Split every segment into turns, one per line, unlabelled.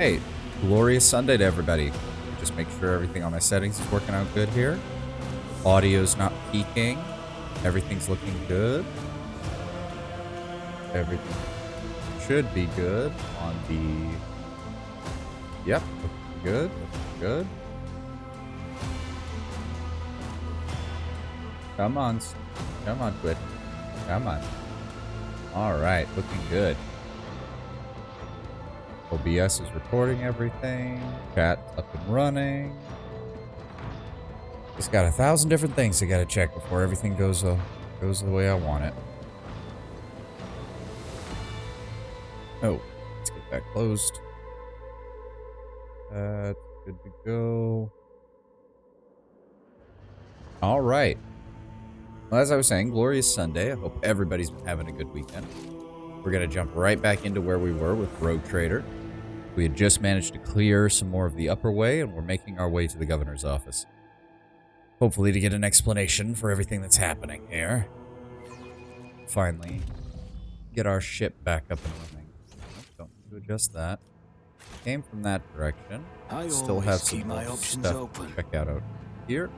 Hey, glorious Sunday to everybody. Just make sure everything on my settings is working out good here. Audio's not peaking. Everything's looking good. Everything should be good on the... Yep, looking good, looking good. Come on, Twitch. Come on. Alright, looking good. OBS is recording everything. Chat's up and running. Just got 1,000 different things I gotta check before everything goes the way I want it. Oh, let's get that closed. That's good to go. All right. Well, as I was saying, glorious Sunday. I hope everybody's been having a good weekend. We're gonna jump right back into where we were with Rogue Trader. We had just managed to clear some more of the upper way, and we're making our way to the governor's office. Hopefully to get an explanation for everything that's happening here. Finally, get our ship back up and running. Nope, don't need to adjust that. Came from that direction. Still have some more stuff to check out here.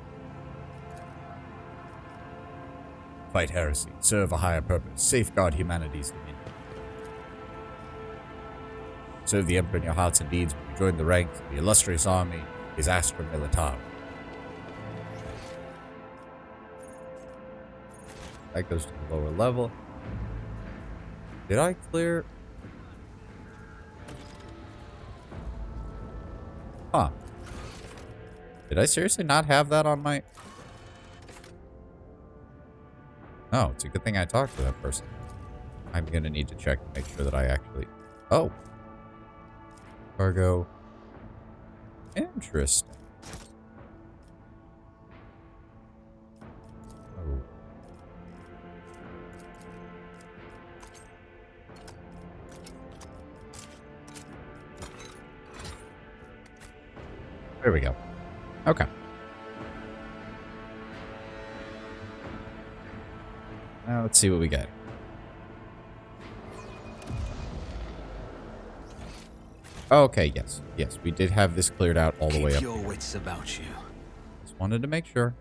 Fight heresy. Serve a higher purpose. Safeguard humanity's dominion. Serve the Emperor in your hearts and deeds when you join the ranks of the illustrious army, his Astra Militar. That goes to the lower level. Did I clear? Huh. Did I seriously not have that on my... Oh, it's a good thing I talked to that person. I'm gonna need to check to make sure that I actually... Oh. Cargo. Interesting. Oh. There we go. Okay. Now let's see what we get. Okay, yes. Yes, we did have this cleared out all the way up.
Keep your wits about you.
Just wanted to make sure.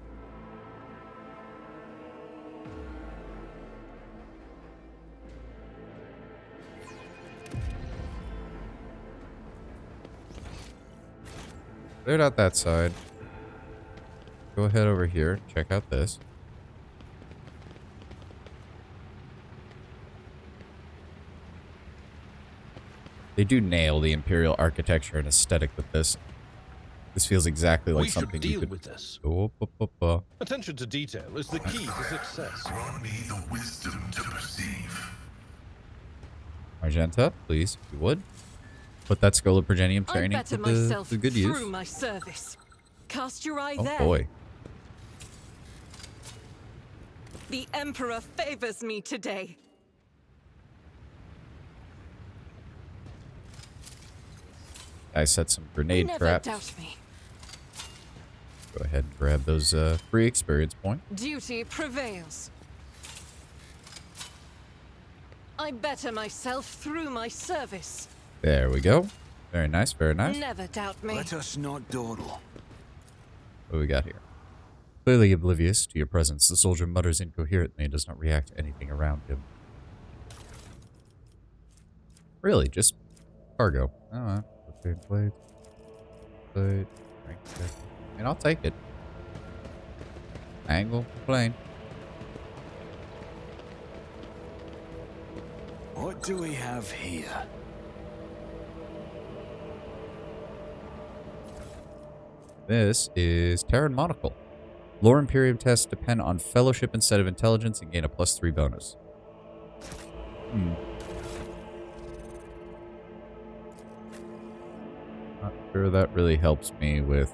Cleared out that side. Go ahead over here. Check out this. They do nail the Imperial architecture and aesthetic with this. This feels exactly like something you could...
with this.
Oh,
Attention to detail is the key to success.
Grant me the wisdom to perceive.
Argenta, please, if you would. Put that Schola Progenium
I
training
better
to
myself
the good use.
through my service. Cast your eye
Oh
there.
boy.
The Emperor favors me today.
I set some grenade
Never
traps.
doubt me.
Go ahead and grab those free experience points.
Duty prevails. I better myself through my service.
There we go. Very nice, very nice.
Never doubt me.
Let us not dawdle.
What do we got here? Clearly oblivious to your presence, the soldier mutters incoherently and does not react to anything around him. Really, just cargo. Alright. Plate. I mean, I'll take it. I ain't gonna complain.
What do we have here?
This is Terran Monocle. Lore Imperium tests depend on fellowship instead of intelligence and gain a +3 bonus. Not sure that really helps me with...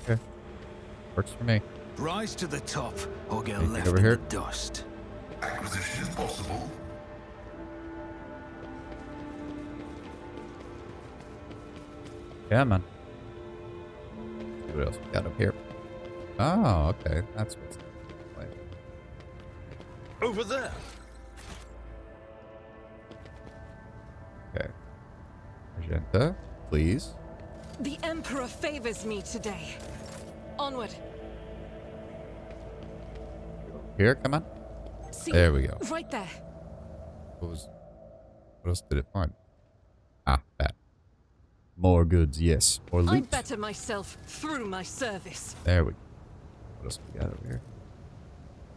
Okay. Works for me.
Rise to the top or get
Anything
left
over
in
here?
the dust.
Acquisition is possible.
Yeah, man. What else we got up here? Oh, okay. That's what's like.
Over there.
Okay. Magenta, please.
The Emperor favors me today. Onward.
Here, come on.
See,
There we go.
right there.
What else did it find? Ah, that. More goods, yes. More
I
loot.
better myself through my service.
There we go. What else we got over here?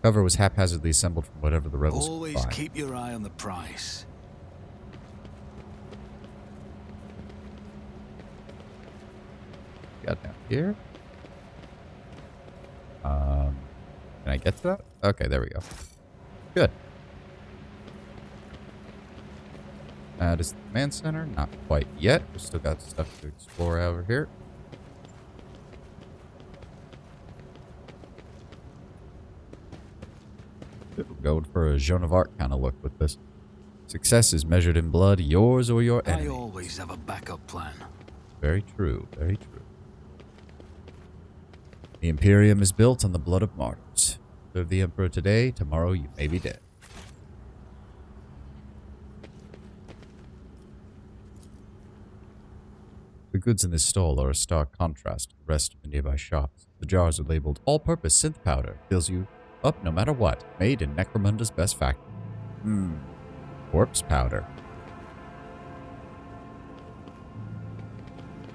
Cover was haphazardly assembled from whatever the rebels could
Always
find.
keep your eye on the price.
Got down here. Can I get to that? Okay, there we go. Good. Does the command center? Not quite yet. We've still got stuff to explore over here. We're going for a Joan of Arc kind of look with this. Success is measured in blood, yours or your
I
enemy.
always have a backup plan.
Very true, very true. The Imperium is built on the blood of martyrs. Serve the Emperor today, tomorrow you may be dead. The goods in this stall are a stark contrast to the rest of the nearby shops. The jars are labeled all-purpose synth powder. Fills you up no matter what. Made in Necromunda's best factory. Corpse powder.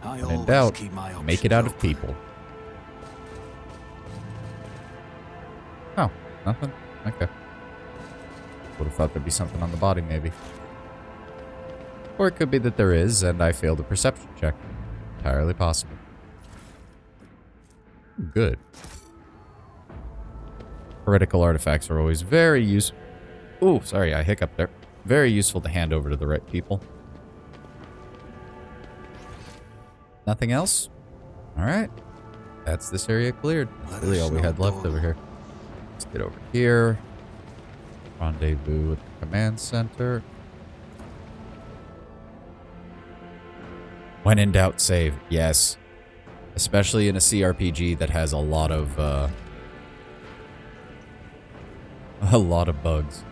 I
When in
always
doubt,
keep my
make it out of
options open.
people. Oh, nothing? Okay. Would have thought there'd be something on the body, maybe. Or it could be that there is, and I failed a perception check. Entirely possible. Good. Heretical artifacts are always very useful. Ooh, sorry, I hiccuped there. Very useful to hand over to the right people. Nothing else? Alright. That's this area cleared. That's really all we had left over here. Let's get over here. Rendezvous with the command center. When in doubt, save. Yes. Especially in a CRPG that has a lot of bugs.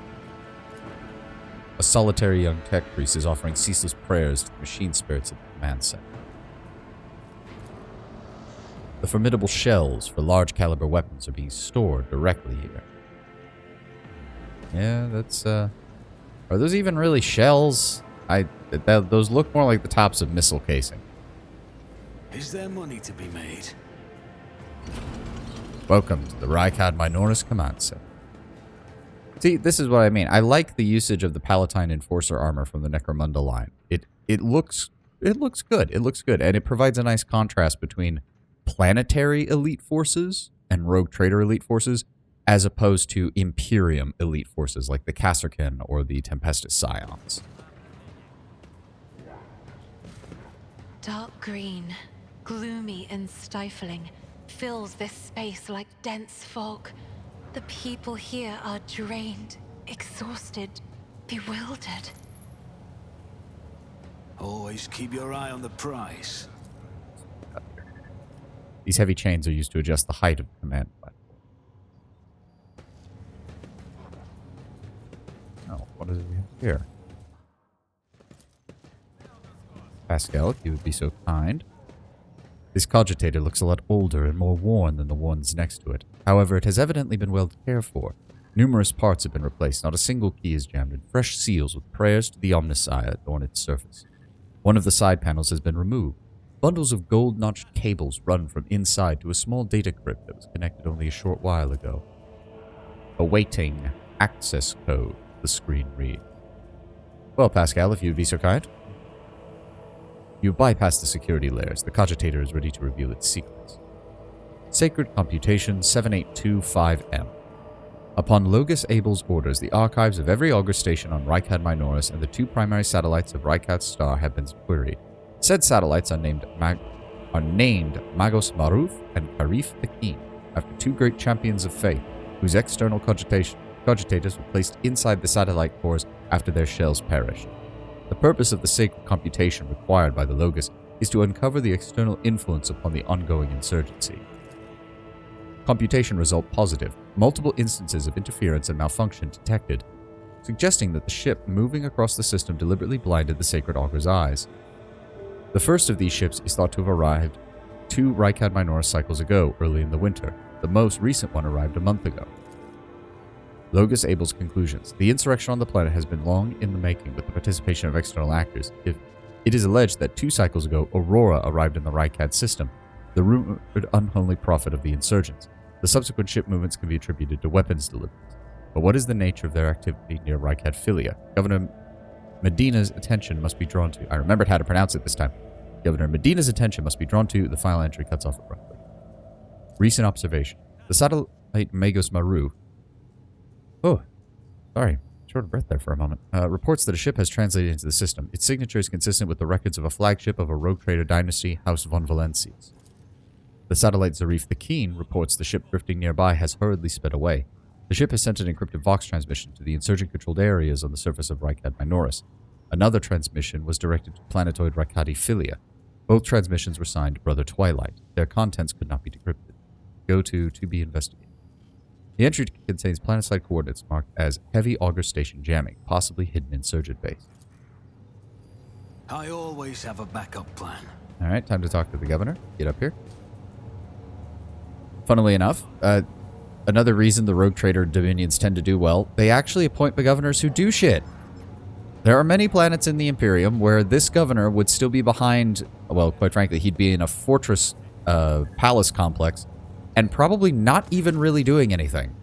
A solitary young tech priest is offering ceaseless prayers to the machine spirits of the command center. The formidable shells for large caliber weapons are being stored directly here. Yeah, that's are those even really shells? Those look more like the tops of missile casing.
Is there money to be made?
Welcome to the Rykad Minoris command center. See, this is what I mean. I like the usage of the Palatine Enforcer armor from the Necromunda line. It looks good. It looks good, and it provides a nice contrast between planetary elite forces and rogue trader elite forces, as opposed to Imperium elite forces like the Kasserkin or the Tempestus Scions.
Dark green, gloomy and stifling, fills this space like dense fog. The people here are drained, exhausted, bewildered.
Always keep your eye on the price.
These heavy chains are used to adjust the height of the command platform. Oh, what does it have here? Pascal, if you would be so kind. This cogitator looks a lot older and more worn than the ones next to it. However, it has evidently been well cared for. Numerous parts have been replaced, not a single key is jammed, and fresh seals with prayers to the Omnissiah adorn its surface. One of the side panels has been removed. Bundles of gold-notched cables run from inside to a small data crypt that was connected only a short while ago. Awaiting access code, the screen reads. Well, Pascal, if you would be so kind. You bypass the security layers. The cogitator is ready to reveal its secrets. Sacred Computation 7825M. Upon Logus Abel's orders, the archives of every augur station on Rykad Minoris and the two primary satellites of Rykad's star have been queried. Said satellites are named Magos Maruf and Karif the Keen, after two great champions of faith, whose external cogitators were placed inside the satellite cores after their shells perished. The purpose of the sacred computation required by the Logus is to uncover the external influence upon the ongoing insurgency. Computation result positive. Multiple instances of interference and malfunction detected, suggesting that the ship moving across the system deliberately blinded the Sacred Augur's eyes. The first of these ships is thought to have arrived 2 Rykad Minoris cycles ago, early in the winter. The most recent one arrived a month ago. Logus Abel's conclusions. The insurrection on the planet has been long in the making with the participation of external actors. It is alleged that 2 cycles ago, Aurora arrived in the Rykad system, the rumored unholy prophet of the insurgents. The subsequent ship movements can be attributed to weapons deliveries. But what is the nature of their activity near Rykad Philia? Governor Medina's attention must be drawn to... I remembered how to pronounce it this time. Governor Medina's attention must be drawn to... The final entry cuts off abruptly. Recent observation. The satellite Magos Maru... Oh, sorry. Short of breath there for a moment. Reports that a ship has translated into the system. Its signature is consistent with the records of a flagship of a rogue trader dynasty, House von Valencias. The satellite Zarif the Keen reports the ship drifting nearby has hurriedly sped away. The ship has sent an encrypted Vox transmission to the insurgent-controlled areas on the surface of Rykad Minoris. Another transmission was directed to planetoid Rykadi Philia. Both transmissions were signed Brother Twilight. Their contents could not be decrypted. Go to be investigated. The entry contains planetside coordinates marked as Heavy Augur Station jamming, possibly hidden insurgent base.
I always have a backup plan.
Alright, time to talk to the governor. Get up here. Funnily enough, another reason the rogue trader dominions tend to do well, they actually appoint the governors who do shit. There are many planets in the Imperium where this governor would still be behind, well, quite frankly, he'd be in a fortress palace complex and probably not even really doing anything.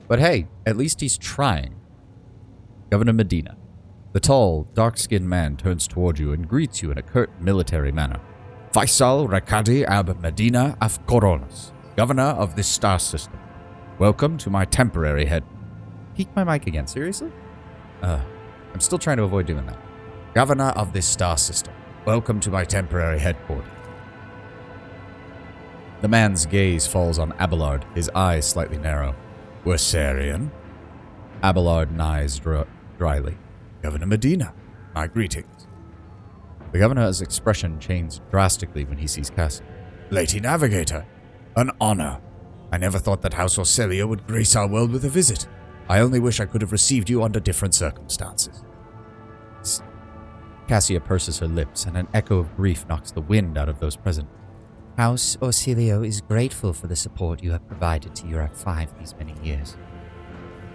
But hey, at least he's trying. Governor Medina. The tall, dark-skinned man turns toward you and greets you in a curt military manner. Faisal Rakadi Ab Medina af Coronas, governor of this star system. Welcome to my temporary head. Peek my mic again, seriously? I'm still trying to avoid doing that. Governor of this star system. Welcome to my temporary headquarters. The man's gaze falls on Abelard, his eyes slightly narrow. Wersarian? Abelard nods dryly. Governor Medina, my greetings. The governor's expression changes drastically when he sees Cassie. Lady Navigator, an honor. I never thought that House Orcelia would grace our world with a visit. I only wish I could have received you under different circumstances. Cassia purses her lips, and an echo of grief knocks the wind out of those present. House Orcelio is grateful for the support you have provided to Europe 5 these many years.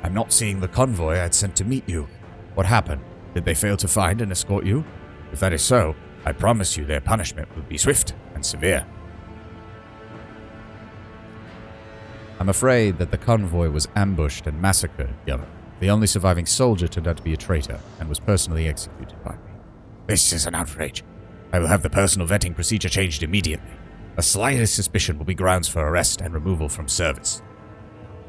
I'm not seeing the convoy I'd sent to meet you. What happened? Did they fail to find and escort you? If that is so, I promise you their punishment will be swift and severe. I'm afraid that the convoy was ambushed and massacred, Governor. The only surviving soldier turned out to be a traitor and was personally executed by me. This is an outrage. I will have the personal vetting procedure changed immediately. The slightest suspicion will be grounds for arrest and removal from service.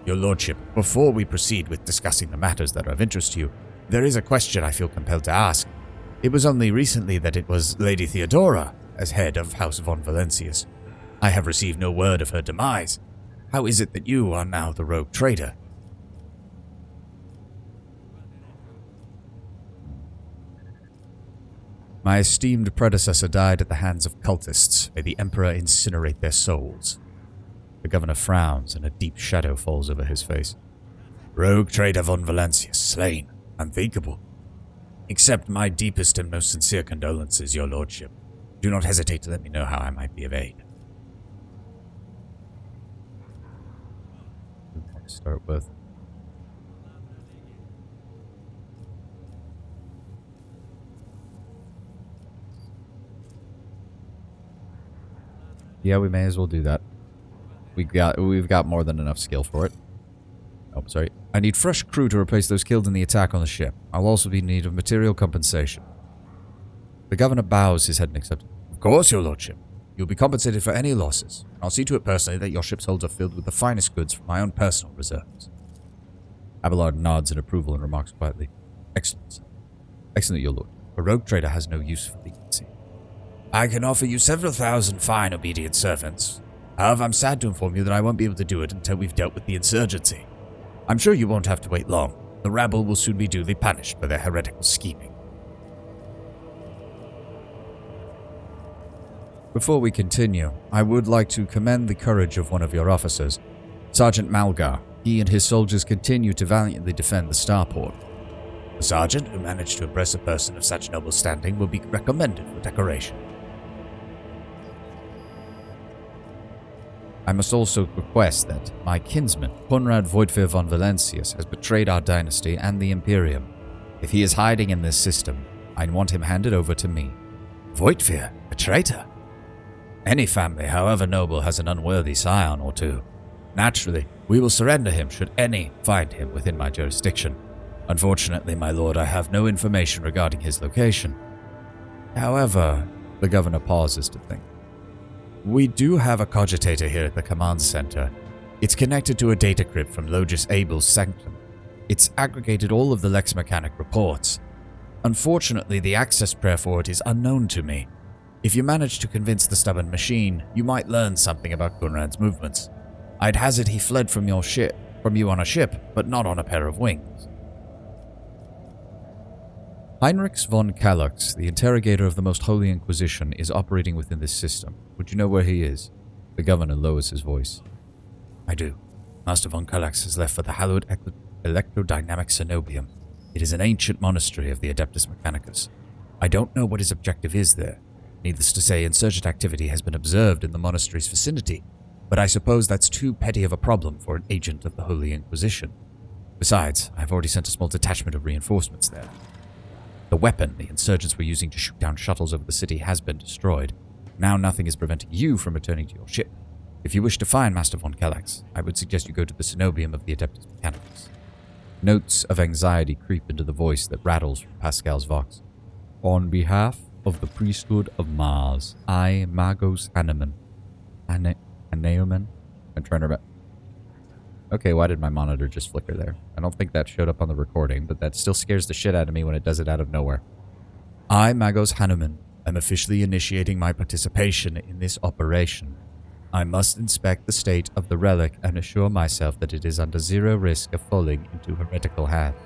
Your Lordship, before we proceed with discussing the matters that are of interest to you, there is a question I feel compelled to ask. It was only recently that it was Lady Theodora as head of House von Valencias. I have received no word of her demise. How is it that you are now the rogue trader? My esteemed predecessor died at the hands of cultists. May the Emperor incinerate their souls. The governor frowns, and a deep shadow falls over his face. Rogue trader von Valencias slain. Unthinkable. Accept my deepest and most sincere condolences, your lordship. Do not hesitate to let me know how I might be of aid. Let's start with... Yeah, we may as well do that. We've got more than enough skill for it. Oh, sorry. I need fresh crew to replace those killed in the attack on the ship. I'll also be in need of material compensation. The governor bows his head and accepts. Of course, your lordship. You'll be compensated for any losses. I'll see to it personally that your ship's holds are filled with the finest goods from my own personal reserves. Abelard nods in approval and remarks quietly. Excellent. Excellent, your lord. A rogue trader has no use for leniency. I can offer you several thousand fine obedient servants. However, I'm sad to inform you that I won't be able to do it until we've dealt with the insurgency. I'm sure you won't have to wait long. The rabble will soon be duly punished for their heretical scheming. Before we continue, I would like to commend the courage of one of your officers, Sergeant Malgar. He and his soldiers continue to valiantly defend the starport. The sergeant who managed to impress a person of such noble standing will be recommended for decoration. I must also request that my kinsman, Conrad Voigtfir von Valentius, has betrayed our dynasty and the Imperium. If he is hiding in this system, I want him handed over to me. Voigtfir, a traitor? Any family, however noble, has an unworthy scion or two. Naturally, we will surrender him should any find him within my jurisdiction. Unfortunately, my lord, I have no information regarding his location. However, the governor pauses to think. We do have a cogitator here at the command center. It's connected to a data crypt from Logus Abel's sanctum. It's aggregated all of the Lex Mechanic reports. Unfortunately, the access prayer for it is unknown to me. If you manage to convince the stubborn machine, you might learn something about Conrad's movements. I'd hazard he fled from you on a ship, but not on a pair of wings. Heinrich von Kallux, the interrogator of the Most Holy Inquisition, is operating within this system. Would you know where he is? The governor lowers his voice. I do. Master von Kallux has left for the hallowed electrodynamic cenobium. It is an ancient monastery of the Adeptus Mechanicus. I don't know what his objective is there. Needless to say, insurgent activity has been observed in the monastery's vicinity, but I suppose that's too petty of a problem for an agent of the Holy Inquisition. Besides, I've already sent a small detachment of reinforcements there. The weapon the insurgents were using to shoot down shuttles over the city has been destroyed. Now nothing is preventing you from returning to your ship. If you wish to find Master von Kallux, I would suggest you go to the cenobium of the Adeptus Mechanicus. Notes of anxiety creep into the voice that rattles from Pascal's vox. On behalf of the priesthood of Mars, I, Magos Haneman. Haneoman? I'm trying to remember. Okay, why did my monitor just flicker there? I don't think that showed up on the recording, but that still scares the shit out of me when it does it out of nowhere. I, Magos Haneman, am officially initiating my participation in this operation. I must inspect the state of the relic and assure myself that it is under zero risk of falling into heretical hands.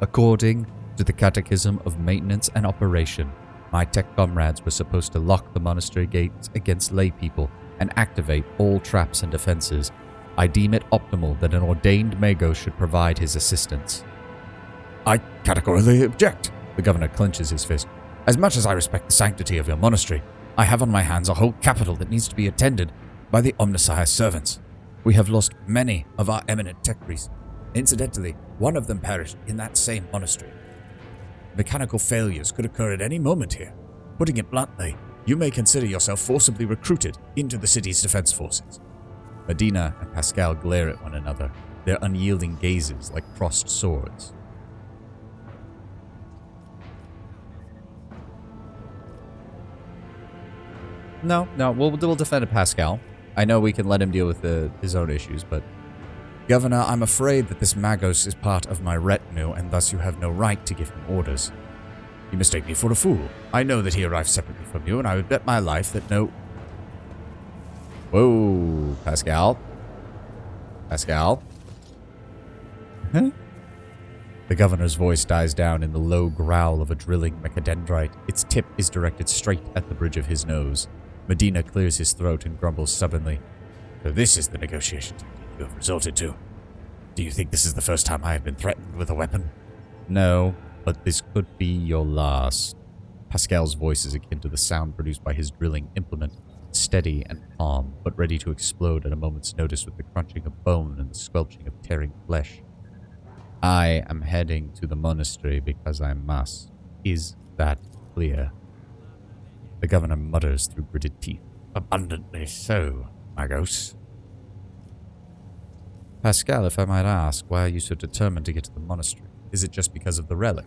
According to the Catechism of Maintenance and Operation, my tech comrades were supposed to lock the monastery gates against lay people and activate all traps and defenses. I deem it optimal that an ordained Magos should provide his assistance. I categorically object, the governor clenches his fist. As much as I respect the sanctity of your monastery, I have on my hands a whole capital that needs to be attended by the Omnissiah's servants. We have lost many of our eminent tech priests. Incidentally, one of them perished in that same monastery. Mechanical failures could occur at any moment here. Putting it bluntly, you may consider yourself forcibly recruited into the city's defense forces. Medina and Pascal glare at one another, their unyielding gazes like crossed swords. No, we'll defend Pascal. I know we can let him deal with his own issues, but... Governor, I'm afraid that this Magos is part of my retinue, and thus you have no right to give him orders. You mistake me for a fool. I know that he arrived separately from you, and I would bet my life that no... Whoa, Pascal. Pascal? Huh? The governor's voice dies down in the low growl of a drilling mechadendrite. Its tip is directed straight at the bridge of his nose. Medina clears his throat and grumbles stubbornly. So this is the negotiation technique you have resorted to. Do you think this is the first time I have been threatened with a weapon? No, but this could be your last. Pascal's voice is akin to the sound produced by his drilling implement. Steady and calm, but ready to explode at a moment's notice with the crunching of bone and the squelching of tearing flesh. I am heading to the monastery because I must. Is that clear? The governor mutters through gritted teeth. Abundantly so, Magos. Pascal, if I might ask, why are you so determined to get to the monastery? Is it just because of the relic?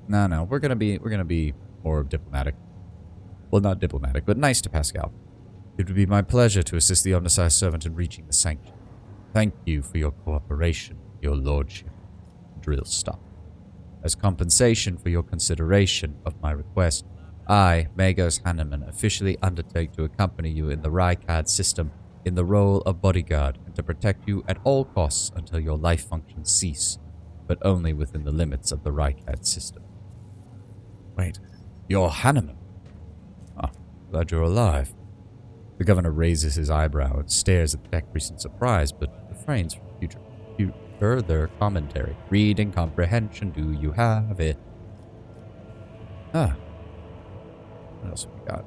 No, we're gonna be more diplomatic. Well, not diplomatic, but nice to Pascal. It would be my pleasure to assist the Omnissiah's servant in reaching the sanctuary. Thank you for your cooperation, your lordship. Drill stop. As compensation for your consideration of my request, I, Magos Haneman, officially undertake to accompany you in the Rykad system in the role of bodyguard and to protect you at all costs until your life functions cease, but only within the limits of the Rykad system. Wait, you're Haneman? Glad you're alive. The governor raises his eyebrow and stares at the tech priest in surprise, but refrains from further commentary. Reading comprehension, do you have it? What else have we got?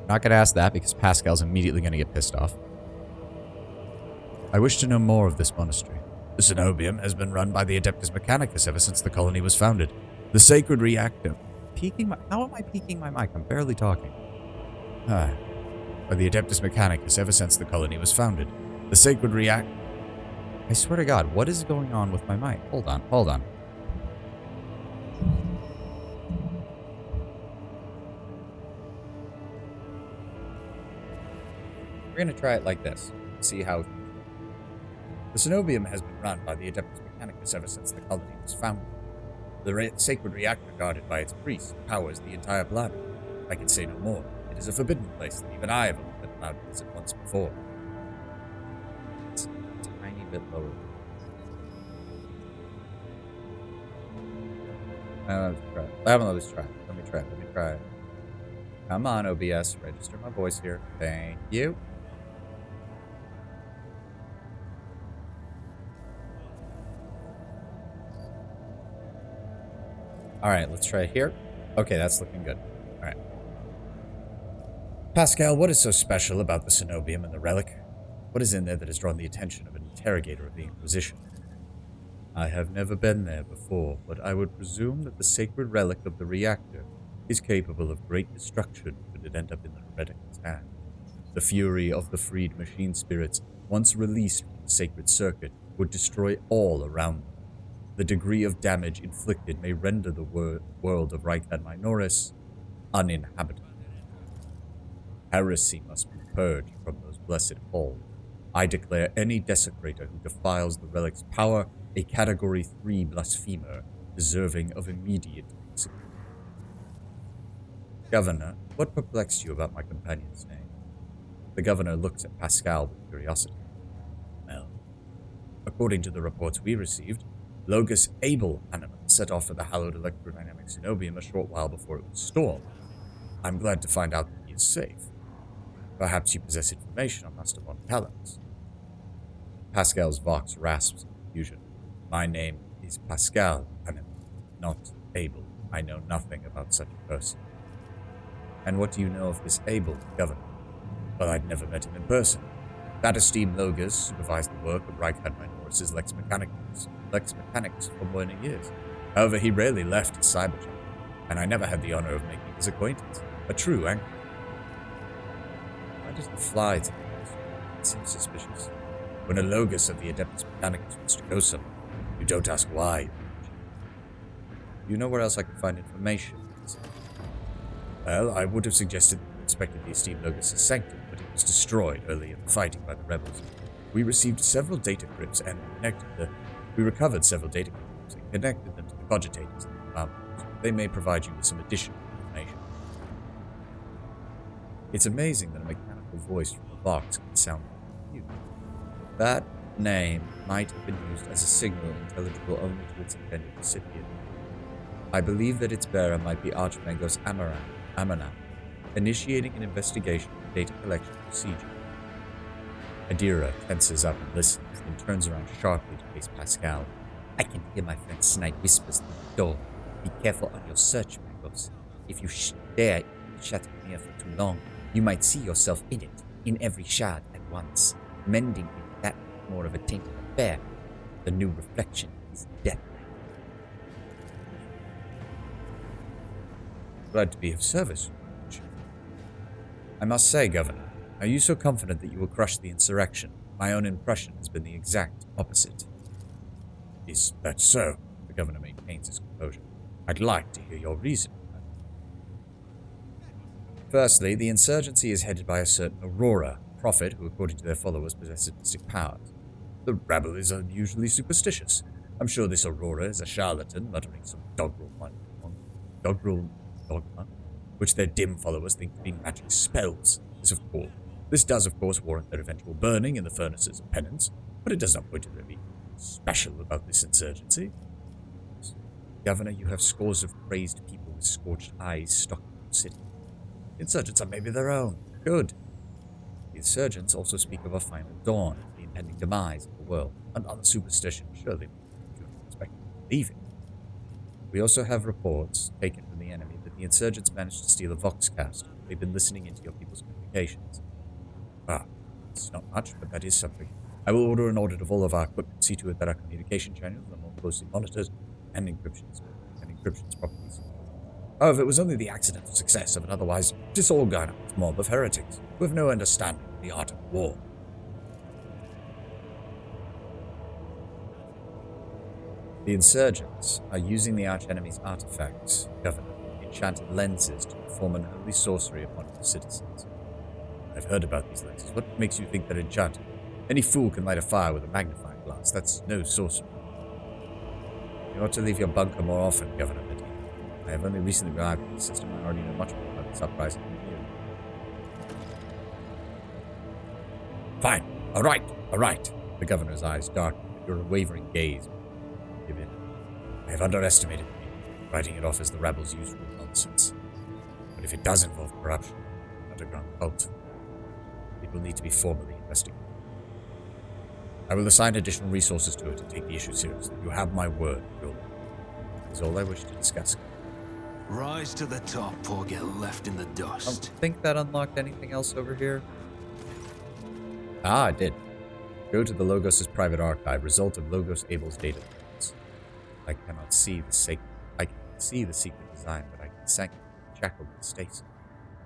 Not going to ask that because Pascal's immediately going to get pissed off. I wish to know more of this monastery. The Cenobium has been run by the Adeptus Mechanicus ever since the colony was founded. The sacred reactor. How am I peeking my mic? I'm barely talking. By the Adeptus Mechanicus ever since the colony was founded. The sacred reactor. I swear to God, what is going on with my mic? Hold on. We're going to try it like this. See how... The Cenobium has been run by the Adeptus Mechanicus ever since the colony was founded. The sacred reactor guarded by its priest powers the entire planet. I can say no more. It is a forbidden place that even I have only been allowed to visit once before. It's a tiny bit lower. Let's try it. Let me try it. Come on, OBS. Register my voice here. Thank you. Alright, let's try it here. Okay, that's looking good. Alright. Pascal, what is so special about the Cenobium and the relic? What is in there that has drawn the attention of an interrogator of the Inquisition? I have never been there before, but I would presume that the sacred relic of the reactor is capable of great destruction should it end up in the heretic's hand. The fury of the freed machine spirits, once released from the sacred circuit, would destroy all around them. The degree of damage inflicted may render the world of Rykad Minoris uninhabitable. Heresy must be purged from those blessed halls. I declare any desecrator who defiles the relic's power a Category 3 blasphemer, deserving of immediate execution. Governor, what perplexed you about my companion's name? The governor looks at Pascal with curiosity. Well, according to the reports we received, Logus Able Animate set off for the hallowed electrodynamic Cenobium a short while before it was stormed. I'm glad to find out that he is safe. Perhaps you possess information on Master von Pallas. Pascal's vox rasps in confusion. My name is Pascal Animate, not Able. I know nothing about such a person. And what do you know of this Able, Governor? Well, I'd never met him in person. That esteemed Logus supervised the work of Rykad Minoris' Lex Mechanicus for more than years. However, he rarely left his cyberjump, and I never had the honor of making his acquaintance. A true anchor. Why does the fly to it seems suspicious? When a Logus of the Adeptus Mechanicus wants to go somewhere, you don't ask why. You know where else I could find information? Well, I would have suggested that we inspected the esteemed Logus' sanctum, but it was destroyed early in the fighting by the rebels. We received several data crypts and recovered several data crypts and connected them to the cogitators in the mountains. They may provide you with some additional information. It's amazing that a mechanical voice from the box can sound like you. That name might have been used as a signal intelligible only to its intended recipient. I believe that its bearer might be Archmagos Amarnath, initiating an investigation of data collection procedure. Adira tenses up and listens, then turns around sharply to face Pascal. I can hear my friend Snipe whispers through the door. Be careful on your search, Magos. If you stare in the chatelier for too long, you might see yourself in it, in every shard at once. Mending it that more of a tainted affair. The new reflection is death. Glad to be of service. I must say, Governor, are you so confident that you will crush the insurrection? My own impression has been the exact opposite. Is that so? The Governor maintains his composure. I'd like to hear your reasoning. Firstly, the insurgency is headed by a certain Aurora, a prophet who, according to their followers, possesses mystic powers. The rabble is unusually superstitious. I'm sure this Aurora is a charlatan muttering some doggerel dogma, which their dim followers think to be magic spells. This does, of course, warrant their eventual burning in the furnaces of penance, but it does not point to there being special about this insurgency. Governor, you have scores of crazed people with scorched eyes stalking your city. Insurgents are maybe their own. Good. The insurgents also speak of a final dawn, the impending demise of the world. Another superstition, surely we do not expect to believe it. We also have reports taken from the enemy that the insurgents managed to steal a voxcast. They've been listening into your people's communications. Ah, it's not much, but that is something. I will order an audit of all of our equipment, see to it that our communication channels are more closely monitored, and encryptions properly secured. However, it was only the accidental success of an otherwise disorganized mob of heretics who have no understanding of the art of war. The insurgents are using the archenemy's artifacts, Governor, enchanted lenses, to perform an unholy sorcery upon your citizens. I've heard about these lenses. What makes you think they're enchanted? Any fool can light a fire with a magnifying glass. That's no sorcery. You ought to leave your bunker more often, Governor Medina. I have only recently arrived at the system. I already know much more about this uprising than you. Fine. All right. The governor's eyes darkened, but your unwavering gaze give in. I have underestimated the people, writing it off as the rebels' usual nonsense. But if it does involve corruption, an underground cult, it will need to be formally investigated. I will assign additional resources to it and take the issue seriously. You have my word, Will. That is all I wish to discuss.
Rise to the top or get left in the
I
dust.
don't think that unlocked anything else over here. Ah, it did. Go to the Logos' private archive. Result of Logos Abel's data files. I cannot see the secret design, but I can sanction the shackle with stasis.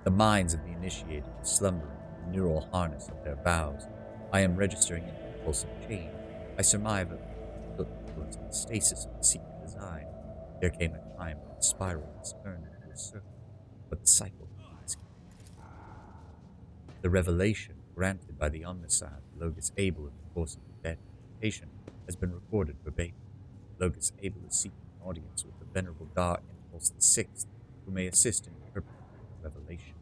The minds of the initiated are slumbering in the neural harness of their vows. I am registering an impulsive change. I surmise that the influence of the stasis of the secret design. There came a time when the spiral was turned into a circle, but the cycle keeps. The revelation granted by the Omnissiah to Logos Abel in the course of the dedication has been recorded verbatim. Logos Abel is seeking an audience with the venerable Dar Impulse VI, who may assist in interpreting the revelation.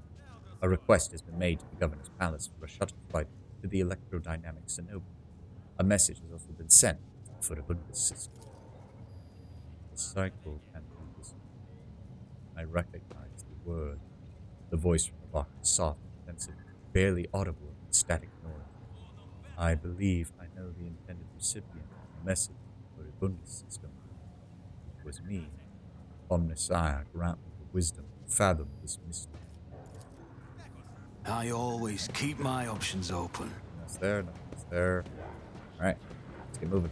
A request has been made to the governor's palace for a shuttle flight to the electrodynamic Cenobite. A message has also been sent to the Furibundus system. The cycle can be this. I recognize the word. The voice from the lock is soft and sensitive, barely audible in the static noise. I believe I know the intended recipient of the message for the Furibundus system. It was me. Omnissiah, grant me the wisdom to fathom this mystery.
I always keep my options open.
Nothing's there, nothing's there. Alright, let's get moving.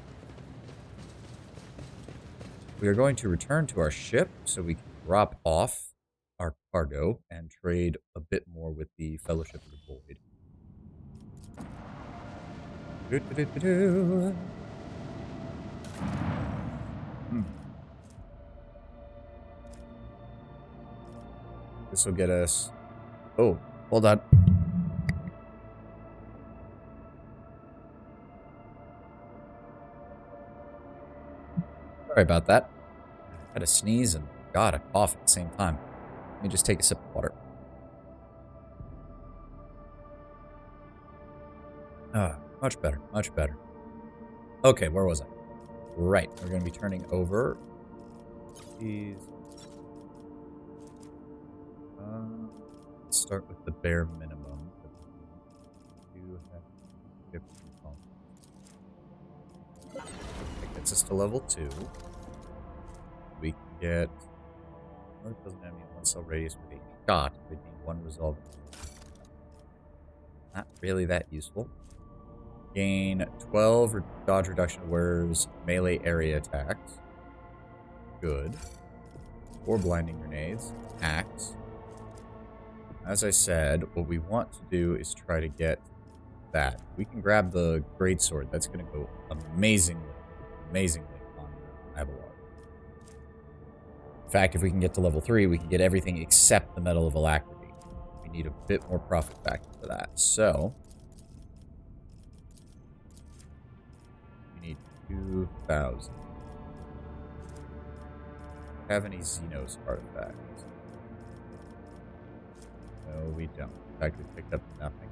We are going to return to our ship so we can drop off our cargo and trade a bit more with the Fellowship of the Void. This will get us... Oh, hold on. Sorry about that. I had a sneeze and, God, a cough at the same time. Let me just take a sip of water. Much better, much better. Okay, where was I? Right, we're going to be turning over these. Let's start with the bare minimum. We do have ship components. That gets us to level 2. We can get... North doesn't have any one-cell radius with a shot, but being one resolve. Not really that useful. Gain 12 dodge reduction, wears melee area attacks. Good. 4 blinding grenades. Axe. As I said, what we want to do is try to get that. We can grab the greatsword. That's going to go amazingly on Abelard. In fact, if we can get to level 3, we can get everything except the Medal of Alacrity. We need a bit more profit back for that. So, we need 2,000. Have any Xenos artifacts? No, we don't. In fact, we picked up nothing.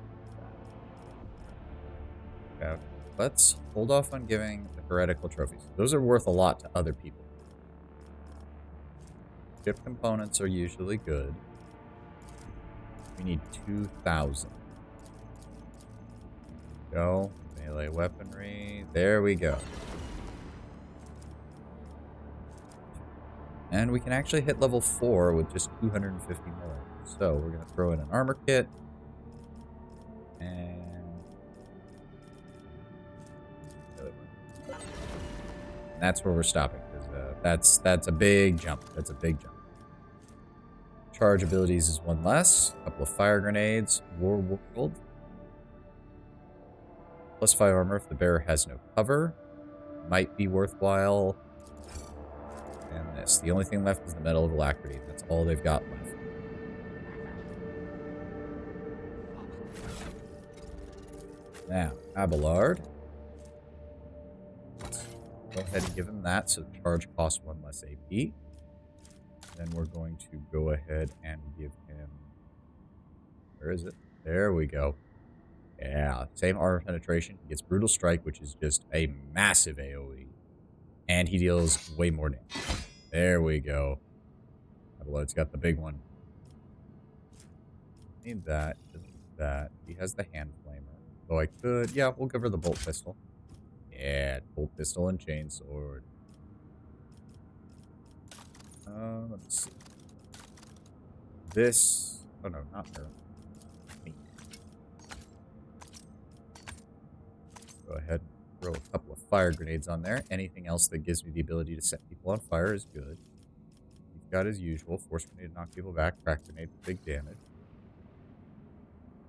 Okay. Let's hold off on giving the heretical trophies. Those are worth a lot to other people. Ship components are usually good. We need 2,000. Go. Melee weaponry. There we go. And we can actually hit level 4 with just 250 more. So we're going to throw in an armor kit. And that's where we're stopping. Because that's a big jump. That's a big jump. Charge abilities is one less. A couple of fire grenades. War World. Plus 5 armor if the bearer has no cover. Might be worthwhile. And this. The only thing left is the Medal of Alacrity. That's all they've got left. Now, Abelard. Go ahead and give him that, so the charge costs 1 less AP. Then we're going to go ahead and give him... Where is it? There we go. Yeah, same armor penetration. He gets Brutal Strike, which is just a massive AoE. And he deals way more damage. There we go. Abelard's got the big one. Need that. Doesn't need that. He has the hand flamer. So I could... Yeah, we'll give her the bolt pistol. Yeah, bolt pistol and chainsword. Let's see. This... Oh no, not her. Me. Go ahead and throw a couple of fire grenades on there. Anything else that gives me the ability to set people on fire is good. He's got his usual. Force grenade to knock people back. Crack grenade for big damage.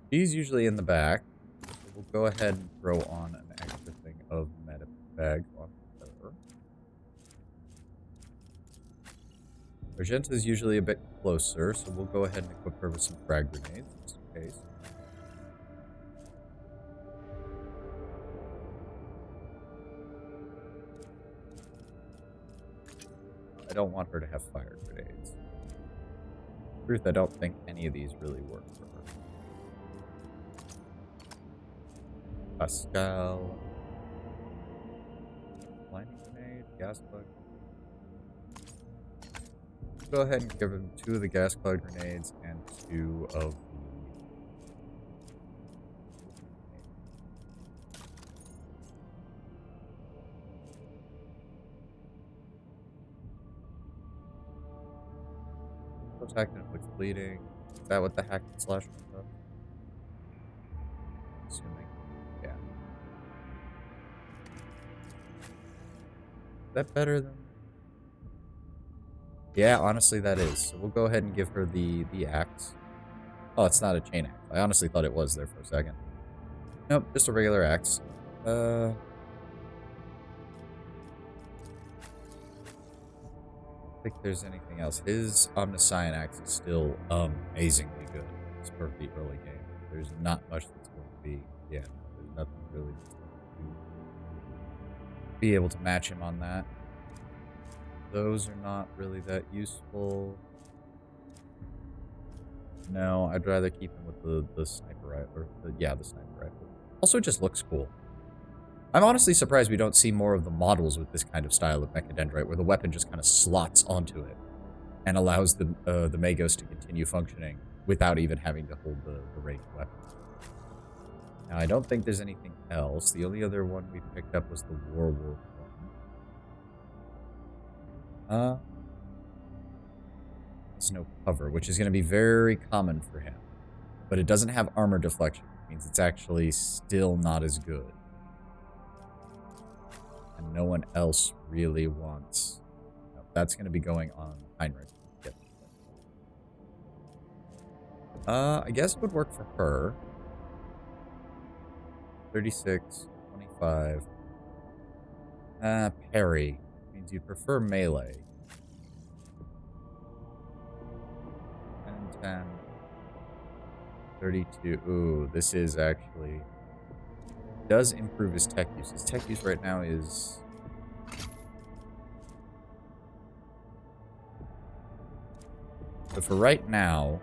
He's usually in the back. So we'll go ahead and throw on an extra thing of meta bag on her. Argenta is usually a bit closer, so we'll go ahead and equip her with some frag grenades, just in case. I don't want her to have fire grenades. In truth, I don't think any of these really work for her. Pascal. Lightning grenade, gas plug. Go ahead and give him 2 of the gas cloud grenades and 2 of the... Attack and inflicts bleeding. Is that what the hack and slash does? Assuming. Yeah. Is that better than... Yeah, honestly, that is. So we'll go ahead and give her the axe. Oh, it's not a chain axe. I honestly thought it was there for a second. Nope, just a regular axe. I don't think there's anything else. His Omniscient axe is still amazingly good. It's for the early game. There's not much that's going to be... Yeah, there's nothing really that's going to be able to match him on that. Those are not really that useful. No, I'd rather keep him with the sniper rifle. The sniper rifle. Also, it just looks cool. I'm honestly surprised we don't see more of the models with this kind of style of mechadendrite, where the weapon just kind of slots onto it and allows the Magos to continue functioning without even having to hold the ranged weapon. Now, I don't think there's anything else. The only other one we picked up was the War one. There's no cover, which is going to be very common for him. But it doesn't have armor deflection. It means it's actually still not as good. And no one else really wants... No, that's going to be going on Heinrich. I guess it would work for her. 36, 25. Parry. Means you'd prefer melee. 10, 32. Ooh, this is actually... does improve his tech use. His tech use right now is... So for right now,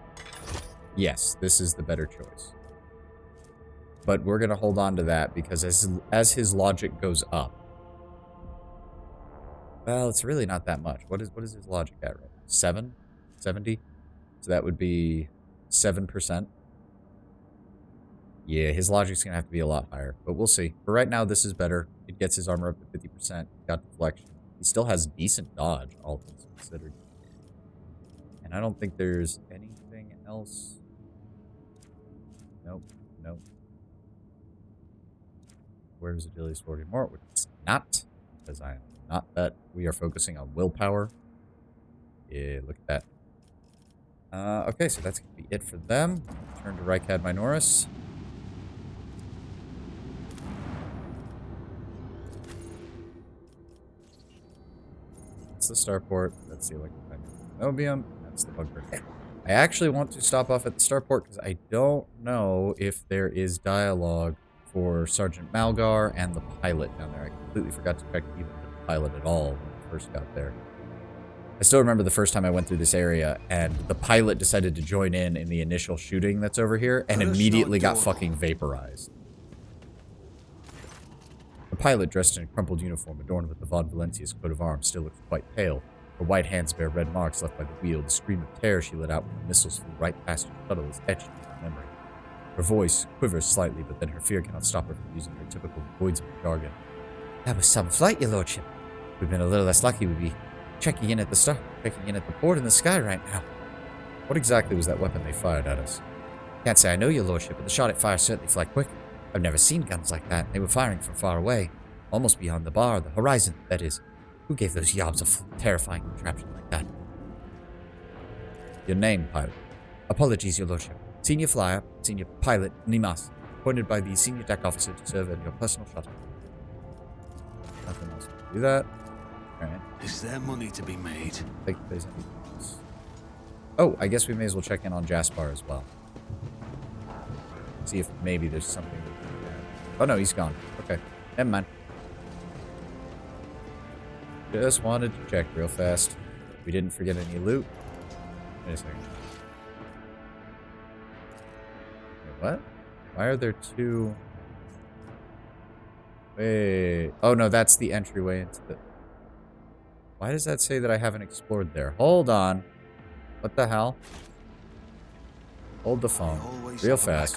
yes, this is the better choice. But we're going to hold on to that because as his logic goes up... Well, it's really not that much. What is his logic at right now? 7? 70? So that would be 7%. Yeah, his logic's gonna have to be a lot higher, but we'll see. For right now, this is better. It gets his armor up to 50%. Got deflection. He still has decent dodge, all things considered. And I don't think there's anything else. Nope. Nope. Where's Agility's 40 more? Which it's not, because I am not that. We are focusing on willpower. Yeah, look at that. Okay, so that's going to be it for them. Turn to Rykad Minoris. That's the starport. That's the electrodynamic. That's the bunker. I actually want to stop off at the starport because I don't know if there is dialogue for Sergeant Malgar and the pilot down there. I completely forgot to check even the pilot at all when I first got there. I still remember the first time I went through this area and the pilot decided to join in the initial shooting that's over here and immediately got fucking vaporized. The pilot, dressed in a crumpled uniform adorned with the Von Valencia's coat of arms, still looks quite pale. Her white hands bear red marks left by the wheel. The scream of terror she let out when the missiles flew right past her shuttle is etched into her memory. Her voice quivers slightly, but then her fear cannot stop her from using her typical voidsman jargon. That was some flight, your lordship. We've been a little less lucky. We'd be checking in at the port in the sky right now. What exactly was that weapon they fired at us? Can't say I know, your lordship, but the shot it fired certainly fly quick. I've never seen guns like that. They were firing from far away, almost beyond the bar, the horizon, that is. Who gave those yobs a terrifying contraption like that? Your name, pilot. Apologies, your lordship. Senior flyer, senior pilot, Nimas, appointed by the senior deck officer to serve in your personal shuttle. Nothing else to do that. Alright.
Is there money to be made?
Think if there's anything else. Oh, I guess we may as well check in on Jaspar as well. See if maybe there's something. Oh no, he's gone. Okay, never mind. Just wanted to check real fast. We didn't forget any loot. Wait a second. Wait, what? Why are there two? Wait. Oh no, that's the entryway into the... Why does that say that I haven't explored there? Hold on. What the hell? Hold the phone. Real fast.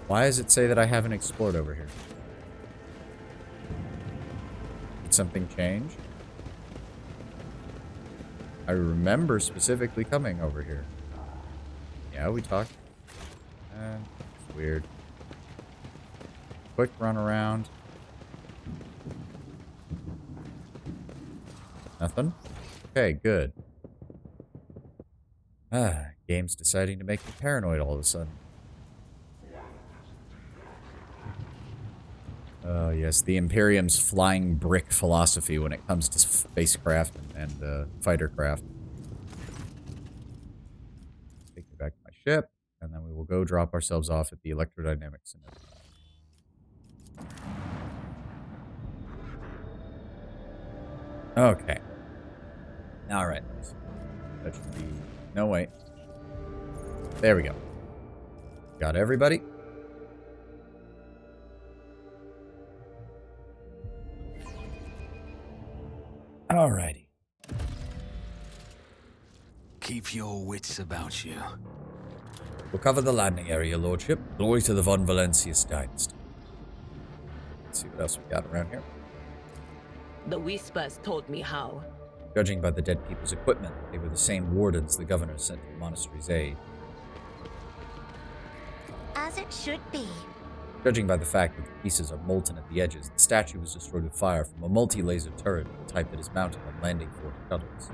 Why does it say that I haven't explored over here? Did something change? I remember specifically coming over here. Yeah, we talked. It's weird. Quick run around. Nothing? Okay, good. Game's deciding to make me paranoid all of a sudden. Oh, yes, the Imperium's flying brick philosophy when it comes to spacecraft and fighter craft. Take me back to my ship, and then we will go drop ourselves off at the electrodynamic center. Okay. Alright. That should be... No, wait. There we go. Got everybody. Alrighty.
Keep your wits about you.
We'll cover the landing area, Lordship. Glory to the Von Valencius dynasty. Let's see what else we got around here.
The Whispers told me how.
Judging by the dead people's equipment, they were the same wardens the governor sent to the monastery's aid.
As it should be.
Judging by the fact that the pieces are molten at the edges, the statue was destroyed with fire from a multi-laser turret of the type that is mounted on landing fort shuttles.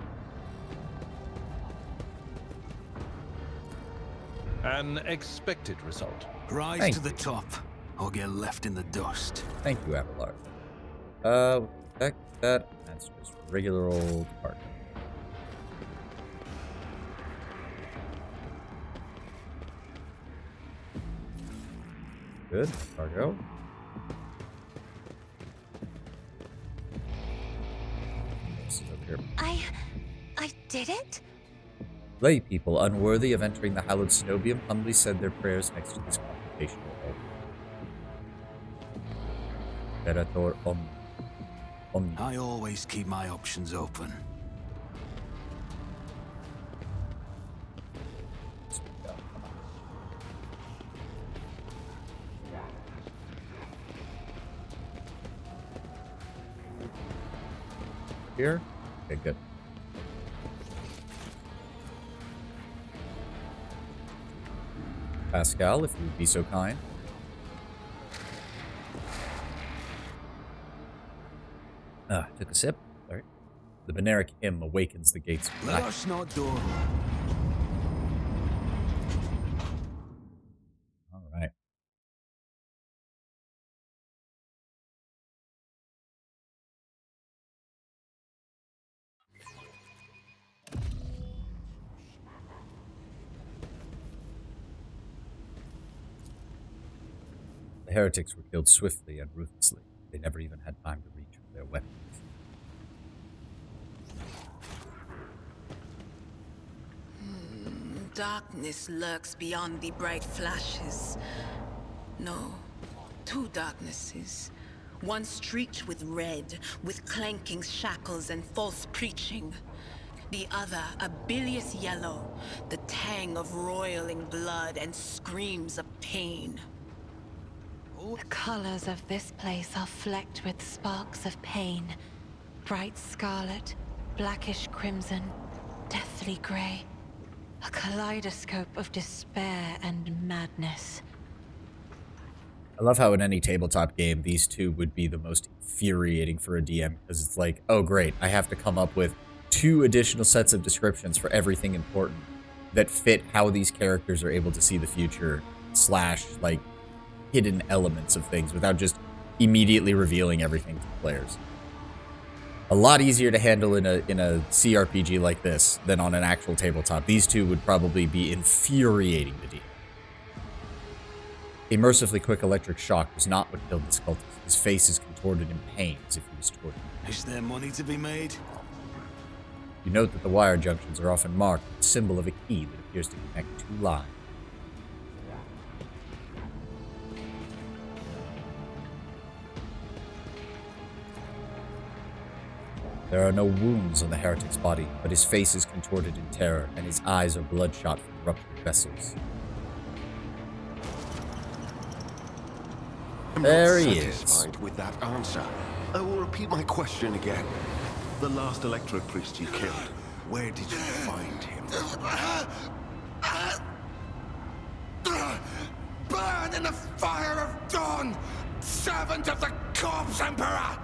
An expected result.
Rise to the top, or get left in the dust.
Thank you, Abelard. That's just regular old cargo. Good, cargo. This is over here.
I did it?
Lay people unworthy of entering the hallowed cenobium humbly said their prayers next to this congregational altar. Perator Omni.
I always keep my options open.
here? Okay, good. Pascal, if you would be so kind. Took a sip. Sorry. The Beneric hymn awakens the gates of
Let
black.
us not door.
All right. The heretics were killed swiftly and ruthlessly. They never even had time to reach for their weapons.
Darkness lurks beyond the bright flashes. No, two darknesses. One streaked with red, with clanking shackles and false preaching. The other a bilious yellow, the tang of roiling blood and screams of pain.
The colors of this place are flecked with sparks of pain. Bright scarlet, blackish crimson, deathly gray. A kaleidoscope of despair and madness.
I love how in any tabletop game, these two would be the most infuriating for a DM, because it's like, oh great, I have to come up with 2 additional sets of descriptions for everything important that fit how these characters are able to see the future, / like, hidden elements of things without just immediately revealing everything to the players. A lot easier to handle in a CRPG like this than on an actual tabletop. These two would probably be infuriating the DM. A mercifully quick electric shock was not what killed this cultist. His face is contorted in pain as if he was tortured.
Is there money to be made?
You note that the wire junctions are often marked with the symbol of a key that appears to connect 2 lines. There are no wounds on the heretic's body, but his face is contorted in terror, and his eyes are bloodshot from ruptured vessels. There he is.
Satisfied with that answer. I will repeat my question again. The last electric priest you killed, where did you find him?
Burn in the fire of dawn, servant of the corpse emperor!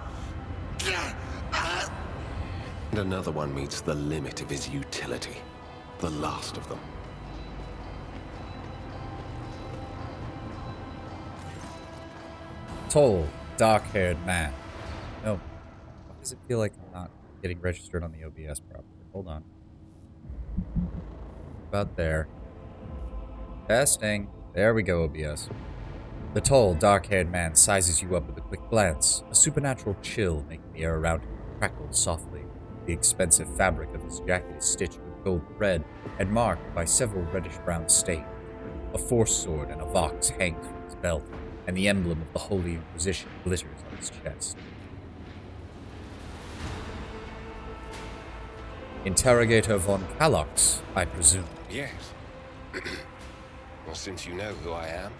And another one meets the limit of his utility. The last of them.
Tall, dark-haired man. No. Why does it feel like I'm not getting registered on the OBS properly? Hold on. About there. Testing. There we go, OBS. The tall, dark-haired man sizes you up with a quick glance, a supernatural chill making the air around him crackle softly. The expensive fabric of his jacket is stitched with gold thread and marked by several reddish-brown stains. A force sword and a vox hangs from his belt, and the emblem of the Holy Inquisition glitters on his chest. Interrogator von Kalox, I presume.
Yes. Well, since you know who I am,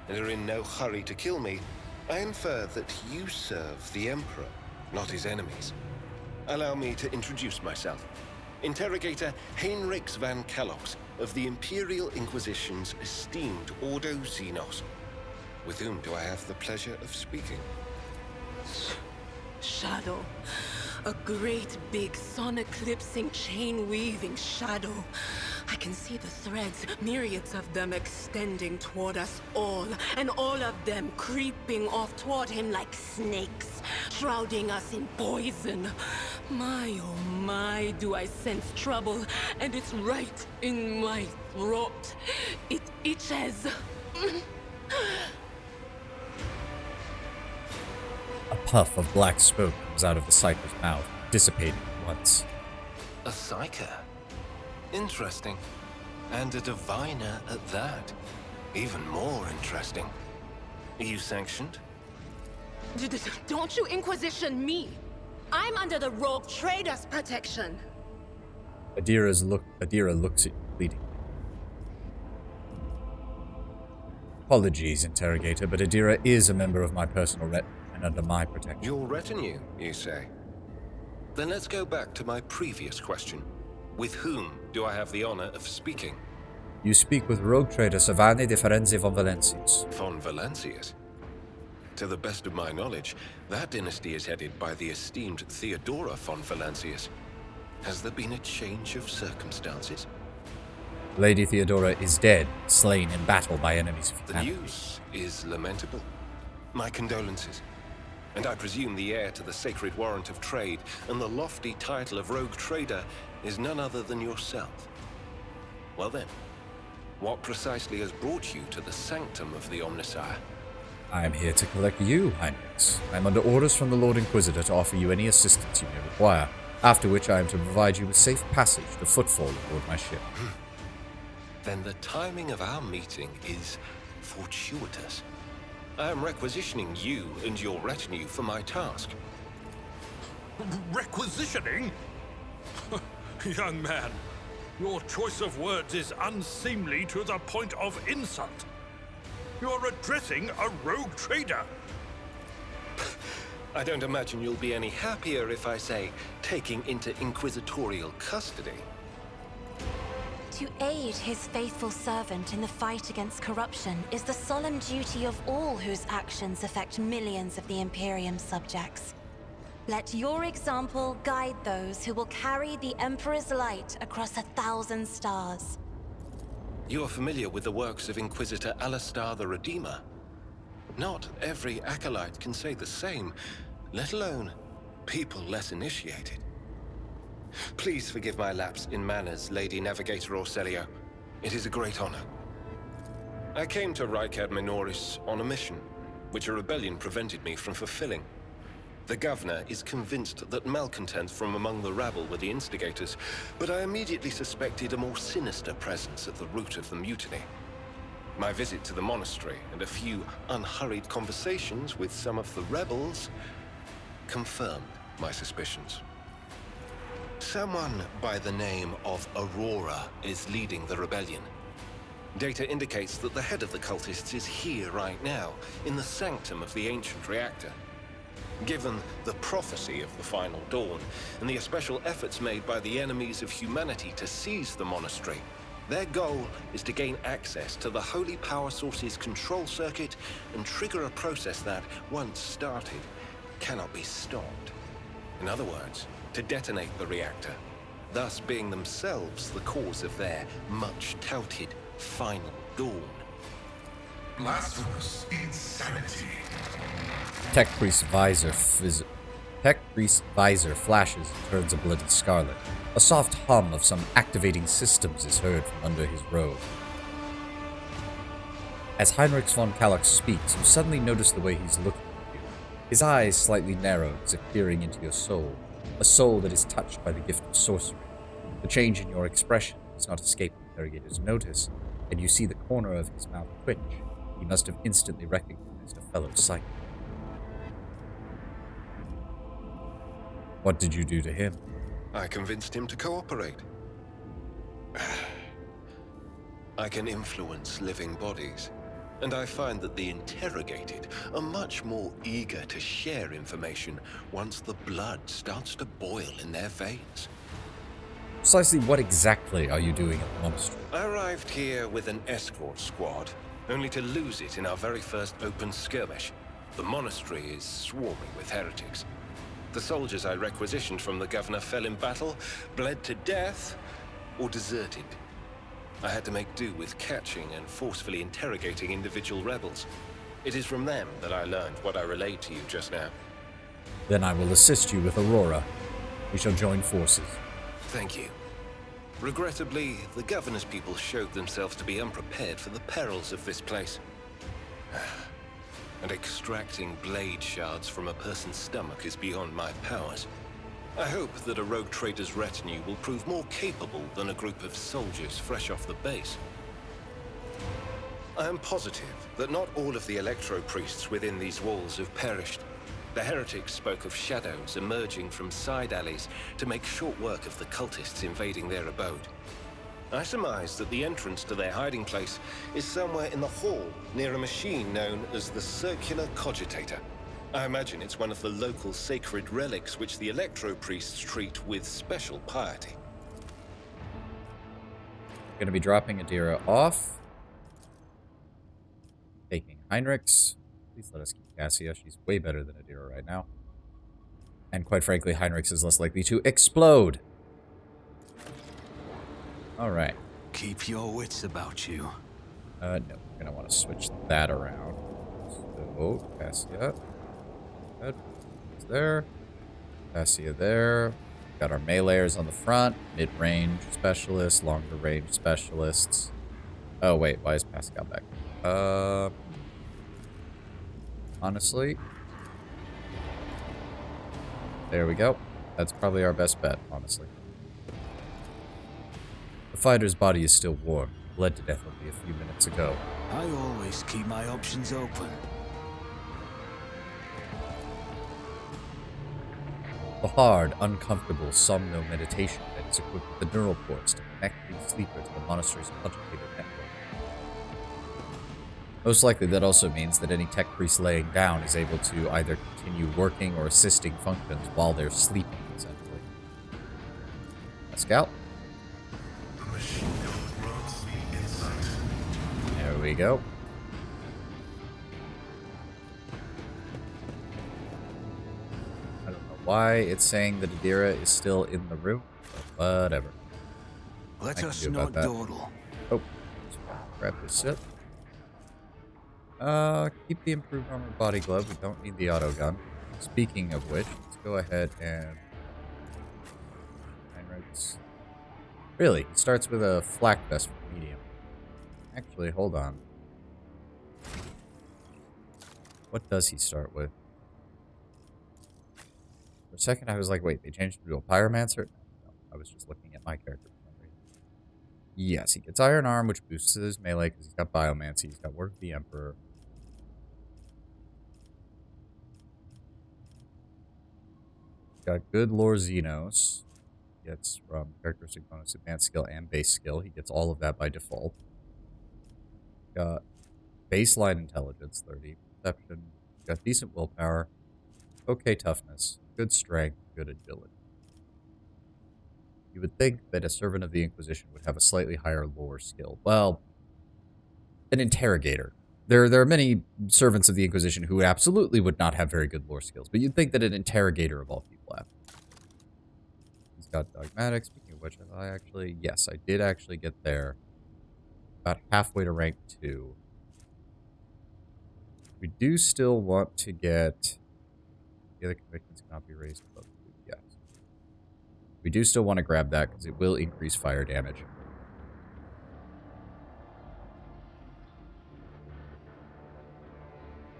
and are in no hurry to kill me, I infer that you serve the Emperor, not his enemies. Allow me to introduce myself. Interrogator Heinrix van Kalox of the Imperial Inquisition's esteemed Ordo Xenos. With whom do I have the pleasure of speaking?
Shadow. A great big sun-eclipsing, chain-weaving shadow. I can see the threads, myriads of them extending toward us all, and all of them creeping off toward him like snakes, shrouding us in poison. My, oh my, do I sense trouble, and it's right in my throat. It itches.
A puff of black smoke comes out of the Psyker's mouth, dissipating at once.
A psyker? Interesting. And a diviner at that. Even more interesting. Are you sanctioned?
Don't you Inquisition me! I'm under the rogue trader's protection.
Adira looks at you pleadingly. Apologies, Interrogator, but Adira is a member of my personal retinue and under my protection.
Your retinue, you say? Then let's go back to my previous question. With whom do I have the honor of speaking?
You speak with rogue trader Savani de Ferenzi von Valencius.
Von Valencius? To the best of my knowledge, that dynasty is headed by the esteemed Theodora von Valencius. Has there been a change of circumstances?
Lady Theodora is dead, slain in battle by enemies of
The
humanity.
news is lamentable. My condolences. And I presume the heir to the sacred warrant of trade and the lofty title of rogue trader is none other than yourself. Well then, what precisely has brought you to the sanctum of the Omnissiah?
I am here to collect you, Heinrichs. I am under orders from the Lord Inquisitor to offer you any assistance you may require, after which I am to provide you with safe passage to footfall aboard my ship.
Then the timing of our meeting is fortuitous. I am requisitioning you and your retinue for my task.
Requisitioning? Young man, your choice of words is unseemly to the point of insult. You're addressing a rogue trader.
I don't imagine you'll be any happier if I say taking into inquisitorial custody.
To aid his faithful servant in the fight against corruption is the solemn duty of all whose actions affect millions of the Imperium's subjects. Let your example guide those who will carry the Emperor's light across 1,000 stars.
You are familiar with the works of Inquisitor Alistar the Redeemer. Not every acolyte can say the same, let alone people less initiated. Please forgive my lapse in manners, Lady Navigator Orselio. It is a great honor. I came to Rykad Minoris on a mission, which a rebellion prevented me from fulfilling. The governor is convinced that malcontents from among the rabble were the instigators, but I immediately suspected a more sinister presence at the root of the mutiny. My visit to the monastery and a few unhurried conversations with some of the rebels confirmed my suspicions. Someone by the name of Aurora is leading the rebellion. Data indicates that the head of the cultists is here right now, in the sanctum of the ancient reactor. Given the prophecy of the final dawn, and the especial efforts made by the enemies of humanity to seize the monastery, their goal is to gain access to the holy power source's control circuit and trigger a process that, once started, cannot be stopped. In other words, to detonate the reactor, thus being themselves the cause of their much-touted final dawn.
Blasphemous insanity.
Tech Priest's visor flashes and turns a bloody scarlet. A soft hum of some activating systems is heard from under his robe. As Heinrich von Kallax speaks, you suddenly notice the way he's looking at you. His eyes slightly narrow as if peering into your soul, a soul that is touched by the gift of sorcery. The change in your expression does not escape the interrogator's notice, and you see the corner of his mouth twitch. He must have instantly recognized a fellow psychic. What did you do to him?
I convinced him to cooperate. I can influence living bodies, and I find that the interrogated are much more eager to share information once the blood starts to boil in their veins.
Precisely what exactly are you doing at the monastery?
I arrived here with an escort squad, only to lose it in our very first open skirmish. The monastery is swarming with heretics. The soldiers I requisitioned from the governor fell in battle, bled to death, or deserted. I had to make do with catching and forcefully interrogating individual rebels. It is from them that I learned what I relayed to you just now.
Then I will assist you with Aurora. We shall join forces.
Thank you. Regrettably, the governor's people showed themselves to be unprepared for the perils of this place. And extracting blade shards from a person's stomach is beyond my powers. I hope that a rogue trader's retinue will prove more capable than a group of soldiers fresh off the base. I am positive that not all of the electro-priests within these walls have perished. The heretics spoke of shadows emerging from side alleys to make short work of the cultists invading their abode. I surmise that the entrance to their hiding place is somewhere in the hall, near a machine known as the Circular Cogitator. I imagine it's one of the local sacred relics which the electro priests treat with special piety.
Gonna be dropping Adira off. Taking Heinrichs. Please let us keep Cassia. She's way better than Adira right now. And quite frankly, Heinrichs is less likely to explode. Alright.
Keep your wits about you.
No, we're gonna want to switch that around. So, Cassia. Good. It's there. Cassia there. Got our meleeers on the front. Mid-range specialists. Longer range specialists. Oh, wait. Why is Pascal back? Honestly. There we go. That's probably our best bet, honestly. The fighter's body is still warm. Bled to death only a few minutes ago.
I always keep my options open.
The hard, uncomfortable somno meditation that is equipped with the neural ports to connect the sleeper to the monastery's conjugated network. Most likely that also means that any tech priest laying down is able to either continue working or assisting functions while they're sleeping, essentially. Pascal. There we go. I don't know why it's saying that Adira is still in the room, but whatever.
Let us not dawdle.
Oh, grab this sip. Keep the improved armor body glove. We don't need the auto gun. Speaking of which, let's go ahead and... Really, he starts with a flak vest for medium. Actually, hold on. What does he start with? For a second, I was like, wait, they changed him to a pyromancer? No, I was just looking at my character for some reason. Yes, he gets Iron Arm, which boosts his melee because he's got Biomancy. He's got Word of the Emperor. Got good Lore Xenos. Gets from characteristic bonus, advanced skill, and base skill. He gets all of that by default. Got baseline intelligence, 30. Perception. Got decent willpower. Okay toughness. Good strength. Good agility. You would think that a servant of the Inquisition would have a slightly higher lore skill. Well, an interrogator. There are many servants of the Inquisition who absolutely would not have very good lore skills, but you'd think that an interrogator of all people have. He's got dogmatic. Speaking of which, yes, I did actually get there. About halfway to rank 2. We do still want to get... The other convictions cannot be raised above 2. Yes. We do still want to grab that because it will increase fire damage.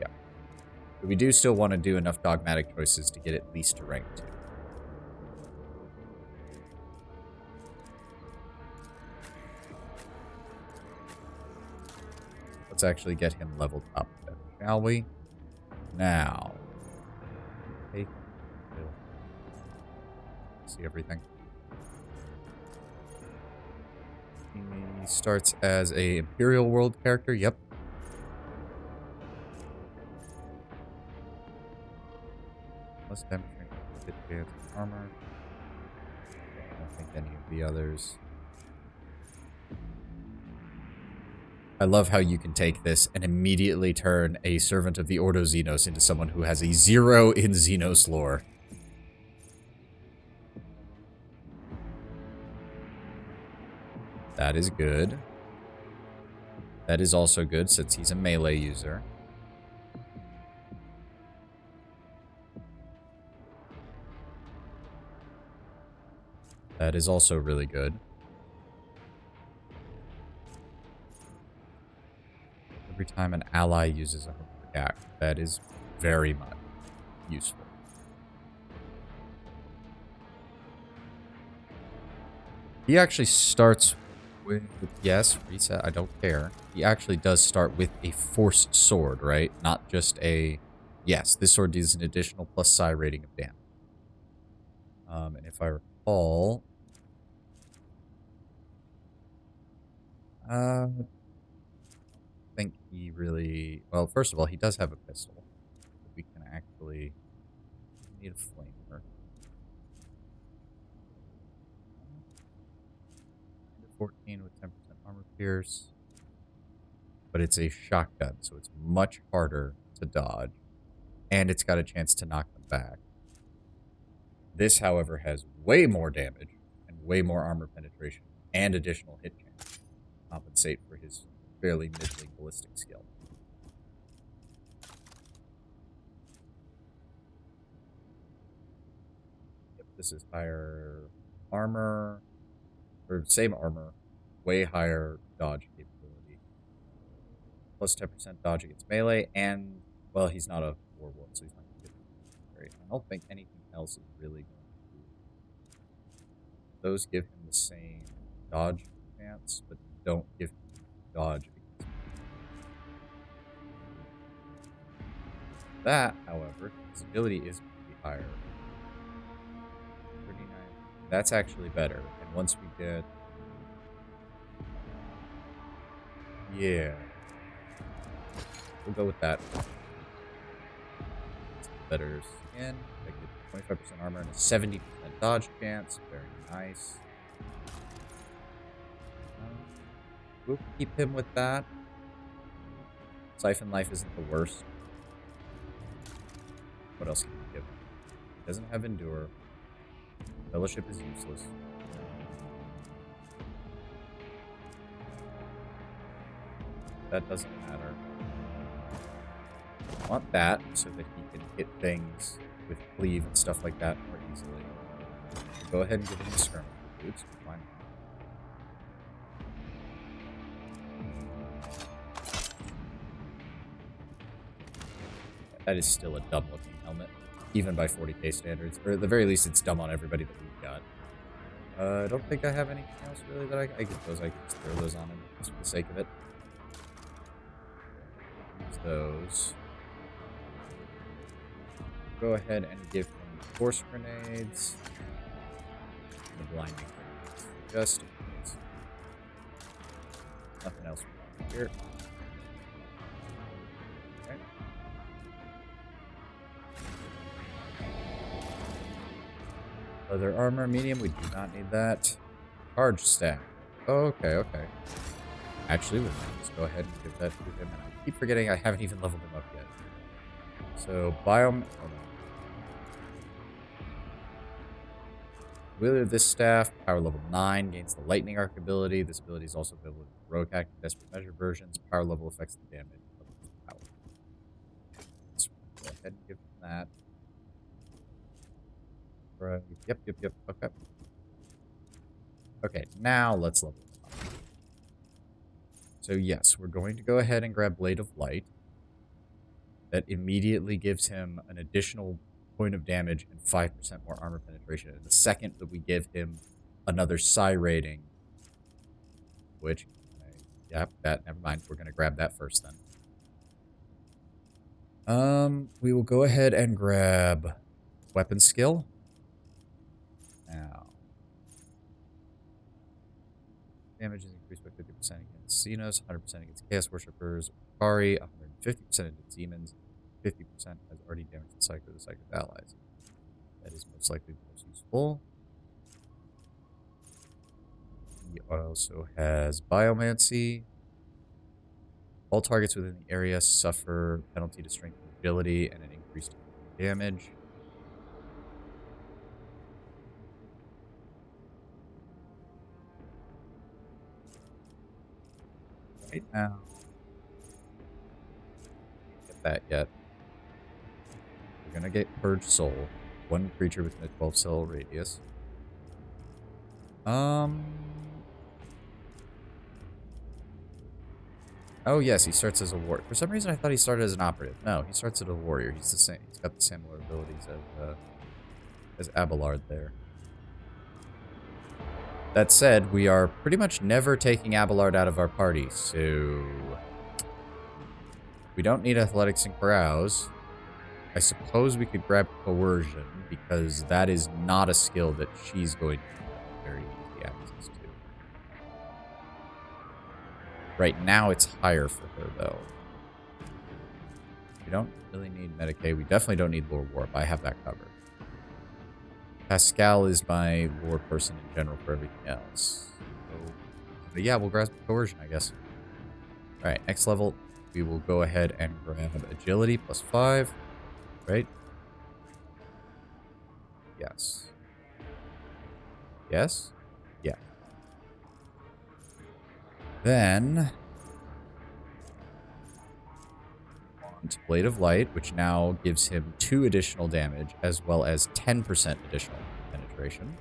Yeah. But we do still want to do enough dogmatic choices to get at least to rank 2. Let's actually get him leveled up, then, shall we? Now. Take. See everything. He starts as a Imperial World character. Yep. Plus damage, hit chance, armor. I don't think any of the others. I love how you can take this and immediately turn a servant of the Ordo Xenos into someone who has a 0 in Xenos lore. That is good. That is also good since he's a melee user. That is also really good. Every time an ally uses a heroic act, that is very much useful. He actually starts with, yes, reset, I don't care. He actually does start with a force sword, right? Not just a, yes, this sword does an additional plus psi rating of damage. And if I recall, I think he really, well, first of all, he does have a pistol. We can actually need a flamer. 14 with 10% armor pierce. But it's a shotgun, so it's much harder to dodge. And it's got a chance to knock them back. This, however, has way more damage and way more armor penetration and additional hit chance to compensate for his fairly middling ballistic skill. Yep, this is higher armor, or same armor, way higher dodge capability. Plus 10% dodge against melee, and, well, he's not a warlord, so he's not going to get great. I don't think anything else is really going to. Those give him the same dodge chance, but don't give him dodge against melee. That, however, his ability is going to be higher. 39. That's actually better. And once we get. Yeah. We'll go with that. It's better skin. I get 25% armor and a 70% dodge chance. Very nice. We'll keep him with that. Siphon Life isn't the worst. What else can we give him? He doesn't have Endure. Fellowship is useless. That doesn't matter. I want that so that he can hit things with cleave and stuff like that more easily. So go ahead and give him the skirmish boots. Why not? That is still a dumb looking helmet, even by 40k standards. Or at the very least, it's dumb on everybody that we've got. I don't think I have anything else really that I suppose I could just throw those on him just for the sake of it. Use those. Go ahead and give him force grenades. And the blinding grenades. Just in case. Nothing else we want here. Okay. Leather armor, medium, we do not need that. Charge staff. Oh, okay. Actually, we might just go ahead and give that to him. And I keep forgetting I haven't even leveled him up yet. So, biome. Wielder of this staff, power level 9, gains the lightning arc ability. This ability is also available in heroic act and desperate measure versions. Power level affects the damage of its power. So go ahead and give him that. Right. Yep. Okay. Okay, now let's level him up. So yes, we're going to go ahead and grab Blade of Light. That immediately gives him an additional point of damage and 5% more armor penetration. And the second that we give him another psi rating, which, yep, never mind. We're going to grab that first then. We will go ahead and grab weapon skill. Now, damage is increased by 50% against Xenos, 100% against Chaos Worshippers, Akari, 150% against demons, 50% has already damaged the Psycho to Psycho's allies. That is most likely the most useful. He also has Biomancy. All targets within the area suffer penalty to strength and agility and an increased damage. Right now, can't get that yet. We're gonna get Purge Soul, one creature within a 12-cell radius. Oh yes, he starts as a warrior. For some reason, I thought he started as an operative. No, he starts as a warrior. He's the same. He's got the similar abilities as Abelard there. That said, we are pretty much never taking Abelard out of our party, so we don't need athletics and carouse. I suppose we could grab coercion, because that is not a skill that she's going to have very easy access to. Right now it's higher for her, though. We don't really need Medicaid. We definitely don't need Lore Warp. I have that covered. Pascal is my lore person in general for everything else. So, but yeah, we'll grab Coercion, I guess. Alright, next level, we will go ahead and grab Agility +5. Right? Yes. Yes? Yeah. Then to Blade of Light, which now gives him 2 additional damage, as well as 10% additional penetration.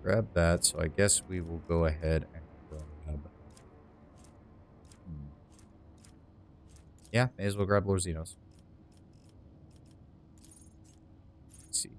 Grab that, so I guess we will go ahead and grab... Yeah, may as well grab Lord Xenos. Let's see here.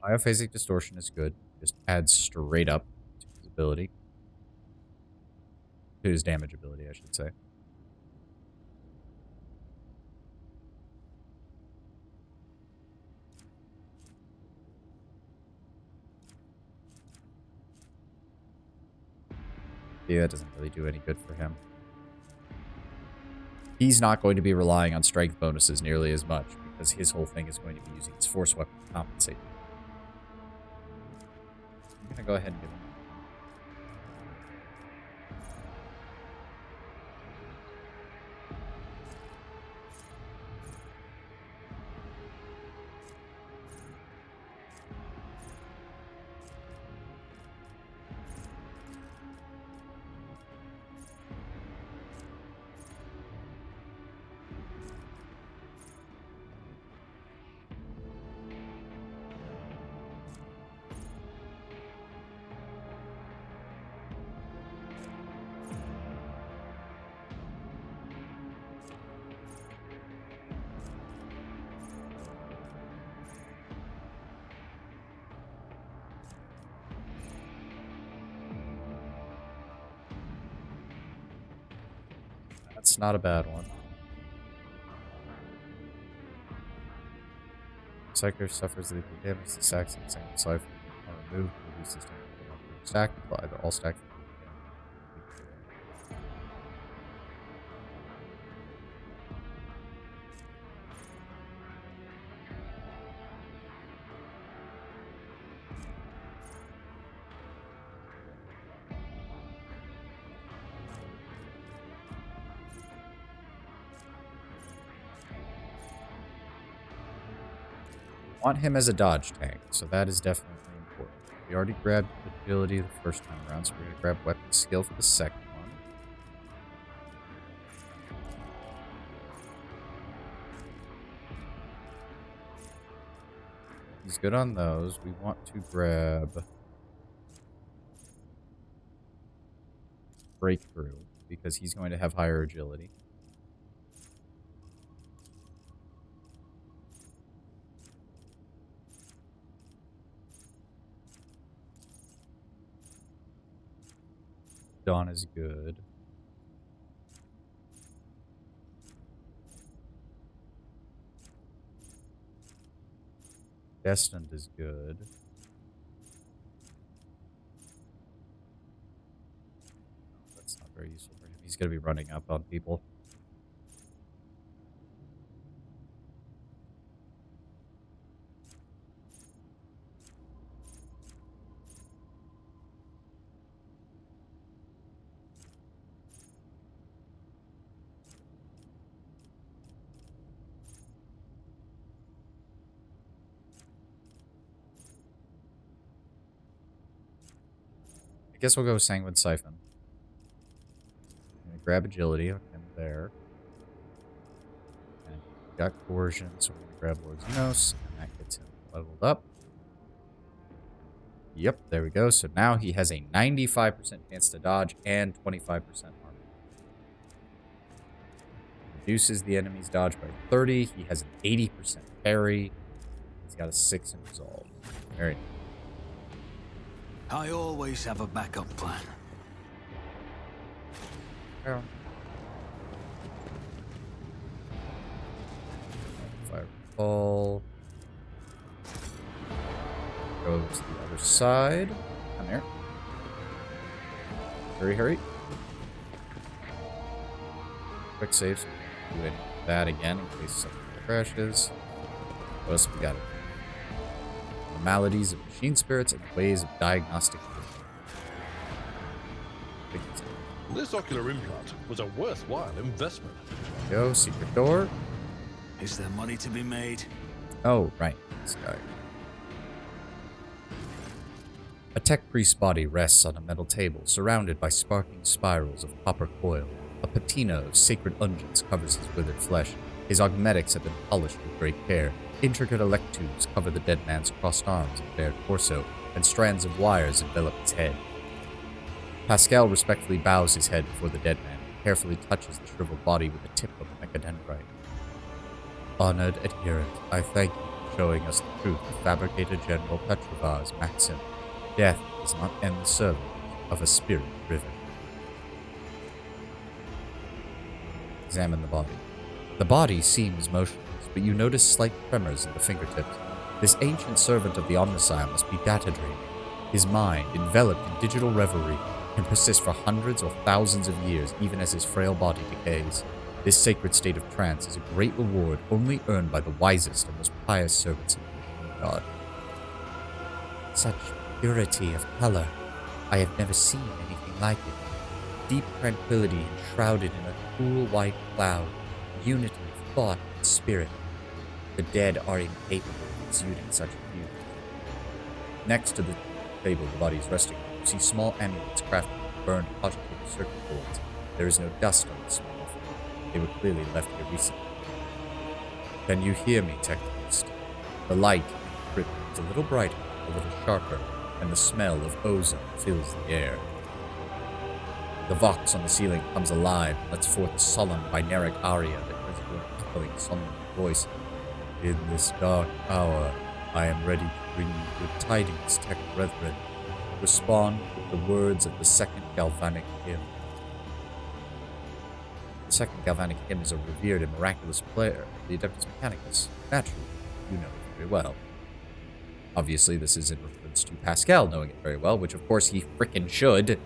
Biophasic Distortion is good. Just adds straight up to his ability. To his damage ability, I should say. Yeah, that doesn't really do any good for him. He's not going to be relying on strength bonuses nearly as much, because his whole thing is going to be using his force weapon to compensate. I'm going to go ahead and give him. That's not a bad one. Psycho suffers lethal damage. The stacks in the same life are removed to reduce this damage. Stack, either all stacks. Want him as a dodge tank, so that is definitely important. We already grabbed agility the first time around, so we're going to grab weapon skill for the second one. He's good on those. We want to grab Breakthrough, because he's going to have higher agility. Dawn is good. Destined is good. That's not very useful for him. He's going to be running up on people. I guess we'll go with Sanguine Siphon. I'm gonna grab agility on him there. And got coercion, so we're going to grab Lord Xenos, and that gets him leveled up. Yep, there we go. So now he has a 95% chance to dodge and 25% armor. Reduces the enemy's dodge by 30. He has an 80% parry. He's got a 6 in resolve. Very nice.
I always have a backup plan.
Yeah. Fire ball. Go to the other side. Come here. Hurry, hurry. Quick save. So we can do that again in case something crashes. What else we got? The maladies of machine spirits and ways of diagnostic.
This ocular implant was a worthwhile investment.
Go, secret door.
Is there money to be made?
Oh, right. This guy. A tech priest's body rests on a metal table, surrounded by sparkling spirals of copper coil. A patina of sacred unguents covers his withered flesh. His augmetics have been polished with great care. Intricate electubes cover the dead man's crossed arms and bared torso, and strands of wires envelop his head. Pascal respectfully bows his head before the dead man, and carefully touches the shriveled body with the tip of a mechadendrite. Honored adherent, I thank you for showing us the truth of Fabricator General Petrovar's maxim. Death does not end the service of a spirit driven. Examine the body. The body seems motionless, but you notice slight tremors in the fingertips. This ancient servant of the Omnissiah must be data dreaming. His mind, enveloped in digital reverie, can persist for hundreds or thousands of years, even as his frail body decays. This sacred state of trance is a great reward only earned by the wisest and most pious servants of the machine god. Such purity of color. I have never seen anything like it. Deep tranquility enshrouded in a cool white cloud, unity of thought and spirit. The dead are incapable of exuding such beauty. Next to the table the body is resting on, you see small amulets crafted with burned cogitative circuit boards. There is no dust on the small form. They were clearly left here recently. Can you hear me, Technicist? The light in the crypt is a little brighter, a little sharper, and the smell of ozone fills the air. The vox on the ceiling comes alive and lets forth a solemn binaric aria that turns into a echoing, solemn voice. In this dark hour, I am ready to bring you good tidings, tech brethren. Respond with the words of the second galvanic hymn. The second galvanic hymn is a revered and miraculous player, the Adeptus Mechanicus. Naturally, you know it very well. Obviously, this is in reference to Pascal knowing it very well, which of course he frickin' should.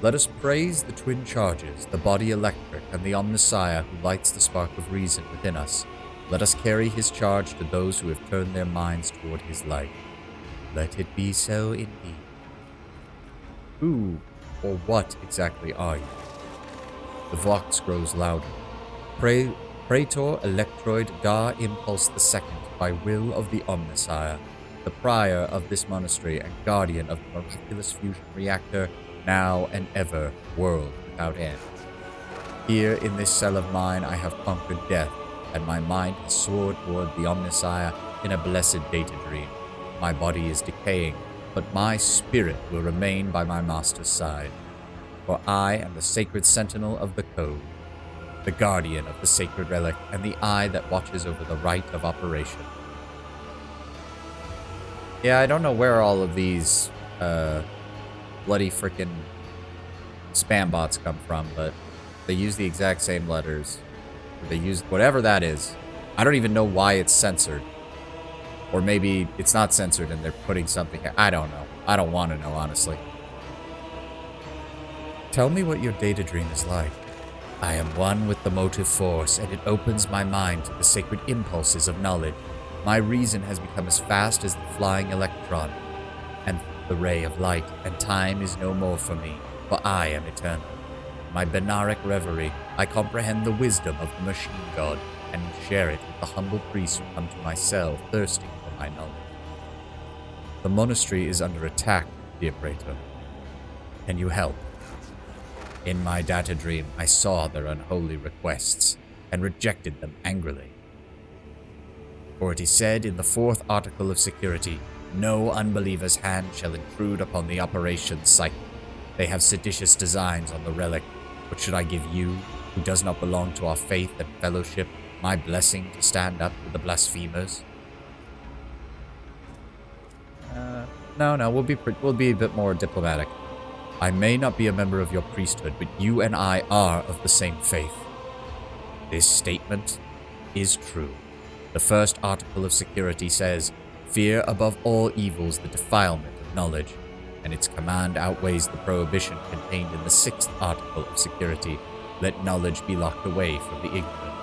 Let us praise the twin charges, the body electric, and the Omnissiah who lights the spark of reason within us. Let us carry his charge to those who have turned their minds toward his light. Let it be so indeed. Who or what exactly are you? The vox grows louder. Praetor Electroid Dar Impulse II, by will of the Omnissiah, the prior of this monastery and guardian of the miraculous fusion reactor, now and ever, world without end. Here in this cell of mine I have conquered death, and my mind has soared toward the Omnissiah in a blessed data dream. My body is decaying, but my spirit will remain by my master's side. For I am the sacred sentinel of the code, the guardian of the sacred relic, and the eye that watches over the rite of operation. Yeah, I don't know where all of these bloody frickin' spam bots come from, but they use the exact same letters. They use whatever that is. I don't even know why it's censored. Or maybe it's not censored and they're putting something... I don't know. I don't want to know, honestly. Tell me what your data dream is like. I am one with the motive force, and it opens my mind to the sacred impulses of knowledge. My reason has become as fast as the flying electron, and the ray of light, and time is no more for me, for I am eternal. In my Benaric reverie, I comprehend the wisdom of the machine god, and share it with the humble priests who come to my cell, thirsting for my knowledge. The monastery is under attack, dear Praetor. Can you help? In my data dream, I saw their unholy requests. and rejected them angrily. For it is said in the 4th article of security, no unbeliever's hand shall intrude upon the operations site. They have seditious designs on the relic. But should I give you, who does not belong to our faith and fellowship, my blessing to stand up to the blasphemers? No, we'll be a bit more diplomatic. I may not be a member of your priesthood, but you and I are of the same faith. This statement is true. The 1st article of security says, fear above all evils the defilement of knowledge, and its command outweighs the prohibition contained in the 6th article of security, let knowledge be locked away from the ignorant.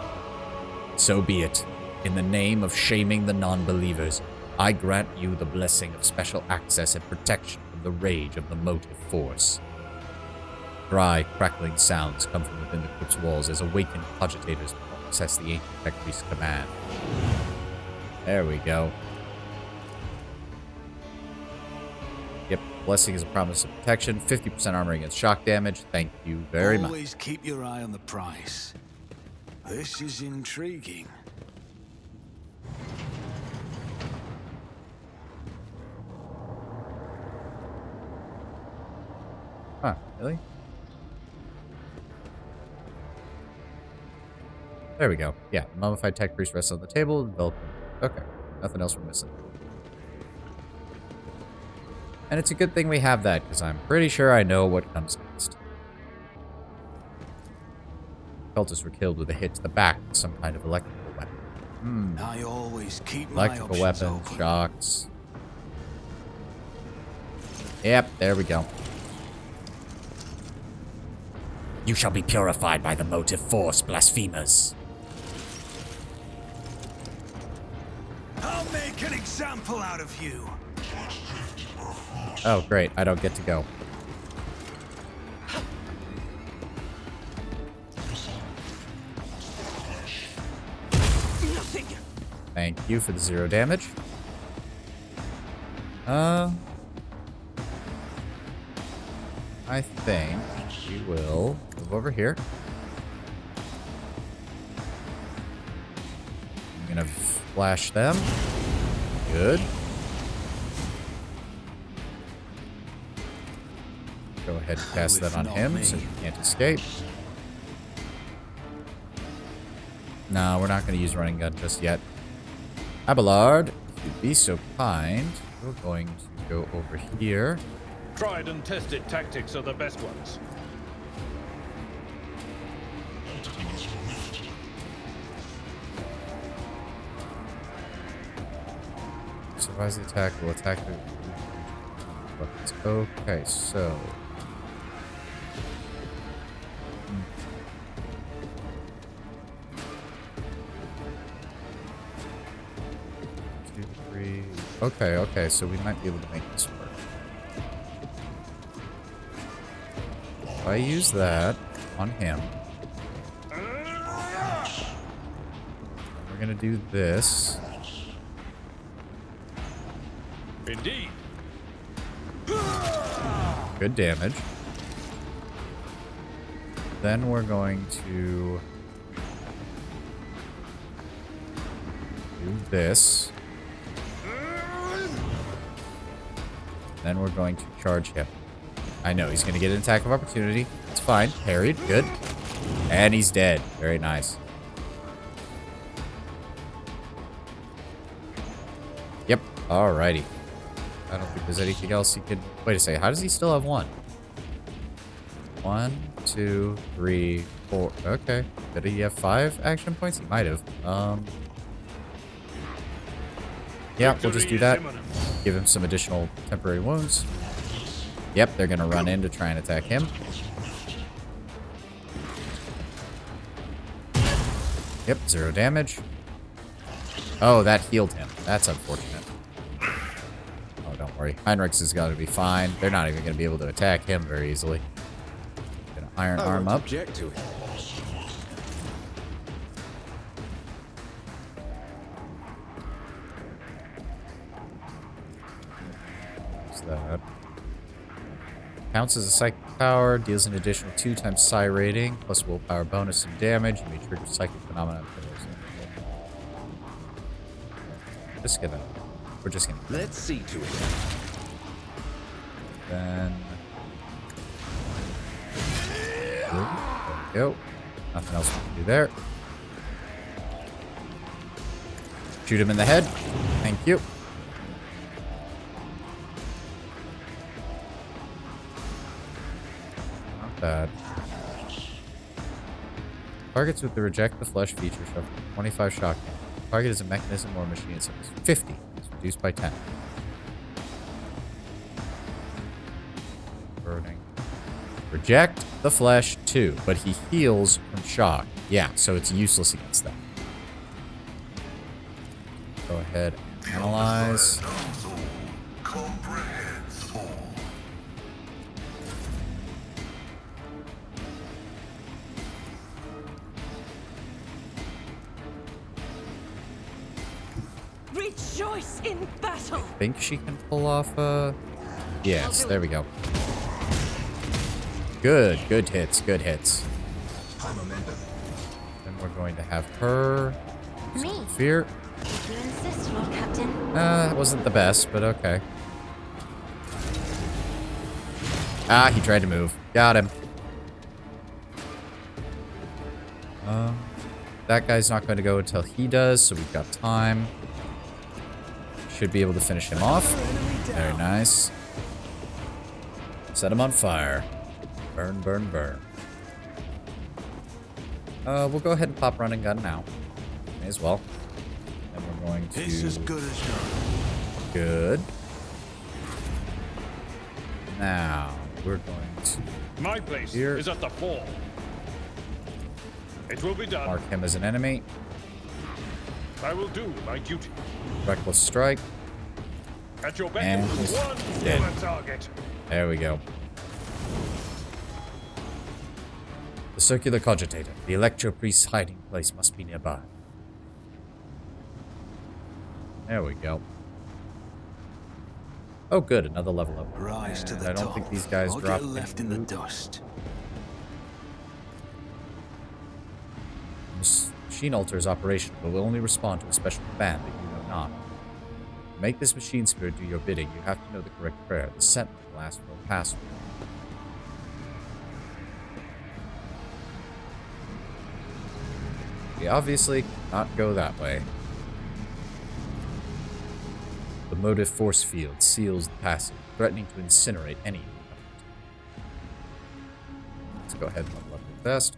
So be it. In the name of shaming the non-believers, I grant you the blessing of special access and protection from the rage of the motive force. Dry, crackling sounds come from within the crypt's walls as awakened cogitators process the ancient tech priest's command. There we go. Yep, blessing is a promise of protection, 50% armor against shock damage. Thank you very much.
Always keep your eye on the price. This is intriguing.
Huh, really? There we go. Yeah, mummified tech priest rests on the table. Developed. Okay, nothing else we're missing. And it's a good thing we have that, because I'm pretty sure I know what comes next. Cultists were killed with a hit to the back with some kind of electrical weapon.
I always keep my
Electrical
options
weapons,
open.
shocks. Yep, there we go. You shall be purified by the motive force, blasphemers.
I'll make an example out of you.
Oh, great. I don't get to go.
Nothing.
Thank you for the 0 damage. I think we will move over here. I'm gonna flash them. Good. Go ahead and cast that on him so he can't escape. No, we're not going to use running gun just yet. Abelard, if you'd be so kind, we're going to go over here.
Tried and tested tactics are the best ones.
Surprise the attack will attack the weapons. Okay, so. Two, three. Okay, so we might be able to make this work. If I use that on him, we're gonna do this.
Indeed.
Good damage. Then we're going to do this. Then we're going to charge him. I know, he's going to get an attack of opportunity. It's fine. Parried. Good. And he's dead. Very nice. Yep. Alrighty. I don't think there's anything else he could... Wait a second. How does he still have one? 1, 2, 3, 4. Okay. Did he have 5 action points? He might have. Yeah, we'll just do that. Give him some additional temporary wounds. Yep, they're going to run in to try and attack him. Yep, 0 damage. Oh, that healed him. That's unfortunate. Oh, don't worry. Heinrichs is going to be fine. They're not even going to be able to attack him very easily. Gonna iron arm up.
Object to it.
What's that? Counts as a psychic power. Deals an additional 2 times psi rating, plus willpower bonus and damage. You may trigger psychic phenomena. Just gonna... We're just gonna...
Let's see to it.
Then... There we go. Nothing else we can do there. Shoot him in the head. Thank you. Not bad. Targets with the reject the flesh feature suffer 25 shock damage. Target is a mechanism or a machine itself. 50. It's reduced by 10. Burning. Reject the flesh 2, but he heals from shock. Yeah, so it's useless against that. Go ahead and analyze.
Rejoice in battle.
I think she can pull off a... Yes, there we go. Good hits, good hits. Then we're going to have her.
Me.
Fear.
If you insist, Lord Captain.
It wasn't the best, but okay. Ah, he tried to move. Got him. That guy's not going to go until he does, so we've got time. Should be able to finish him off. Very nice. Set him on fire. Burn, burn, burn. We'll go ahead and pop run and gun now. May as well. And we're going to...
It's as good as done.
Good. Now, we're going to...
My place
Here.
is at the fall. It will be done.
Mark him as an enemy.
I will do my duty.
Reckless strike.
At your beck
And
and
he's
one
dead.
for the target.
There we go. The circular cogitator. The electro priest's hiding place must be nearby. There we go. Oh, good. Another level up.
Rise to
And
the
I don't
top.
think these guys
I'll
drop
get left in the
loot.
dust.
Machine altar is operational, but will only respond to a special command that you know not. To make this machine spirit do your bidding, you have to know the correct prayer. The sentinel will ask for a password. We obviously cannot go that way. The motive force field seals the passage, threatening to incinerate any. Let's go ahead and level up your vest.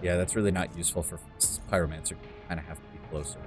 Yeah, that's really not useful for Pyromancer. You kind of have to be closer.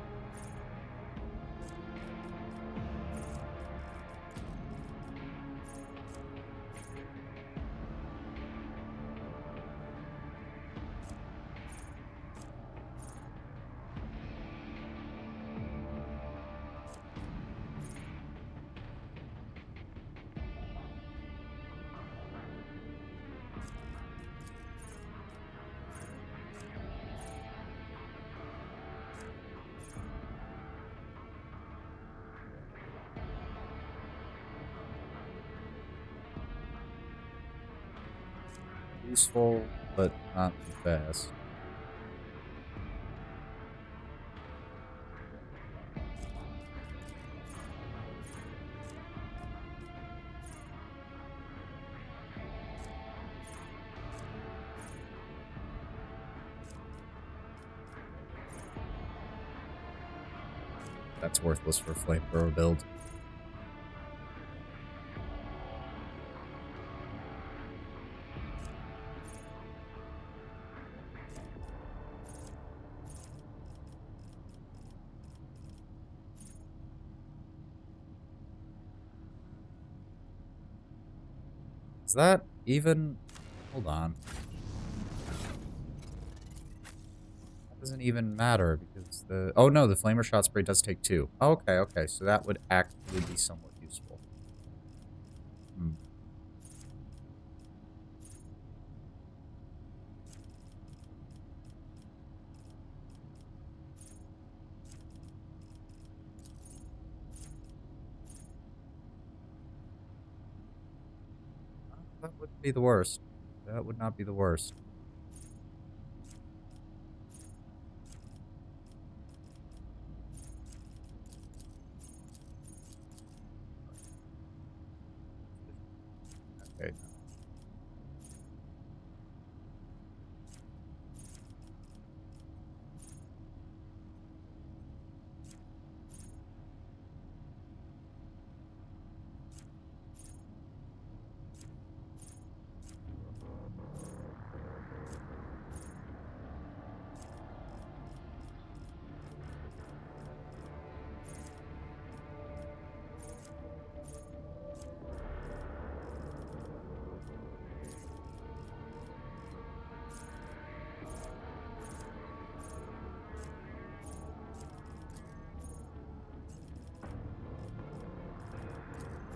Useful, but not the best. That's worthless for a flamethrower build. Is that even... Hold on. That doesn't even matter because the... Oh no, the flamer shot spray does take 2. Okay, okay, so that would actually be somewhat useful. That wouldn't be the worst. That would not be the worst. Okay.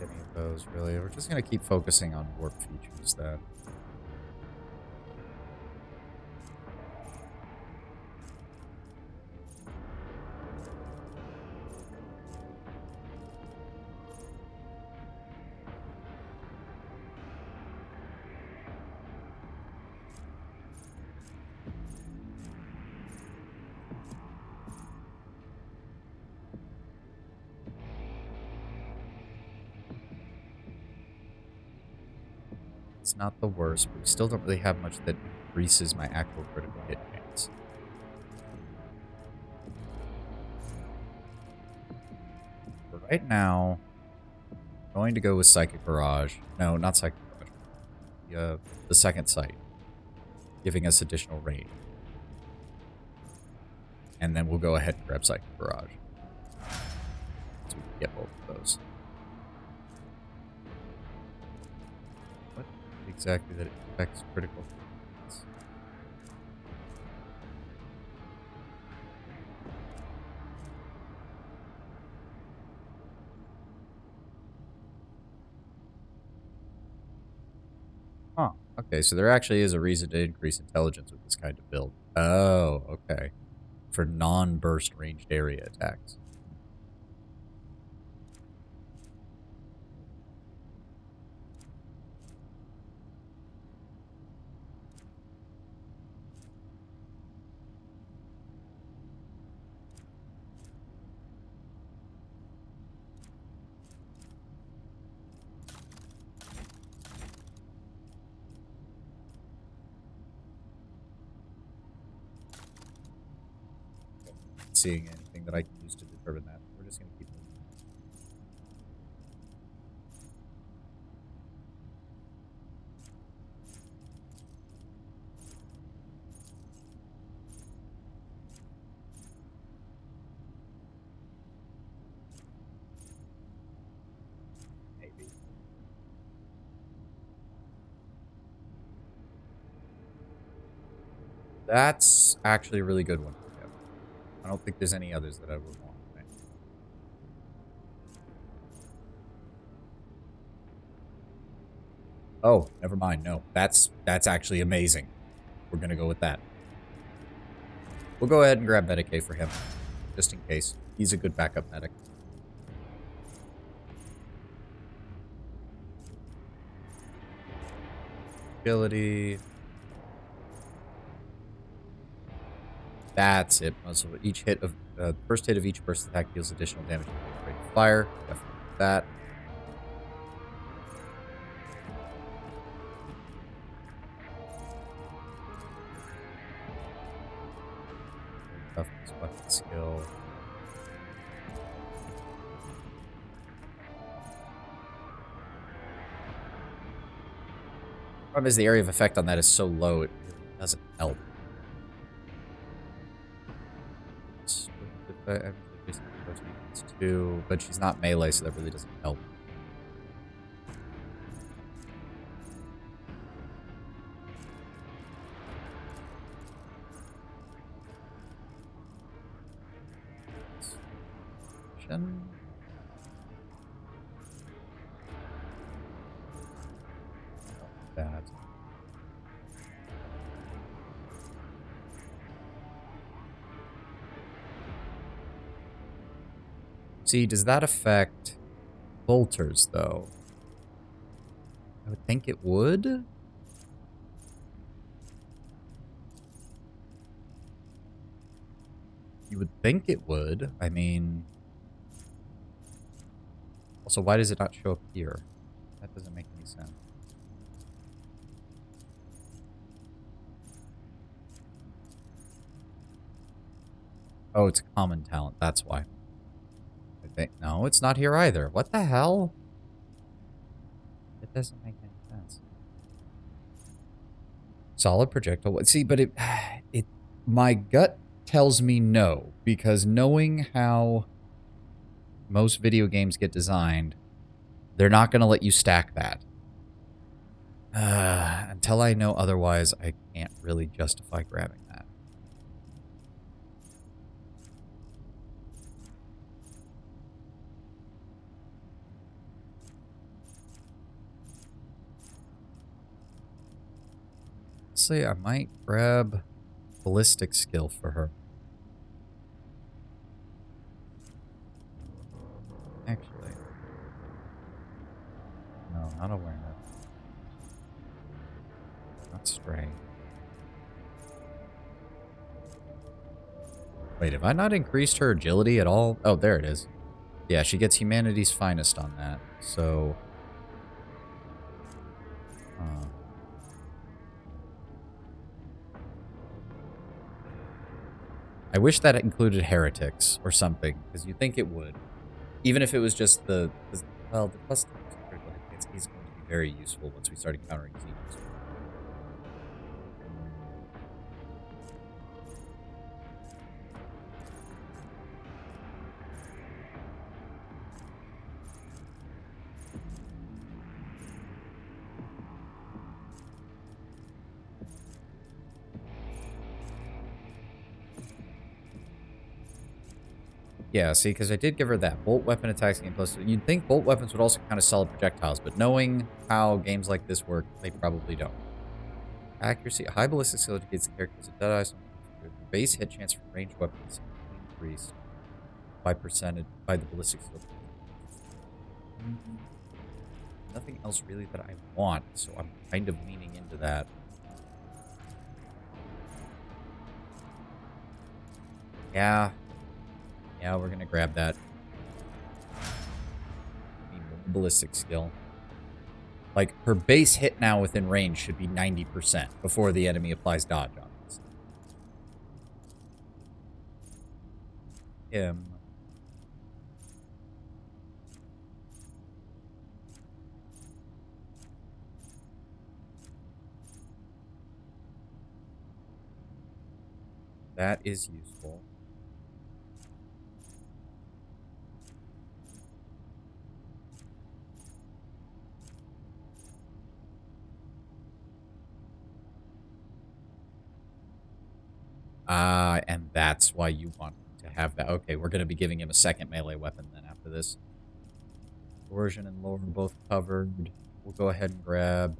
Any of those, really. We're just going to keep focusing on warp features then. It's not the worst, but we still don't really have much that increases my actual critical hit chance. For right now, I'm going to go with Psychic Barrage. No, not Psychic Barrage. The second sight, giving us additional range. And then we'll go ahead and grab Psychic Barrage. So we can get both of those. What exactly that it affects critical hits? Huh. Okay, so there actually is a reason to increase intelligence with this kind of build. Oh, okay. For non-burst ranged area attacks. Seeing anything that I can use to determine that. We're just going to keep moving. Maybe. That's actually a really good one. I don't think there's any others that I would want. Right? Oh, never mind. No, that's actually amazing. We're gonna go with that. We'll go ahead and grab Medicaid for him, just in case. He's a good backup medic. Ability. That's it. So each hit of first hit of each burst attack deals additional damage to the rate of fire. Definitely that. Toughness, weapon skill. Problem is the area of effect on that is so low it really doesn't help. Too, but she's not melee, so that really doesn't help. That. See, does that affect bolters, though? I would think it would. You would think it would. I mean... Also, why does it not show up here? That doesn't make any sense. Oh, it's a common talent. That's why. I think. No, it's not here either. What the hell? It doesn't make any sense. Solid projectile. See, but my gut tells me no, because knowing how most video games get designed, they're not going to let you stack that. Until I know otherwise, I can't really justify grabbing that. Honestly, I might grab ballistic skill for her. Actually. No, not awareness. Not stray. Wait, have I not increased her agility at all? Oh, there it is. Yeah, she gets humanity's finest on that. So... I wish that included heretics or something, because you'd think it would. Even if it was just the well, the plus critical hit is going to be very useful once we start encountering Xenos. Yeah, see, because I did give her that. Bolt weapon attacks game plus. You'd think bolt weapons would also count as solid projectiles, but knowing how games like this work, they probably don't. Accuracy. High ballistic skill indicates the character has a dead eye. So base hit chance for ranged weapons increased by percentage by the ballistic skill. Nothing else really that I want, so I'm kind of leaning into that. Yeah. Yeah, we're gonna grab that. Ballistic skill. Like, her base hit now within range should be 90% before the enemy applies dodge on this. Him. That is useful. And that's why you want to have that. Okay, we're going to be giving him a second melee weapon then after this. Coercion and lore are both covered. We'll go ahead and grab...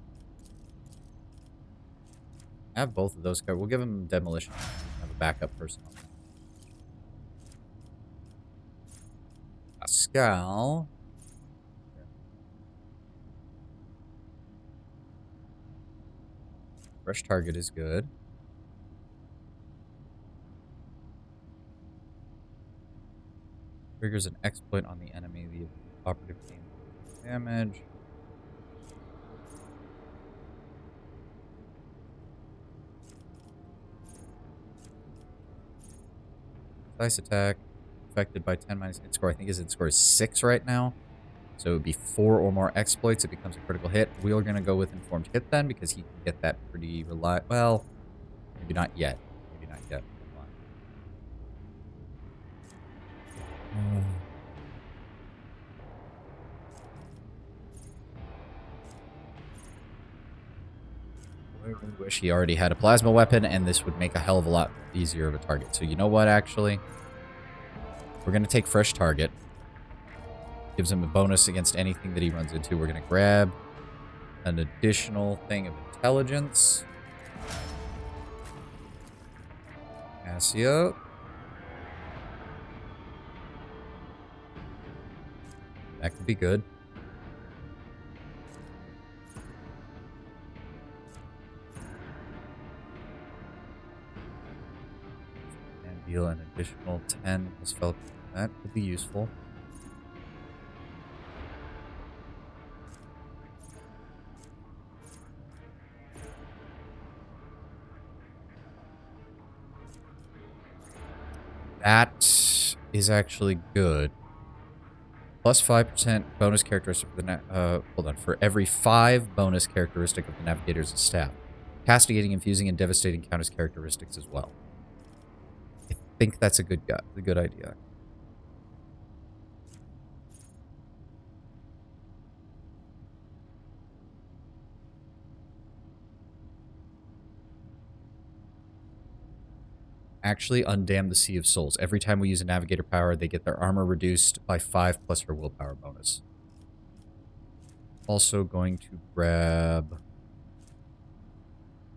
I have both of those covered. We'll give him demolition. Have a backup person on that. Pascal. Fresh target is good. Triggers an exploit on the enemy. The operative gains damage. Dice attack. Affected by 10 minus hit score. I think his hit score is 6 right now. So it would be 4 or more exploits. It becomes a critical hit. We are going to go with informed hit then, because he can get that pretty reliable. Well, maybe not yet. Maybe not yet. I really wish he already had a plasma weapon, and this would make a hell of a lot easier of a target. So you know what, actually? We're going to take fresh target. Gives him a bonus against anything that he runs into. We're going to grab an additional thing of intelligence. Cassia. That could be good. deal an additional 10 plus Falcon. That could be useful. That is actually good. Plus 5% bonus characteristic for the hold on. For every 5 bonus characteristic of the Navigator's staff. Castigating, infusing, and devastating count as characteristics as well. I think that's a good idea. Actually undam the Sea of Souls. Every time we use a Navigator power, they get their armor reduced by 5 plus her willpower bonus. Also going to grab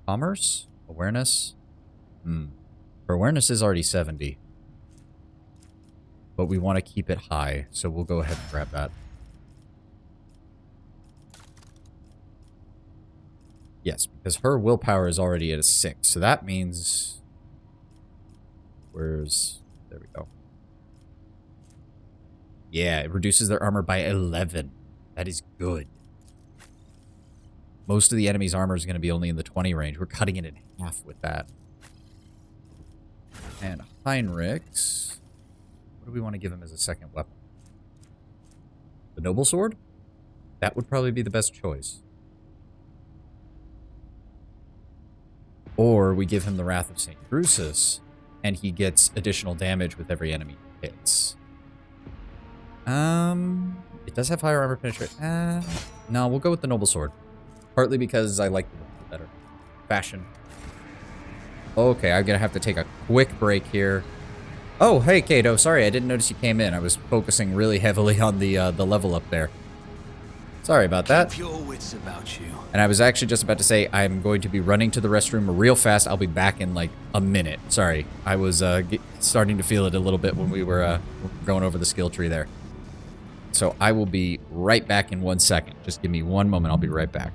Commerce? Awareness? Her awareness is already 70. But we want to keep it high, so we'll go ahead and grab that. Yes, because her willpower is already at a 6, so that means... There we go. Yeah, it reduces their armor by 11. That is good. Most of the enemy's armor is going to be only in the 20 range. We're cutting it in half with that. And Heinrich's... What do we want to give him as a second weapon? The Noble Sword? That would probably be the best choice. Or we give him the Wrath of St. Drusus, and he gets additional damage with every enemy he hits. It does have higher armor penetration. No, we'll go with the Noble Sword. Partly because I like the look better. Fashion. Okay, I'm gonna have to take a quick break here. Oh, hey, Kato. Sorry, I didn't notice you came in. I was focusing really heavily on the level up there. Sorry about that.
Keep your wits about you.
And I was actually just about to say I'm going to be running to the restroom real fast. I'll be back in like a minute. Sorry, I was starting to feel it a little bit when we were going over the skill tree there. So I will be right back in 1 second. Just give me one moment. I'll be right back.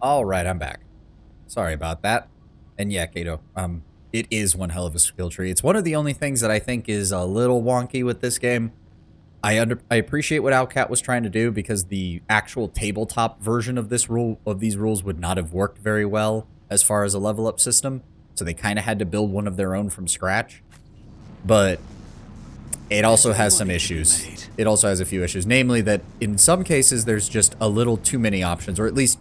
All right, I'm back. Sorry about that. And yeah, Kato, it is one hell of a skill tree. It's one of the only things that I think is a little wonky with this game. I appreciate what Alcat was trying to do because the actual tabletop version of these rules would not have worked very well as far as a level up system. So they kind of had to build one of their own from scratch. But it also has some issues. It also has a few issues, namely that in some cases there's just a little too many options, or at least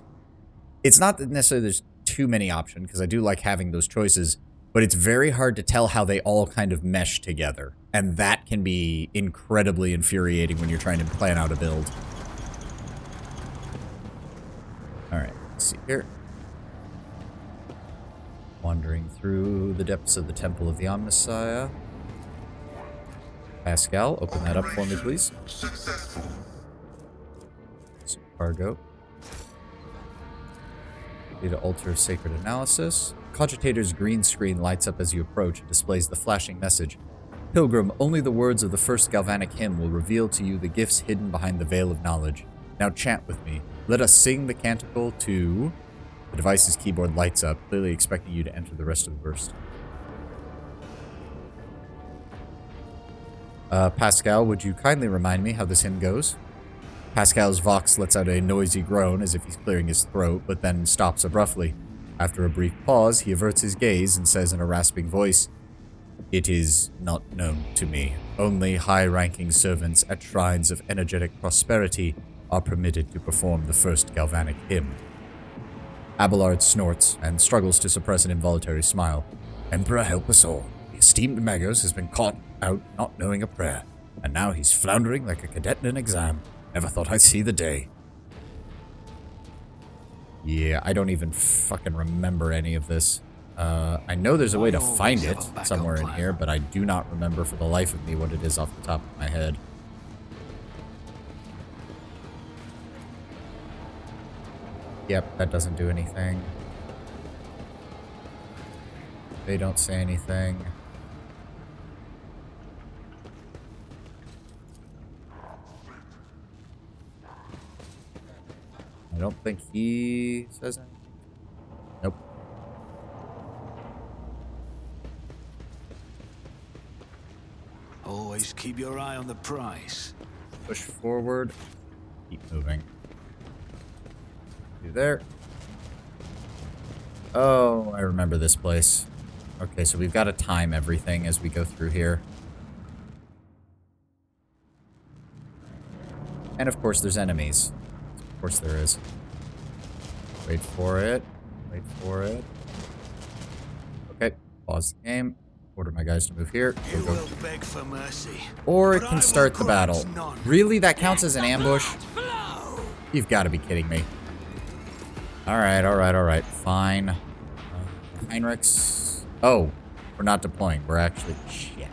it's not that necessarily there's too many options, because I do like having those choices, but it's very hard to tell how they all kind of mesh together. And that can be incredibly infuriating when you're trying to plan out a build. Alright, let's see here. Wandering through the depths of the Temple of the Omnissiah. Pascal, open that up for me, please. Some cargo. Data altar sacred analysis. Cogitator's green screen lights up as you approach and displays the flashing message. Pilgrim, only the words of the first galvanic hymn will reveal to you the gifts hidden behind the veil of knowledge. Now chant with me. Let us sing the canticle to... The device's keyboard lights up, clearly expecting you to enter the rest of the verse. Pascal, would you kindly remind me how this hymn goes? Pascal's vox lets out a noisy groan as if he's clearing his throat, but then stops abruptly. After a brief pause, he averts his gaze and says in a rasping voice, "It is not known to me. Only high-ranking servants at shrines of energetic prosperity are permitted to perform the first galvanic hymn." Abelard snorts and struggles to suppress an involuntary smile. "Emperor, help us all. The esteemed Magos has been caught out not knowing a prayer, and now he's floundering like a cadet in an exam. Never thought I'd see the day." Yeah, I don't even fucking remember any of this. I know there's a way to find it somewhere in here, but I do not remember for the life of me what it is off the top of my head. Yep, that doesn't do anything. They don't say anything. I don't think he says anything. Nope.
Always keep your eye on the prize.
Push forward. Keep moving. Do there. Oh, I remember this place. Okay, so we've got to time everything as we go through here. And of course there's enemies. Of course there is. Wait for it. Wait for it. Okay, pause the game. Order my guys to move here.
You will beg for mercy,
or it
but
can
I
start
will
the battle.
grant none.
Really? That counts as an ambush? You've got to be kidding me. Alright, alright, alright. Fine. Heinrichs. Oh, we're not deploying. We're actually... Shit.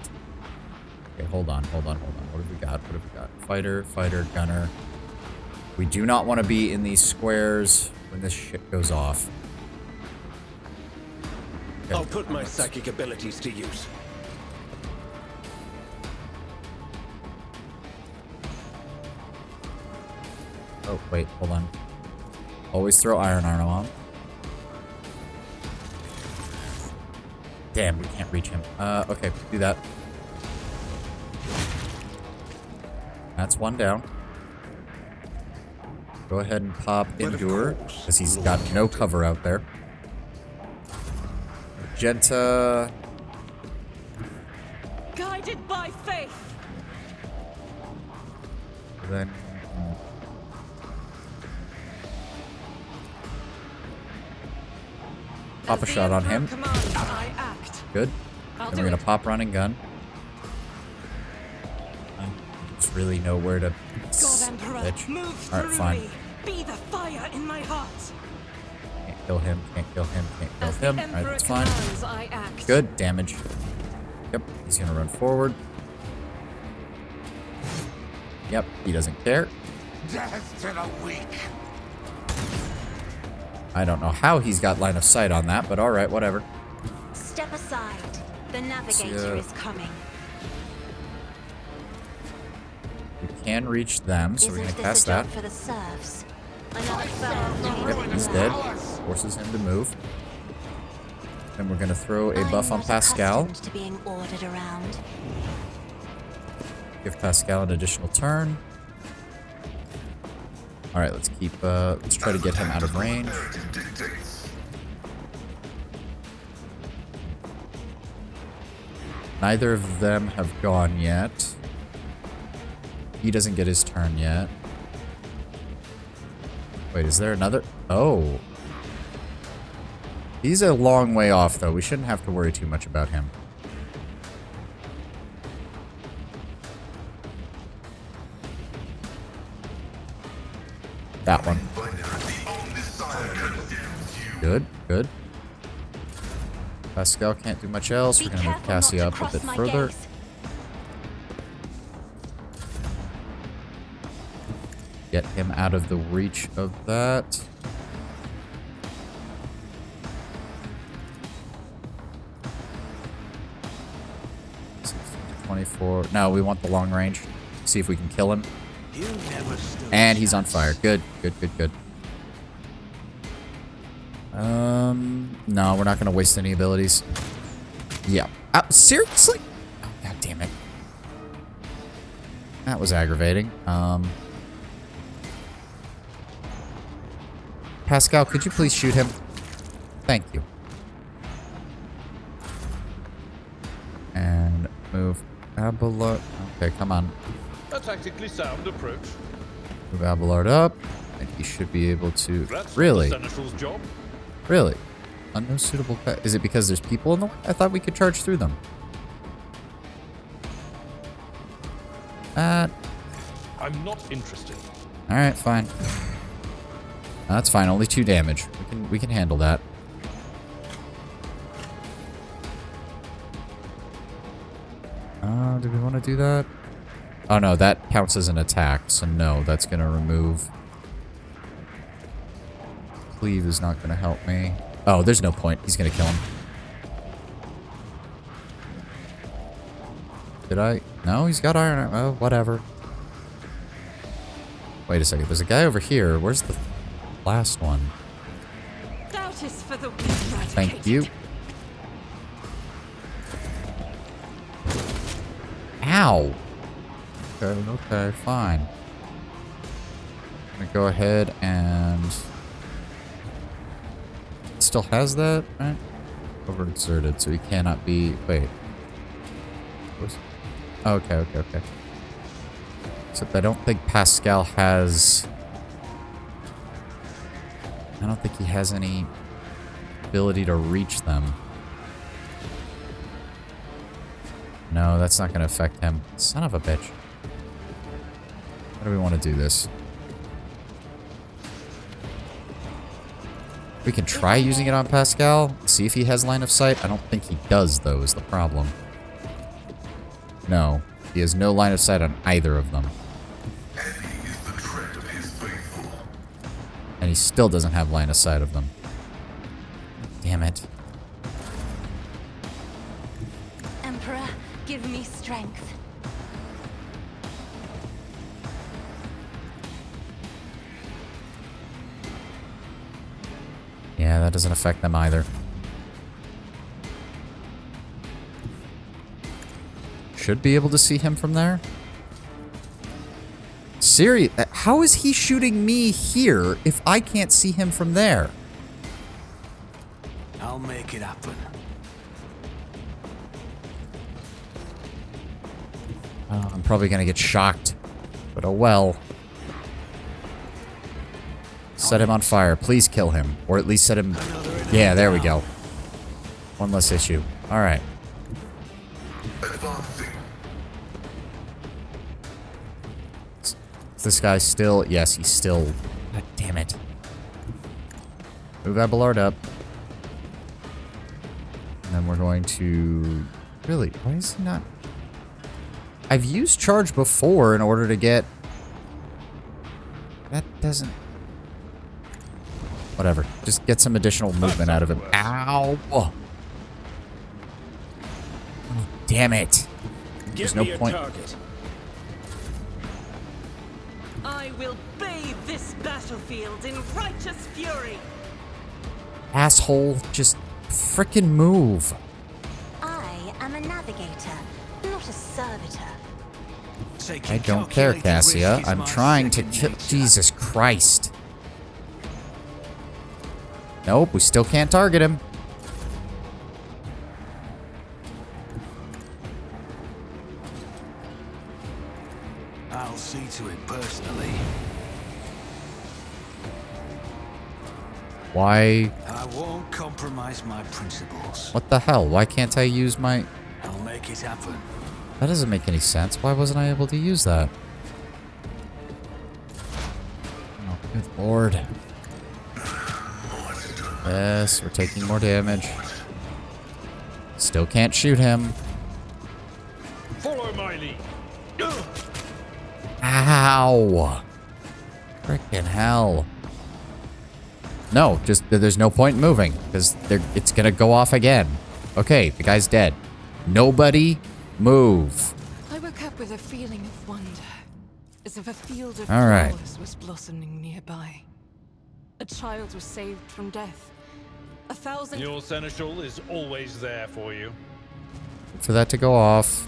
Okay, hold on, hold on, hold on. What have we got? What have we got? Fighter, fighter, gunner. We do not want to be in these squares when this shit goes off. Okay.
I'll put my psychic abilities to use.
Oh, wait, hold on. Always throw iron armor on. Damn, we can't reach him. Okay, do that. That's one down. Go ahead and pop Endure, because he's got no cover out there. Magenta.
Guided by faith.
Then... Pop a shot on him. Good. Then we're gonna pop running gun. Just really know where to switch. Alright, fine.
Be the fire in my heart.
Can't kill him, can't kill him, can't kill him. Alright, that's fine.
I act.
Good, damage. Yep, he's gonna run forward. Yep, he doesn't care.
Death to the weak.
I don't know how he's got line of sight on that, but alright, whatever.
Step aside. The navigator is coming.
We can reach them, so we're gonna cast that.
For the serfs?
Yep, he's dead. Forces him to move. Then we're gonna throw a buff on Pascal.
To being ordered around.
Give Pascal an additional turn. Alright, let's keep, let's try to get him out of range. Neither of them have gone yet. He doesn't get his turn yet. Wait, is there another? Oh. He's a long way off, though. We shouldn't have to worry too much about him. That one. Good, good. Pascal can't do much else. We're gonna move Cassia up a bit further. Get him out of the reach of that. 24. No, we want the long range. See if we can kill him.
You never stood
And
a
he's on
chance.
fire. Good, good, good, good. No, we're not going to waste any abilities. Yeah. Seriously? Oh, God damn it. That was aggravating. Pascal, could you please shoot him? Thank you. And move Abelard. Okay, come on.
A tactically sound approach.
Move Abelard up. And he should be able to...
That's
Really?
the Seneschal's job.
Really? Unknown suitable... Is it because there's people in the way? I thought we could charge through them.
I'm not interested.
Alright, fine. That's fine. Only 2 damage. We can handle that. Do we want to do that? Oh no, that counts as an attack, so no, that's gonna remove... Cleave is not gonna help me. Oh, there's no point. He's gonna kill him. Did I? No, he's got iron. Oh, whatever. Wait a second. There's a guy over here. Where's the last one?
Doubt is for the weak.
Thank you. Ow. Okay, fine. I'm gonna go ahead and... It still has that, right? Overexerted, so he cannot be... Wait. Okay. Except I don't think Pascal has... I don't think he has any ability to reach them. No, that's not going to affect him. Son of a bitch. How do we want to do this? We can try using it on Pascal. See if he has line of sight. I don't think he does, though, is the problem. No. He has no line of sight on either of them. And he still doesn't have line of sight of them. Damn it.
Emperor, give me strength.
Yeah, that doesn't affect them either. Should be able to see him from there. Siri, how is he shooting me here if I can't see him from there?
I'll make it happen.
I'm probably gonna get shocked, but oh well. Set him on fire. Please kill him. Or at least set him... Yeah, there we go. One less issue. Alright. Is this guy still... Yes, he's still... God damn it. Move Abelard up. And then we're going to... Really? Why is he not... I've used charge before in order to get... That doesn't... Whatever. Just get some additional movement out of him. Ow! Oh, damn it. There's no point.
I will bathe this battlefield in righteous fury.
Asshole, just frickin' move.
I am a navigator, not a servitor.
I don't care, Cassia. I'm trying to kill... Jesus Christ. Nope, we still can't target him.
I'll see to it personally.
Why?
I won't compromise my principles.
What the hell? Why can't I use my...
I'll make it happen.
That doesn't make any sense. Why wasn't I able to use that? Oh, good lord. Yes, we're taking more damage. Still can't shoot him.
Follow my lead.
Ow! Frickin' hell. No, just there's no point in moving because it's gonna go off again. Okay, the guy's dead. Nobody move.
a feeling of wonder, as if a field of
All right.
flowers was blossoming nearby. A child was saved from death. 1,000...
Your seneschal is always there for you.
For that to go off.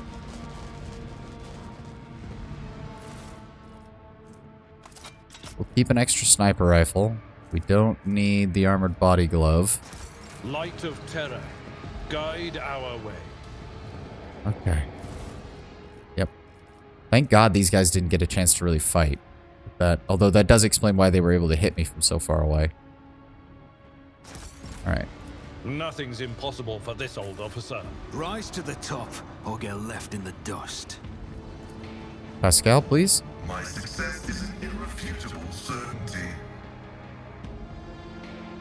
We'll keep an extra sniper rifle. We don't need the armored body glove.
Light of terror, guide our way.
Okay. Yep. Thank God these guys didn't get a chance to really fight. Although that does explain why they were able to hit me from so far away. Alright.
Nothing's impossible for this old officer.
Rise to the top, or get left in the dust.
Pascal, please.
My success is an irrefutable certainty.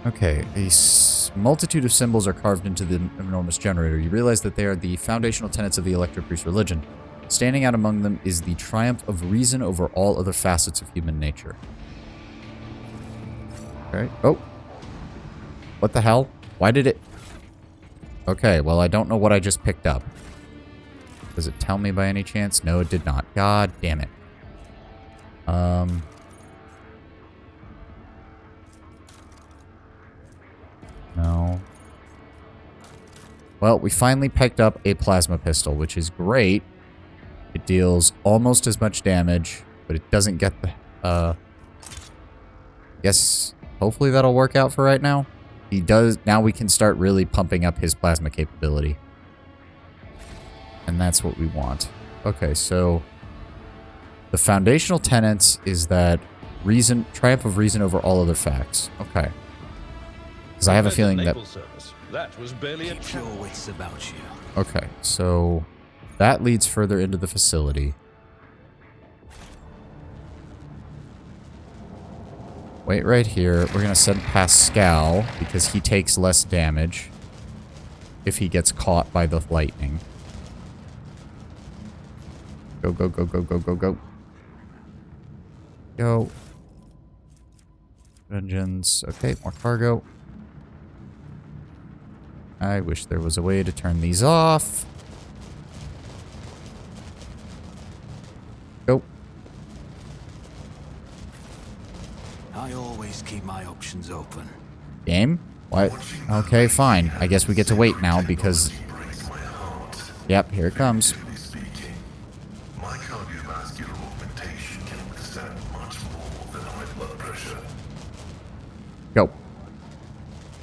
Okay, a multitude of symbols are carved into the enormous generator. You realize that they are the foundational tenets of the Electric Priest religion. Standing out among them is the triumph of reason over all other facets of human nature. Okay. Oh. What the hell? Why did it... Okay, well, I don't know what I just picked up. Does it tell me by any chance? No, it did not. God damn it. No. Well, we finally picked up a plasma pistol, which is great. It deals almost as much damage, but it doesn't get the... I guess hopefully that'll work out for right now. He does... Now we can start really pumping up his plasma capability. And that's what we want. Okay, so... The foundational tenets is that triumph of reason over all other facts. Okay. Because I have a feeling that...
That was barely a
Keep your wits about you.
Okay, so... That leads further into the facility. Wait right here. We're going to send Pascal because he takes less damage if he gets caught by the lightning. Go, go, go, go, go, go, go. Go. Engines. Okay, more cargo. I wish there was a way to turn these off. Go.
I always keep my options open.
Game? What? Okay, fine. I guess we get to wait now because... Yep, here it comes.
My cardiovascular augmentation can withstand much more than high blood pressure.
Go.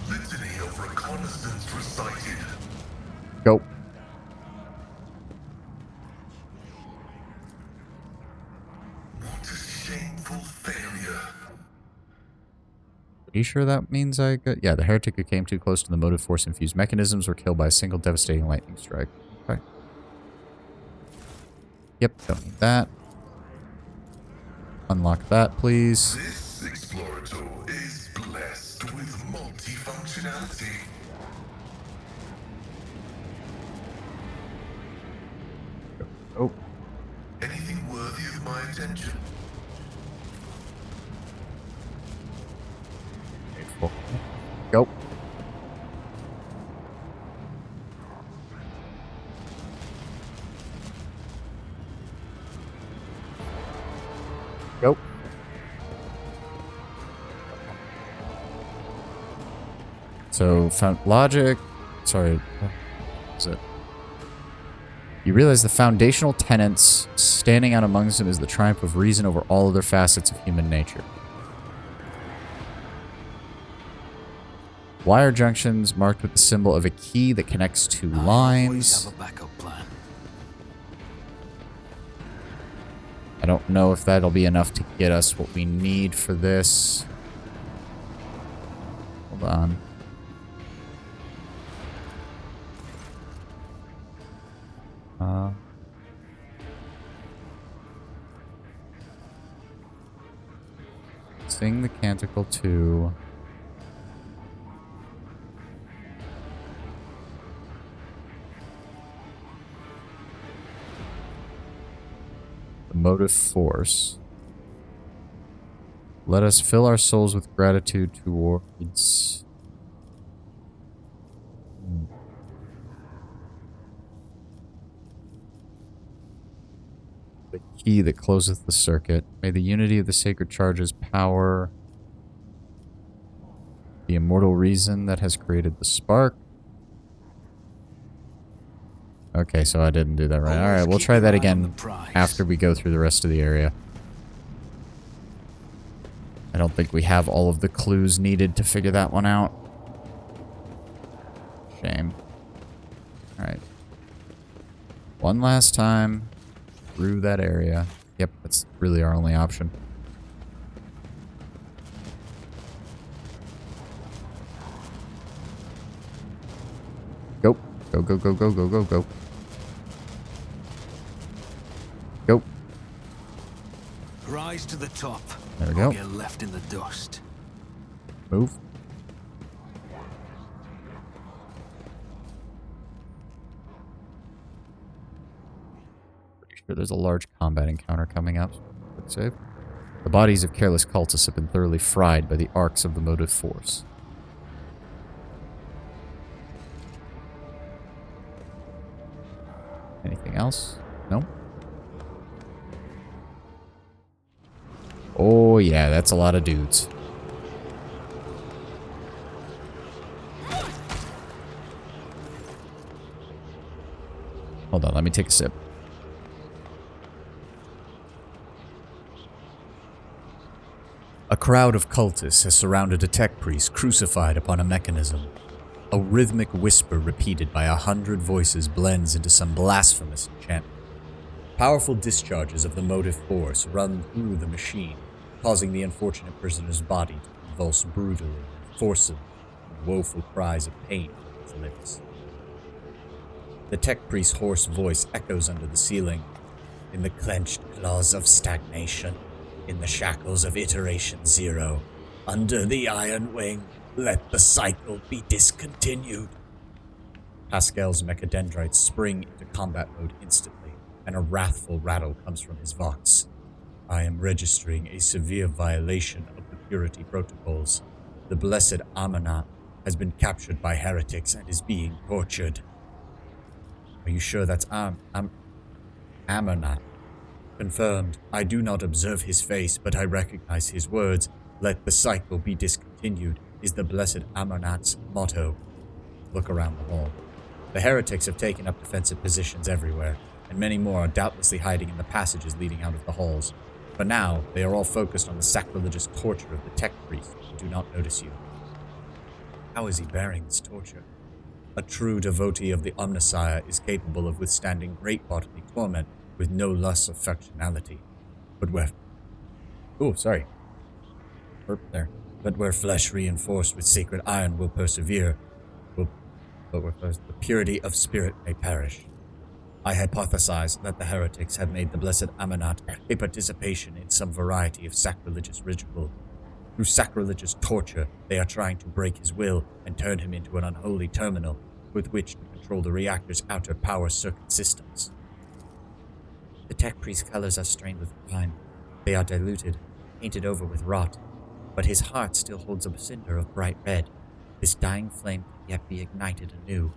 Litany of reconnaissance recited.
Go.
What a shameful failure.
Are you sure that means I got... Yeah, the heretic who came too close to the motive force-infused mechanisms were killed by a single devastating lightning strike. Okay. Yep, don't need that. Unlock that, please.
This explorator is blessed with multifunctionality.
Oh.
Anything worthy of my attention?
Go. Go. So, found logic. Sorry. What is it? You realize the foundational tenets standing out amongst them is the triumph of reason over all other facets of human nature. Wire junctions marked with the symbol of a key that connects two lines.
Have a backup plan.
I don't know if that'll be enough to get us what we need for this. Hold on. Sing the canticle to... the motive force. Let us fill our souls with gratitude towards... The key that closeth the circuit. May the unity of the sacred charges power the immortal reason that has created the spark. Okay, so I didn't do that right. Alright, we'll try that again after we go through the rest of the area. I don't think we have all of the clues needed to figure that one out. Shame. Alright. One last time through that area. Yep, that's really our only option. Go. Go, go, go, go, go, go, go. Go.
Rise to the top.
There we go.
Get left in the dust.
Move. Pretty sure there's a large combat encounter coming up. Quick save. The bodies of careless cultists have been thoroughly fried by the arcs of the motive force. Anything else? No? Oh yeah, that's a lot of dudes. Hold on, let me take a sip. A crowd of cultists has surrounded a tech priest crucified upon a mechanism. A rhythmic whisper repeated by 100 voices blends into some blasphemous enchantment. Powerful discharges of the motive force run through the machine, causing the unfortunate prisoner's body to convulse brutally, forcibly, with woeful cries of pain from his lips. The tech priest's hoarse voice echoes under the ceiling. In the clenched claws of stagnation, in the shackles of iteration zero, under the iron wing, let the cycle be discontinued. Pascal's mechadendrites spring into combat mode instantly, and a wrathful rattle comes from his vox. I am registering a severe violation of the purity protocols. The blessed Amanat has been captured by heretics and is being tortured. Are you sure that's Amanat? Confirmed. I do not observe his face, but I recognize his words. Let the cycle be discontinued is the blessed Amanat's motto. Look around the hall. The heretics have taken up defensive positions everywhere, and many more are doubtlessly hiding in the passages leading out of the halls. For now, they are all focused on the sacrilegious torture of the tech priest and do not notice you. How is he bearing this torture? A true devotee of the Omnissiah is capable of withstanding great bodily torment with no loss of functionality. But where... Oh, sorry. Burp there. But where flesh reinforced with sacred iron will persevere, but where the purity of spirit may perish. I hypothesize that the heretics have made the blessed Amanat a participation in some variety of sacrilegious ritual. Through sacrilegious torture, they are trying to break his will and turn him into an unholy terminal with which to control the reactor's outer power circuit systems. The tech priest's colors are strained with time. They are diluted, painted over with rot, but his heart still holds a cinder of bright red. This dying flame can yet be ignited anew.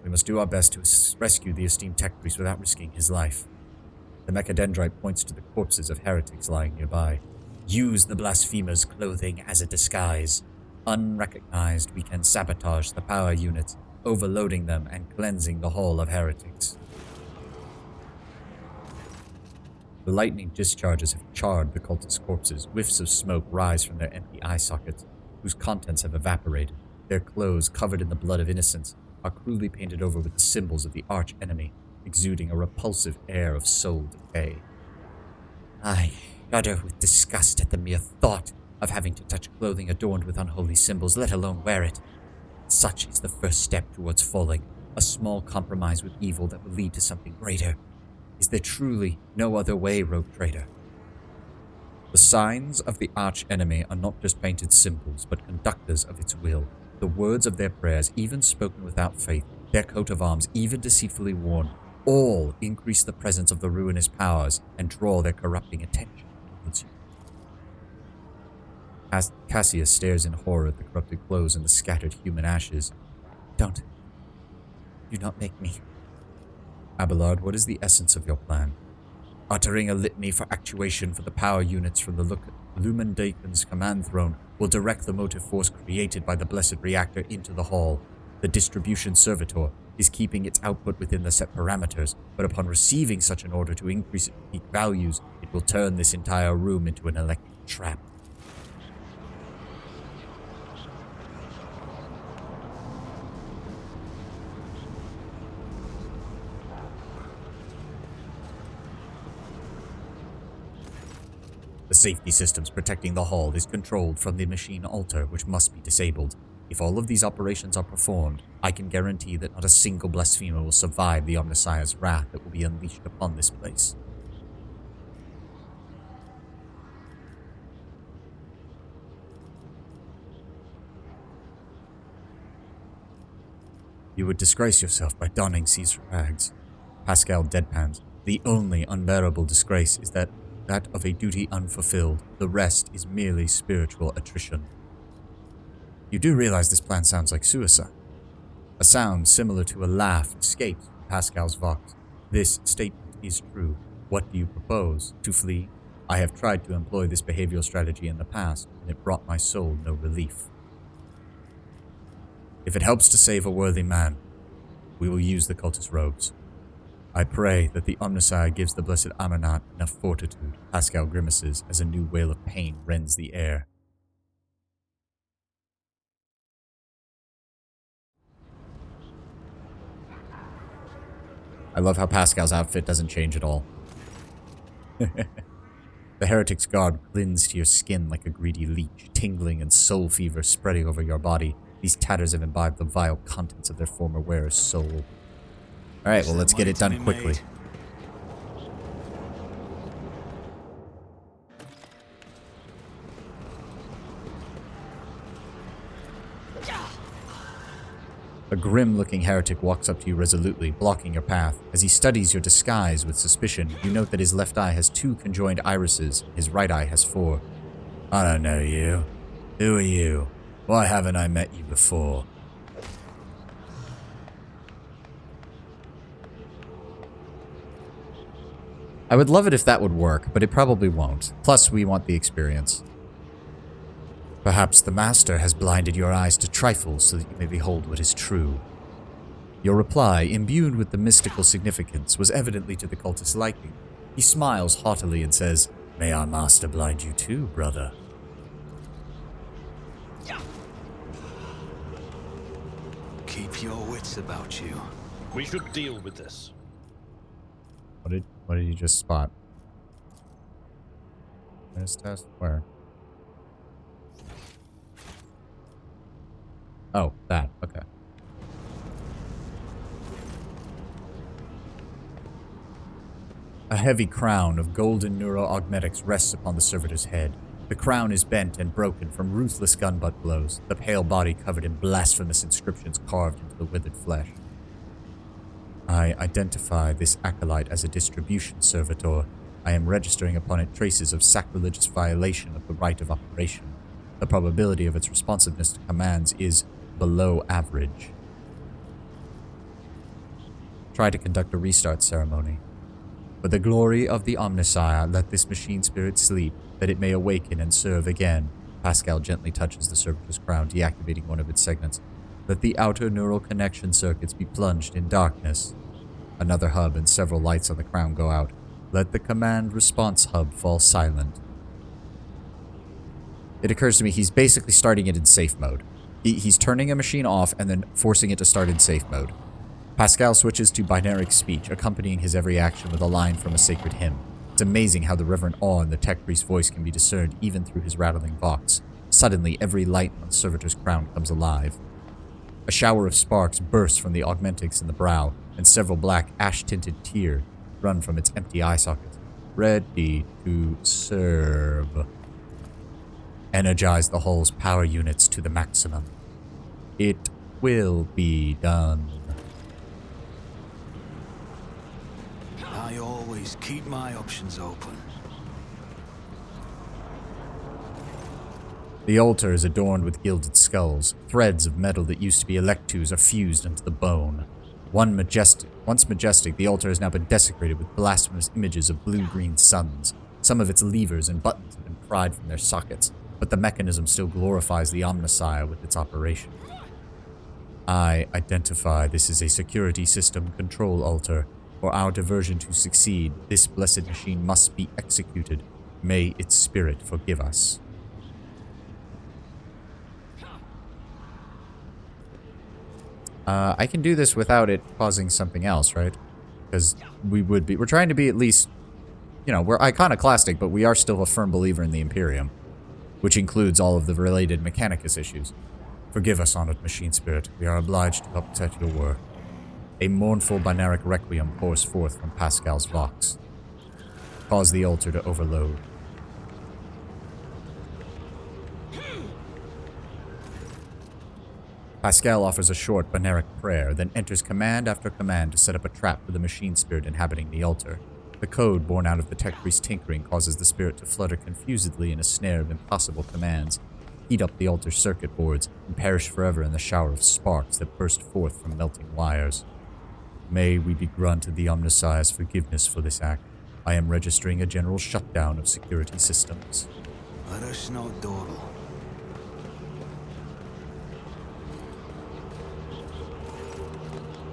We must do our best to rescue the esteemed tech priest without risking his life. The mechadendrite points to the corpses of heretics lying nearby. Use the blasphemer's clothing as a disguise. Unrecognized, we can sabotage the power units, overloading them and cleansing the hall of heretics. The lightning discharges have charred the cultist corpses. Whiffs of smoke rise from their empty eye sockets, whose contents have evaporated. Their clothes, covered in the blood of innocents, are cruelly painted over with the symbols of the arch-enemy, exuding a repulsive air of soul decay. I shudder with disgust at the mere thought of having to touch clothing adorned with unholy symbols, let alone wear it. Such is the first step towards falling, a small compromise with evil that will lead to something greater. Is there truly no other way, rogue trader? The signs of the arch-enemy are not just painted symbols, but conductors of its will. The words of their prayers, even spoken without faith, their coat of arms, even deceitfully worn, all increase the presence of the ruinous powers and draw their corrupting attention towards you. As Cassius stares in horror at the corrupted clothes and the scattered human ashes. Do not make me. Abelard, what is the essence of your plan? Uttering a litany for actuation for the power units from the Lumendaken's command throne will direct the motive force created by the blessed reactor into the hall. The distribution servitor is keeping its output within the set parameters, but upon receiving such an order to increase its peak values, it will turn this entire room into an electric trap. The safety systems protecting the hall is controlled from the machine altar, which must be disabled. If all of these operations are performed, I can guarantee that not a single blasphemer will survive the Omnissiah's wrath that will be unleashed upon this place. You would disgrace yourself by donning Caesar rags. Pascal deadpans. The only unbearable disgrace is that of a duty unfulfilled. The rest is merely spiritual attrition. You do realize this plan sounds like suicide. A sound similar to a laugh escapes from Pascal's vox. This statement is true. What do you propose? To flee? I have tried to employ this behavioral strategy in the past, and it brought my soul no relief. If it helps to save a worthy man, we will use the cultist robes. I pray that the Omnissiah gives the blessed Amanat enough fortitude. Pascal grimaces as a new wail of pain rends the air. I love how Pascal's outfit doesn't change at all. The heretic's guard clings to your skin like a greedy leech, tingling and soul fever spreading over your body. These tatters have imbibed the vile contents of their former wearer's soul. Alright, well, let's get it done quickly. A grim-looking heretic walks up to you resolutely, blocking your path. As he studies your disguise with suspicion, you note that his left eye has 2 conjoined irises, his right eye has 4. I don't know you. Who are you? Why haven't I met you before? I would love it if that would work, but it probably won't. Plus, we want the experience. Perhaps the Master has blinded your eyes to trifles so that you may behold what is true. Your reply, imbued with the mystical significance, was evidently to the cultist's liking. He smiles haughtily and says, "May our Master blind you too, brother."
Keep your wits about you.
We should deal with this.
What did you just spot? Where's test? Where? Oh, that. Okay. A heavy crown of golden neuroaugmetics rests upon the servitor's head. The crown is bent and broken from ruthless gun butt blows, the pale body covered in blasphemous inscriptions carved into the withered flesh. I identify this acolyte as a distribution servitor. I am registering upon it traces of sacrilegious violation of the right of operation. The probability of its responsiveness to commands is below average. Try to conduct a restart ceremony. For the glory of the Omnissiah, let this machine spirit sleep, that it may awaken and serve again. Pascal gently touches the servitor's crown, deactivating one of its segments. Let the outer neural connection circuits be plunged in darkness. Another hub and several lights on the crown go out. Let the command response hub fall silent. It occurs to me he's basically starting it in safe mode. He's turning a machine off and then forcing it to start in safe mode. Pascal switches to binaric speech, accompanying his every action with a line from a sacred hymn. It's amazing how the reverent awe in the tech priest's voice can be discerned even through his rattling vox. Suddenly, every light on the servitor's crown comes alive. A shower of sparks bursts from the augmentics in the brow, and several black, ash-tinted tears run from its empty eye sockets. Ready to serve. Energize the hull's power units to the maximum. It will be done.
I always keep my options open.
The altar is adorned with gilded skulls. Threads of metal that used to be electus are fused into the bone. Once majestic, the altar has now been desecrated with blasphemous images of blue-green suns. Some of its levers and buttons have been pried from their sockets, but the mechanism still glorifies the Omnissiah with its operation. I identify this is a security system control altar. For our diversion to succeed, this blessed machine must be executed. May its spirit forgive us. I can do this without it causing something else, right? Because we're trying to be at least, you know, we're iconoclastic, but we are still a firm believer in the Imperium, which includes all of the related Mechanicus issues. Forgive us, honored machine spirit. We are obliged to upset your work. A mournful binaric requiem pours forth from Pascal's vox. Cause the altar to overload. Pascal offers a short binaric prayer, then enters command after command to set up a trap for the machine spirit inhabiting the altar. The code born out of the tech priest's tinkering causes the spirit to flutter confusedly in a snare of impossible commands, heat up the altar's circuit boards, and perish forever in the shower of sparks that burst forth from melting wires. May we be granted the Omnissiah's forgiveness for this act. I am registering a general shutdown of security systems.
Let us not dawdle.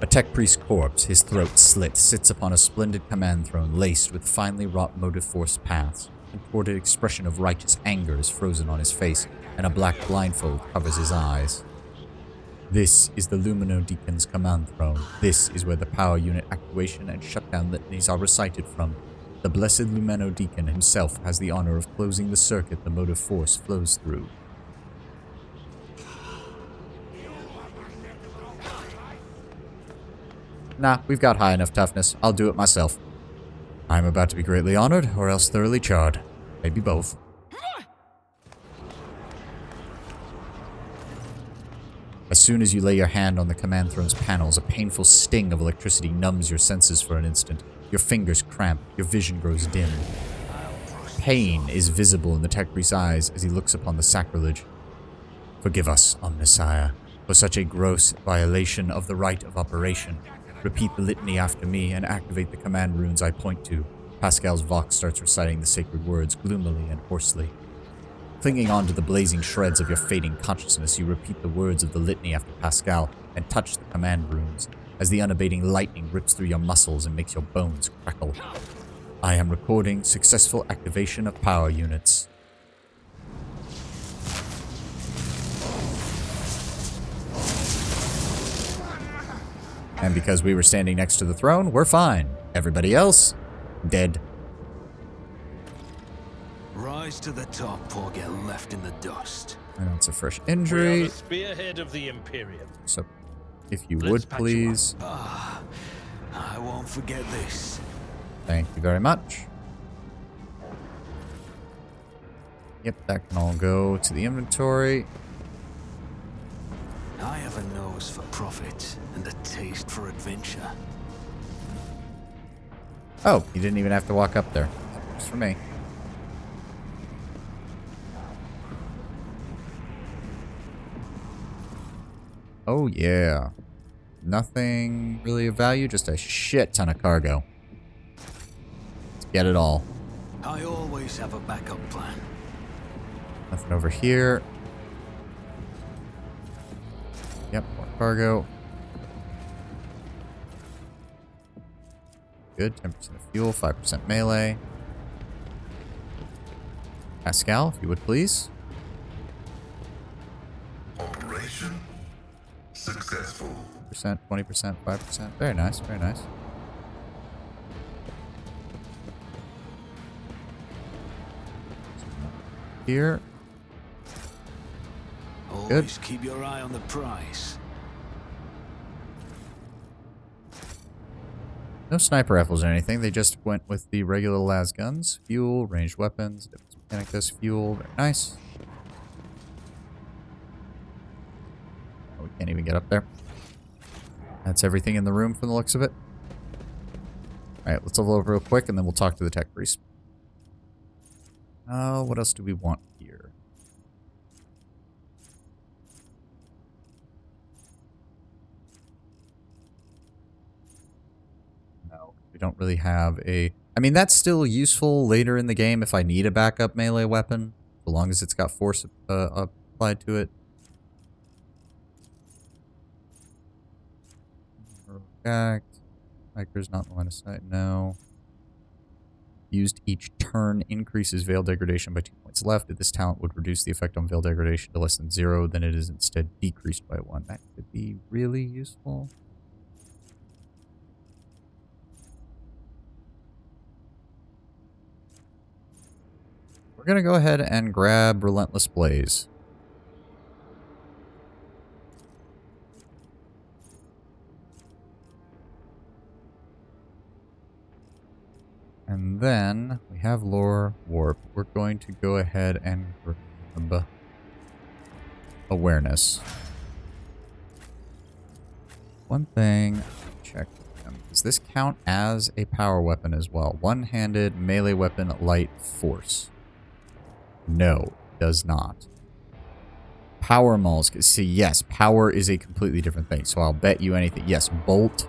A tech priest corpse, his throat slit, sits upon a splendid command throne laced with finely wrought motive force paths. A contorted expression of righteous anger is frozen on his face, and a black blindfold covers his eyes. This is the Lumino Deacon's command throne. This is where the power unit activation and shutdown litanies are recited from. The blessed Lumino Deacon himself has the honor of closing the circuit the motive force flows through. Nah, we've got high enough toughness. I'll do it myself. I'm about to be greatly honored, or else thoroughly charred. Maybe both. As soon as you lay your hand on the command throne's panels, a painful sting of electricity numbs your senses for an instant. Your fingers cramp, your vision grows dim. Pain is visible in the tech priest's eyes as he looks upon the sacrilege. Forgive us, Omnissiah, for such a gross violation of the right of operation. Repeat the litany after me and activate the command runes I point to. Pascal's vox starts reciting the sacred words gloomily and hoarsely. Clinging on to the blazing shreds of your fading consciousness, you repeat the words of the litany after Pascal and touch the command runes, as the unabating lightning rips through your muscles and makes your bones crackle. I am recording successful activation of power units. And because we were standing next to the throne, we're fine. Everybody else, dead.
Rise to the top or get left in the dust.
I know it's a fresh
We are
injury.
the spearhead of the Imperium.
So, if you
Let's
would,
patch you
please.
I won't forget this.
Thank you very much. Yep, that can all go to the inventory.
I have a nose for profit and a taste for adventure.
Oh, you didn't even have to walk up there. That works for me. Oh, yeah. Nothing really of value, just a shit ton of cargo. Let's get it all.
I always have a backup plan.
Nothing over here. Yep, more cargo. Good, 10% of fuel, 5% melee. Pascal, if you would please.
Operation successful.
20%, 5%. Very nice, very nice. Here.
Always keep your eye on the prize.
No sniper rifles or anything. They just went with the regular las guns. Fuel, ranged weapons, Mechanicus, fuel. Very nice. Oh, we can't even get up there. That's everything in the room from the looks of it. Alright, let's level over real quick and then we'll talk to the tech priest. What else do we want here? We don't really have a... I mean, that's still useful later in the game if I need a backup melee weapon, so long as it's got force applied to it. Act. Hiker's not in the line of sight. No. Used each turn increases veil degradation by 2 points left. If this talent would reduce the effect on veil degradation to less than 0, then it is instead decreased by 1. That could be really useful. We're going to go ahead and grab Relentless Blaze. And then we have Lore Warp. We're going to go ahead and grab Awareness. One thing, check with them. Does this count as a power weapon as well? One-handed melee weapon, light force. No, it does not. Power mauls. See, yes, power is a completely different thing. So I'll bet you anything. Yes, bolt,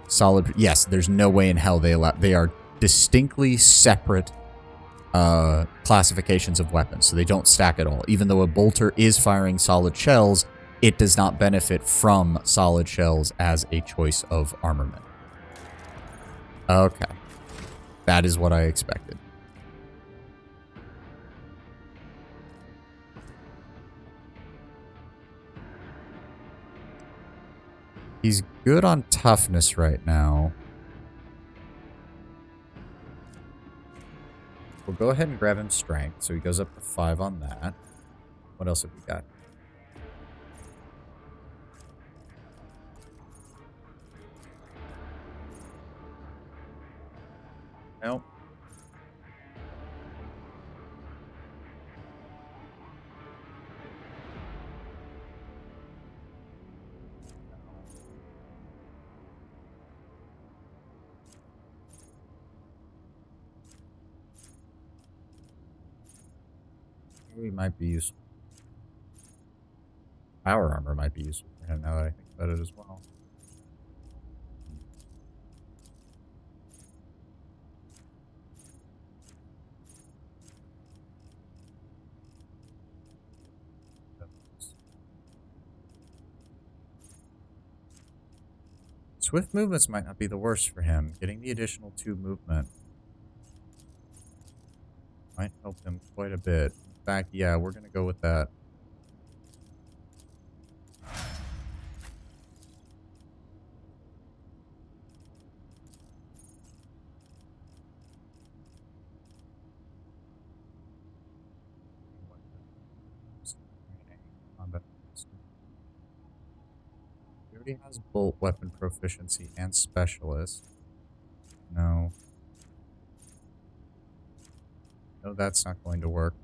solid. Yes, there's no way in hell they allow. They are distinctly separate classifications of weapons, so they don't stack at all. Even though a bolter is firing solid shells, it does not benefit from solid shells as a choice of armament. Okay, that is what I expected. He's good on toughness right now. We'll go ahead and grab him strength, so he goes up to 5 on that. What else have we got? Nope. He might be useful. Power armor might be useful for him now that I think about it as well. Swift movements might not be the worst for him. Getting the additional 2 movement might help him quite a bit. In fact, yeah, we're going to go with that. He already has bolt weapon proficiency and specialist. No. No, that's not going to work.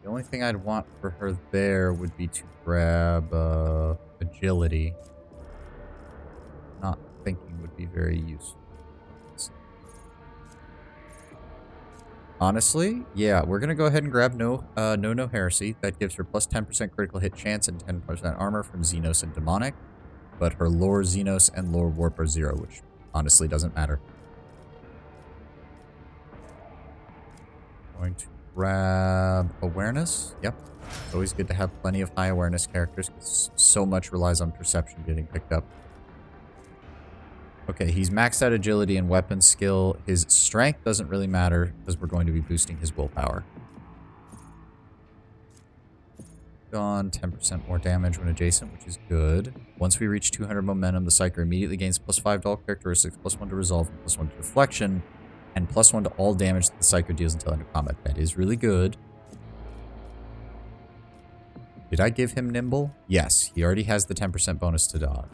The only thing I'd want for her there would be to grab agility. Not thinking would be very useful. Honestly, yeah, we're gonna go ahead and grab no heresy. That gives her plus 10% critical hit chance and 10% armor from Xenos and Demonic. But her lore Xenos and lore Warp are 0, which honestly doesn't matter. Going to grab awareness. Yep. It's always good to have plenty of high awareness characters because so much relies on perception getting picked up. Okay, he's maxed out agility and weapon skill. His strength doesn't really matter because we're going to be boosting his willpower. Gone 10% more damage when adjacent, which is good. Once we reach 200 momentum, the Psyker immediately gains +5 to all characteristics, +1 to resolve, and +1 to deflection, and +1 to all damage that the Psyker deals until end of combat. That is really good. Did I give him nimble? Yes, he already has the 10% bonus to dodge.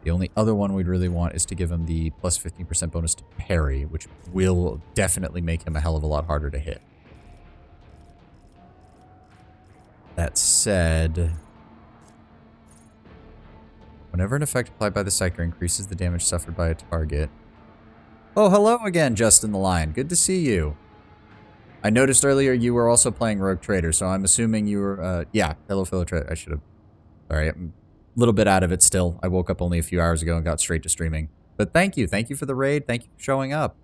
The only other one we'd really want is to give him the plus 15% bonus to parry, which will definitely make him a hell of a lot harder to hit. That said, whenever an effect applied by the Psyker increases the damage suffered by a target, Oh, hello again, Justin the Lion. Good to see you. I noticed earlier you were also playing Rogue Trader, so I'm assuming you were, yeah, hello, fellow trader. I should have, sorry, I'm a little bit out of it still. I woke up only a few hours ago and got straight to streaming. But thank you for the raid, thank you for showing up.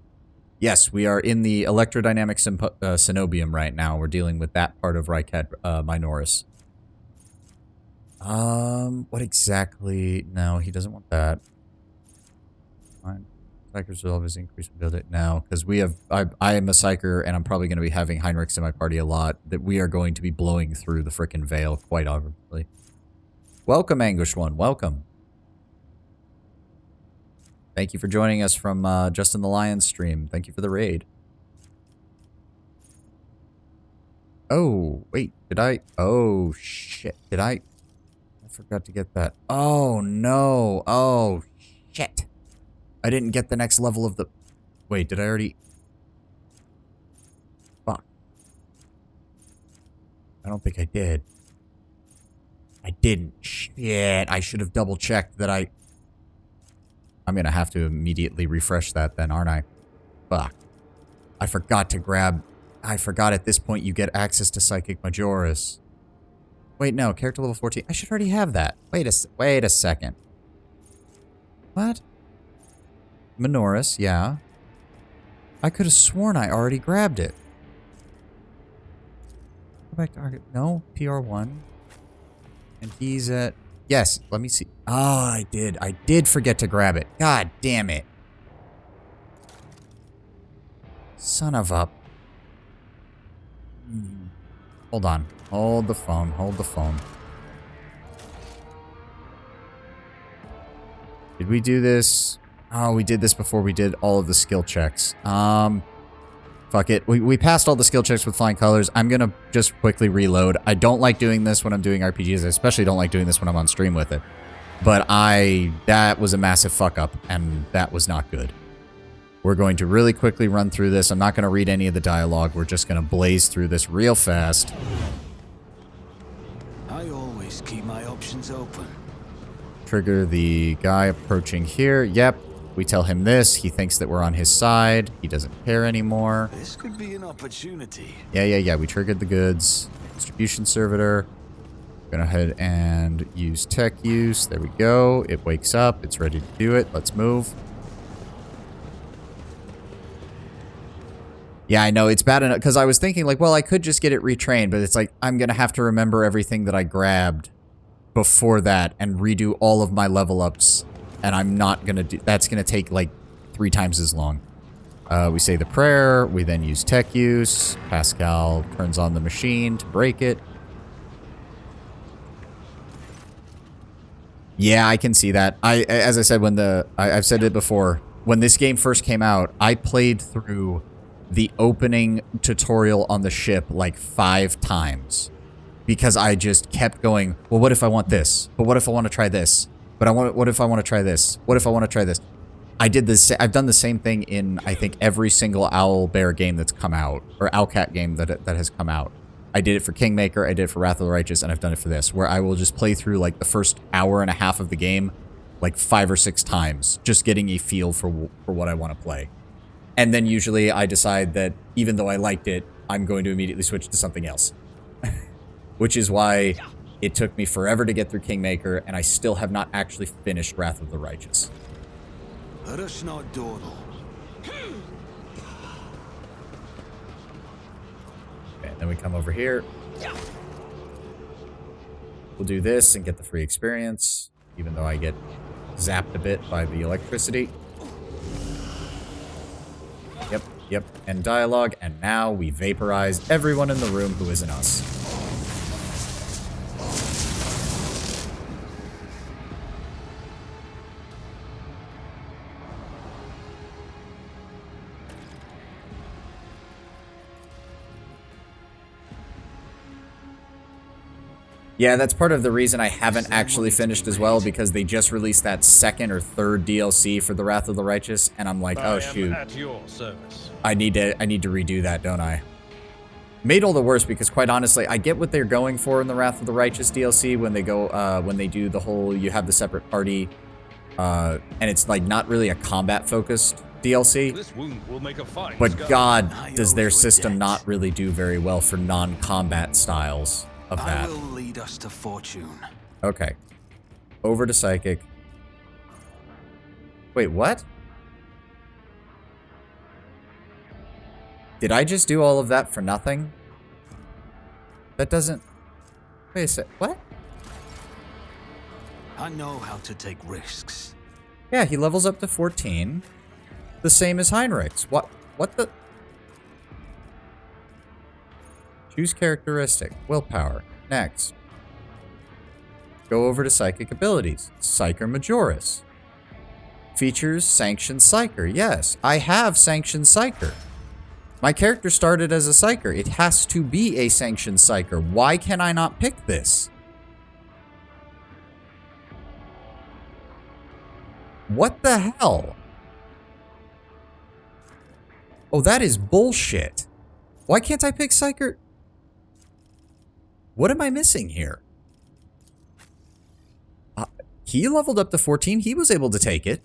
Yes, we are in the electrodynamic Cenobium right now. We're dealing with that part of Rykad Minoris. What exactly? No, he doesn't want that. Fine. Psychers will always increase build it now because we have. I am a psyker and I'm probably going to be having Heinrichs in my party a lot. That we are going to be blowing through the frickin' veil quite obviously. Welcome, Anguished One. Welcome. Thank you for joining us from Justin the Lion stream. Thank you for the raid. Oh, wait, did I? Oh, shit. Did I forgot to get that. Oh, no. Oh, shit. I didn't get the next level of the... Wait, did I already... Fuck. I don't think I did. I didn't. Shit. I should have double checked that I... I'm gonna have to immediately refresh that then, aren't I? Fuck. I forgot to grab... I forgot at this point you get access to Psychic Majoris. Wait, no. Character level 14. I should already have that. Wait a second. What? Minoris, yeah. I could have sworn I already grabbed it. Go back to target. No, PR1. And he's at... Yes, let me see. Ah, I did. I did forget to grab it. God damn it. Son of a... Hold on. Hold the phone. Hold the phone. Did we do this? Oh, we did this before we did all of the skill checks. Fuck it. We passed all the skill checks with flying colors. I'm gonna just quickly reload. I don't like doing this when I'm doing RPGs. I especially don't like doing this when I'm on stream with it. But that was a massive fuck up, and that was not good. We're going to really quickly run through this. I'm not going to read any of the dialogue. We're just going to blaze through this real fast.
I always keep my options open.
Trigger the guy approaching here. Yep. We tell him this. He thinks that we're on his side. He doesn't care anymore.
This could be an opportunity.
Yeah. We triggered the goods. Distribution servitor. Go ahead and use tech use. There we go. It wakes up. It's ready to do it. Let's move. Yeah, I know. It's bad enough. Because I was thinking, like, well, I could just get it retrained. But it's like, I'm going to have to remember everything that I grabbed before that and redo all of my level ups. And I'm not going to do... That's going to take, like, 3 times as long. We say the prayer. We then use tech use. Pascal turns on the machine to break it. Yeah, I can see that. As I said, I've said it before. When this game first came out, I played through the opening tutorial on the ship like 5 times. Because I just kept going, well, what if I want this? But what if I want to try this? But what if I want to try this? What if I want to try this? I've done the same thing in, I think, every single Owlbear game that's come out. Or Owlcat game that has come out. I did it for Kingmaker, I did it for Wrath of the Righteous, and I've done it for this. Where I will just play through, like, the first hour and a half of the game, like, 5 or 6 times. Just getting a feel for what I want to play. And then usually I decide that, even though I liked it, I'm going to immediately switch to something else. Which is why it took me forever to get through Kingmaker, and I still have not actually finished Wrath of the Righteous.
Let us not dawdle.
Okay, then we come over here. We'll do this and get the free experience, even though I get zapped a bit by the electricity. Yep, and dialogue, and now we vaporize everyone in the room who isn't us. Yeah, that's part of the reason I haven't actually finished as well, because they just released that 2nd or 3rd DLC for the Wrath of the Righteous, and I'm like, oh shoot.
At your service.
I need to redo that, don't I? Made all the worse because, quite honestly, I get what they're going for in the Wrath of the Righteous DLC when they go when they do the whole you have the separate party, and it's like not really a combat focused DLC.
This wound will make a fine
But
scar.
God,
I
does
owe
their
you a
system
debt.
not really do very well for non-combat styles of
I
that.
will lead us to fortune.
Okay. Over to Psychic. Wait, what? Did I just do all of that for nothing? That doesn't... Wait a sec. What?
I know how to take risks.
Yeah, he levels up to 14. The same as Heinrichs. What the... Choose characteristic. Willpower. Next. Go over to Psychic abilities. Psyker Majoris. Features Sanctioned Psyker. Yes, I have Sanctioned Psyker. My character started as a Psyker. It has to be a Sanctioned Psyker. Why can I not pick this? What the hell? Oh, that is bullshit. Why can't I pick Psyker? What am I missing here? He leveled up to 14. He was able to take it.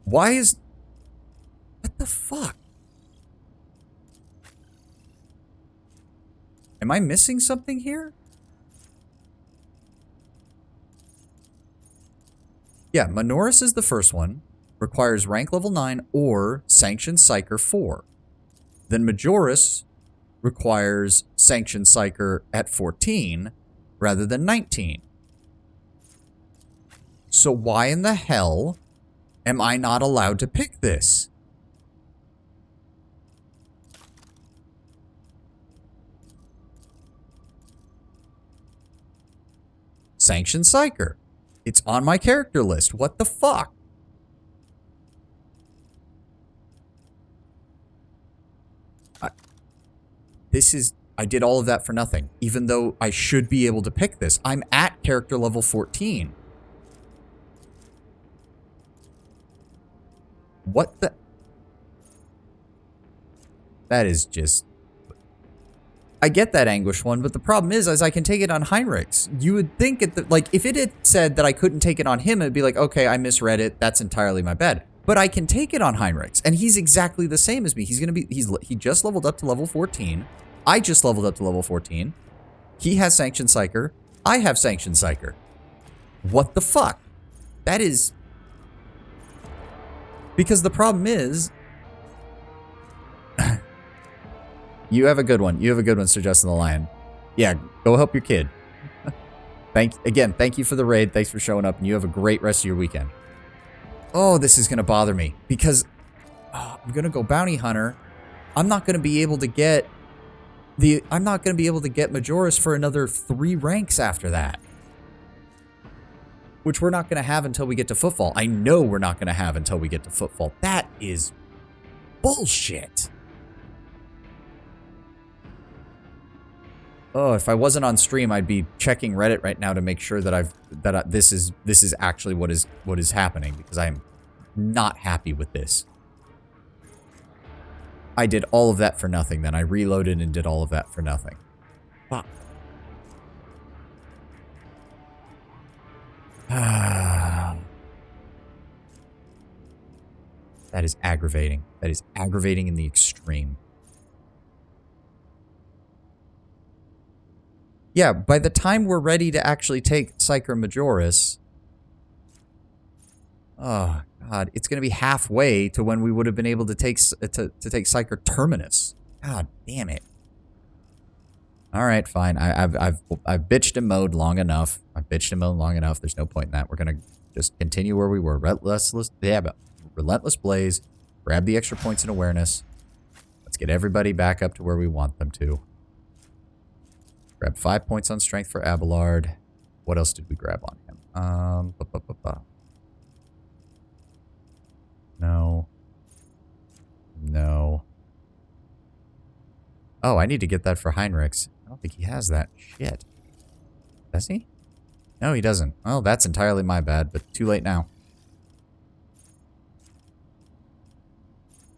Why is... What the fuck? Am I missing something here? Yeah, Minoris is the first one. Requires rank level 9 or Sanctioned Psyker 4. Then Majoris requires Sanctioned Psyker at 14 rather than 19. So why in the hell am I not allowed to pick this? Sanctioned Psyker. It's on my character list. What the fuck? I did all of that for nothing, even though I should be able to pick this. I'm at character level 14. What the? That is just... I get that Anguish one, but the problem is I can take it on Heinrichs. You would think if it had said that I couldn't take it on him, it'd be like, okay, I misread it. That's entirely my bad. But I can take it on Heinrichs, and he's exactly the same as me. He just leveled up to level 14. I just leveled up to level 14. He has Sanctioned Psyker. I have Sanctioned Psyker. What the fuck? That is... Because the problem is... You have a good one. You have a good one, Sir Justin the Lion. Yeah, go help your kid. Thank you for the raid. Thanks for showing up, and you have a great rest of your weekend. Oh, this is going to bother me, because I'm going to go Bounty Hunter. I'm not going to be able to get Majoris for another 3 ranks after that. Which we're not going to have until we get to Footfall. I know we're not going to have until we get to Footfall. That is bullshit. Oh, if I wasn't on stream, I'd be checking Reddit right now to make sure that this is actually what is happening, because I am not happy with this. I did all of that for nothing. Then I reloaded and did all of that for nothing. Fuck. That is aggravating. That is aggravating in the extreme. Yeah, by the time we're ready to actually take Psyker Majoris... Oh, God. It's going to be halfway to when we would have been able to take Psyker Terminus. God damn it. Alright, fine. I've bitched and mowed long enough. I've bitched and mowed long enough. There's no point in that. We're going to just continue where we were. Relentless Blaze. Grab the extra points in awareness. Let's get everybody back up to where we want them to. Grab 5 points on strength for Abelard. What else did we grab on him? No. No. Oh, I need to get that for Heinrichs. I don't think he has that. Shit. Does he? No, he doesn't. Oh, that's entirely my bad, but too late now.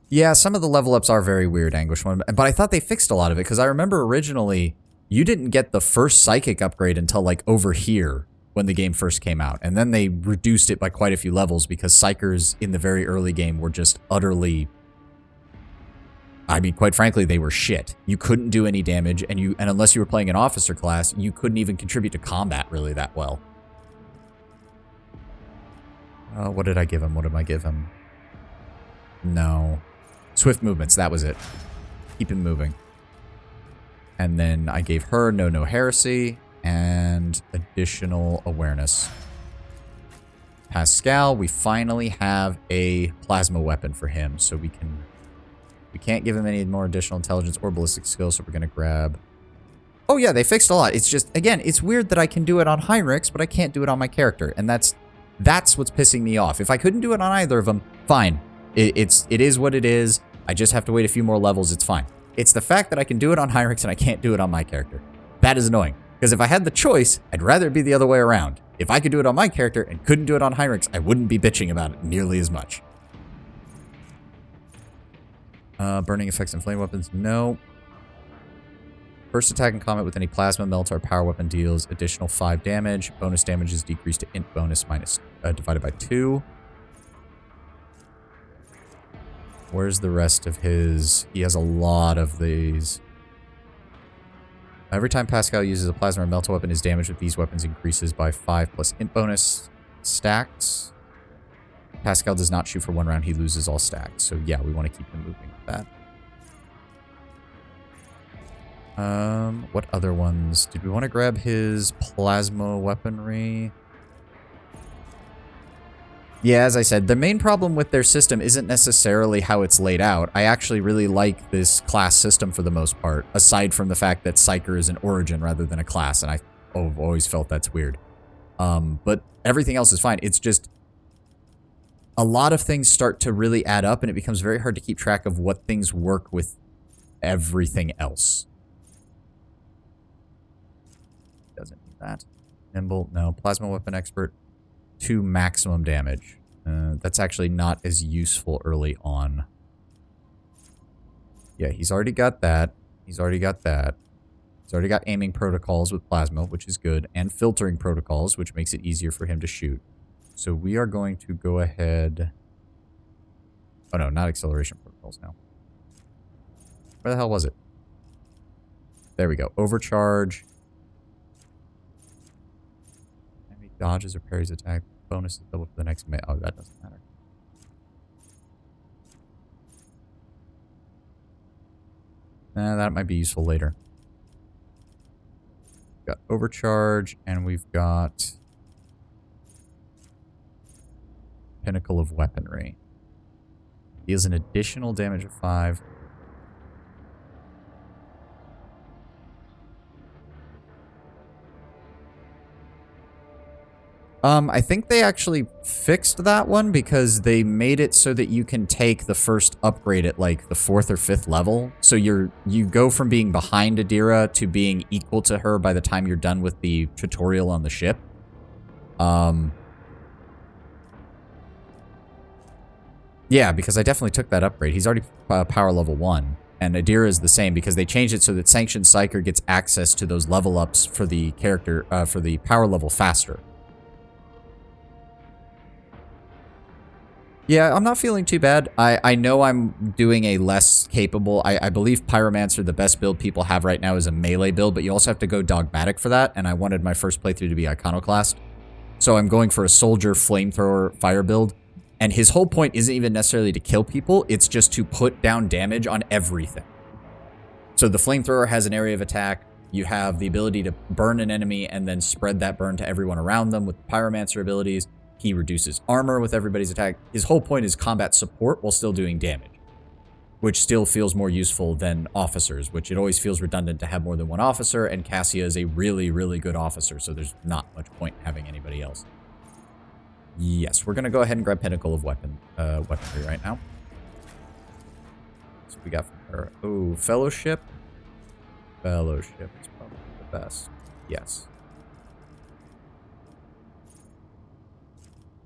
Yeah, some of the level ups are very weird, Anguish one, but I thought they fixed a lot of it, because I remember originally... You didn't get the first Psychic upgrade until, like, over here. when the game first came out. And then they reduced it by quite a few levels because Psychers in the very early game were just utterly... I mean, quite frankly, they were shit. You couldn't do any damage, and unless you were playing an officer class, you couldn't even contribute to combat really that well. What did I give him? What did I give him? No. Swift movements, that was it. Keep him moving. And then I gave her no heresy and additional awareness. Pascal, we finally have a plasma weapon for him, so we can't give him any more additional intelligence or ballistic skills, so we're going to grab... Oh yeah, they fixed a lot. It's just, again, it's weird that I can do it on Heinrichs, but I can't do it on my character, and that's what's pissing me off. If I couldn't do it on either of them, fine. It is what it is. I just have to wait a few more levels, it's fine. It's the fact that I can do it on Heinrichs and I can't do it on my character. That is annoying. Because if I had the choice, I'd rather it be the other way around. If I could do it on my character and couldn't do it on Heinrichs, I wouldn't be bitching about it nearly as much. Burning effects and flame weapons, no. First attack in combat with any plasma melt or power weapon deals additional 5 damage. Bonus damage is decreased to int bonus divided by 2. Where's the rest of his... He has a lot of these. Every time Pascal uses a plasma or melt weapon, his damage with these weapons increases by 5 plus int bonus stacked. Pascal does not shoot for 1 round. He loses all stacked. So yeah, we want to keep him moving with that. What other ones? Did we want to grab his plasma weaponry? Yeah, as I said, the main problem with their system isn't necessarily how it's laid out. I actually really like this class system for the most part, aside from the fact that Psyker is an origin rather than a class, and I've always felt that's weird. But everything else is fine. It's just a lot of things start to really add up, and it becomes very hard to keep track of what things work with everything else. Doesn't need that. Nimble, no. Plasma weapon expert. 2 maximum damage. That's actually not as useful early on. Yeah, he's already got that. He's already got that. He's already got aiming protocols with plasma, which is good, and filtering protocols, which makes it easier for him to shoot. So we are going to go ahead... Oh no, not acceleration protocols now. Where the hell was it? There we go. Overcharge. Dodges or parries attack. Bonus is double for the next minute. Oh, that doesn't matter. That might be useful later. We've got overcharge, and we've got Pinnacle of Weaponry. Deals an additional damage of 5. I think they actually fixed that one because they made it so that you can take the first upgrade at like the 4th or 5th level. So you go from being behind Adira to being equal to her by the time you're done with the tutorial on the ship. Yeah, because I definitely took that upgrade. He's already power level 1. And Adira is the same because they changed it so that Sanctioned Psyker gets access to those level ups for the character, for the power level faster. Yeah, I'm not feeling too bad. I know I'm doing a less capable... I believe Pyromancer, the best build people have right now, is a melee build, but you also have to go dogmatic for that, and I wanted my first playthrough to be Iconoclast. So I'm going for a soldier, flamethrower, fire build, and his whole point isn't even necessarily to kill people, it's just to put down damage on everything. So the flamethrower has an area of attack, you have the ability to burn an enemy and then spread that burn to everyone around them with the Pyromancer abilities. He reduces armor with everybody's attack. His whole point is combat support while still doing damage, which still feels more useful than officers, which it always feels redundant to have more than one officer, and Cassia is a really, really good officer, so there's not much point in having anybody else. Yes, we're going to go ahead and grab Pinnacle of Weaponry right now. So we got from her. Oh, Fellowship. Fellowship is probably the best. Yes.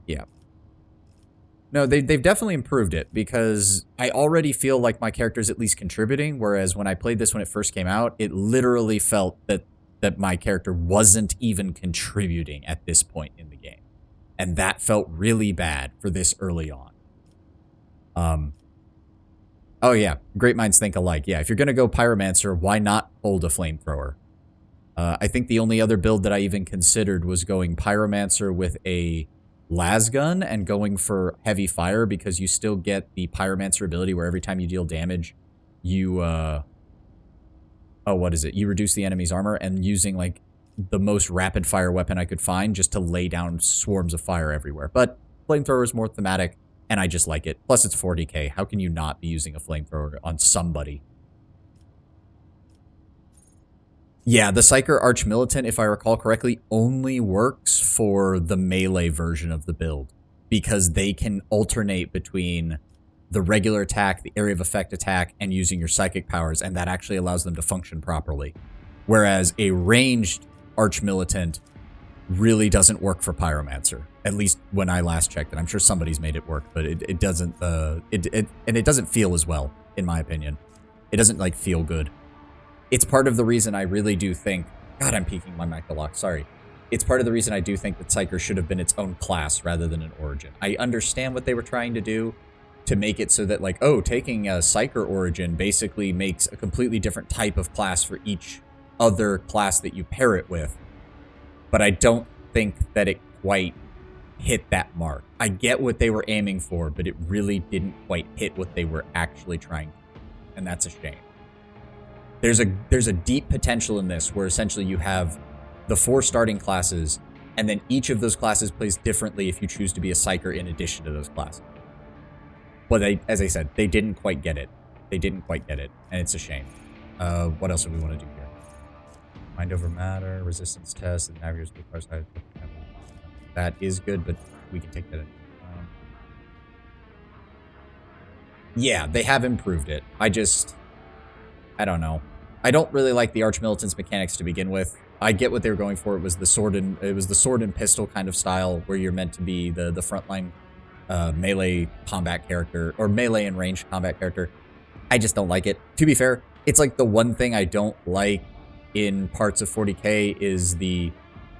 Yeah. No, they've definitely improved it because I already feel like my character's at least contributing, whereas when I played this when it first came out, it literally felt that that my character wasn't even contributing at this point in the game. And that felt really bad for this early on. Oh yeah, great minds think alike. Yeah, if you're going to go Pyromancer, why not hold a flamethrower? I think the only other build that I even considered was going Pyromancer with a las gun and going for heavy fire, because you still get the Pyromancer ability where every time you deal damage, you, what is it? You reduce the enemy's armor, and using like the most rapid fire weapon I could find just to lay down swarms of fire everywhere. But flamethrower is more thematic, and I just like it. Plus it's 40k. How can you not be using a flamethrower on somebody? Yeah, the Psyker Archmilitant, if I recall correctly, only works for the melee version of the build, because they can alternate between the regular attack, the area of effect attack, and using your psychic powers, and that actually allows them to function properly. Whereas a ranged Archmilitant really doesn't work for Pyromancer, at least when I last checked it. I'm sure somebody's made it work, but it doesn't, and it doesn't feel as well, in my opinion. It doesn't, like, feel good. It's part of the reason I really do think... God, I'm peeking my macro lock, sorry. It's part of the reason I do think that Psyker should have been its own class rather than an origin. I understand what they were trying to do to make it so that, like, oh, taking a Psyker origin basically makes a completely different type of class for each other class that you pair it with. But I don't think that it quite hit that mark. I get what they were aiming for, but it really didn't quite hit what they were actually trying to do. And that's a shame. There's a deep potential in this where essentially you have the 4 starting classes, and then each of those classes plays differently if you choose to be a Psyker in addition to those classes. But they, as I said, they didn't quite get it. They didn't quite get it, and it's a shame. What else do we want to do here? Mind over matter, resistance test, and navigator's requires high. That is good, but we can take that in. Yeah, they have improved it. I don't know. I don't really like the Archmilitant's mechanics to begin with. I get what they were going for. It was the sword and pistol kind of style where you're meant to be the frontline melee combat character, or melee and ranged combat character. I just don't like it. To be fair, it's like the one thing I don't like in parts of 40k is the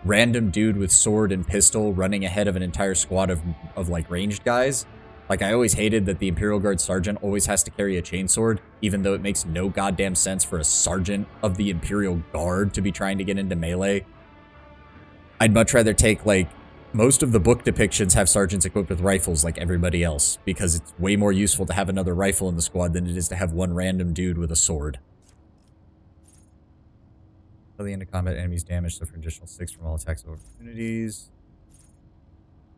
random dude with sword and pistol running ahead of an entire squad of like ranged guys. Like, I always hated that the Imperial Guard Sergeant always has to carry a chainsword, even though it makes no goddamn sense for a Sergeant of the Imperial Guard to be trying to get into melee. I'd much rather take, like, most of the book depictions have Sergeants equipped with rifles like everybody else, because it's way more useful to have another rifle in the squad than it is to have one random dude with a sword. Until the end of combat, enemies damage suffer additional 6 from all attacks of opportunities.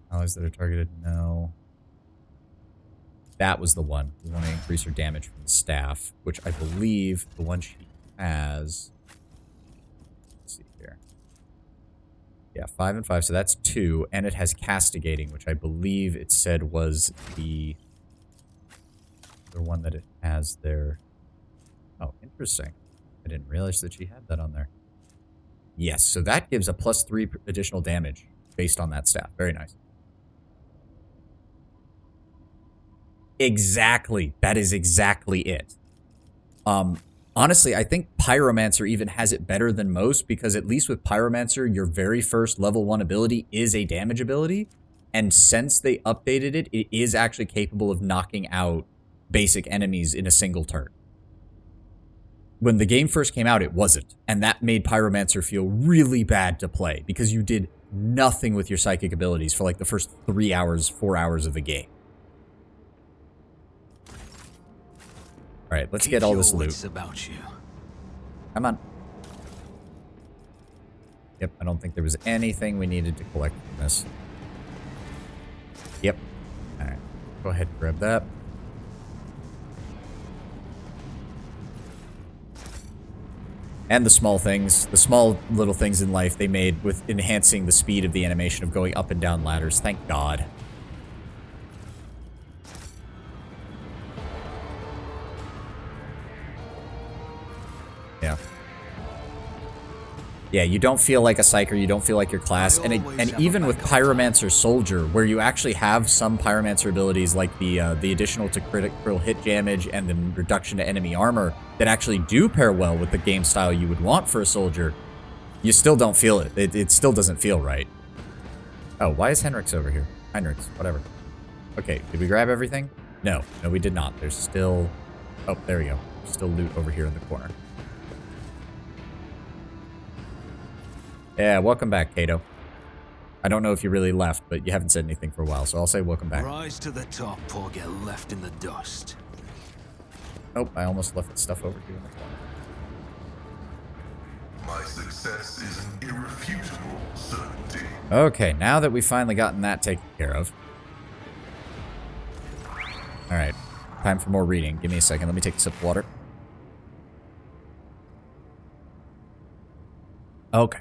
Allies that are targeted, no. That was the one. We want to increase her damage from the staff, which I believe the one she has... Let's see here. Yeah, 5 and 5, so that's 2. And it has castigating, which I believe it said was the one that it has there. Oh, interesting. I didn't realize that she had that on there. Yes, so that gives a +3 additional damage based on that staff. Very nice. Exactly. That is exactly it. Honestly, I think Pyromancer even has it better than most, because at least with Pyromancer, your very first level 1 ability is a damage ability. And since they updated it, it is actually capable of knocking out basic enemies in a single turn. When the game first came out, it wasn't. And that made Pyromancer feel really bad to play, because you did nothing with your psychic abilities for like the first 3 hours, 4 hours of the game. Alright, let's get all this loot.
About you.
Come on. Yep, I don't think there was anything we needed to collect from this. Yep. Alright, go ahead and grab that. And the small things, the small little things in life they made with enhancing the speed of the animation of going up and down ladders. Thank God. Yeah. Yeah, you don't feel like a Psyker, you don't feel like your class, and even with Pyromancer Soldier, where you actually have some Pyromancer abilities like the additional to critical hit damage and the reduction to enemy armor that actually do pair well with the game style you would want for a Soldier, You still don't feel it. It still doesn't feel right. Oh, why is Henrik's over here? Heinrichs, whatever. Okay, did we grab everything? No. No, we did not. There's still... Oh, there we go. There's still loot over here in the corner. Yeah, welcome back, Kato. I don't know if you really left, but you haven't said anything for a while, so I'll say welcome back.
Rise to the top or get left in the dust.
Oh, I almost left stuff over here in the corner.
My success is an irrefutable certainty.
Okay, now that we've finally gotten that taken care of. Alright, time for more reading. Give me a second. Let me take a sip of water. Okay.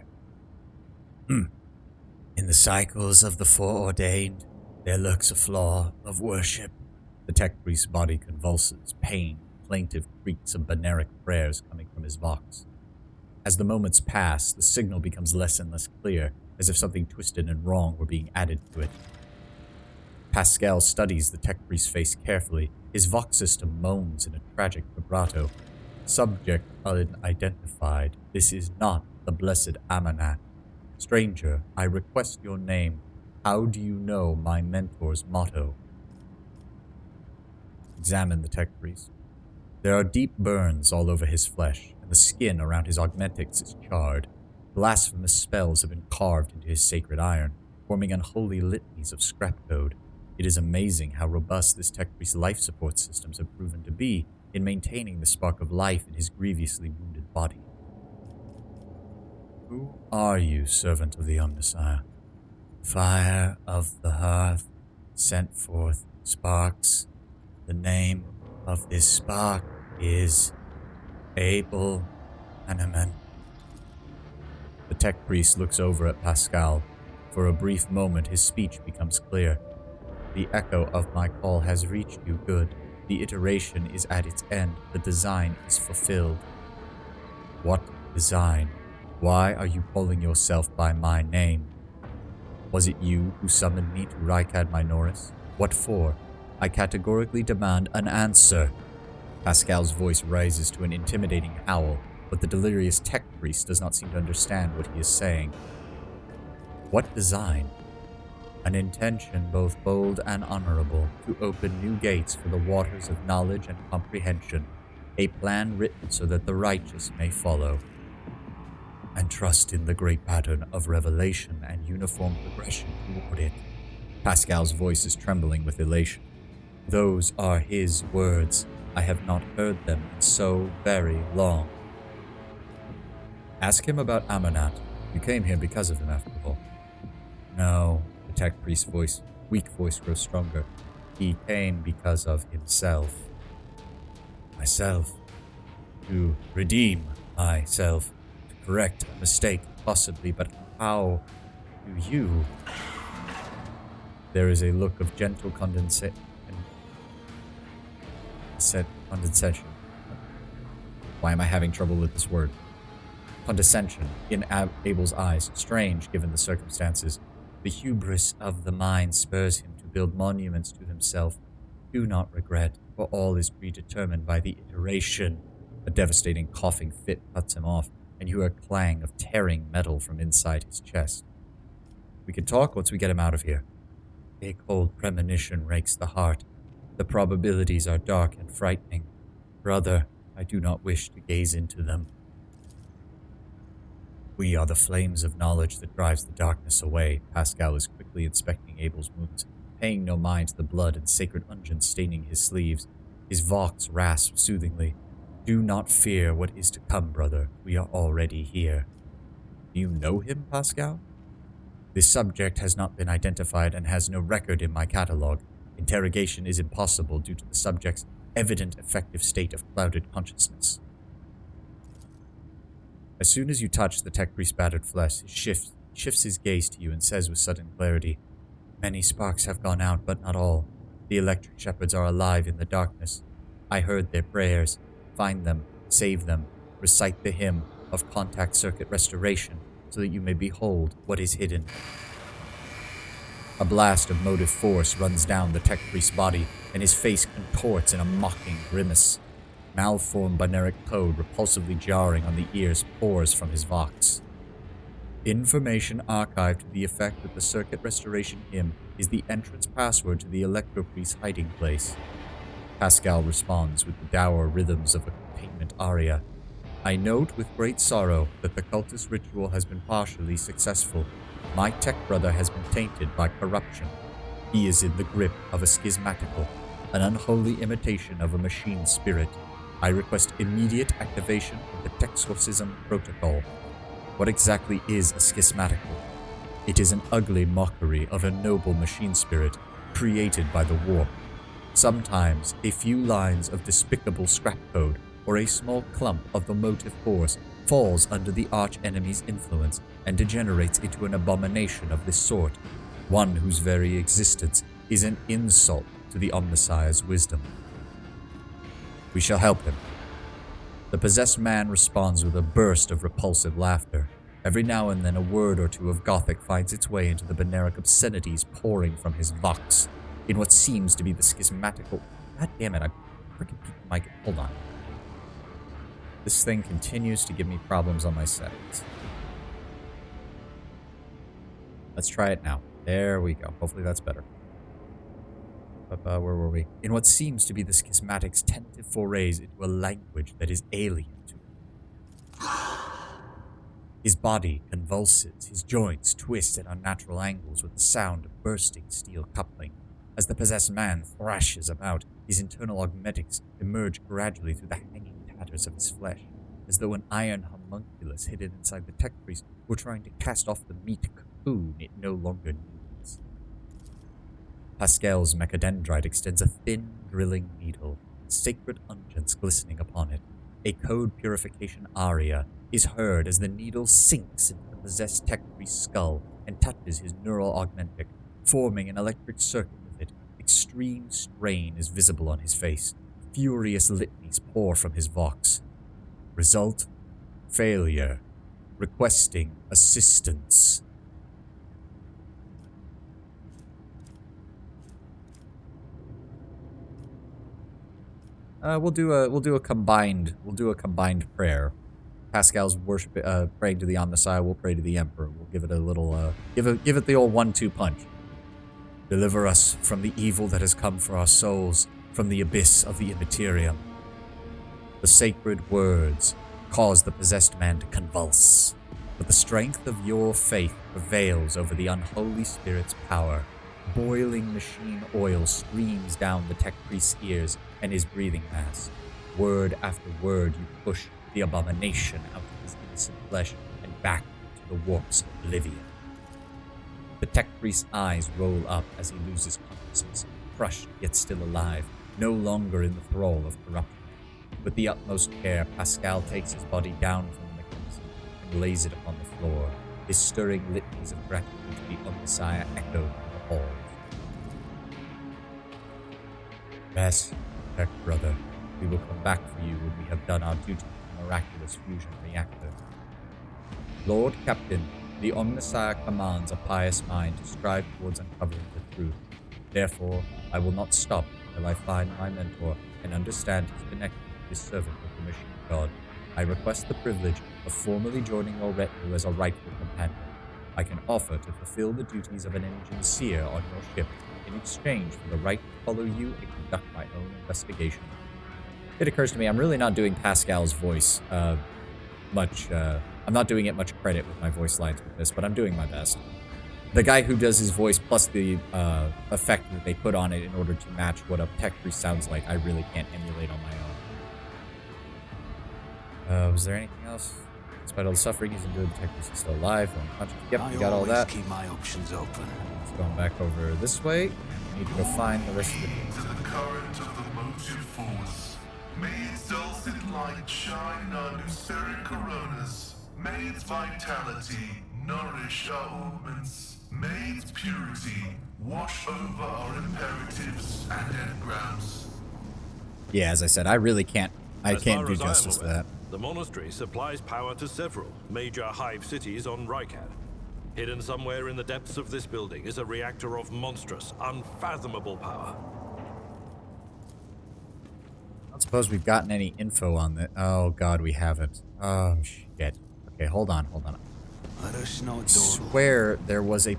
In the cycles of the foreordained, there lurks a flaw of worship. The tech priest's body convulses, pain, plaintive creaks of Beneric prayers coming from his vox. As the moments pass, the signal becomes less and less clear, as if something twisted and wrong were being added to it. Pascal studies the tech priest's face carefully. His vox system moans in a tragic vibrato. Subject unidentified. This is not the blessed Amanat. Stranger, I request your name. How do you know my mentor's motto? Examine the tech priest. There are deep burns all over his flesh, and the skin around his augmentics is charred. Blasphemous spells have been carved into his sacred iron, forming unholy litanies of scrap code. It is amazing how robust this tech priest's life support systems have proven to be in maintaining the spark of life in his grievously wounded body. Who are you, servant of the Omnissiah? Fire of the hearth, sent forth sparks. The name of this spark is Abel Animan. The tech priest looks over at Pascal. For a brief moment, his speech becomes clear. The echo of my call has reached you, good. The iteration is at its end. The design is fulfilled. What design? Why are you calling yourself by my name? Was it you who summoned me to Rykad Minoris? What for? I categorically demand an answer. Pascal's voice rises to an intimidating howl, but the delirious tech priest does not seem to understand what he is saying. What design? An intention both bold and honorable to open new gates for the waters of knowledge and comprehension, a plan written so that the righteous may follow, and trust in the great pattern of revelation and uniform progression toward it. Pascal's voice is trembling with elation. Those are his words. I have not heard them in so very long. Ask him about Amanat. You came here because of him, after all. No, the tech priest's weak voice grows stronger. He came because of himself. Myself. To redeem myself. To correct a mistake, possibly, but how do you? There is a look of gentle condescension. Why am I having trouble with this word? Condescension in Abel's eyes, strange given the circumstances. The hubris of the mind spurs him to build monuments to himself. Do not regret, for all is predetermined by the iteration. A devastating coughing fit cuts him off, and you hear a clang of tearing metal from inside his chest. We can talk once we get him out of here. A cold premonition rakes the heart. The probabilities are dark and frightening. Brother, I do not wish to gaze into them. We are the flames of knowledge that drives the darkness away. Pascal is quickly inspecting Abel's wounds, paying no mind to the blood and sacred unguents staining his sleeves. His vox rasps soothingly. Do not fear what is to come, brother. We are already here. Do you know him, Pascal? This subject has not been identified and has no record in my catalog. Interrogation is impossible due to the subject's evident affective state of clouded consciousness. As soon as you touch the tech priest's battered flesh, he shifts his gaze to you and says with sudden clarity, Many sparks have gone out, but not all. The electric shepherds are alive in the darkness. I heard their prayers. Find them, save them, recite the hymn of contact circuit restoration so that you may behold what is hidden. A blast of motive force runs down the tech priest's body, and his face contorts in a mocking grimace. Malformed Beneric code repulsively jarring on the ears pours from his vox. Information archived to the effect that the Circuit Restoration Hymn is the entrance password to the Electropriest's hiding place. Pascal responds with the dour rhythms of a containment aria. I note with great sorrow that the cultist ritual has been partially successful. My tech brother has been tainted by corruption. He is in the grip of a schismatical, an unholy imitation of a machine spirit. I request immediate activation of the Texorcism Protocol. What exactly is a schismatical? It is an ugly mockery of a noble machine spirit created by the warp. Sometimes a few lines of despicable scrap code or a small clump of the motive force falls under the arch-enemy's influence and degenerates into an abomination of this sort, one whose very existence is an insult to the Omnissiah's wisdom. We shall help him. The possessed man responds with a burst of repulsive laughter. Every now and then a word or two of Gothic finds its way into the Beneric obscenities pouring from his vox, in what seems to be the schismatical... God damn it, I freaking peaked my mic. Hold on. This thing continues to give me problems on my settings. Let's try it now. There we go. Hopefully that's better. Where were we? In what seems to be the schismatic's tentative forays into a language that is alien to him. His body convulses, his joints twist at unnatural angles with the sound of bursting steel coupling. As the possessed man thrashes about, his internal augmentics emerge gradually through the hanging tatters of his flesh, as though an iron homunculus hidden inside the tech priest were trying to cast off the meat cocoon it no longer needs. Pascal's mechadendrite extends a thin, drilling needle, sacred unguents glistening upon it. A code purification aria is heard as the needle sinks into the possessed tech priest's skull and touches his neural augmentic, forming an electric circuit with it. Extreme strain is visible on his face. Furious litanies pour from his vox. Result: failure. Requesting assistance. We'll do a combined prayer. Pascal's praying to the Omnissiah. We'll pray to the Emperor. We'll give it a little give it the old 1-2 punch. Deliver us from the evil that has come for our souls, from the abyss of the immaterium. The sacred words cause the possessed man to convulse, but the strength of your faith prevails over the unholy spirit's power. Boiling machine oil streams down the tech priest's ears and his breathing mask. Word after word, you push the abomination out of his innocent flesh and back to the warp's oblivion. The tech priest's eyes roll up as he loses consciousness, crushed yet still alive, no longer in the thrall of corruption. With the utmost care, Pascal takes his body down from the mechanism and lays it upon the floor, his stirring litanies of gratitude to the Omnissiah echoed through the halls. Yes, tech brother, we will come back for you when we have done our duty in the miraculous fusion reactor. Lord Captain, the Omnissiah commands a pious mind to strive towards uncovering the truth. Therefore, I will not stop until I find my mentor and understand his connection to this servant of the machine god. I request the privilege of formally joining your retinue as a rightful companion. I can offer to fulfill the duties of an engine seer on your ship in exchange for the right to follow you and conduct my own investigation. It occurs to me I'm really not doing Pascal's voice much. I'm not doing it much credit with my voice lines with this, but I'm doing my best. The guy who does his voice plus the effect that they put on it in order to match what a tech priest sounds like, I really can't emulate on my own. Was there anything else? Despite all the suffering he's endured, the tech priest is still alive. Yep, we got all that.
Keep my options open.
Let's go back over this way. We need to go find the rest of the...
To the current of the motive force, may its dulcet light shine in our luceric coronas. May its vitality nourish our movements. May its purity wash over our imperatives and engrams.
Yeah, as I said, I really can't. I can't do justice to that.
The monastery supplies power to several major hive cities on Rykad. Hidden somewhere in the depths of this building is a reactor of monstrous, unfathomable power.
I don't suppose we've gotten any info on that. Oh god, we haven't. Oh shit. Okay, hold on.
Let us not
Swear there was a...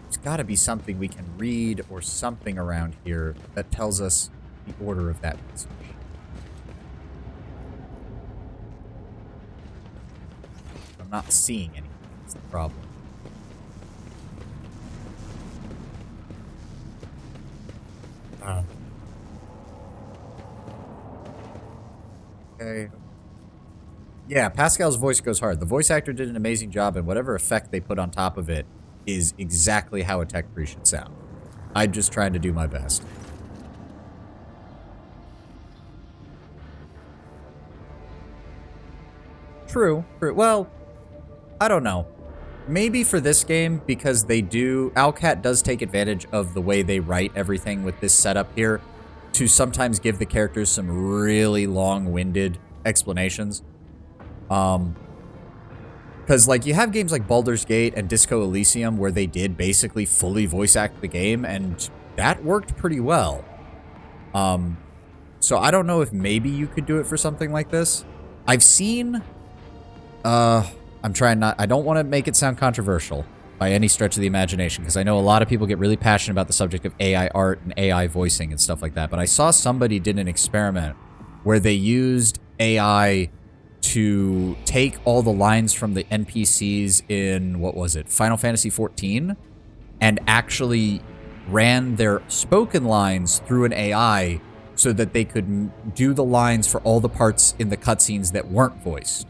There's got to be something we can read or something around here that tells us the order of that message. I'm not seeing anything. That's the problem. Okay. Yeah, Pascal's voice goes hard. The voice actor did an amazing job, and whatever effect they put on top of it is exactly how a tech priest should sound. I'm just trying to do my best. True. Well, I don't know. Maybe for this game, because they do... Owlcat does take advantage of the way they write everything with this setup here to sometimes give the characters some really long-winded explanations. Because, like, you have games like Baldur's Gate and Disco Elysium where they did basically fully voice act the game, and that worked pretty well. So I don't know if maybe you could do it for something like this. I've seen... I'm trying not... I don't want to make it sound controversial by any stretch of the imagination, because I know a lot of people get really passionate about the subject of AI art and AI voicing and stuff like that, but I saw somebody did an experiment where they used AI to take all the lines from the NPCs in, what was it, Final Fantasy XIV, and actually ran their spoken lines through an AI so that they could do the lines for all the parts in the cutscenes that weren't voiced.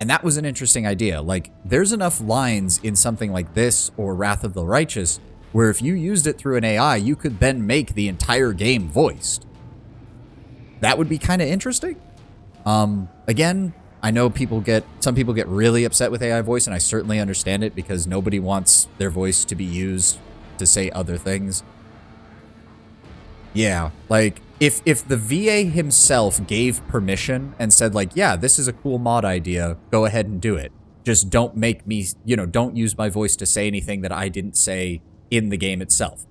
And that was an interesting idea. Like, there's enough lines in something like this or Wrath of the Righteous where if you used it through an AI, you could then make the entire game voiced. That would be kind of interesting. Again, I know some people get really upset with AI voice, and I certainly understand it because nobody wants their voice to be used to say other things. Yeah, like, if the VA himself gave permission and said, like, yeah, this is a cool mod idea, go ahead and do it. Just don't make me, don't use my voice to say anything that I didn't say in the game itself.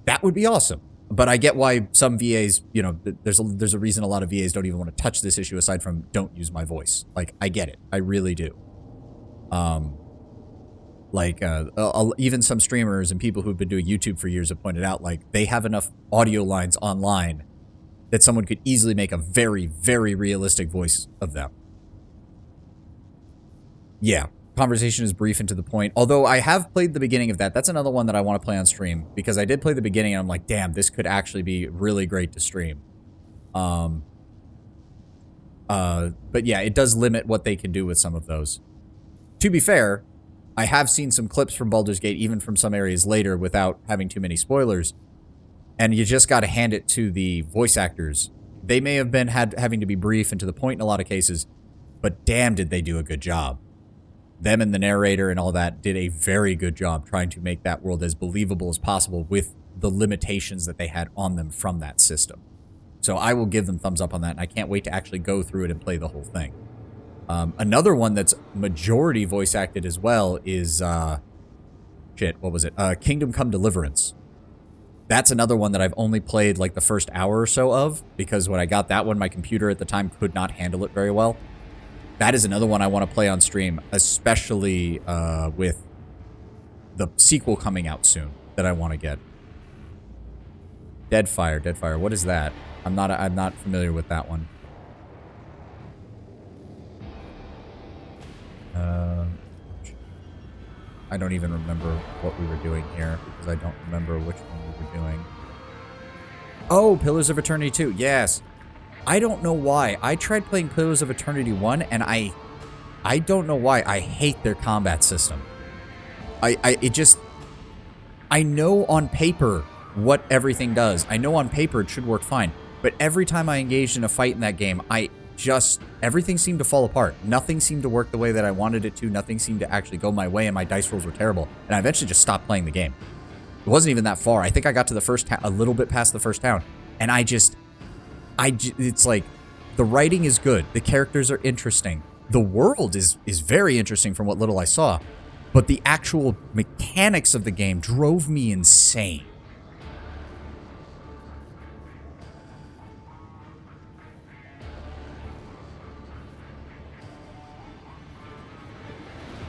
That would be awesome. But I get why some VAs, there's a reason a lot of VAs don't even want to touch this issue aside from don't use my voice. Like, I get it. I really do. Even some streamers and people who've been doing YouTube for years have pointed out, like, they have enough audio lines online that someone could easily make a very, very realistic voice of them. Yeah, conversation is brief and to the point. Although I have played the beginning of that. That's another one that I want to play on stream, because I did play the beginning and I'm like, damn, this could actually be really great to stream. But yeah, it does limit what they can do with some of those. To be fair, I have seen some clips from Baldur's Gate, even from some areas later, without having too many spoilers. And you just got to hand it to the voice actors. They may have been having to be brief and to the point in a lot of cases, but damn did they do a good job. Them and the narrator and all that did a very good job trying to make that world as believable as possible with the limitations that they had on them from that system. So I will give them thumbs up on that, and I can't wait to actually go through it and play the whole thing. Another one that's majority voice acted as well is, Kingdom Come Deliverance. That's another one that I've only played like the first hour or so of, because when I got that one, my computer at the time could not handle it very well. That is another one I want to play on stream, especially with the sequel coming out soon that I want to get. Deadfire. What is that? I'm not familiar with that one. I don't even remember what we were doing here, because I don't remember which one we were doing. Oh, Pillars of Eternity 2. Yes. I don't know why. I tried playing Pillars of Eternity 1, and I don't know why. I hate their combat system. I know on paper what everything does. I know on paper it should work fine. But every time I engaged in a fight in that game, everything seemed to fall apart. Nothing seemed to work the way that I wanted it to. Nothing seemed to actually go my way, and my dice rolls were terrible. And I eventually just stopped playing the game. It wasn't even that far. I think I got to the first a little bit past the first town, and it's like, the writing is good. The characters are interesting. The world is very interesting from what little I saw, but the actual mechanics of the game drove me insane.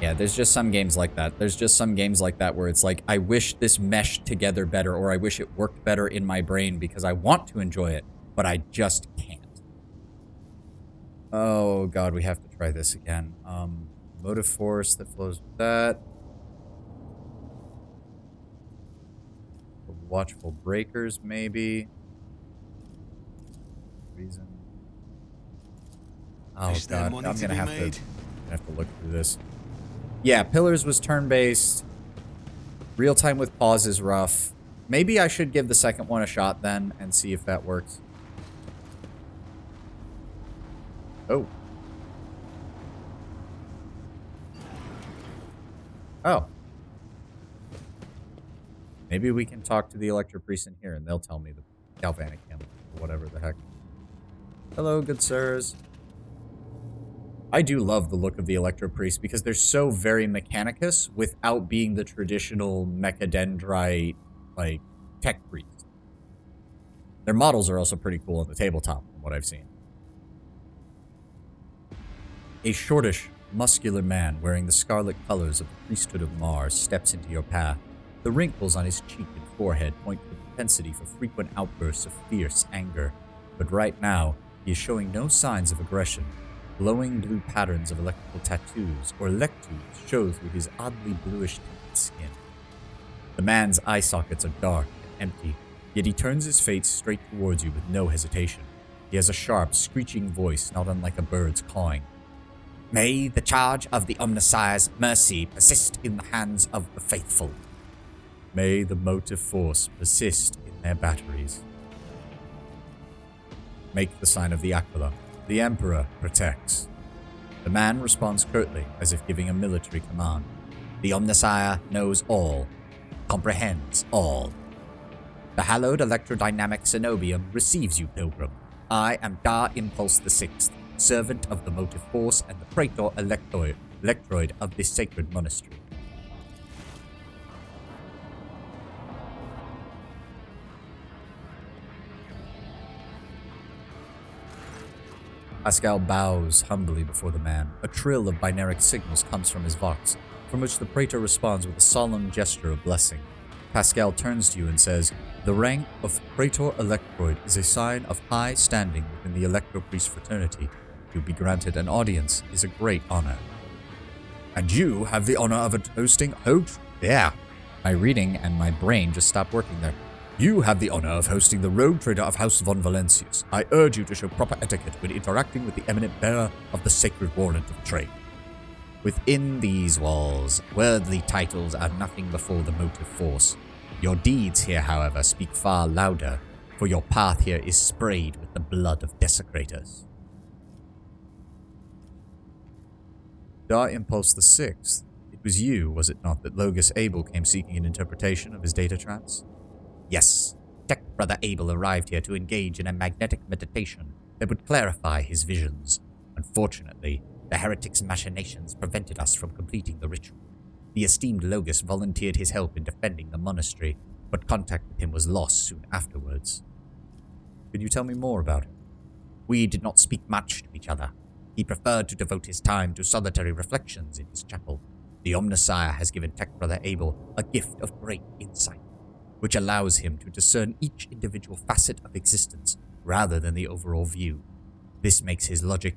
Yeah, Yeah, there's just some games like that. There's just some games like that where it's like, I wish this meshed together better, or I wish it worked better in my brain because I want to enjoy it, but I just can't. Oh god, we have to try this again. Motive force that flows with that. Watchful breakers, maybe. Reason. Oh god, I'm gonna have to look through this. Yeah, Pillars was turn-based. Real time with pause is rough. Maybe I should give the second one a shot then and see if that works. Oh. Oh. Maybe we can talk to the Electro Priest in here and they'll tell me the galvanic hammer or whatever the heck. Hello, good sirs. I do love the look of the Electro Priest because they're so very Mechanicus without being the traditional Mechadendrite, like, tech priest. Their models are also pretty cool on the tabletop, from what I've seen. A shortish, muscular man wearing the scarlet colors of the priesthood of Mars steps into your path. The wrinkles on his cheek and forehead point to the propensity for frequent outbursts of fierce anger, but right now, he is showing no signs of aggression. Glowing blue patterns of electrical tattoos, or electudes, show through his oddly bluish-tinted skin. The man's eye sockets are dark and empty, yet he turns his face straight towards you with no hesitation. He has a sharp, screeching voice, not unlike a bird's cawing. May the charge of the Omnissiah's mercy persist in the hands of the faithful. May the motive force persist in their batteries. Make the sign of the Aquila. The Emperor protects. The man responds curtly, as if giving a military command. The Omnissiah knows all, comprehends all. The hallowed electrodynamic cenobium receives you, pilgrim. I am Dar Impulse VI, servant of the motive force and the praetor electroid of this sacred monastery. Pascal bows humbly before the man. A trill of binaric signals comes from his vox, from which the praetor responds with a solemn gesture of blessing. Pascal turns to you and says, The rank of praetor electroid is a sign of high standing within the electro-priest fraternity. To be granted an audience is a great honor. And you have the honor of hosting... Yeah. My reading and my brain just stopped working there. You have the honor of hosting the rogue trader of House von Valencius. I urge you to show proper etiquette when interacting with the eminent bearer of the sacred warrant of trade. Within these walls, worldly titles are nothing before the motive force. Your deeds here, however, speak far louder, for your path here is sprayed with the blood of desecrators. Dar Impulse VI. It was you, was it not, that Logus Abel came seeking an interpretation of his data trance? Yes, Tech Brother Abel arrived here to engage in a magnetic meditation that would clarify his visions. Unfortunately, the heretic's machinations prevented us from completing the ritual. The esteemed Logus volunteered his help in defending the monastery, but contact with him was lost soon afterwards. Could you tell me more about him? We did not speak much to each other. He preferred to devote his time to solitary reflections in his chapel. The Omnissiah has given Tech Brother Abel a gift of great insight, which allows him to discern each individual facet of existence rather than the overall view. This makes his logic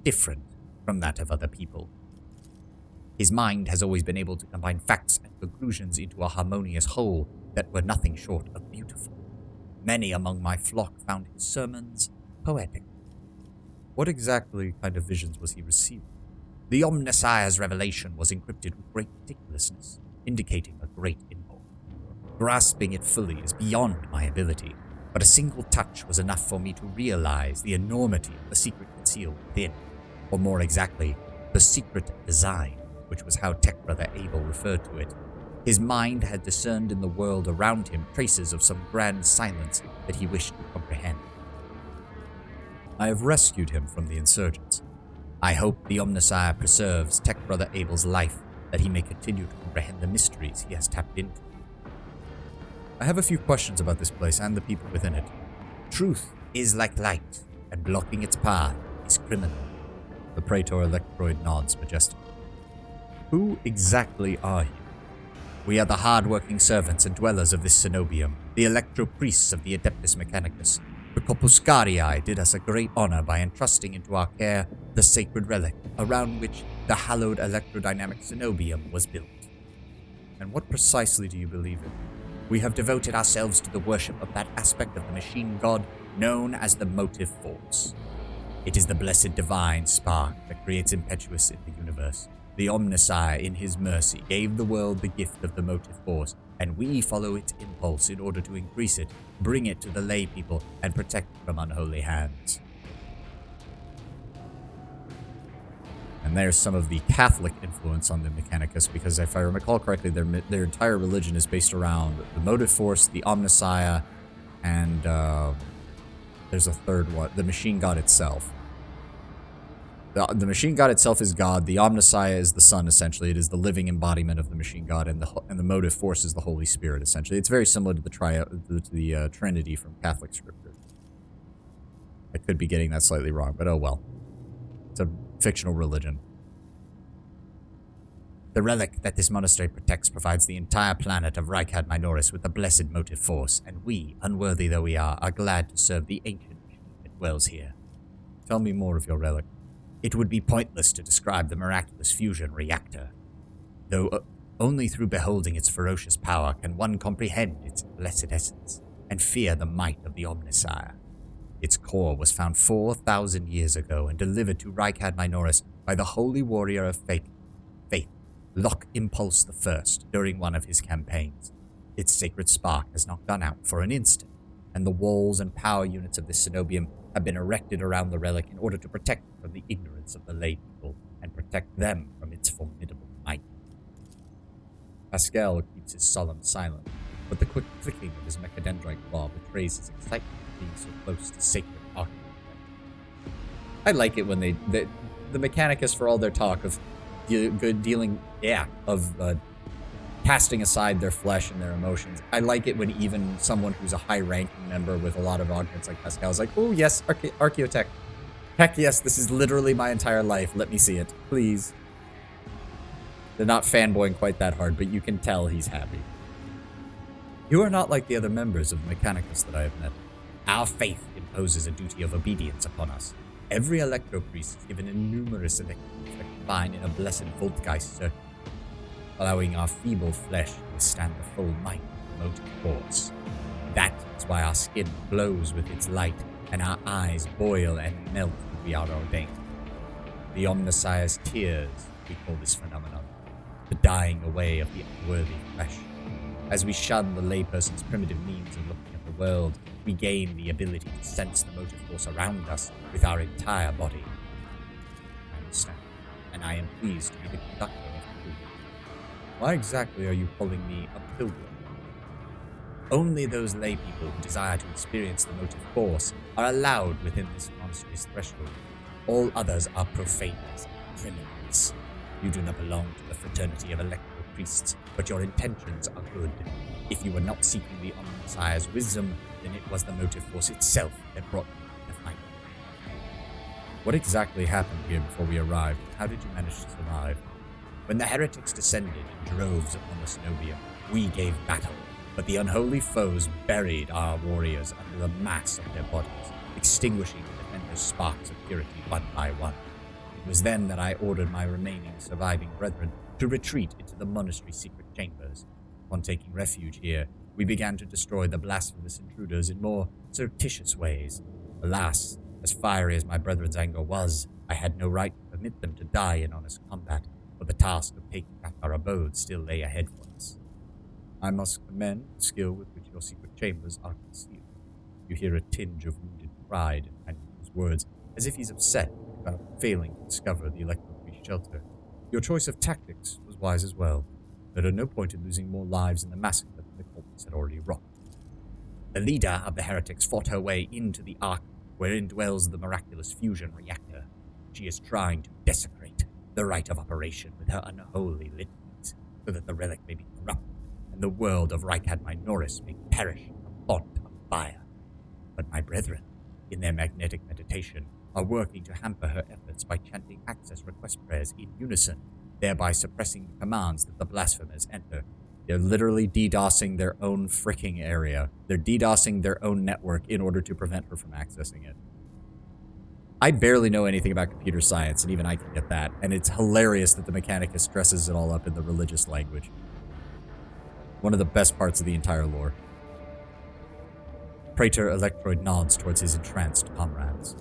different from that of other people. His mind has always been able to combine facts and conclusions into a harmonious whole that were nothing short of beautiful. Many among my flock found his sermons poetic. What exactly kind of visions was he receiving? The Omnissiah's revelation was encrypted with great meticulousness, indicating a great import. Grasping it fully is beyond my ability, but a single touch was enough for me to realize the enormity of the secret concealed within, or more exactly, the secret design, which was how Tech Brother Abel referred to it. His mind had discerned in the world around him traces of some grand silence that he wished to comprehend. I have rescued him from the insurgents. I hope the Omnissiah preserves Tech Brother Abel's life, that he may continue to comprehend the mysteries he has tapped into. I have a few questions about this place and the people within it. Truth is like light, and blocking its path is criminal. The Praetor Electroid nods majestically. Who exactly are you? We are the hard-working servants and dwellers of this cenobium, the electro-priests of the Adeptus Mechanicus. The Corpuscarii did us a great honor by entrusting into our care the sacred relic around which the hallowed electrodynamic cenobium was built. And what precisely do you believe in? We have devoted ourselves to the worship of that aspect of the machine god known as the motive force. It is the blessed divine spark that creates impetus in the universe. The Omnissiah, in his mercy, gave the world the gift of the motive force, and we follow its impulse in order to increase it, bring it to the lay people, and protect it from unholy hands. And there's some of the Catholic influence on the Mechanicus, because if I recall correctly, their entire religion is based around the motive force, the Omnissiah, and there's a third one, the machine god itself. The machine god itself is God. The Omnissiah is the Son, essentially. It is the living embodiment of the machine god, and the motive force is the Holy Spirit, essentially. It's very similar to the Trinity from Catholic scripture. I could be getting that slightly wrong, but oh well. It's a fictional religion. The relic that this monastery protects provides the entire planet of Rykad Minoris with the blessed motive force, and we, unworthy though we are glad to serve the ancient machine that dwells here. Tell me more of your relic. It would be pointless to describe the miraculous fusion reactor, though only through beholding its ferocious power can one comprehend its blessed essence and fear the might of the Omnissiah. Its core was found 4,000 years ago and delivered to Rykad Minoris by the holy warrior of faith, Lock Impulse I, during one of his campaigns. Its sacred spark has not gone out for an instant, and the walls and power units of this cenobium have been erected around the relic in order to protect it from the ignorance of the lay people and protect them from its formidable might. Pascal keeps his solemn silence, but the quick clicking of his mechadendrite claw betrays his excitement at being so close to sacred architecture. I like it when the Mechanicus, for all their talk of casting aside their flesh and their emotions. I like it when even someone who's a high-ranking member with a lot of augments like Pascal is like, oh yes, Archaeotech. Heck yes, this is literally my entire life. Let me see it, please. They're not fanboying quite that hard, but you can tell he's happy. You are not like the other members of the Mechanicus that I have met. Our faith imposes a duty of obedience upon us. Every electro-priest is given a numerous electives that combine in a blessed Voltgeist circuit, allowing our feeble flesh to withstand the full might of the motive force. That is why our skin glows with its light, and our eyes boil and melt when we are ordained. The Omnissiah's tears, we call this phenomenon, the dying away of the unworthy flesh. As we shun the layperson's primitive means of looking at the world, we gain the ability to sense the motive force around us with our entire body. I understand, and I am pleased to be the conductor of the pilgrim. Why exactly are you calling me a pilgrim? Only those lay people who desire to experience the motive force are allowed within this monastery's threshold. All others are profaners, criminals. You do not belong to the fraternity of electoral priests, but your intentions are good. If you were not seeking the Omnissiah's wisdom, then it was the motive force itself that brought you to find it. What exactly happened here before we arrived? How did you manage to survive? When the heretics descended in droves upon the cenobium, we gave battle, but the unholy foes buried our warriors under the mass of their bodies, extinguishing the defenders' sparks of purity one by one. It was then that I ordered my remaining surviving brethren to retreat into the monastery's secret chambers. Upon taking refuge here, we began to destroy the blasphemous intruders in more surreptitious ways. Alas, as fiery as my brethren's anger was, I had no right to permit them to die in honest combat, for the task of taking back our abode still lay ahead for us. I must commend the skill with which your secret chambers are concealed. You hear a tinge of wounded pride in Hannibal's words, as if he's upset about failing to discover the electro-free shelter. Your choice of tactics was wise as well. There are no point in losing more lives in the massacre than the culprits had already wrought. The leader of the heretics fought her way into the ark wherein dwells the miraculous fusion reactor. She is trying to desecrate the rite of operation with her unholy litanies, so that the relic may be corrupted, and the world of Rykad Minoris may perish in a font of fire. But my brethren, in their magnetic meditation, are working to hamper her efforts by chanting access request prayers in unison. thereby suppressing the commands that the blasphemers enter. They're literally DDoSing their own freaking area. They're DDoSing their own network in order to prevent her from accessing it. I barely know anything about computer science, and even I can get that. And it's hilarious that the Mechanicus dresses it all up in the religious language. One of the best parts of the entire lore. Praetor Electroid nods towards his entranced comrades.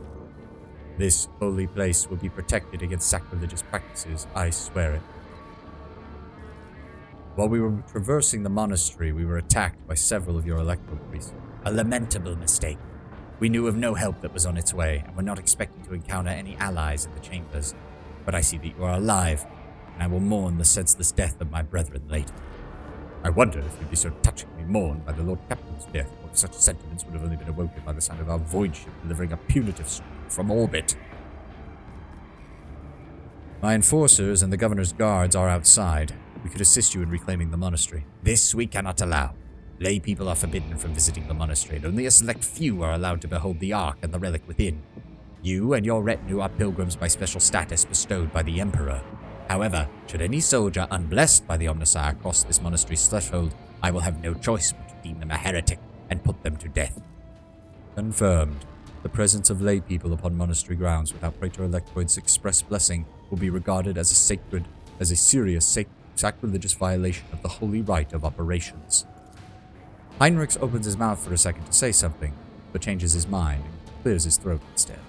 This holy place will be protected against sacrilegious practices, I swear it. While we were traversing the monastery, we were attacked by several of your electro priests. A lamentable mistake. We knew of no help that was on its way, and were not expecting to encounter any allies in the chambers. But I see that you are alive, and I will mourn the senseless death of my brethren later. I wonder if you'd be so touchingly mourned by the Lord Captain's death, or if such sentiments would have only been awoken by the sound of our void ship delivering a punitive stream from orbit. My enforcers and the governor's guards are outside. We could assist you in reclaiming the monastery. This we cannot allow. Lay people are forbidden from visiting the monastery, and only a select few are allowed to behold the Ark and the relic within. You and your retinue are pilgrims by special status bestowed by the Emperor. However, should any soldier unblessed by the Omnissiah cross this monastery's threshold, I will have no choice but to deem them a heretic and put them to death. Confirmed. The presence of lay people upon monastery grounds without Praetor Electroid's express blessing will be regarded as a serious sacrilegious violation of the holy rite of operations. Heinrich opens his mouth for a second to say something, but changes his mind and clears his throat instead.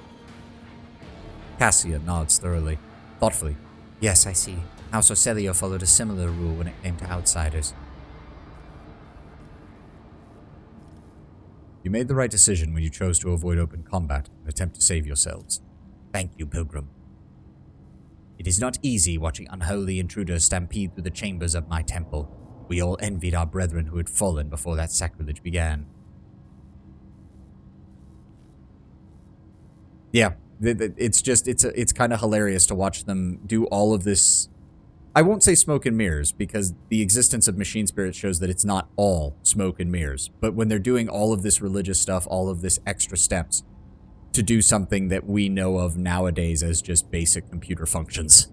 Cassia nods thoughtfully. Yes, I see. House Orselio followed a similar rule when it came to outsiders. You made the right decision when you chose to avoid open combat and attempt to save yourselves. Thank you, Pilgrim. It is not easy watching unholy intruders stampede through the chambers of my temple. We all envied our brethren who had fallen before that sacrilege began. Yeah, it's kind of hilarious to watch them do all of this. I won't say smoke and mirrors, because the existence of machine spirit shows that it's not all smoke and mirrors. But when they're doing all of this religious stuff, all of this extra steps to do something that we know of nowadays as just basic computer functions.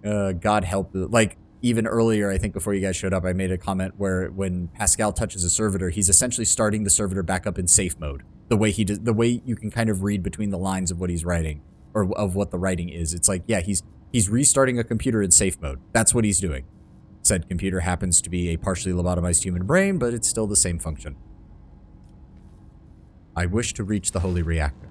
God help. Like, even earlier, I think before you guys showed up, I made a comment where when Pascal touches a servitor, he's essentially starting the servitor back up in safe mode. The way he does, the way you can kind of read between the lines of what he's writing, or of what the writing is. It's like, yeah, he's restarting a computer in safe mode. That's what he's doing. Said computer happens to be a partially lobotomized human brain, but it's still the same function. I wish to reach the holy reactor.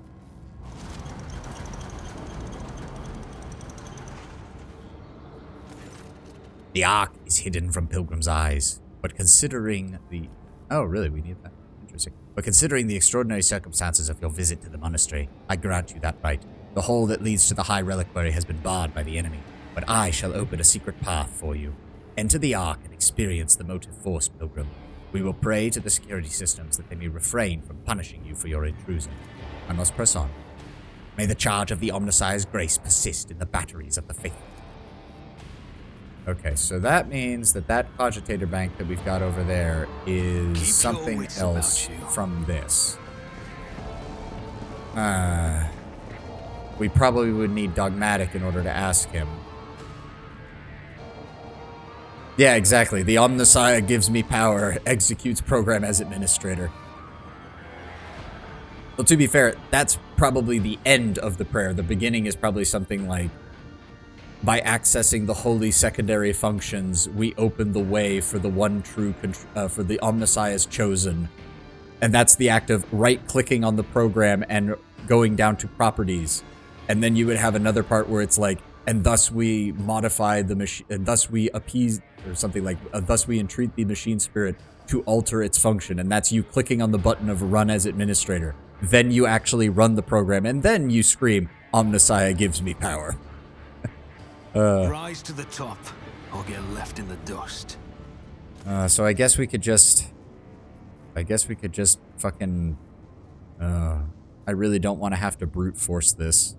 The Ark is hidden from Pilgrim's eyes, but considering the... Oh, really? We need that? Interesting. But considering the extraordinary circumstances of your visit to the monastery, I grant you that right. The hole that leads to the High Reliquary has been barred by the enemy, but I shall open a secret path for you. Enter the Ark and experience the motive force, Pilgrim. We will pray to the security systems that they may refrain from punishing you for your intrusion. I must press on. May the charge of the Omnissiah's grace persist in the batteries of the faithful. Okay, so that means that cogitator bank that we've got over there is something else from this. We probably would need dogmatic in order to ask him. Yeah, exactly. The Omnissiah gives me power, executes program as administrator. Well, to be fair, that's probably the end of the prayer. The beginning is probably something like, by accessing the holy secondary functions, we open the way for the one true, for the Omnissiah's chosen. And that's the act of right-clicking on the program and going down to properties. And then you would have another part where it's like, and thus we modify the machine, and thus we appease, or something like, thus we entreat the machine spirit to alter its function. And that's you clicking on the button of run as administrator. Then you actually run the program, and then you scream, Omnissiah gives me power.
Rise to the top, or get left in the dust.
So I guess we could just fucking, I really don't want to have to brute force this.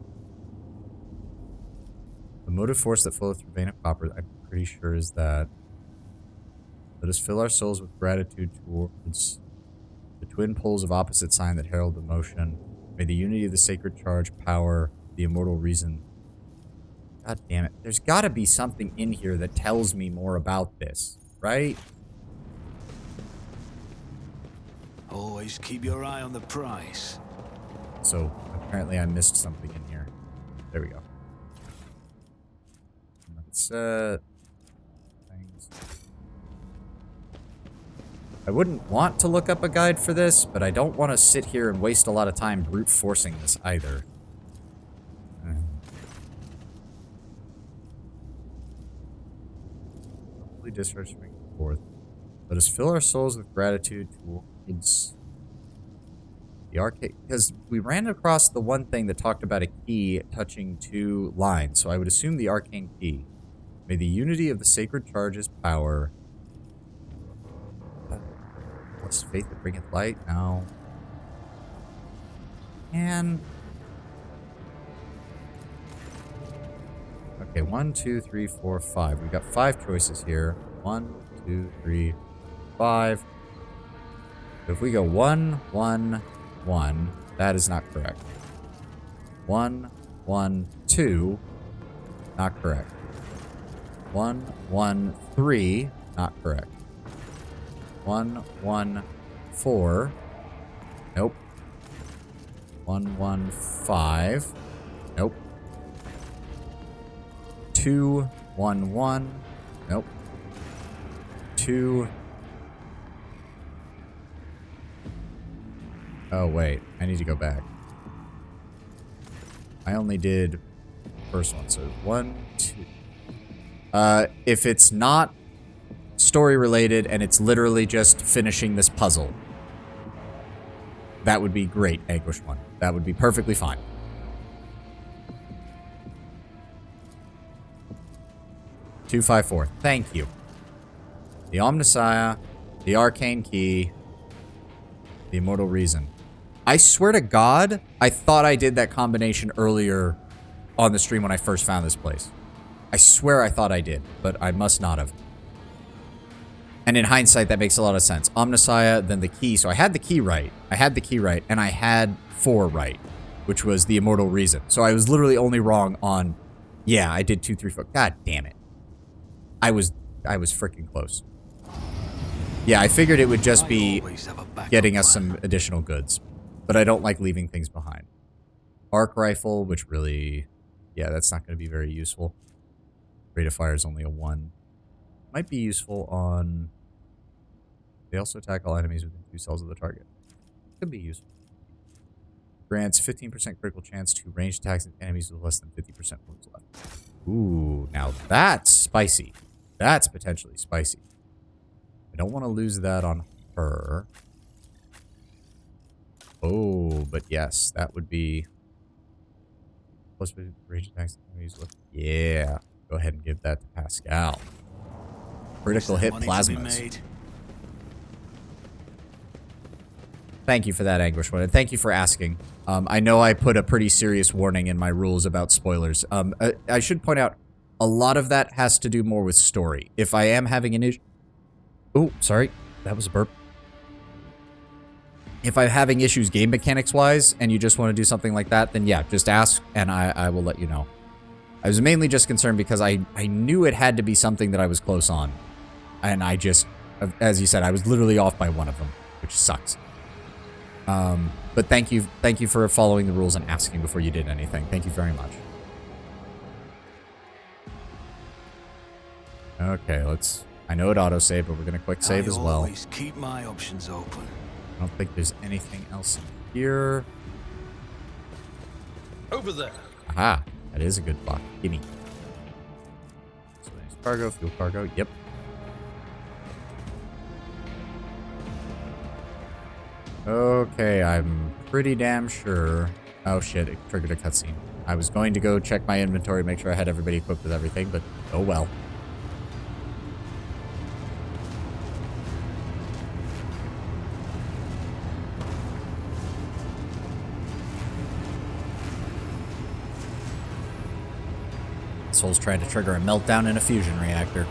The motive force that floweth through vein of copper, I'm pretty sure is that. Let us fill our souls with gratitude towards the twin poles of opposite sign that herald the motion. May the unity of the sacred charge power the immortal reason. God damn it. There's got to be something in here that tells me more about this, right?
Always keep your eye on the price.
So, apparently I missed something in here. There we go. Let's, things. I wouldn't want to look up a guide for this, but I don't want to sit here and waste a lot of time brute forcing this either. Hopefully discharge spring forth. Let us fill our souls with gratitude towards the arcade, because we ran across the one thing that talked about a key touching 2 lines, so I would assume the arcane key. May the unity of the sacred charge's power. Plus faith that bringeth light. No. And. Okay, 1, 2, 3, 4, 5. We've got 5 choices here. 1, 2, 3, 5. So if we go 1, 1, 1, that is not correct. 1, 1, 2, not correct. 1, 1, 3, not correct. 1, 1, 4, nope. 1, 1, 5, nope. 2, 1, 1, nope. 2. Oh, wait. I need to go back. I only did the first one, so 1, 2. If it's not story related and it's literally just finishing this puzzle, that would be great, Anguish 1. That would be perfectly fine. Two, 5, 4. Thank you. The Omnissiah, the Arcane Key, the Immortal Reason. I swear to God, I thought I did that combination earlier on the stream when I first found this place. I swear I thought I did, but I must not have. And in hindsight, that makes a lot of sense. Omnissiah, then the key. So I had the key right. I had the key right, and I had 4 right, which was the Immortal Reason. So I was literally only wrong on, yeah, I did 2, 3, 4. God damn it. I was freaking close. Yeah, I figured it would just be getting us some additional goods. But I don't like leaving things behind. Arc rifle, which really, yeah, that's not going to be very useful. Rate of fire is only a 1. Might be useful on... They also attack all enemies within 2 cells of the target. Could be useful. Grants 15% critical chance to ranged attacks and enemies with less than 50% wounds left. Ooh, now that's spicy. That's potentially spicy. I don't want to lose that on her. Oh, but yes, that would be... Plus ranged attacks and enemies with... Yeah. Go ahead and give that to Pascal. Critical hit plasmas. Thank you for that, Anguish One, and thank you for asking. I know I put a pretty serious warning in my rules about spoilers. I should point out, a lot of that has to do more with story. If I am having an issue... Oh, sorry. That was a burp. If I'm having issues game mechanics-wise, and you just want to do something like that, then yeah, just ask, and I will let you know. I was mainly just concerned because I knew it had to be something that I was close on. And I just, as you said, I was literally off by 1 of them, which sucks. But thank you for following the rules and asking before you did anything. Thank you very much. Okay, let's... I know it autosaved, but we're going to quick save as well.
Always keep my options open.
I don't think there's anything else in here.
Over there.
Aha, that is a good block. Gimme. So there's cargo, fuel cargo. Yep. Okay, I'm pretty damn sure. Oh shit, it triggered a cutscene. I was going to go check my inventory, make sure I had everybody equipped with everything, but oh well. Soul's trying to trigger a meltdown in a fusion reactor.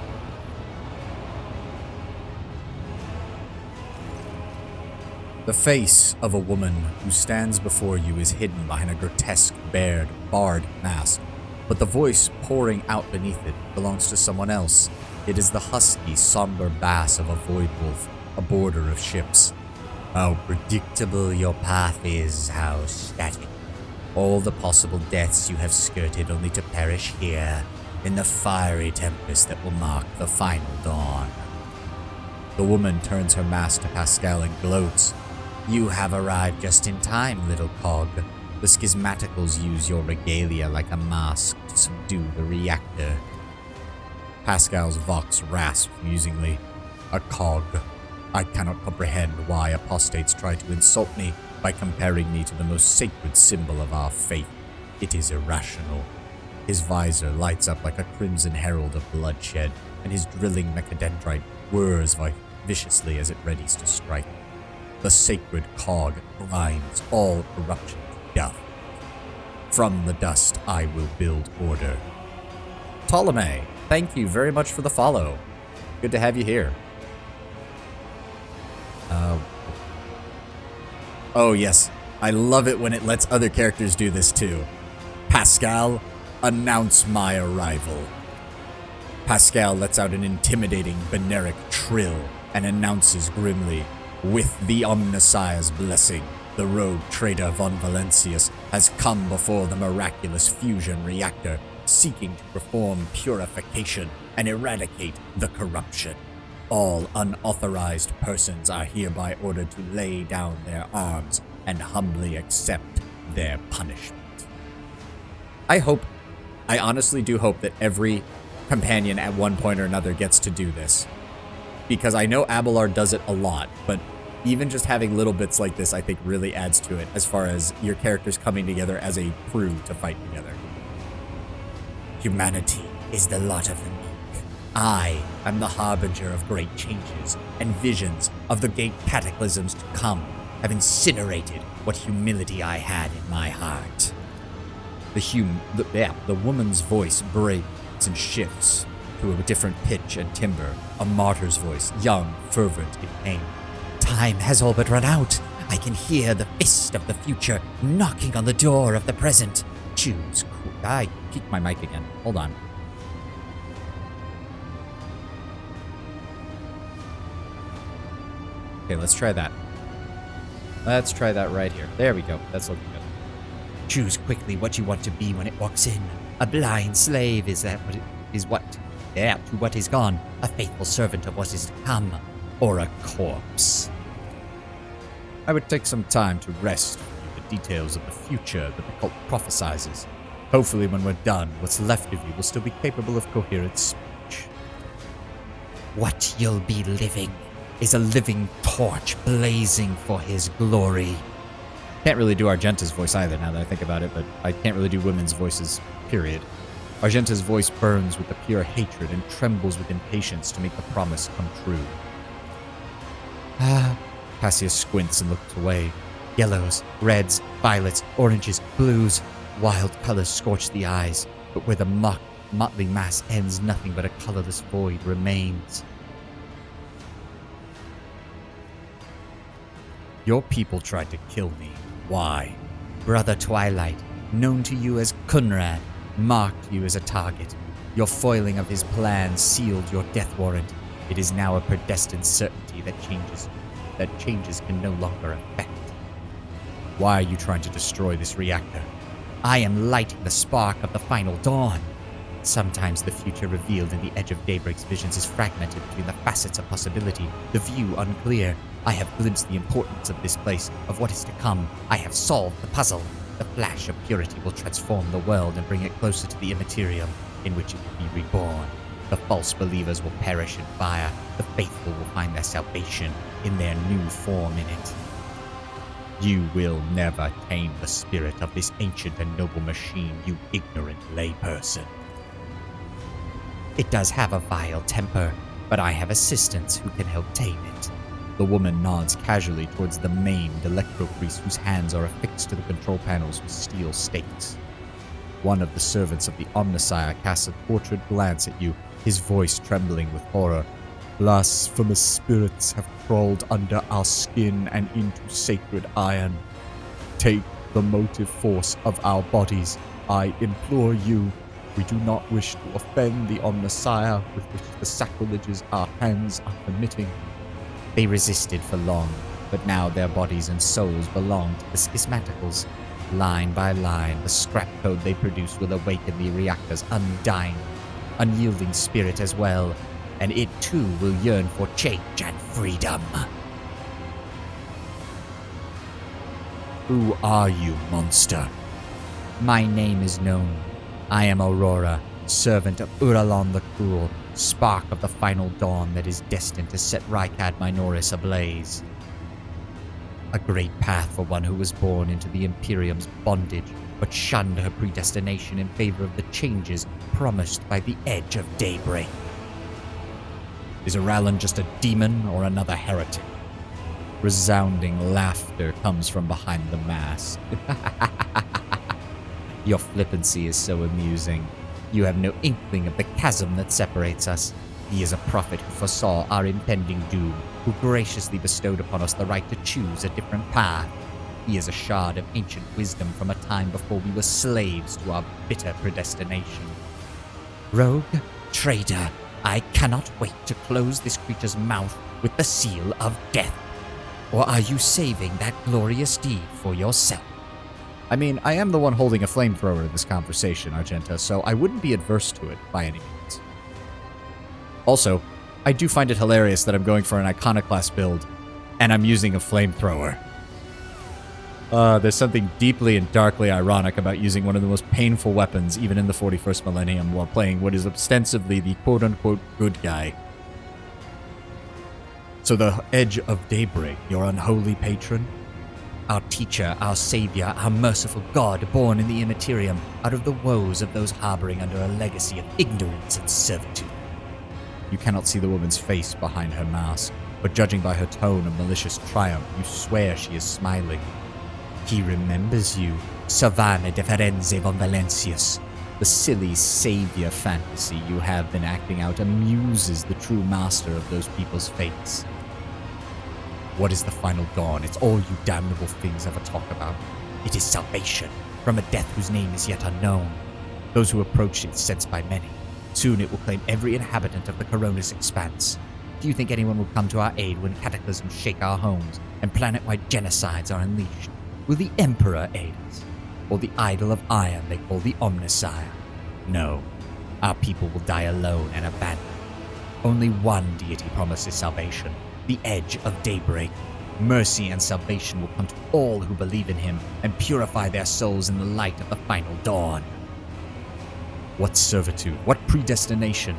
The face of a woman who stands before you is hidden behind a grotesque, barred mask. But the voice pouring out beneath it belongs to someone else. It is the husky, somber bass of a void wolf, a boarder of ships. How predictable your path is, how static. All the possible deaths you have skirted only to perish here, in the fiery tempest that will mark the final dawn. The woman turns her mask to Pascal and gloats. You have arrived just in time, little cog. The schismaticals use your regalia like a mask to subdue the reactor. Pascal's vox rasps musingly. A cog. I cannot comprehend why apostates try to insult me by comparing me to the most sacred symbol of our faith. It is irrational. His visor lights up like a crimson herald of bloodshed, and his drilling mechadendrite whirs viciously as it readies to strike. The sacred cog grinds all corruption to death. From the dust I will build order. Ptolemy, thank you very much for the follow. Good to have you here. Oh yes, I love it when it lets other characters do this too. Pascal, announce my arrival. Pascal lets out an intimidating Beneric trill and announces grimly, with the Omnissiah's blessing, the rogue traitor von Valentius has come before the miraculous fusion reactor, seeking to perform purification and eradicate the corruption. All unauthorized persons are hereby ordered to lay down their arms and humbly accept their punishment. I honestly do hope that every companion at one point or another gets to do this. Because I know Abelard does it a lot, but even just having little bits like this, I think really adds to it as far as your characters coming together as a crew to fight together. Humanity is the lot of the meek. I am the harbinger of great changes, and visions of the great cataclysms to come have incinerated what humility I had in my heart. The woman's voice breaks and shifts to a different pitch and timbre, a martyr's voice, young, fervent, in pain. Time has all but run out. I can hear the fist of the future knocking on the door of the present. Choose. I peaked my mic again. Hold on. Okay, let's try that. Let's try that right here. There we go. That's looking good. Choose quickly what you want to be when it walks in. A blind slave, is that what it is? What? Yeah, to what is gone. A faithful servant of what is to come. Or a corpse. I would take some time to rest with the details of the future that the cult prophesizes. Hopefully when we're done, what's left of you will still be capable of coherent speech. What you'll be living is a living torch blazing for his glory. Can't really do Argenta's voice either now that I think about it, but I can't really do women's voices, period. Argenta's voice burns with the pure hatred and trembles with impatience to make the promise come true. Cassius squints and looks away. Yellows, reds, violets, oranges, blues. Wild colors scorch the eyes, but where the motley mass ends, nothing but a colorless void remains. Your people tried to kill me. Why? Brother Twilight, known to you as Kunrad, marked you as a target. Your foiling of his plan sealed your death warrant. It is now a predestined certainty that changes can no longer affect. Why are you trying to destroy this reactor? I am lighting the spark of the final dawn. Sometimes the future revealed in the edge of daybreak's visions is fragmented between the facets of possibility, the view unclear. I have glimpsed the importance of this place, of what is to come. I have solved the puzzle. The flash of purity will transform the world and bring it closer to the immaterial, in which it will be reborn. The false believers will perish in fire. The faithful will find their salvation in their new form in it. You will never tame the spirit of this ancient and noble machine, you ignorant layperson. It does have a vile temper, but I have assistants who can help tame it. The woman nods casually towards the maimed electro-priest whose hands are affixed to the control panels with steel stakes. One of the servants of the Omnissiah casts a tortured glance at you, his voice trembling with horror. Blasphemous spirits have crawled under our skin and into sacred iron. Take the motive force of our bodies, I implore you.
We do not wish to offend the Omnissiah with which the sacrileges our hands are committing. They resisted for long, but now their bodies and souls belong to the schismaticals. Line by line, the scrap code they produce will awaken the reactor's undying, unyielding spirit as well, and it too will yearn for change and freedom. Who are you, monster? My name is known. I am Aurora, servant of Uralon the Cruel, spark of the final dawn that is destined to set Rykad Minoris ablaze. A great path for one who was born into the Imperium's bondage, but shunned her predestination in favor of the changes promised by the edge of daybreak. Is Uralon just a demon or another heretic? Resounding laughter comes from behind the mask. Your flippancy is so amusing. You have no inkling of the chasm that separates us. He is a prophet who foresaw our impending doom, who graciously bestowed upon us the right to choose a different path. He is a shard of ancient wisdom from a time before we were slaves to our bitter predestination. Rogue, traitor, I cannot wait to close this creature's mouth with the seal of death. Or are you saving that glorious deed for yourself?
I mean, I am the one holding a flamethrower in this conversation, Argenta, so I wouldn't be adverse to it by any means. Also, I do find it hilarious that I'm going for an iconoclast build, and I'm using a flamethrower. There's something deeply and darkly ironic about using one of the most painful weapons, even in the 41st millennium, while playing what is ostensibly the quote-unquote good guy. So the Edge of Daybreak, your unholy patron? Our teacher, our savior, our merciful God, born in the Immaterium, out of the woes of those harboring under a legacy of ignorance and servitude. You cannot see the woman's face behind her mask, but judging by her tone of malicious triumph, you swear she is smiling. He remembers you, Savane de Ferenze von Valencius. The silly savior fantasy you have been acting out amuses the true master of those people's fates. What is the final dawn? It's all you damnable things ever talk about. It is salvation from a death whose name is yet unknown. Those who approach it sensed by many. Soon it will claim every inhabitant of the Coronis expanse. Do you think anyone will come to our aid when cataclysms shake our homes and planet-wide genocides are unleashed? Will the Emperor aid us? Or the idol of iron they call the Omnissiah? No. Our people will die alone and abandoned. Only one deity promises salvation. The Edge of Daybreak. Mercy and salvation will come to all who believe in him and purify their souls in the light of the final dawn. What servitude, what predestination?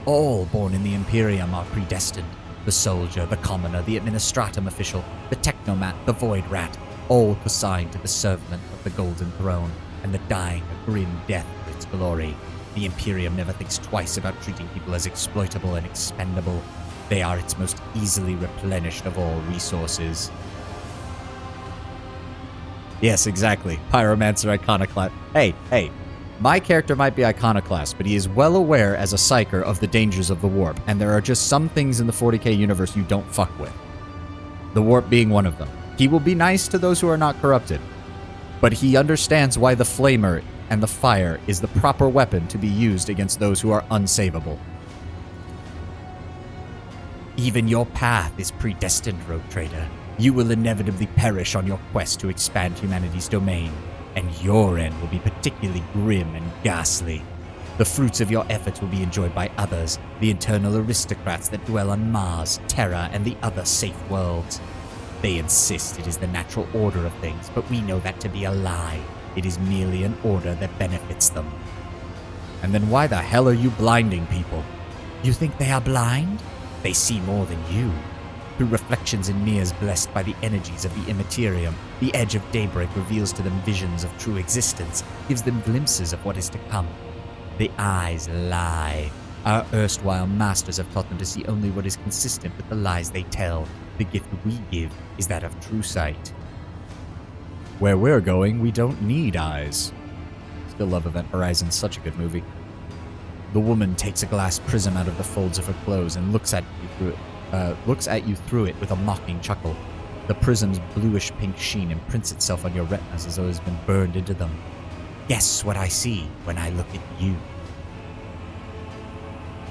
All born in the Imperium are predestined. The soldier, the commoner, the administratum official, the technomat, the void rat, all consigned to the servant of the Golden Throne and the dying a grim death for its glory. The Imperium never thinks twice about treating people as exploitable and expendable. They are its most easily replenished of all resources. Yes, exactly. Pyromancer Iconoclast. Hey. My character might be Iconoclast, but he is well aware as a psyker of the dangers of the warp, and there are just some things in the 40k universe you don't fuck with. The warp being one of them. He will be nice to those who are not corrupted, but he understands why the flamer and the fire is the proper weapon to be used against those who are unsavable. Even your path is predestined, Rogue Trader. You will inevitably perish on your quest to expand humanity's domain, and your end will be particularly grim and ghastly. The fruits of your efforts will be enjoyed by others, the eternal aristocrats that dwell on Mars, Terra, and the other safe worlds. They insist it is the natural order of things, but we know that to be a lie. It is merely an order that benefits them. And then why the hell are you blinding people? You think they are blind? They see more than you. Through reflections in mirrors blessed by the energies of the Immaterium, the Edge of Daybreak reveals to them visions of true existence, gives them glimpses of what is to come. The eyes lie. Our erstwhile masters have taught them to see only what is consistent with the lies they tell. The gift we give is that of true sight. Where we're going, we don't need eyes. Still love Event Horizon, such a good movie. The woman takes a glass prism out of the folds of her clothes and looks at you through it with a mocking chuckle. The prism's bluish-pink sheen imprints itself on your retinas as though it has been burned into them. Guess what I see when I look at you.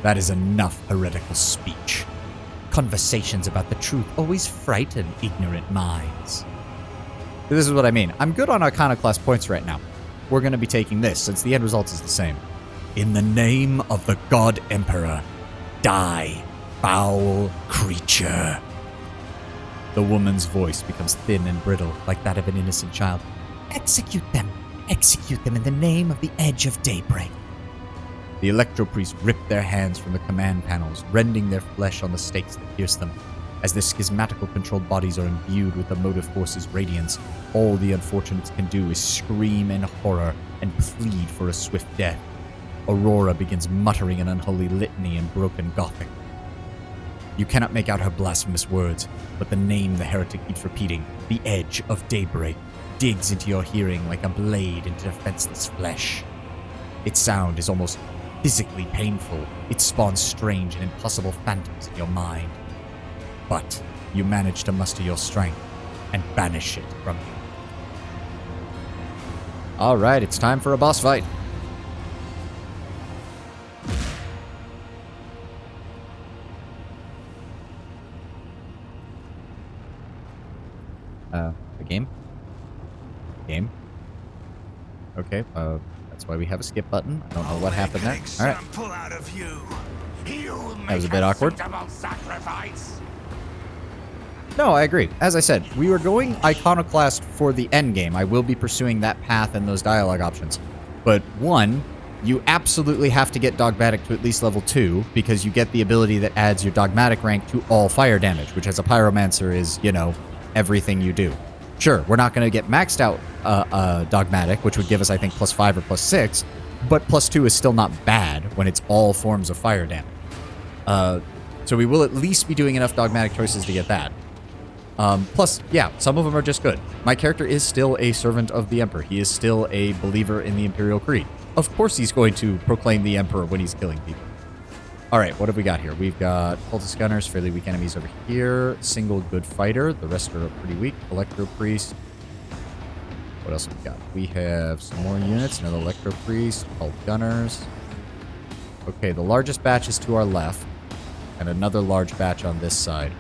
That is enough heretical speech. Conversations about the truth always frighten ignorant minds. This is what I mean. I'm good on Iconoclast points right now. We're going to be taking this, since the end result is the same. In the name of the God Emperor, die, foul creature. The woman's voice becomes thin and brittle, like that of an innocent child. Execute them in the name of the Edge of Daybreak. The Electro-Priests rip their hands from the command panels, rending their flesh on the stakes that pierce them. As their schismatical controlled bodies are imbued with the motive force's radiance, all the unfortunates can do is scream in horror and plead for a swift death. Aurora begins muttering an unholy litany in broken Gothic. You cannot make out her blasphemous words, but the name the heretic keeps repeating, the Edge of Daybreak, digs into your hearing like a blade into defenseless flesh. Its sound is almost physically painful. It spawns strange and impossible phantoms in your mind. But you manage to muster your strength and banish it from you. Alright, it's time for a boss fight. The game? Okay, that's why we have a skip button. I don't know what happened there. Alright. That was a bit awkward. No, I agree. As I said, we were going Iconoclast for the end game. I will be pursuing that path and those dialogue options. But one, you absolutely have to get Dogmatic to at least level 2, because you get the ability that adds your Dogmatic rank to all fire damage, which as a Pyromancer is, you know, everything you do. Sure, we're not going to get maxed out Dogmatic, which would give us, I think, +5 or +6, but +2 is still not bad when it's all forms of fire damage. So we will at least be doing enough Dogmatic choices to get that. Plus, yeah, some of them are just good. My character is still a servant of the Emperor. He is still a believer in the Imperial Creed. Of course he's going to proclaim the Emperor when he's killing people. Alright, what have we got here? We've got Cultist Gunners, fairly weak enemies over here. Single good fighter. The rest are pretty weak. Electro Priest. What else have we got? We have some more units. Another Electro Priest. Cult Gunners. Okay, the largest batch is to our left. And another large batch on this side.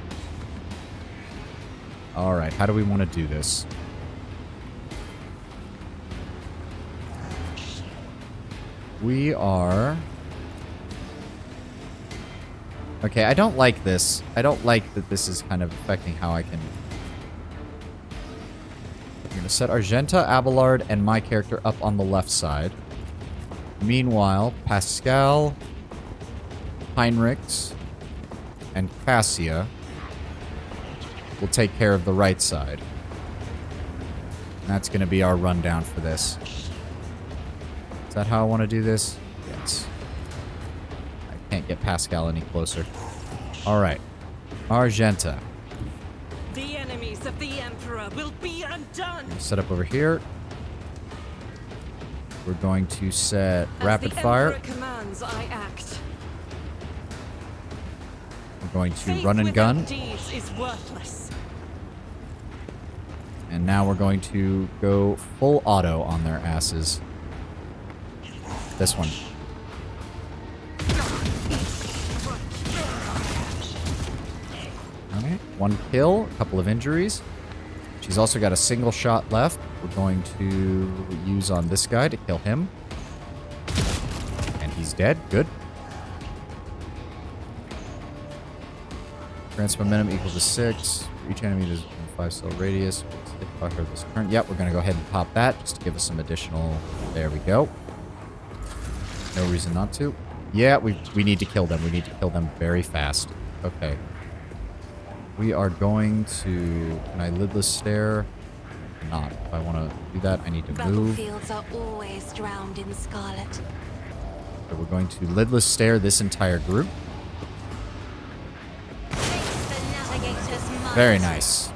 Alright, how do we want to do this? We are... Okay, I don't like this. I don't like that this is kind of affecting how I can... We're going to set Argenta, Abelard, and my character up on the left side. Meanwhile, Pascal, Heinrichs, and Cassia will take care of the right side. And that's going to be our rundown for this. Is that how I want to do this? Yes. I can't get Pascal any closer. Alright. Argenta.
The enemies of the Emperor will be undone.
Set up over here. We're going to set rapid fire.
As the Emperor commands, I act.
We're going to
Faith
run and gun.
deeds is worthless.
And now we're going to go full auto on their asses. This one. Alright, 1 kill, a couple of injuries. She's also got a single shot left. We're going to use on this guy to kill him. And he's dead. Good. Transfer momentum equal to 6. Each enemy does a 5-cell radius. Hit by her this turn. Yep, we're going to go ahead and pop that just to give us some additional... There we go. No reason not to. Yeah, we need to kill them. We need to kill them very fast. Okay. We are going to... Can I lidless stare? Not. If I want to do that, I need to move.
Battlefields are always drowned in scarlet.
So we're going to lidless stare this entire group. Very nice.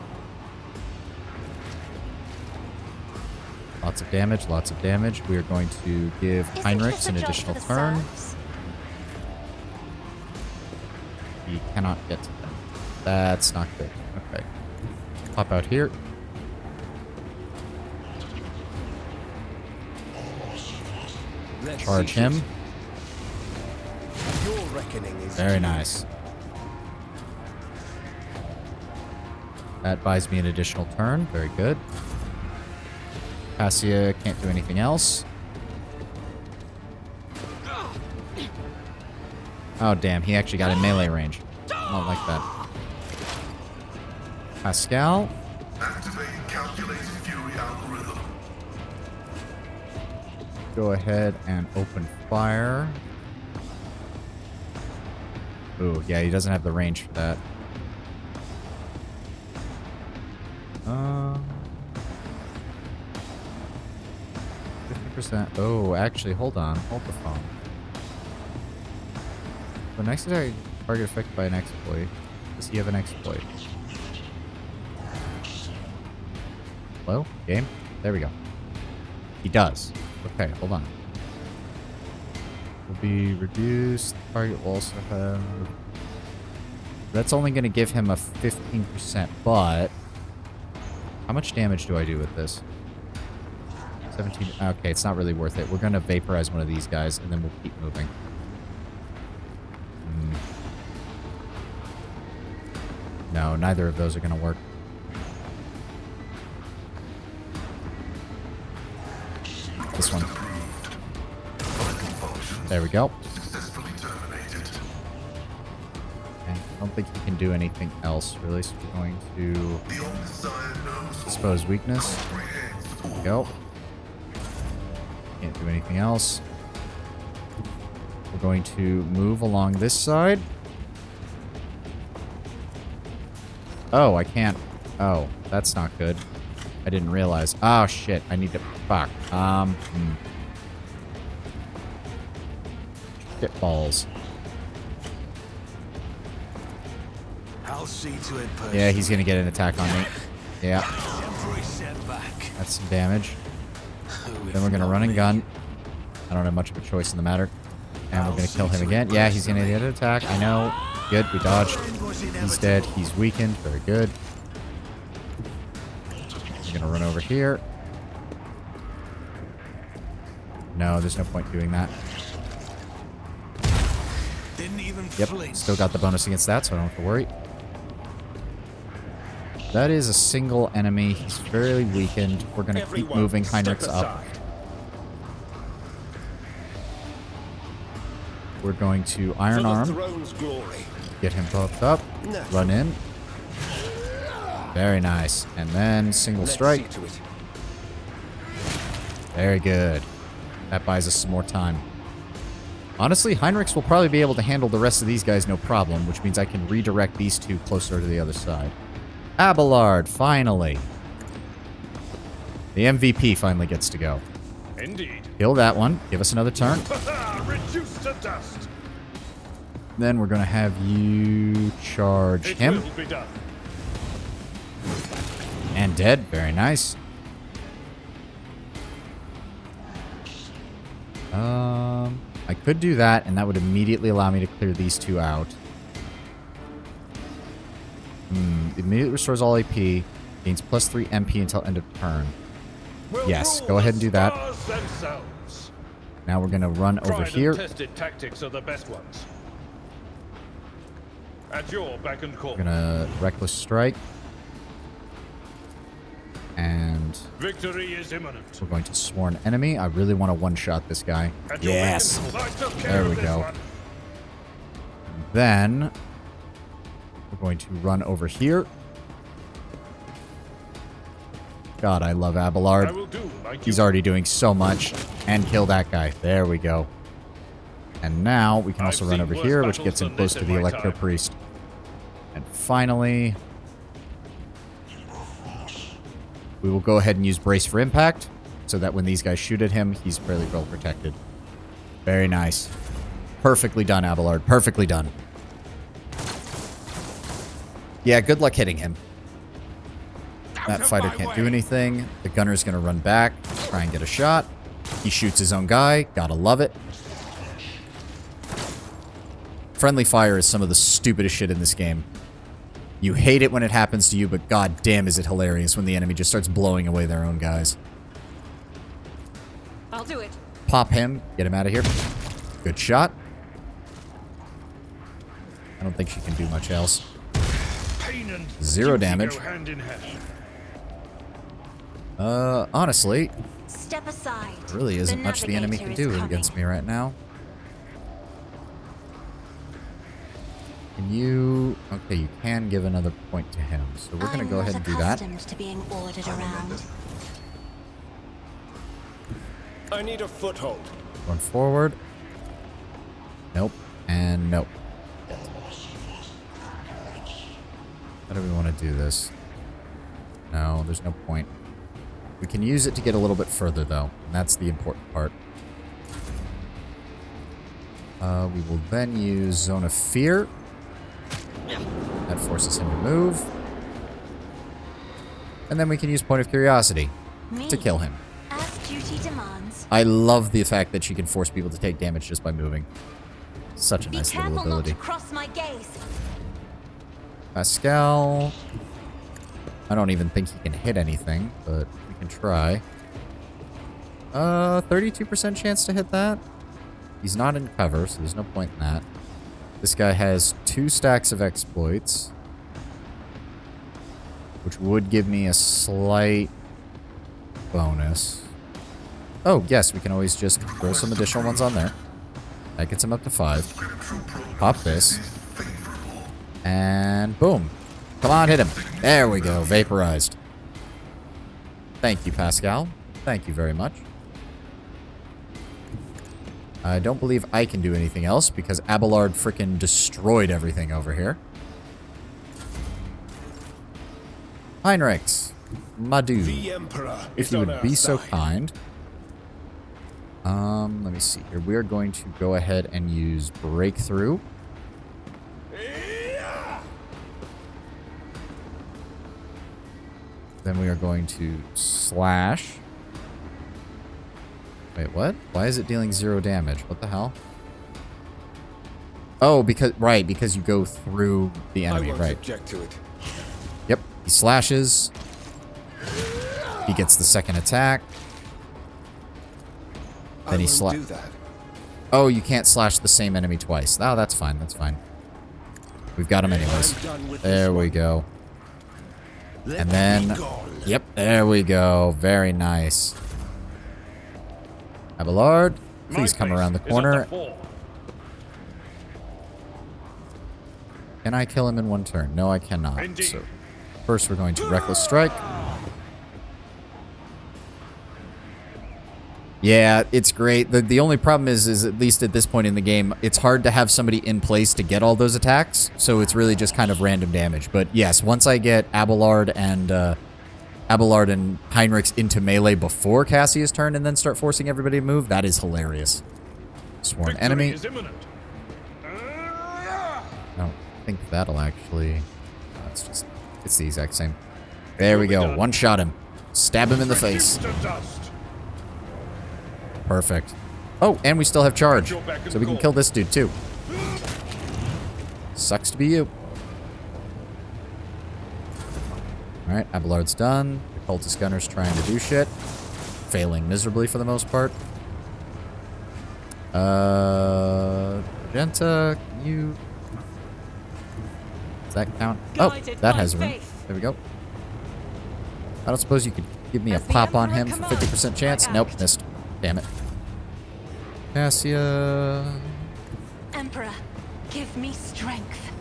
Lots of damage, lots of damage. We are going to give Heinrichs an additional turn. He cannot get to them. That's not good. Okay. Pop out here. Charge him.
reckoning is
Very
due.
nice. That buys me an additional turn. Very good. Cassia can't do anything else. Oh, damn. He actually got in melee range. I don't like that. Pascal.
Activating calculated fury algorithm.
Go ahead and open fire. Ooh, yeah, he doesn't have the range for that. 50%. Oh, actually, hold on. Hold the phone. The next attack target affected by an exploit. Does he have an exploit? Hello? Game? There we go. He does. Okay, hold on. Will be reduced. Target will also have... That's only going to give him a 15%, but... How much damage do I do with this? 17. Okay, it's not really worth it. We're going to vaporize one of these guys, and then we'll keep moving. No, neither of those are going to work. This one. There we go. And I don't think he can do anything else, really, so we're going to expose weakness. There we go. Can't do anything else. We're going to move along this side. Oh, I can't. Oh, that's not good. I didn't realize. Oh, shit. I need to... Fuck. Shit balls.
I'll see to it personally.
Yeah, he's gonna get an attack on me. Yeah.
Temporary setback.
That's some damage. Then we're gonna run and gun. I don't have much of a choice in the matter. And we're gonna kill him again. Yeah, he's gonna get an attack. I know. Good, we dodged. He's dead. He's weakened. Very good. We're gonna run over here. No, there's no point doing that.
Didn't even
Yep,
flinch.
still got the bonus against that, so I don't have to worry. That is a single enemy. He's fairly weakened. We're going to keep moving Heinrich's up. We're going to Iron Arm. Get him buffed up. Run in. Very nice. And then single strike. Very good. That buys us some more time. Honestly, Heinrichs will probably be able to handle the rest of these guys no problem, which means I can redirect these two closer to the other side. Abelard, finally. The MVP finally gets to go.
Indeed.
Kill that one. Give us another turn.
Reduced to dust.
Then we're going to have you charge him.
It will be done.
And dead. Very nice. I could do that, and that would immediately allow me to clear these two out. Immediately restores all AP. Gains +3 MP until end of turn. Yes, go ahead and do that. Now we're going to run over here.
Tested tactics are the best ones. At your beck and call.
We're going to Reckless Strike. And
victory is imminent.
We're going to Sworn Enemy. I really want to one-shot this guy. Yes. There we go. Then we're going to run over here. God, I love Abelard. He's already doing so much. And kill that guy. There we go. And now we can also run over here, which gets him close to the Electro Priest. And finally, we will go ahead and use Brace for Impact, so that when these guys shoot at him, he's fairly well protected. Very nice. Perfectly done, Abelard. Perfectly done. Yeah, good luck hitting him. That fighter can't do anything. The gunner's going to run back, try and get a shot. He shoots his own guy. Gotta love it. Friendly fire is some of the stupidest shit in this game. You hate it when it happens to you, but god damn is it hilarious when the enemy just starts blowing away their own guys.
I'll do it.
Pop him. Get him out of here. Good shot.
I don't think she can do much else.
Pain and
0
duty
damage.
go hand in hand.
Honestly,
Step aside.
there really isn't much the enemy can do against me right now. Can you... Okay, you can give another point to him. So we're going to go ahead and do that.
To being ordered around.
I need a foothold.
Going forward. Nope. And nope. How do we want to do this? No, there's no point. We can use it to get a little bit further, though. And that's the important part. We will then use Zone of Fear. That forces him to move. And then we can use Point of Curiosity to kill him.
As duty demands.
I love the fact that she can force people to take damage just by moving. Such a nice little ability.
Not to cross my gaze.
Pascal. I don't even think he can hit anything, but we can try. 32% chance to hit that. He's not in cover, so there's no point in that. This guy has 2 stacks of exploits, which would give me a slight bonus. Oh, yes, we can always just throw some additional ones on there. That gets him up to 5. Pop this. And boom. Come on, hit him. There we go. Vaporized. Thank you, Pascal. Thank you very much. I don't believe I can do anything else because Abelard frickin' destroyed everything over here. Heinrichs, my dude, if you would be so kind. Let me see here. We're going to go ahead and use Breakthrough. Then we are going to slash. Wait, what? Why is it dealing 0 damage? What the hell? Oh, because you go through the enemy,
I won't
right?
object to it.
Yep, he slashes. He gets the second attack. Then he slashes. Oh, you can't slash the same enemy twice. Oh, that's fine. That's fine. We've got him anyways. There we go. And then, yep, there we go. Very nice. Abelard, please come around the corner. Can I kill him in 1 turn? No, I cannot. So first we're going to Reckless Strike. Yeah, it's great. The only problem is at least at this point in the game, it's hard to have somebody in place to get all those attacks. So it's really just kind of random damage. But yes, once I get Abelard and Heinrichs into melee before Cassia's turn and then start forcing everybody to move, that is hilarious. Sworn enemy. I don't think that'll actually... it's the exact same. There we go. One-shot him. Stab him in the face. Perfect. Oh, and we still have charge. So we can kill this dude too. Sucks to be you. Alright, Abelard's done. The cultist gunner's trying to do shit. Failing miserably for the most part. Magenta, can you... Does that count? Oh, that has room. There we go. I don't suppose you could give me a pop on him for 50% chance? Nope, missed. Damn it. Cassia...
Emperor, give me strength.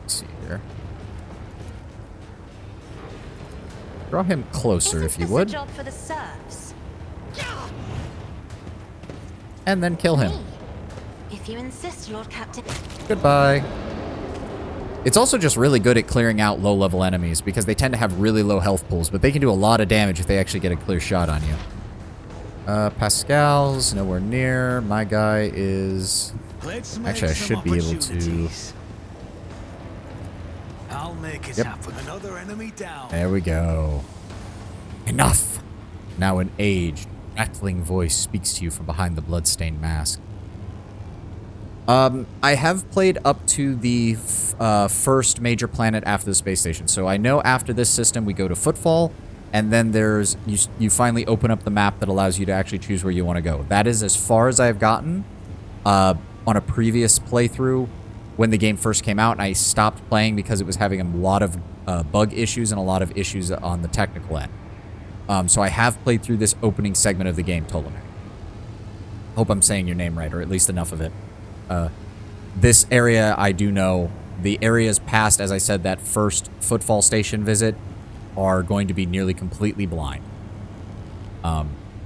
Let's see here. Draw him closer if you would.
Job for the serfs.
And then kill him.
If you insist, Lord Captain.
Goodbye. It's also just really good at clearing out low-level enemies because they tend to have really low health pools, but they can do a lot of damage if they actually get a clear shot on you. Pascal's nowhere near. My guy is... Actually, I should be able to...
I'll make it
Yep.
happen. Another enemy down.
There we go. Enough! Now an aged, rattling voice speaks to you from behind the bloodstained mask. I have played up to the first major planet after the space station. So I know after this system we go to Footfall, and then there's you finally open up the map that allows you to actually choose where you want to go. That is as far as I've gotten on a previous playthrough
when the game first came out, and I stopped playing because it was having a lot of bug issues and a lot of issues on the technical end. So I have played through this opening segment of the game, Ptolemy. Hope I'm saying your name right, or at least enough of it. This area, I do know. The areas past, as I said, that first footfall station visit are going to be nearly completely blind.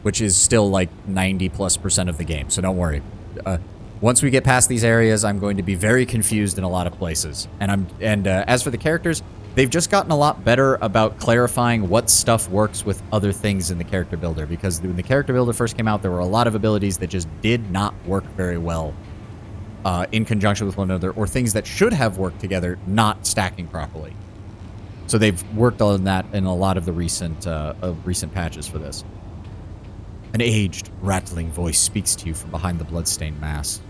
Which is still like 90+% of the game, so don't worry. Once we get past these areas, I'm going to be very confused in a lot of places. And as for the characters, they've just gotten a lot better about clarifying what stuff works with other things in the character builder. Because when the character builder first came out, there were a lot of abilities that just did not work very well in conjunction with one another, or things that should have worked together not stacking properly. So they've worked on that in a lot of the recent patches for this. An aged, rattling voice speaks to you from behind the bloodstained mask.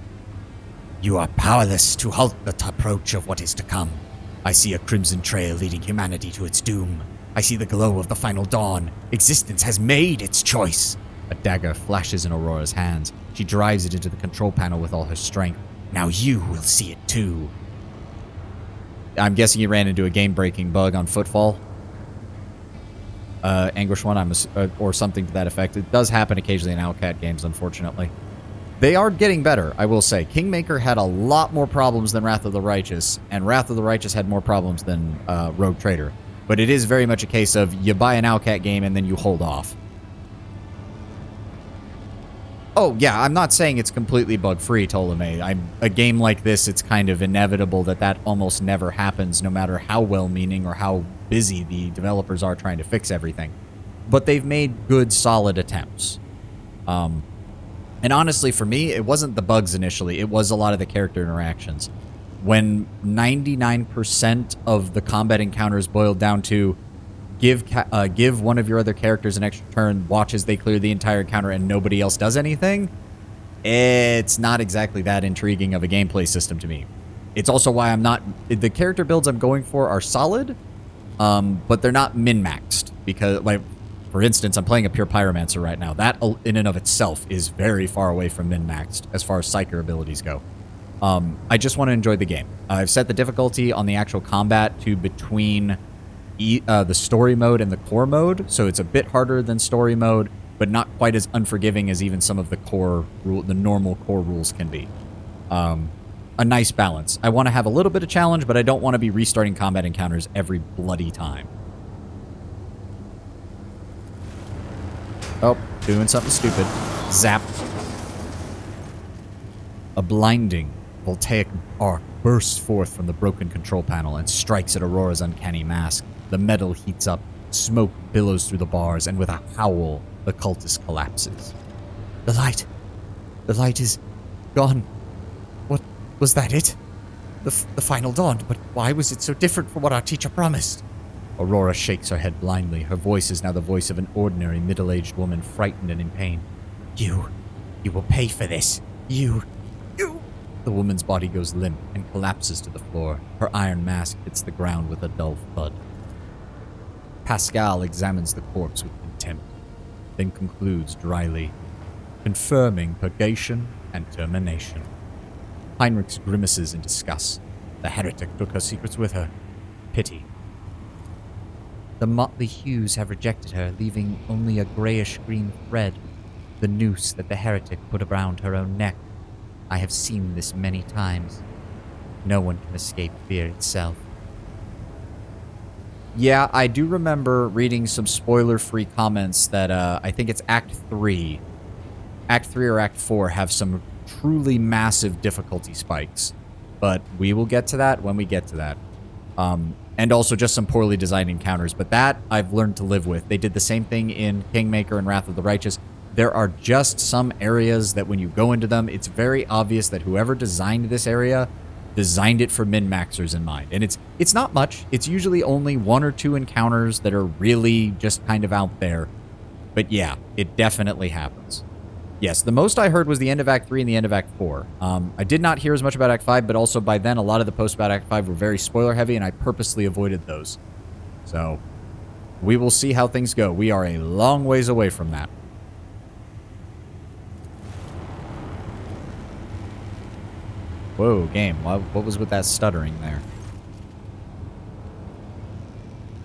You are powerless to halt the approach of what is to come. I see a crimson trail leading humanity to its doom. I see the glow of the final dawn. Existence has made its choice. A dagger flashes in Aurora's hands. She drives it into the control panel with all her strength. Now you will see it too. I'm guessing you ran into a game-breaking bug on Footfall. Anguish 1, or something to that effect. It does happen occasionally in Owlcat games, unfortunately. They are getting better, I will say. Kingmaker had a lot more problems than Wrath of the Righteous, and Wrath of the Righteous had more problems than Rogue Trader. But it is very much a case of you buy an Owlcat game and then you hold off. Oh, yeah, I'm not saying it's completely bug-free, Ptolemy. A game like this, it's kind of inevitable that almost never happens, no matter how well-meaning or how busy the developers are trying to fix everything. But they've made good, solid attempts. And honestly, for me, it wasn't the bugs initially. It was a lot of the character interactions. When 99% of the combat encounters boiled down to give one of your other characters an extra turn, watch as they clear the entire encounter, and nobody else does anything, it's not exactly that intriguing of a gameplay system to me. It's also why I'm not... The character builds I'm going for are solid, but they're not min-maxed. Because, like, for instance, I'm playing a pure Pyromancer right now. That, in and of itself, is very far away from min-maxed as far as Psyker abilities go. I just want to enjoy the game. I've set the difficulty on the actual combat to between the story mode and the core mode, so it's a bit harder than story mode, but not quite as unforgiving as even some of the normal core rules can be. A nice balance. I want to have a little bit of challenge, but I don't want to be restarting combat encounters every bloody time. Oh, doing something stupid. Zap. A blinding, voltaic arc bursts forth from the broken control panel and strikes at Aurora's uncanny mask. The metal heats up, smoke billows through the bars, and with a howl, the cultist collapses. The light is gone. What was that it? The final dawn, but why was it so different from what our teacher promised? Aurora shakes her head blindly. Her voice is now the voice of an ordinary middle-aged woman, frightened and in pain. You will pay for this. You. The woman's body goes limp and collapses to the floor. Her iron mask hits the ground with a dull thud. Pascal examines the corpse with contempt, then concludes dryly, confirming purgation and termination. Heinrich grimaces in disgust. The heretic took her secrets with her. Pity. The motley hues have rejected her, leaving only a grayish-green thread, the noose that the heretic put around her own neck. I have seen this many times. No one can escape fear itself. Yeah, I do remember reading some spoiler-free comments that I think it's Act 3. Act 3 or Act 4 have some truly massive difficulty spikes. But we will get to that when we get to that. And also just some poorly designed encounters. But that I've learned to live with. They did the same thing in Kingmaker and Wrath of the Righteous. There are just some areas that when you go into them, it's very obvious that whoever designed this area designed it for min-maxers in mind. And it's not much. It's usually only 1 or 2 encounters that are really just kind of out there. But yeah, it definitely happens. Yes, the most I heard was the end of Act 3 and the end of Act 4. I did not hear as much about Act 5, but also by then a lot of the posts about Act 5 were very spoiler-heavy, and I purposely avoided those. So, we will see how things go. We are a long ways away from that. Whoa, game. What was with that stuttering there?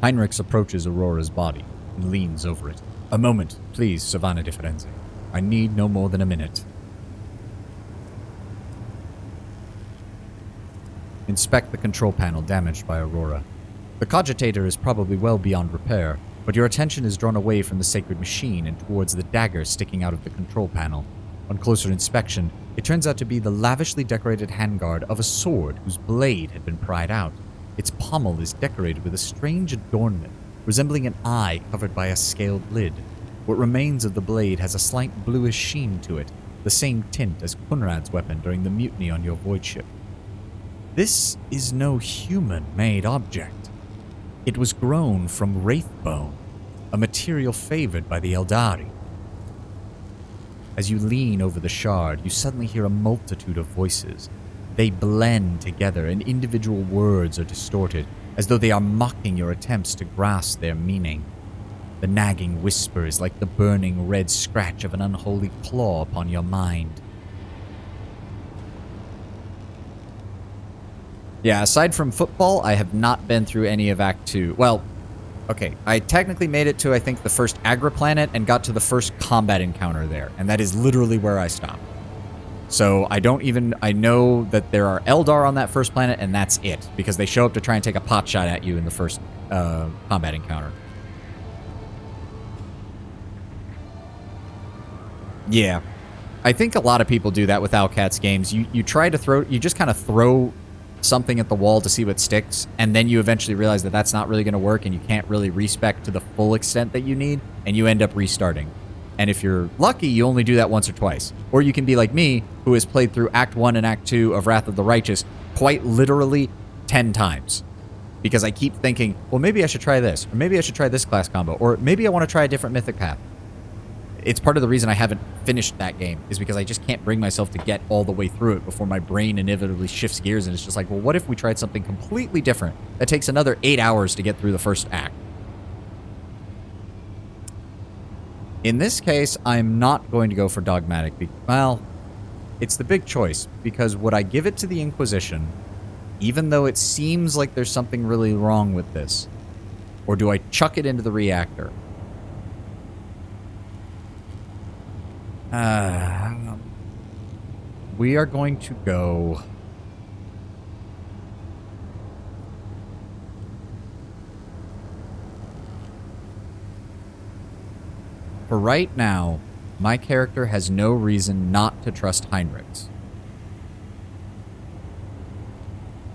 Heinrichs approaches Aurora's body and leans over it. A moment, please, Savannah di Firenze. I need no more than a minute. Inspect the control panel damaged by Aurora. The cogitator is probably well beyond repair, but your attention is drawn away from the sacred machine and towards the dagger sticking out of the control panel. On closer inspection, it turns out to be the lavishly decorated handguard of a sword whose blade had been pried out. Its pommel is decorated with a strange adornment, resembling an eye covered by a scaled lid. What remains of the blade has a slight bluish sheen to it, the same tint as Kunrad's weapon during the mutiny on your void ship. This is no human-made object. It was grown from wraithbone, a material favored by the Eldari. As you lean over the shard, you suddenly hear a multitude of voices. They blend together, and individual words are distorted, as though they are mocking your attempts to grasp their meaning. The nagging whisper is like the burning red scratch of an unholy claw upon your mind. Yeah, aside from football, I have not been through any of Act 2. Well, okay, I technically made it to, I think, the first Agra planet and got to the first combat encounter there, and that is literally where I stopped. So I know that there are Eldar on that first planet, and that's it, because they show up to try and take a pot shot at you in the first combat encounter. Yeah. I think a lot of people do that with Owlcats games. You try to you just kind of throw something at the wall to see what sticks, and then you eventually realize that that's not really going to work, and you can't really respec to the full extent that you need, and you end up restarting. And if you're lucky, you only do that once or twice. Or you can be like me, who has played through Act 1 and Act 2 of Wrath of the Righteous quite literally 10 times. Because I keep thinking, well, maybe I should try this, or maybe I should try this class combo, or maybe I want to try a different mythic path. It's part of the reason I haven't finished that game, is because I just can't bring myself to get all the way through it before my brain inevitably shifts gears, and it's just like, well, what if we tried something completely different that takes another 8 hours to get through the first act? In this case, I'm not going to go for dogmatic. Well, it's the big choice, because would I give it to the Inquisition, even though it seems like there's something really wrong with this? Or do I chuck it into the reactor? We are going to go... For right now, my character has no reason not to trust Heinrichs.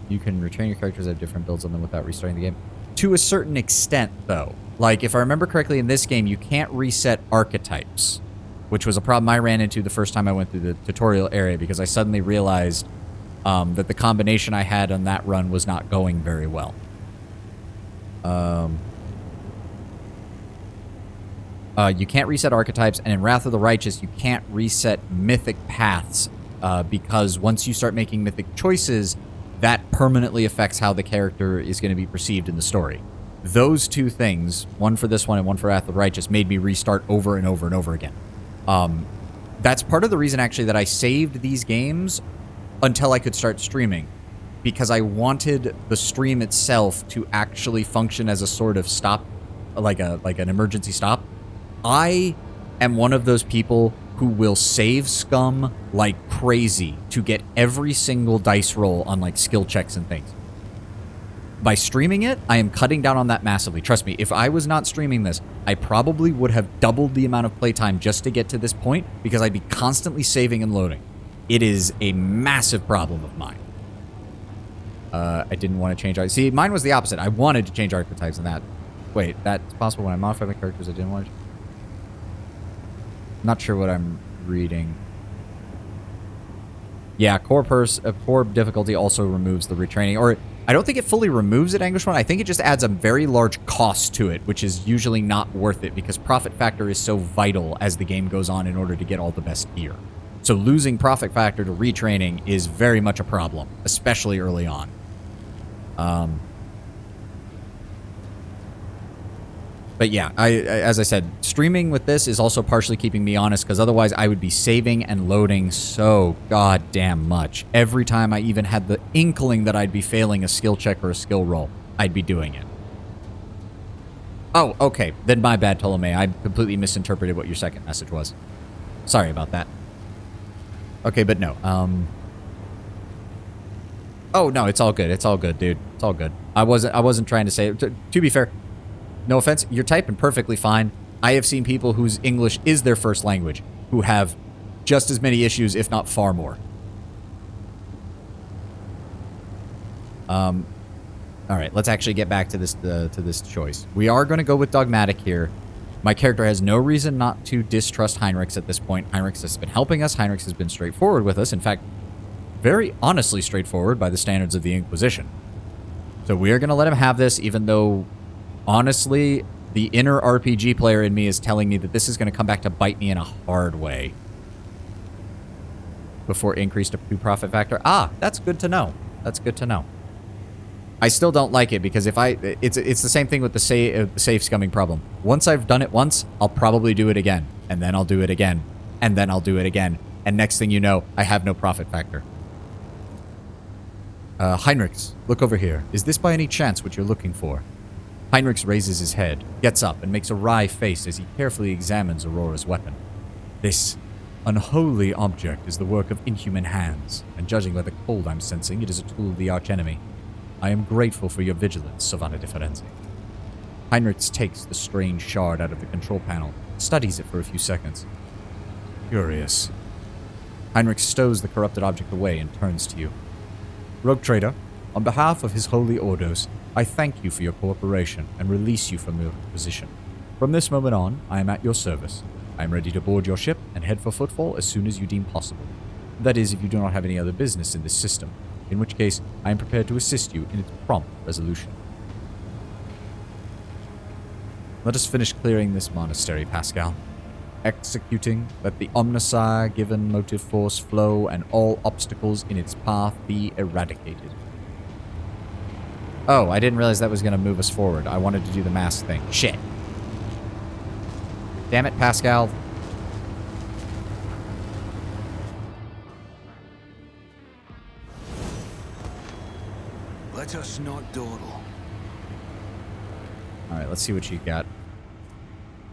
You can retrain your characters that have different builds on them without restarting the game. To a certain extent, though. Like, if I remember correctly, in this game, you can't reset archetypes, which was a problem I ran into the first time I went through the tutorial area, because I suddenly realized that the combination I had on that run was not going very well. You can't reset archetypes, and in Wrath of the Righteous, you can't reset mythic paths, because once you start making mythic choices, that permanently affects how the character is going to be perceived in the story. Those two things, one for this one and one for Wrath of the Righteous, made me restart over and over and over again. That's part of the reason, actually, that I saved these games until I could start streaming, because I wanted the stream itself to actually function as a sort of stop, like an emergency stop. I am one of those people who will save scum like crazy to get every single dice roll on like skill checks and things. By streaming it, I am cutting down on that massively. Trust me, if I was not streaming this, I probably would have doubled the amount of playtime just to get to this point, because I'd be constantly saving and loading. It is a massive problem of mine. I didn't want to change... See, mine was the opposite. I wanted to change archetypes and that. Wait, that's possible when I modify my characters I didn't want to... Not sure what I'm reading. Yeah, core difficulty also removes the retraining. Or, I don't think it fully removes it, Anguish One. I think it just adds a very large cost to it, which is usually not worth it, because profit factor is so vital as the game goes on in order to get all the best gear. So losing profit factor to retraining is very much a problem, especially early on. But yeah, as I said, streaming with this is also partially keeping me honest, because otherwise I would be saving and loading so goddamn much. Every time I even had the inkling that I'd be failing a skill check or a skill roll, I'd be doing it. Oh, okay. Then my bad, Ptolemy. I completely misinterpreted what your second message was. Sorry about that. Okay, but no. Oh, no, it's all good. It's all good, dude. It's all good. I wasn't trying to say... To be fair... No offense, you're typing perfectly fine. I have seen people whose English is their first language who have just as many issues, if not far more. All right, let's actually get back to this choice. We are going to go with dogmatic here. My character has no reason not to distrust Heinrichs at this point. Heinrichs has been helping us. Heinrichs has been straightforward with us. In fact, very honestly straightforward by the standards of the Inquisition. So we are going to let him have this, even though... Honestly, the inner RPG player in me is telling me that this is going to come back to bite me in a hard way. Before increased to profit factor. Ah, that's good to know. That's good to know. I still don't like it because if it's the same thing with the safe scumming problem. Once I've done it once, I'll probably do it again, and then I'll do it again, and then I'll do it again, and next thing you know, I have no profit factor. Heinrichs, look over here. Is this by any chance what you're looking for? Heinrichs raises his head, gets up, and makes a wry face as he carefully examines Aurora's weapon. This unholy object is the work of inhuman hands, and judging by the cold I'm sensing, it is a tool of the archenemy. I am grateful for your vigilance, Savannah de Ferenzi. Heinrichs takes the strange shard out of the control panel, studies it for a few seconds. Curious. Heinrichs stows the corrupted object away and turns to you. Rogue Trader, on behalf of his holy orders, I thank you for your cooperation and release you from your position. From this moment on, I am at your service. I am ready to board your ship and head for Footfall as soon as you deem possible. That is, if you do not have any other business in this system, in which case I am prepared to assist you in its prompt resolution. Let us finish clearing this monastery, Pascal. Executing, let the Omnissiah given motive force flow and all obstacles in its path be eradicated. Oh, I didn't realize that was going to move us forward. I wanted to do the mask thing. Shit. Damn it, Pascal.
Let us not dawdle.
Alright, let's see what you got.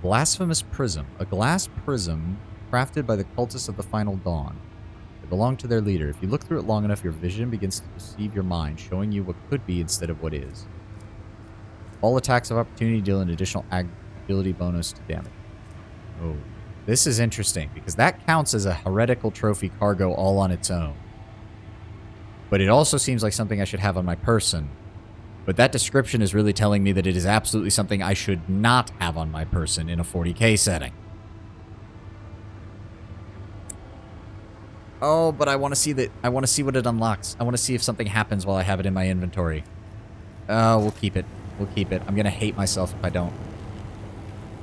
Blasphemous Prism. A glass prism crafted by the cultists of the Final Dawn. It belonged to their leader. If you look through it long enough, your vision begins to deceive your mind, showing you what could be instead of what is. All attacks of opportunity deal an additional ability bonus to damage. Oh, this is interesting, because that counts as a heretical trophy cargo all on its own. But it also seems like something I should have on my person. But that description is really telling me that it is absolutely something I should not have on my person in a 40k setting. Oh, but I want to see that. I want to see what it unlocks. I want to see if something happens while I have it in my inventory. We'll keep it. We'll keep it. I'm going to hate myself if I don't.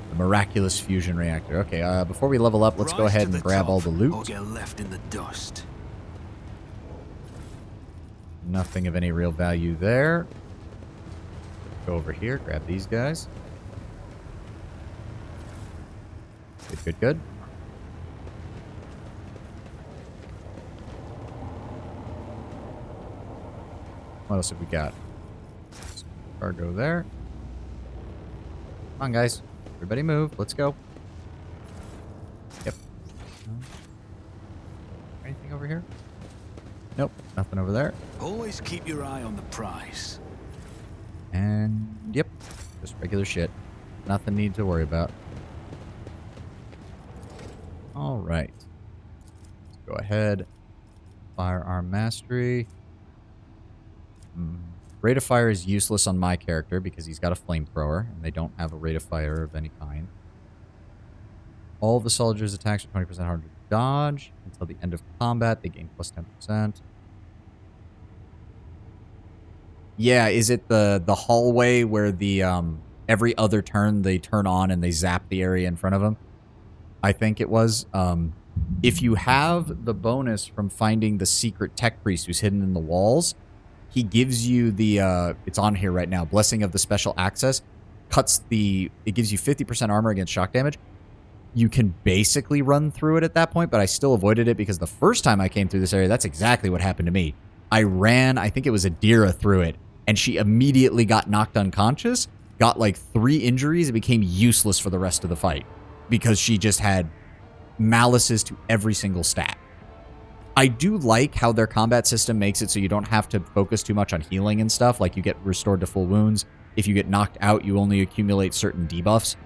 The miraculous fusion reactor. Okay, before we level up, let's go ahead and grab all the loot.
Or get left in the dust.
Nothing of any real value there. Go over here, grab these guys. Good, good, good. What else have we got? Cargo there. Come on, guys. Everybody move. Let's go. Yep. Anything over here? Nope. Nothing over there.
Always keep your eye on the prize.
And, yep. Just regular shit. Nothing need to worry about. Alright. Let's go ahead. Firearm mastery. Rate of fire is useless on my character because he's got a flamethrower, and they don't have a rate of fire of any kind. All the soldiers' attacks are 20% harder to dodge. Until the end of combat, they gain plus 10%. Yeah, is it the hallway where the every other turn they turn on and they zap the area in front of them? I think it was. If you have the bonus from finding the secret tech priest who's hidden in the walls, he gives you the, it's on here right now, Blessing of the Special Access. it gives you 50% armor against shock damage. You can basically run through it at that point, but I still avoided it because the first time I came through this area, that's exactly what happened to me. I ran, I think it was Adira, through it, and she immediately got knocked unconscious, got like 3 injuries, and became useless for the rest of the fight because she just had malices to every single stat. I do like how their combat system makes it so you don't have to focus too much on healing and stuff, like you get restored to full wounds. If you get knocked out, you only accumulate certain debuffs.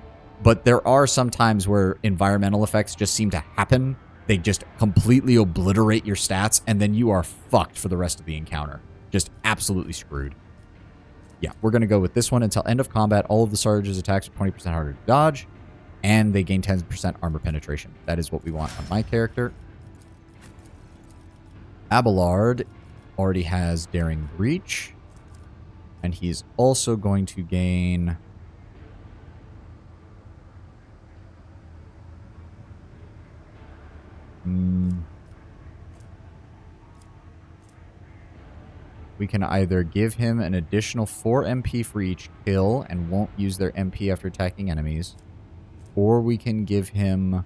But there are some times where environmental effects just seem to happen. They just completely obliterate your stats, and then you are fucked for the rest of the encounter. Just absolutely screwed. Yeah, we're going to go with this one. Until end of combat, all of the Sarge's attacks are 20% harder to dodge, and they gain 10% armor penetration. That is what we want on my character. Abelard already has Daring Breach, and he's also going to gain... We can either give him an additional 4 MP for each kill and won't use their MP after attacking enemies, or we can give him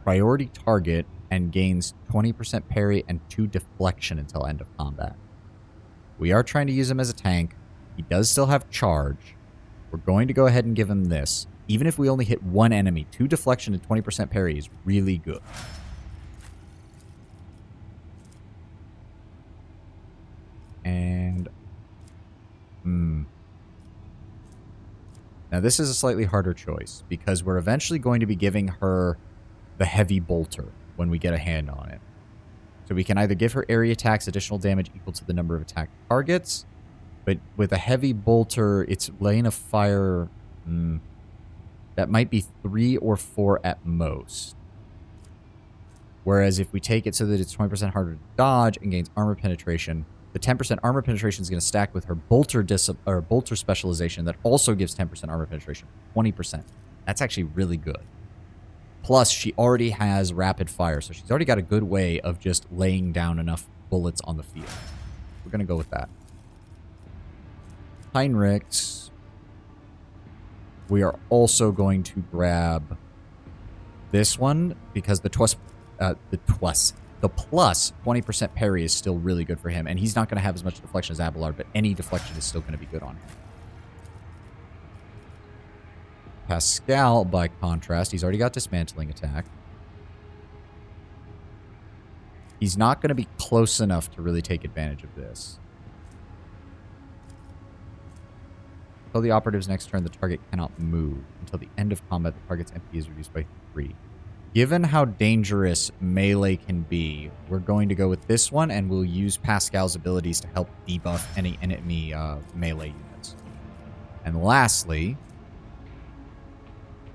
priority target and gains 20% parry and 2 deflection until end of combat. We are trying to use him as a tank. He does still have charge. We're going to go ahead and give him this. Even if we only hit 1 enemy, 2 deflection and 20% parry is really good. And... Now this is a slightly harder choice, because we're eventually going to be giving her the Heavy Bolter when we get a hand on it. So we can either give her area attacks additional damage equal to the number of attacked targets, but with a Heavy Bolter, its lane of fire... that might be 3 or 4 at most. Whereas if we take it so that it's 20% harder to dodge and gains armor penetration... The 10% armor penetration is going to stack with her bolter specialization that also gives 10% armor penetration. 20%. That's actually really good. Plus, she already has rapid fire, so she's already got a good way of just laying down enough bullets on the field. We're going to go with that. Heinrichs. We are also going to grab this one because the plus 20% parry is still really good for him, and he's not going to have as much deflection as Abelard, but any deflection is still going to be good on him. Pascal, by contrast, he's already got dismantling attack. He's not going to be close enough to really take advantage of this. Until the operative's next turn, the target cannot move. Until the end of combat, the target's MP is reduced by 3. Given how dangerous melee can be, we're going to go with this one, and we'll use Pascal's abilities to help debuff any enemy melee units. And lastly,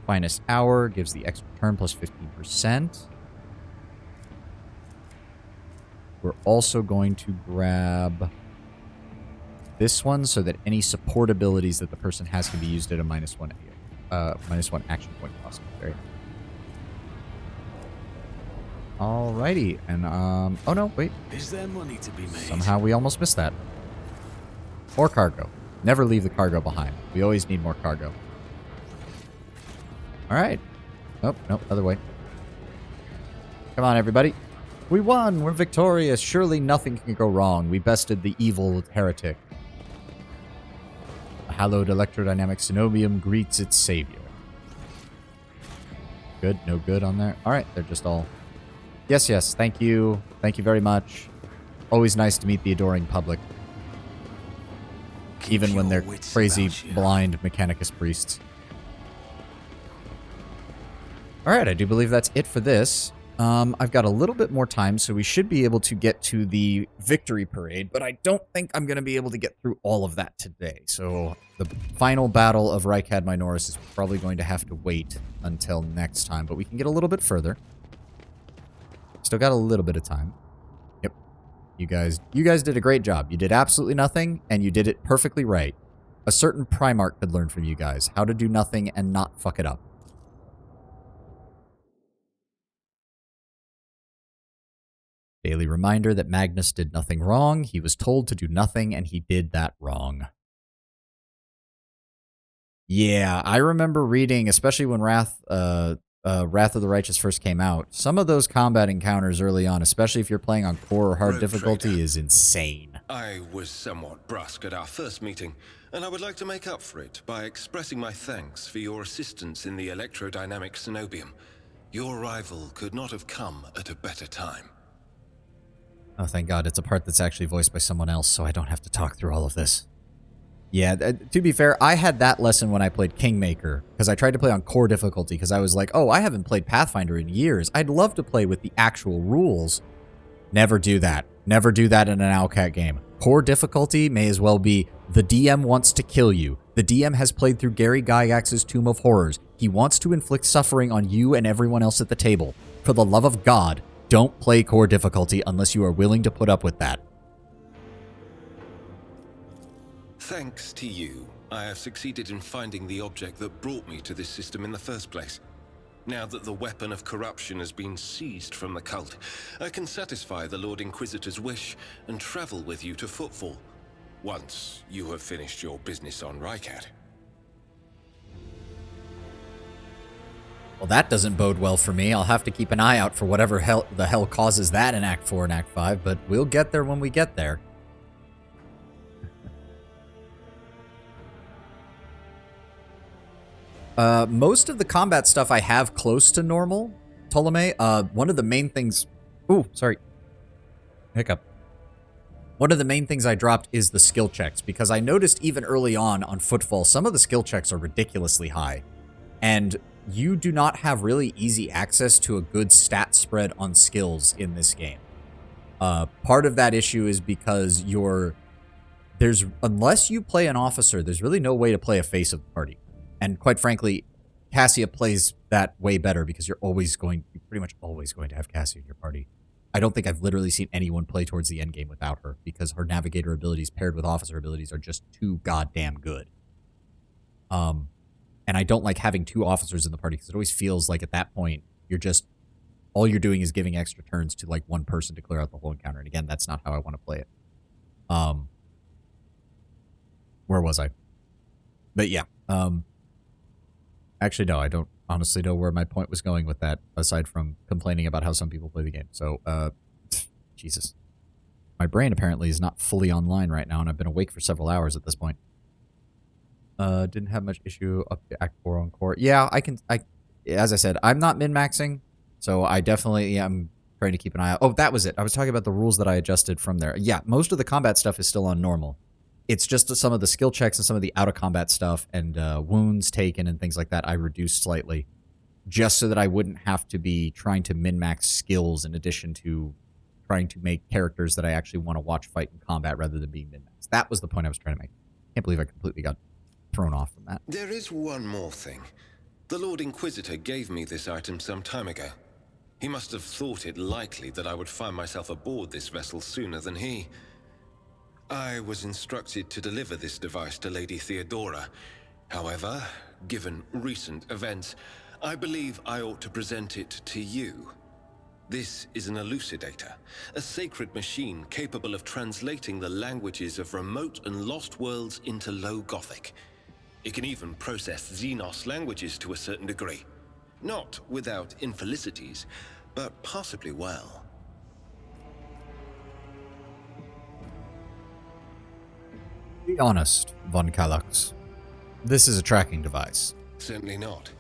Finest Hour gives the extra turn plus 15%. We're also going to grab this one so that any support abilities that the person has can be used at a -1 action point cost. Very nice. Alrighty, and oh no, wait.
Is there money to be made?
Somehow we almost missed that. More cargo. Never leave the cargo behind. We always need more cargo. Alright. Nope, other way. Come on, everybody. We won! We're victorious! Surely nothing can go wrong. We bested the evil heretic. The hallowed electrodynamic Cenobium greets its savior. Good, no good on there. Alright, they're just all... Yes, thank you. Thank you very much. Always nice to meet the adoring public. Even when they're crazy, blind Mechanicus priests. Alright, I do believe that's it for this. I've got a little bit more time, so we should be able to get to the victory parade, but I don't think I'm going to be able to get through all of that today. So the final battle of Rykad Minoris is probably going to have to wait until next time, but we can get a little bit further. Still got a little bit of time. Yep. You guys did a great job. You did absolutely nothing, and you did it perfectly right. A certain Primarch could learn from you guys how to do nothing and not fuck it up. Daily reminder that Magnus did nothing wrong. He was told to do nothing, and he did that wrong. Yeah, I remember reading, especially when Wrath of the Righteous first came out, some of those combat encounters early on, especially if you're playing on core or hard
Rogue
difficulty,
Trader.
is insane.
I was somewhat brusque at our first meeting, and I would like to make up for it by expressing my thanks for your assistance in the electrodynamic Cenobium. Your arrival could not have come at a better time.
Oh, thank God, it's a part that's actually voiced by someone else, so I don't have to talk through all of this. Yeah, to be fair, I had that lesson when I played Kingmaker, because I tried to play on core difficulty, because I was like, oh, I haven't played Pathfinder in years. I'd love to play with the actual rules. Never do that. Never do that in an Owlcat game. Core difficulty may as well be, the DM wants to kill you. The DM has played through Gary Gygax's Tomb of Horrors. He wants to inflict suffering on you and everyone else at the table. For the love of God, don't play core difficulty unless you are willing to put up with that.
Thanks to you, I have succeeded in finding the object that brought me to this system in the first place. Now that the weapon of corruption has been seized from the cult, I can satisfy the Lord Inquisitor's wish and travel with you to Footfall, once you have finished your business on Rykad.
Well, that doesn't bode well for me. I'll have to keep an eye out for whatever the hell causes that in Act 4 and Act 5, but we'll get there when we get there. Most of the combat stuff I have close to normal, Ptolemy. One of the main things... Ooh, sorry. Hiccup. One of the main things I dropped is the skill checks, because I noticed even early on Footfall, some of the skill checks are ridiculously high. And you do not have really easy access to a good stat spread on skills in this game. Part of that issue is because unless you play an officer, there's really no way to play a face of the party. And quite frankly, Cassia plays that way better because you're pretty much always going to have Cassia in your party. I don't think I've literally seen anyone play towards the end game without her, because her navigator abilities paired with officer abilities are just too goddamn good. And I don't like having two officers in the party because it always feels like at that point all you're doing is giving extra turns to like one person to clear out the whole encounter. And again, that's not how I want to play it. Where was I? But yeah. Actually, no, I don't honestly know where my point was going with that, aside from complaining about how some people play the game. So, Jesus. My brain apparently is not fully online right now, and I've been awake for several hours at this point. Didn't have much issue up to Act 4 on core. Yeah, as I said, I'm not min-maxing, so I definitely am trying to keep an eye out. Oh, that was it. I was talking about the rules that I adjusted from there. Yeah, most of the combat stuff is still on normal. It's just some of the skill checks and some of the out-of-combat stuff and wounds taken and things like that I reduced slightly, just so that I wouldn't have to be trying to min-max skills in addition to trying to make characters that I actually want to watch fight in combat rather than being min-maxed. That was the point I was trying to make. Can't believe I completely got thrown off from that.
There is one more thing. The Lord Inquisitor gave me this item some time ago. He must have thought it likely that I would find myself aboard this vessel sooner than he. I was instructed to deliver this device to Lady Theodora. However, given recent events, I believe I ought to present it to you. This is an elucidator, a sacred machine capable of translating the languages of remote and lost worlds into Low Gothic. It can even process Xenos languages to a certain degree. Not without infelicities, but possibly well.
Be honest, Von Kallax. This is a tracking device.
Certainly not.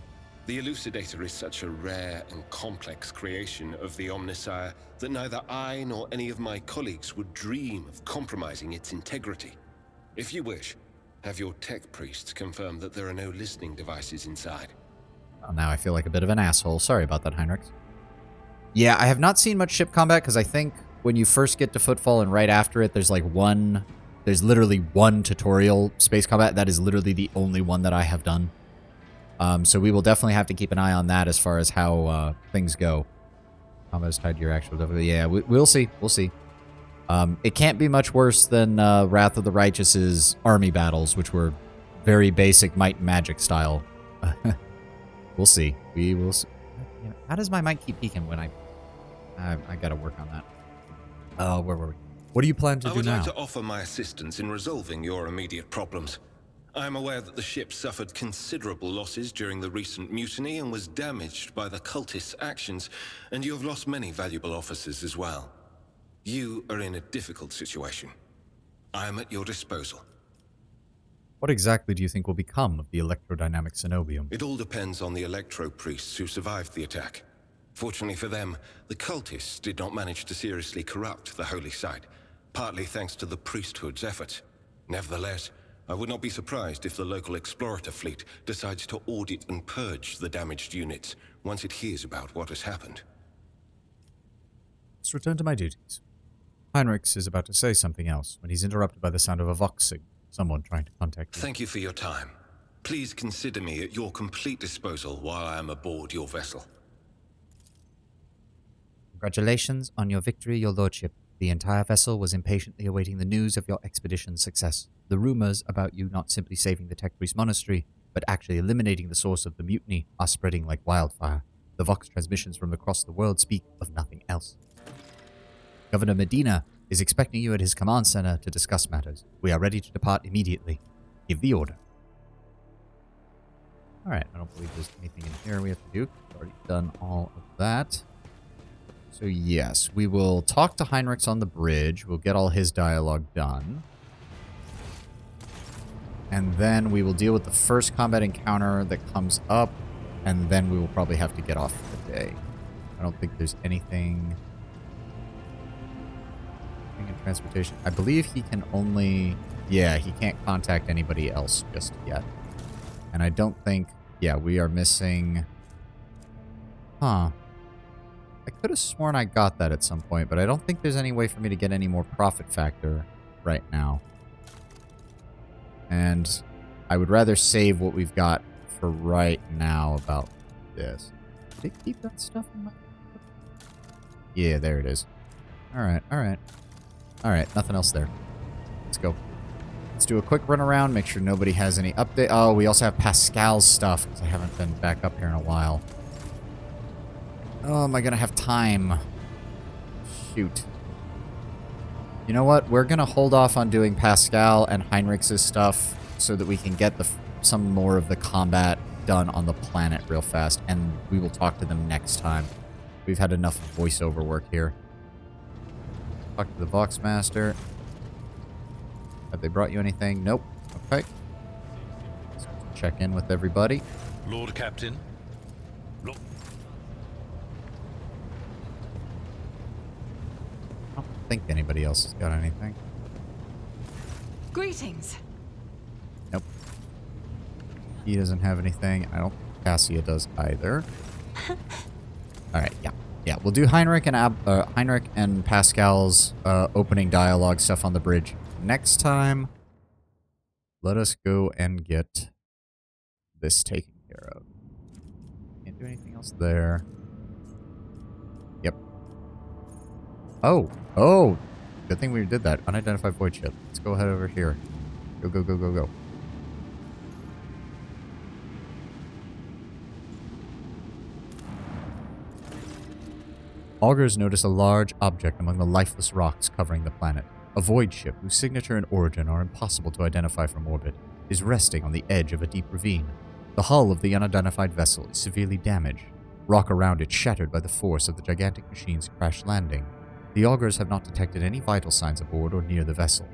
The elucidator is such a rare and complex creation of the Omnissiah that neither I nor any of my colleagues would dream of compromising its integrity. If you wish, have your tech priests confirm that there are no listening devices inside.
Oh, now I feel like a bit of an asshole. Sorry about that, Heinrich. Yeah, I have not seen much ship combat because I think when you first get to Footfall and right after it, there's literally one tutorial space combat. That is literally the only one that I have done. So we will definitely have to keep an eye on that as far as how things go. Combat is tied to your actual difficulty. Yeah, we'll see. We'll see. It can't be much worse than Wrath of the Righteous's army battles, which were very basic might and magic style. We'll see. We will see. How does my mic keep peaking when I gotta work on that. Where were we? What do you plan to do now?
I would like to offer my assistance in resolving your immediate problems. I am aware that the ship suffered considerable losses during the recent mutiny and was damaged by the cultists' actions, and you have lost many valuable officers as well. You are in a difficult situation. I am at your disposal.
What exactly do you think will become of the electrodynamic cenobium?
It all depends on the electro-priests who survived the attack. Fortunately for them, the cultists did not manage to seriously corrupt the holy site, partly thanks to the priesthood's efforts. Nevertheless, I would not be surprised if the local explorator fleet decides to audit and purge the damaged units once it hears about what has happened.
Let's return to my duties. Heinrichs is about to say something else when he's interrupted by the sound of a vox signal. Someone trying to contact you.
Thank you for your time. Please consider me at your complete disposal while I am aboard your vessel.
Congratulations on your victory, your lordship. The entire vessel was impatiently awaiting the news of your expedition's success. The rumors about you not simply saving the Tech Priest Monastery, but actually eliminating the source of the mutiny are spreading like wildfire. The Vox transmissions from across the world speak of nothing else. Governor Medina is expecting you at his command center to discuss matters. We are ready to depart immediately. Give the order. Alright, I don't believe there's anything in here we have to do. We've already done all of that. So yes, we will talk to Heinrichs on the bridge. We'll get all his dialogue done. And then we will deal with the first combat encounter that comes up. And then we will probably have to get off for the day. I don't think there's anything in transportation. I believe he can only... Yeah, he can't contact anybody else just yet. And I don't think... Yeah, we are missing... Huh. I could have sworn I got that at some point, but I don't think there's any way for me to get any more profit factor right now. And I would rather save what we've got for right now about this. Did it keep that stuff in my... Yeah, there it is. Alright, alright. Alright, nothing else there. Let's go. Let's do a quick run around, make sure nobody has any update. Oh, we also have Pascal's stuff, because I haven't been back up here in a while. Oh, am I going to have time? Shoot. You know what? We're going to hold off on doing Pascal and Heinrichs' stuff so that we can get some more of the combat done on the planet real fast, and we will talk to them next time. We've had enough voiceover work here. Talk to the Vox Master. Have they brought you anything? Nope. Okay. Let's check in with everybody.
Lord Captain.
I don't think anybody else has got anything.
Greetings.
Nope. He doesn't have anything. I don't think Cassia does either. Alright, yeah. Yeah, we'll do Heinrich and Pascal's opening dialogue stuff on the bridge next time. Let us go and get this taken care of. Can't do anything else there. Yep. Oh. Oh. Good thing we did that. Unidentified void ship. Let's go ahead over here. Go, go, go, go, go. Augurs notice a large object among the lifeless rocks covering the planet. A void ship whose signature and origin are impossible to identify from orbit is resting on the edge of a deep ravine. The hull of the unidentified vessel is severely damaged, rock around it shattered by the force of the gigantic machine's crash landing. The Augurs have not detected any vital signs aboard or near the vessel.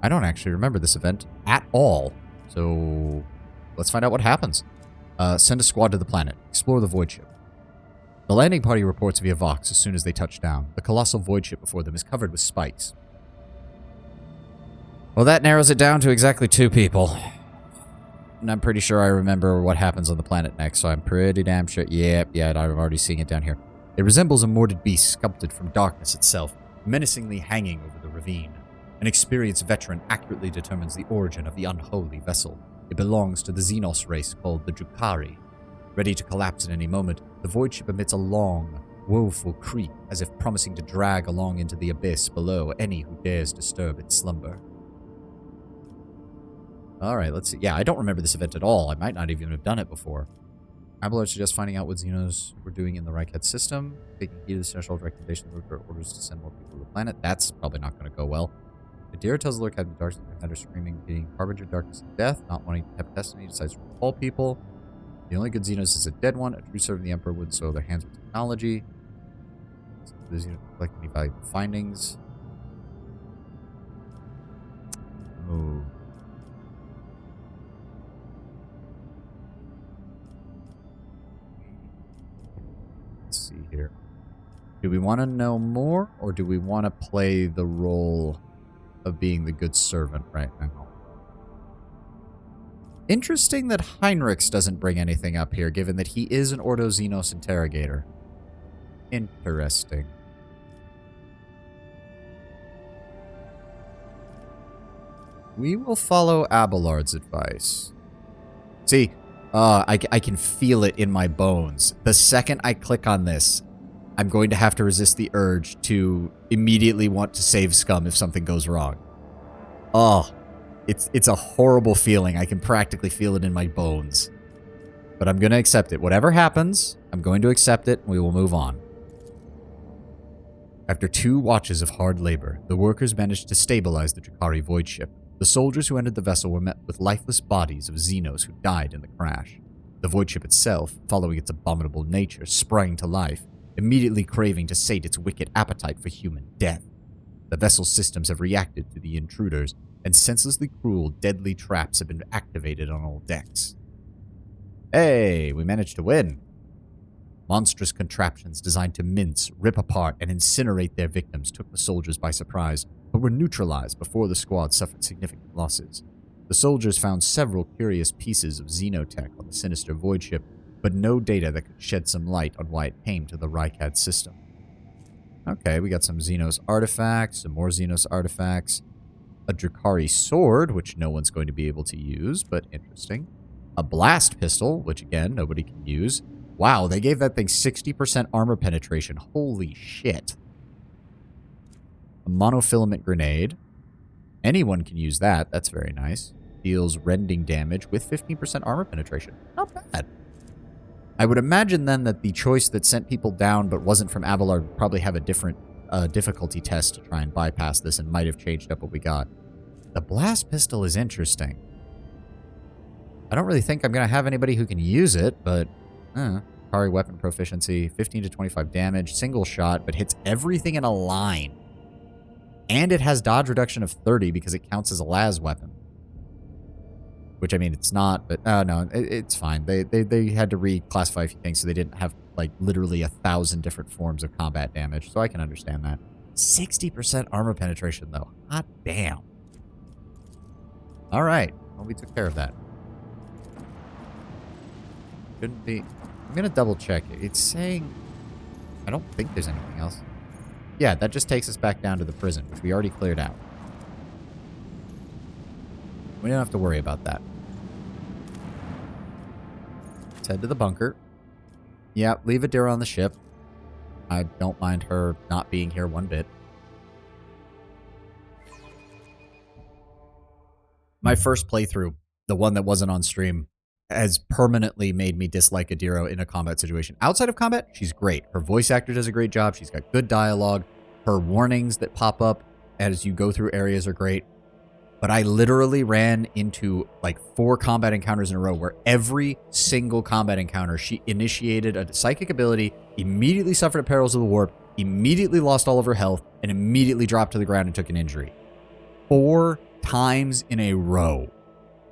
I don't actually remember this event at all, so let's find out what happens. Send a squad to the planet. Explore the void ship. The landing party reports via Vox as soon as they touch down. The colossal void ship before them is covered with spikes. Well, that narrows it down to exactly 2 people. And I'm pretty sure I remember what happens on the planet next, so I'm pretty damn sure. Yeah, I'm already seeing it down here. It resembles a mortared beast sculpted from darkness itself, menacingly hanging over the ravine. An experienced veteran accurately determines the origin of the unholy vessel. It belongs to the Xenos race called the Drukhari. Ready to collapse at any moment, the void ship emits a long, woeful creak as if promising to drag along into the abyss below any who dares disturb its slumber. Alright, let's see. Yeah, I don't remember this event at all. I might not even have done it before. Abelard suggests finding out what Xenos were doing in the Rykad system, taking heed of the Seneschal's recommendation of orders to send more people to the planet. That's probably not going to go well.
Adira tells the Lord Captain Darkness under screaming, being harbinger darkness and death, not wanting to have destiny, decides to recall people. The only good Xenos is a dead one. A true servant of the Emperor wouldn't soil their hands with technology. So the Xenos collect any valuable findings. Oh. Let's see here. Do we want to know more, or do we want to play the role of being the good servant right now? Interesting that Heinrichs doesn't bring anything up here, given that he is an Ordo Xenos interrogator. Interesting. We will follow Abelard's advice. See, I can feel it in my bones. The second I click on this, I'm going to have to resist the urge to immediately want to save scum if something goes wrong. Oh, it's a horrible feeling. I can practically feel it in my bones. But I'm going to accept it. Whatever happens, I'm going to accept it, and we will move on. After 2 watches of hard labor, the workers managed to stabilize the Drakari void ship. The soldiers who entered the vessel were met with lifeless bodies of Xenos who died in the crash. The void ship itself, following its abominable nature, sprang to life, immediately craving to sate its wicked appetite for human death. The vessel's systems have reacted to the intruders, and senselessly cruel, deadly traps have been activated on all decks. Hey, we managed to win. Monstrous contraptions designed to mince, rip apart, and incinerate their victims took the soldiers by surprise, but were neutralized before the squad suffered significant losses. The soldiers found several curious pieces of xenotech on the sinister void ship, but no data that could shed some light on why it came to the Rykad system. Okay, we got some Xenos artifacts, some more Xenos artifacts, a Drakari sword, which no one's going to be able to use, but interesting. A blast pistol, which again, nobody can use. Wow, they gave that thing 60% armor penetration. Holy shit. A monofilament grenade. Anyone can use that. That's very nice. Deals rending damage with 15% armor penetration. Not bad. I would imagine then that the choice that sent people down but wasn't from Abelard would probably have a different difficulty test to try and bypass this and might have changed up what we got. The blast pistol is interesting. I don't really think I'm going to have anybody who can use it, but Drakari weapon proficiency, 15 to 25 damage, single shot, but hits everything in a line. And it has dodge reduction of 30 because it counts as a las weapon. Which, I mean, it's not, but no, it's fine. They had to reclassify a few things, so they didn't have, like, literally 1,000 different forms of combat damage, so I can understand that. 60% armor penetration, though. Hot damn. All right. Well, we took care of that. Shouldn't be... I'm going to double check it. It's saying... I don't think there's anything else. Yeah, that just takes us back down to the prison, which we already cleared out. We don't have to worry about that. Let's head to the bunker. Yeah, leave Adira on the ship. I don't mind her not being here one bit. My first playthrough, the one that wasn't on stream, has permanently made me dislike Adira in a combat situation. Outside of combat, she's great. Her voice actor does a great job. She's got good dialogue. Her warnings that pop up as you go through areas are great. But I literally ran into like 4 combat encounters in a row where every single combat encounter, she initiated a psychic ability, immediately suffered at perils of the warp, immediately lost all of her health, and immediately dropped to the ground and took an injury. 4 times in a row.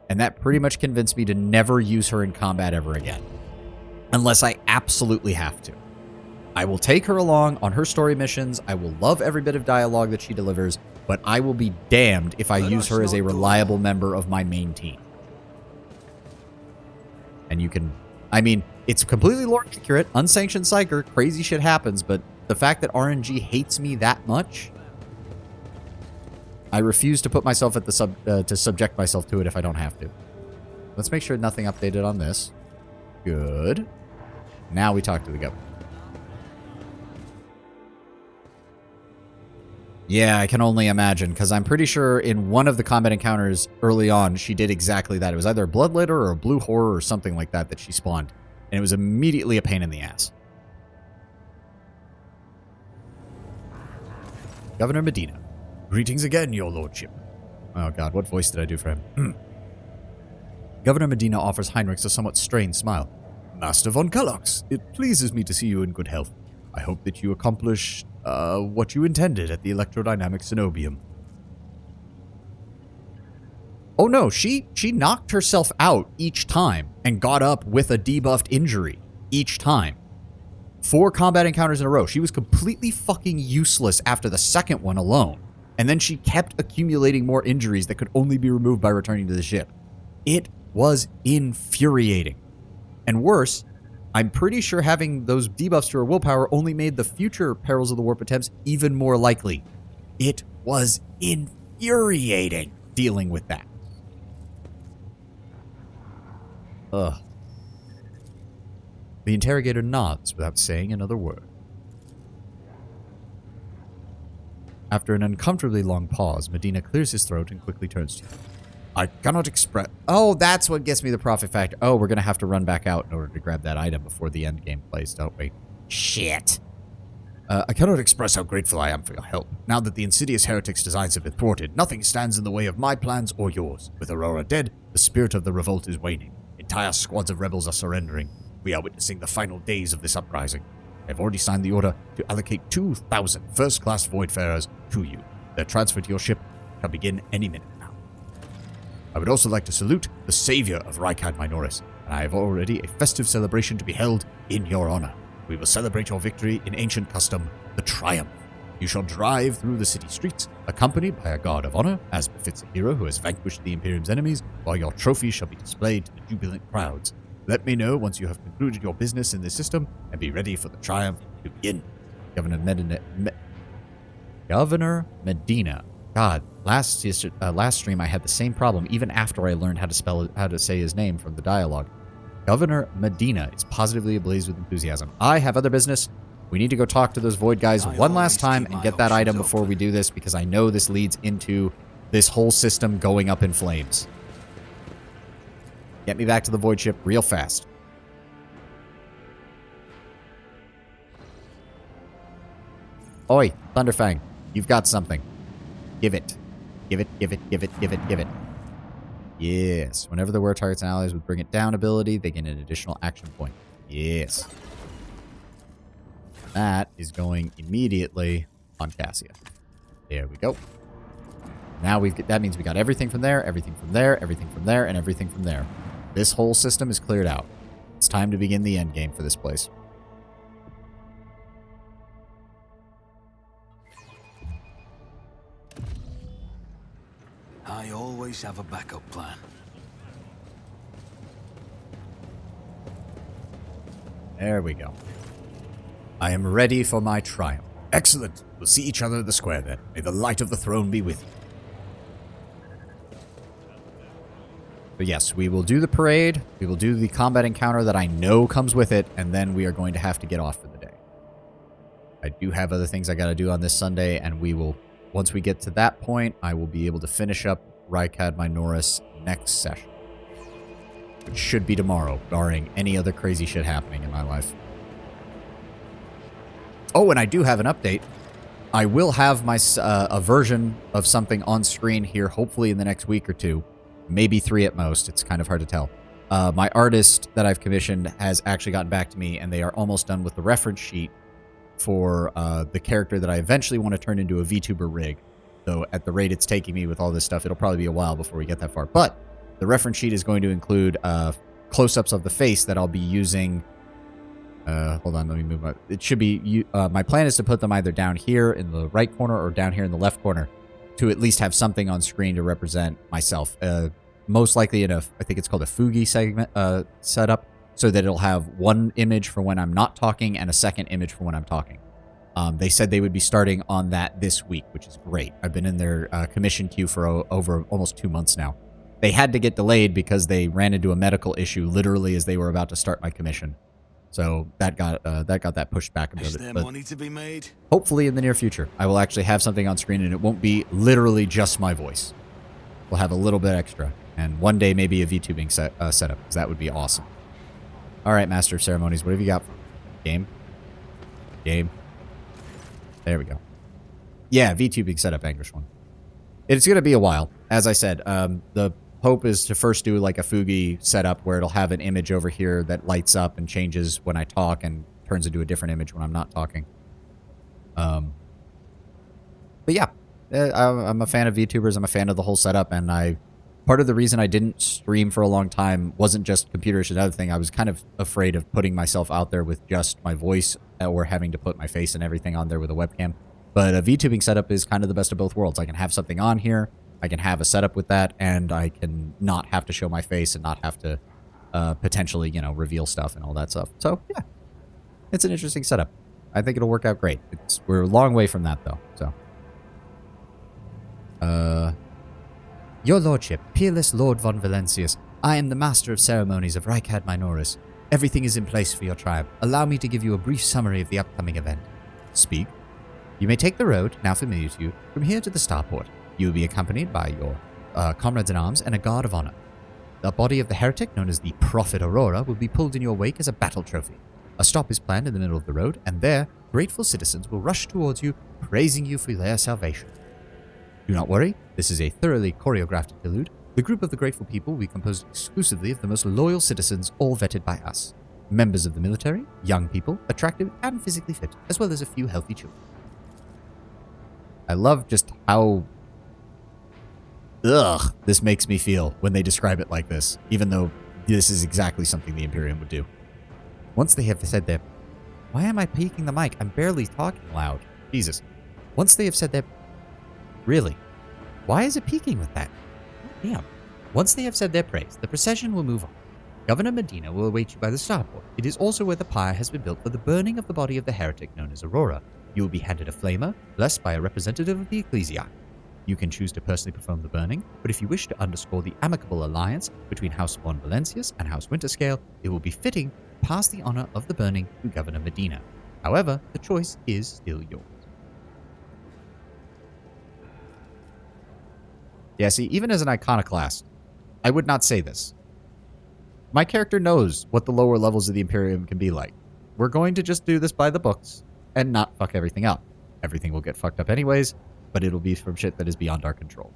And that pretty much convinced me to never use her in combat ever again. Unless I absolutely have to. I will take her along on her story missions. I will love every bit of dialogue that she delivers. But I will be damned if I use her as a reliable member of my main team. And you can... I mean, it's completely lore accurate. Unsanctioned Psyker. Crazy shit happens. But the fact that RNG hates me that much... I refuse to put myself at the to subject myself to it if I don't have to. Let's make sure nothing updated on this. Good. Now we talk to the governor. Yeah, I can only imagine, because I'm pretty sure in one of the combat encounters early on, she did exactly that. It was either a Bloodletter or a Blue Horror or something like that that she spawned. And it was immediately a pain in the ass. Governor Medina.
Greetings again, your lordship. Oh god, what voice did I do for him? Governor Medina offers Heinrichs a somewhat strained smile. Master von Kellogg's, it pleases me to see you in good health. I hope that you accomplished what you intended at the electrodynamic Cenobium. Oh no, she knocked herself out each time and got up with a debuffed injury each time. 4 combat encounters in a row. She was completely fucking useless after the second one alone. And then she kept accumulating more injuries that could only be removed by returning to the ship. It was infuriating. And worse, I'm pretty sure having those debuffs to her willpower only made the future Perils of the Warp attempts even more likely. It was infuriating dealing with that. Ugh. The interrogator nods without saying another word. After an uncomfortably long pause, Medina clears his throat and quickly turns to you. I cannot express... Oh, that's what gets me the profit factor. Oh, we're going to have to run back out in order to grab that item before the end game plays, don't we? Shit. I cannot express how grateful I am for your help. Now that the insidious heretic's designs have been thwarted, nothing stands in the way of my plans or yours. With Aurora dead, the spirit of the revolt is waning. Entire squads of rebels are surrendering. We are witnessing the final days of this uprising. I have already signed the order to allocate 2,000 first-class Voidfarers to you. Their transfer to your ship can begin any minute now. I would also like to salute the savior of Rykad Minoris, and I have already a festive celebration to be held in your honor. We will celebrate your victory in ancient custom, the Triumph. You shall drive through the city streets, accompanied by a guard of honor, as befits a hero who has vanquished the Imperium's enemies, while your trophies shall be displayed to the jubilant crowds. Let me know once you have concluded your business in this system, and be ready for the Triumph to begin. Governor Medina. God, last stream I had the same problem, even after I learned how to say his name from the dialogue. Governor Medina is positively ablaze with enthusiasm. I have other business. We need to go talk to those Void guys one last time and get that item before we do this, because I know this leads into this whole system going up in flames. Get me back to the Void ship real fast. Oi, Thunderfang, you've got something. Give it. Give it, give it, give it, give it, give it. Yes. Whenever there were targets and allies with Bring It Down ability, they gain an additional action point. Yes. That is going immediately on Cassia. There we go. Now that means we got everything from there, everything from there, everything from there, and everything from there. This whole system is cleared out. It's time to begin the end game for this place.
I always have a backup plan.
There we go. I am ready for my triumph. Excellent. We'll see each other at the square then. May the light of the throne be with you. But yes, we will do the parade. We will do the combat encounter that I know comes with it, and then we are going to have to get off for the day. I do have other things I got to do on this Sunday, and we will, once we get to that point, I will be able to finish up Rykad Minoris next session. Which should be tomorrow, barring any other crazy shit happening in my life. Oh, and I do have an update. I will have my a version of something on screen here, hopefully in the next week or two. Maybe 3 at most. It's kind of hard to tell. My artist that I've commissioned has actually gotten back to me, and they are almost done with the reference sheet for the character that I eventually want to turn into a VTuber rig. So at the rate it's taking me with all this stuff, it'll probably be a while before we get that far. But the reference sheet is going to include close-ups of the face that I'll be using. Hold on, let me move my... It should be... my plan is to put them either down here in the right corner or down here in the left corner to at least have something on screen to represent myself. Most likely in a... I think it's called a Fugi segment setup, so that it'll have one image for when I'm not talking and a second image for when I'm talking. They said they would be starting on that this week, which is great. I've been in their commission queue for over almost 2 months now. They had to get delayed because they ran into a medical issue literally as they were about to start my commission. So that got that pushed back a bit.
Is there money to be made?
Hopefully in the near future, I will actually have something on screen and it won't be literally just my voice. We'll have a little bit extra. And one day maybe a VTubing setup, because that would be awesome. All right, Master of Ceremonies, what have you got? Game? Game? There we go. Yeah, VTubing setup, Anguish one.
It's going to be a while. As I said, the hope is to first do like a Fugi setup where it'll have an image over here that lights up and changes when I talk and turns into a different image when I'm not talking. But yeah, I'm a fan of VTubers. I'm a fan of the whole setup, and part of the reason I didn't stream for a long time wasn't just computer issue. Another thing, I was kind of afraid of putting myself out there with just my voice or having to put my face and everything on there with a webcam. But a VTubing setup is kind of the best of both worlds. I can have something on here, I can have a setup with that, and I can not have to show my face and not have to potentially, reveal stuff and all that stuff. So, yeah, it's an interesting setup. I think it'll work out great. We're a long way from that, though, so. Your Lordship, peerless Lord von Valencius, I am the Master of Ceremonies of Rykad Minoris. Everything is in place for your tribe. Allow me to give you a brief summary of the upcoming event. Speak. You may take the road, now familiar to you, from here to the starport. You will be accompanied by your comrades-in-arms and a guard of honor. The body of the heretic, known as the Prophet Aurora, will be pulled in your wake as a battle trophy. A stop is planned in the middle of the road, and there, grateful citizens will rush towards you, praising you for their salvation. Do not worry, this is a thoroughly choreographed interlude. The group of the grateful people will be composed exclusively of the most loyal citizens, all vetted by us. Members of the military, young people, attractive and physically fit, as well as a few healthy children. I love just how this makes me feel when they describe it like this, even though this is exactly something the Imperium would do. Once they have said their... Why am I peeking the mic? I'm barely talking loud. Jesus. Once they have said their... Really? Why is it peaking with that? Damn. Once they have said their praise, the procession will move on. Governor Medina will await you by the starport. It is also where the pyre has been built for the burning of the body of the heretic known as Aurora. You will be handed a flamer, blessed by a representative of the Ecclesiarch. You can choose to personally perform the burning, but if you wish to underscore the amicable alliance between House von Valencius and House Winterscale, it will be fitting to pass the honor of the burning to Governor Medina. However, the choice is still yours. Yeah, see, even as an iconoclast, I would not say this. My character knows what the lower levels of the Imperium can be like. We're going to just do this by the books and not fuck everything up. Everything will get fucked up anyways, but it'll be from shit that is beyond our control.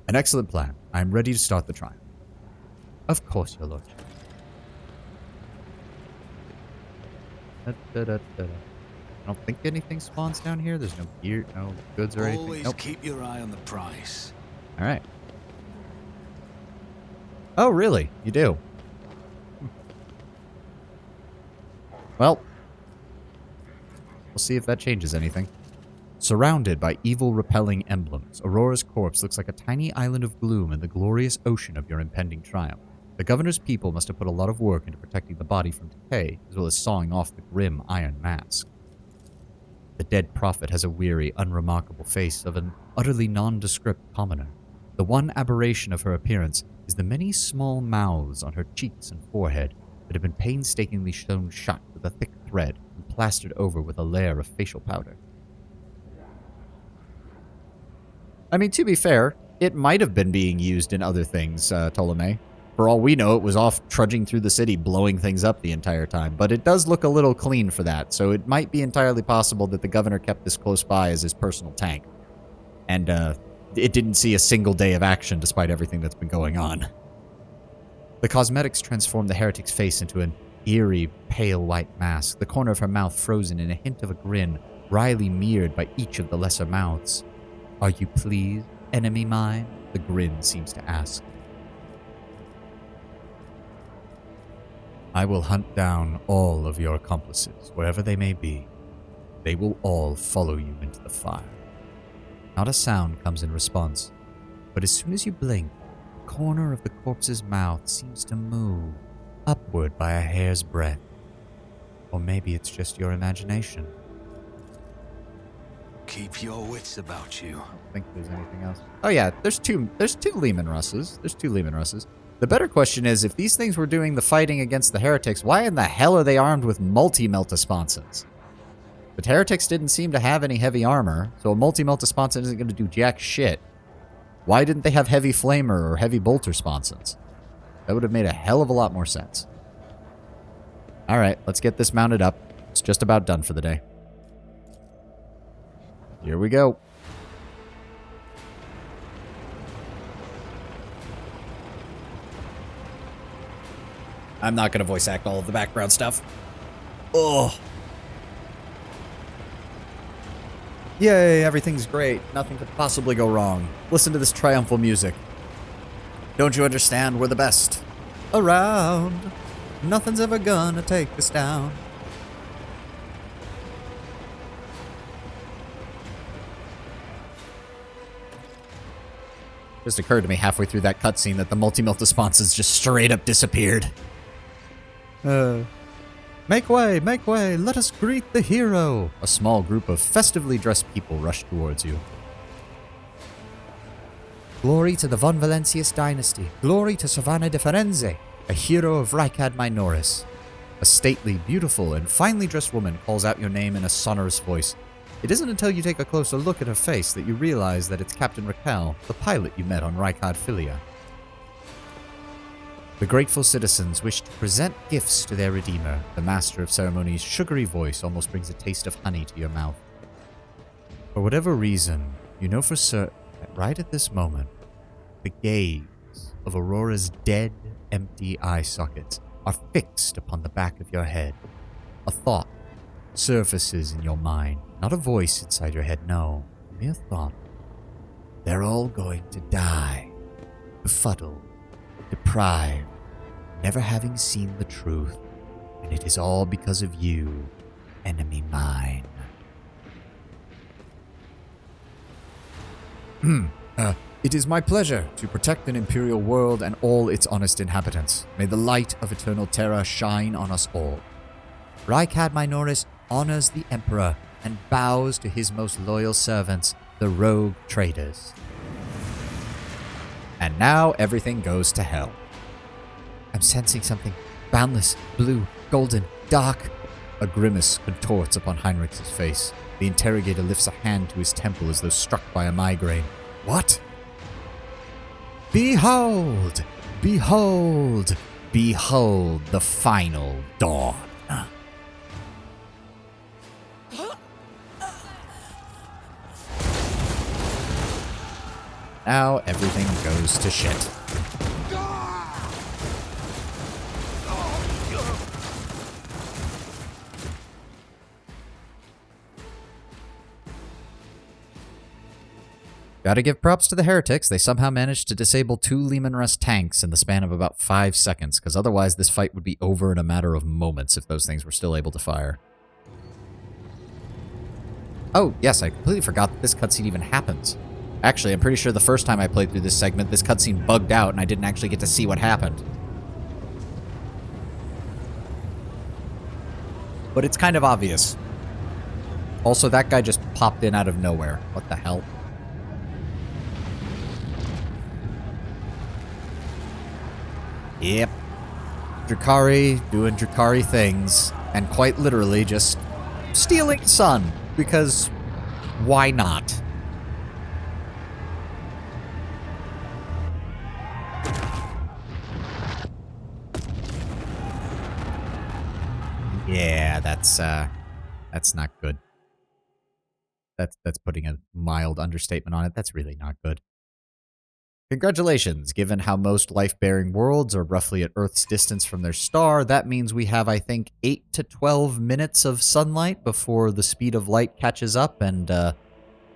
An excellent plan. I am ready to start the trial. Of course, your lordship. I don't think anything spawns down here. There's no gear, no goods or anything.
Always keep your eye on the price.
All right. Oh, really? You do? Well, we'll see if that changes anything. Surrounded by evil, repelling emblems, Aurora's corpse looks like a tiny island of gloom in the glorious ocean of your impending triumph. The governor's people must have put a lot of work into protecting the body from decay, as well as sawing off the grim iron mask. The dead prophet has a weary, unremarkable face of an utterly nondescript commoner. The one aberration of her appearance is the many small mouths on her cheeks and forehead that have been painstakingly sewn shut with a thick thread and plastered over with a layer of facial powder. I mean, to be fair, it might have been being used in other things, Ptolemy. For all we know, it was off trudging through the city, blowing things up the entire time. But it does look a little clean for that, so it might be entirely possible that the governor kept this close by as his personal tank. And, it didn't see a single day of action despite everything that's been going on. The cosmetics transform the heretic's face into an eerie, pale white mask, the corner of her mouth frozen in a hint of a grin, wryly mirrored by each of the lesser mouths. Are you pleased, enemy mine? The grin seems to ask. I will hunt down all of your accomplices, wherever they may be. They will all follow you into the fire. Not a sound comes in response, but as soon as you blink, the corner of the corpse's mouth seems to move, upward by a hair's breadth. Or maybe it's just your imagination.
Keep your wits about you.
I don't think there's anything else. Oh yeah, there's two Lehman Russes. There's two Lehman Russes. The better question is, if these things were doing the fighting against the heretics, why in the hell are they armed with multi-meltasponses? But heretics didn't seem to have any heavy armor, so a multi-meltasponson isn't going to do jack shit. Why didn't they have heavy flamer or heavy bolter sponsons? That would have made a hell of a lot more sense. Alright, let's get this mounted up. It's just about done for the day. Here we go.
I'm not gonna voice act all of the background stuff. Oh. Yay, everything's great. Nothing could possibly go wrong. Listen to this triumphal music. Don't you understand? We're the best around. Nothing's ever gonna take us down. Just occurred to me halfway through that cutscene that the multi-milk responses just straight up disappeared. Make way, let us greet the hero. A small group of festively dressed people rush towards you. Glory to the Von Valencius dynasty. Glory to Savannah de Firenze, a hero of Rykad Minoris. A stately, beautiful, and finely dressed woman calls out your name in a sonorous voice. It isn't until you take a closer look at her face that you realize that it's Captain Raquel, the pilot you met on Rykad Filia. The grateful citizens wish to present gifts to their redeemer. The master of ceremonies' sugary voice almost brings a taste of honey to your mouth. For whatever reason, you know for certain that right at this moment, the gaze of Aurora's dead, empty eye sockets are fixed upon the back of your head. A thought surfaces in your mind. Not a voice inside your head, no. A mere thought. They're all going to die. Befuddled. Deprived. Never having seen the truth. And it is all because of you, enemy mine. It is my pleasure to protect an imperial world and all its honest inhabitants. May the light of eternal terror shine on us all. Rykad Minoris honors the Emperor and bows to his most loyal servants, the rogue traders. And now everything goes to hell. I'm sensing something boundless, blue, golden, dark. A grimace contorts upon Heinrich's face. The interrogator lifts a hand to his temple as though struck by a migraine. What? Behold! Behold! Behold the final dawn. Now everything goes to shit. Gotta give props to the heretics. They somehow managed to disable 2 Leman Russ tanks in the span of about 5 seconds, because otherwise this fight would be over in a matter of moments if those things were still able to fire. Oh, yes, I completely forgot that this cutscene even happens. Actually, I'm pretty sure the first time I played through this segment, this cutscene bugged out and I didn't actually get to see what happened. But it's kind of obvious. Also, that guy just popped in out of nowhere. What the hell? Yep. Drukhari doing Drukhari things. And quite literally just stealing sun. Because why not? Yeah, that's not good. That's putting a mild understatement on it. That's really not good. Congratulations. Given how most life-bearing worlds are roughly at Earth's distance from their star, that means we have, I think, 8 to 12 minutes of sunlight before the speed of light catches up and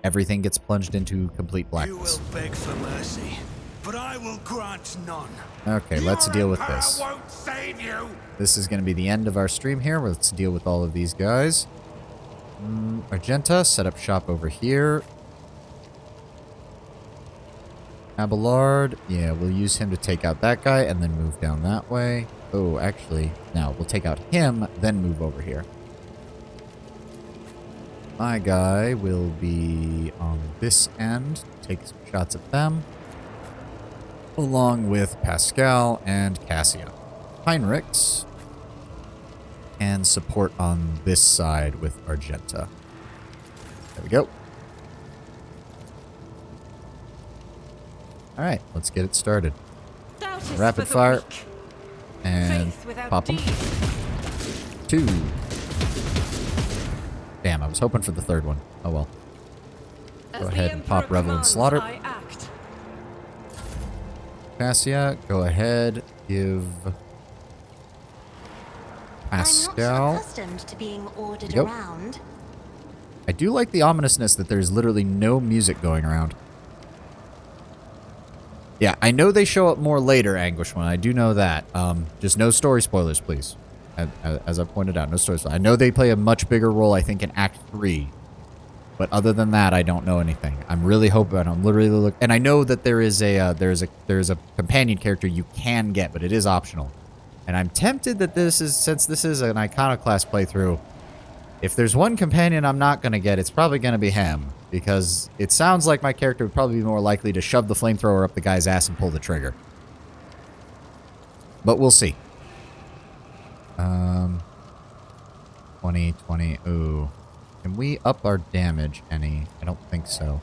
everything gets plunged into complete blackness.
You will beg for mercy, but I will grant none.
Okay, let's deal with this.
Won't save you.
This is going to be the end of our stream here. Let's deal with all of these guys. Argenta, set up shop over here. Abelard, yeah, we'll use him to take out that guy and then move down that way. Oh, actually, no, we'll take out him, then move over here. My guy will be on this end, take some shots at them, along with Pascal and Cassia. Heinrichs and support on this side with Argenta. There we go. Alright, let's get it started. Rapid fire. And pop them. 2. Damn, I was hoping for the third one. Oh well. Go ahead and pop Revel and Slaughter. Cassia, go ahead. Give
I'm not
Pascal.
accustomed to being ordered
Yep.
around.
I do like the ominousness that there's literally no music going around. Yeah, I know they show up more later, Anguish One. I do know that. Just no story spoilers, please. As I pointed out, no story spoilers. I know they play a much bigger role, I think, in Act 3. But other than that, I don't know anything. I'm really hoping. I'm literally looking, and I know that there is a companion character you can get, but it is optional. And I'm tempted that since this is an Iconoclast playthrough, if there's one companion I'm not gonna get, it's probably gonna be him, because it sounds like my character would probably be more likely to shove the flamethrower up the guy's ass and pull the trigger. But we'll see. 20. Ooh. Can we up our damage any? I don't think so.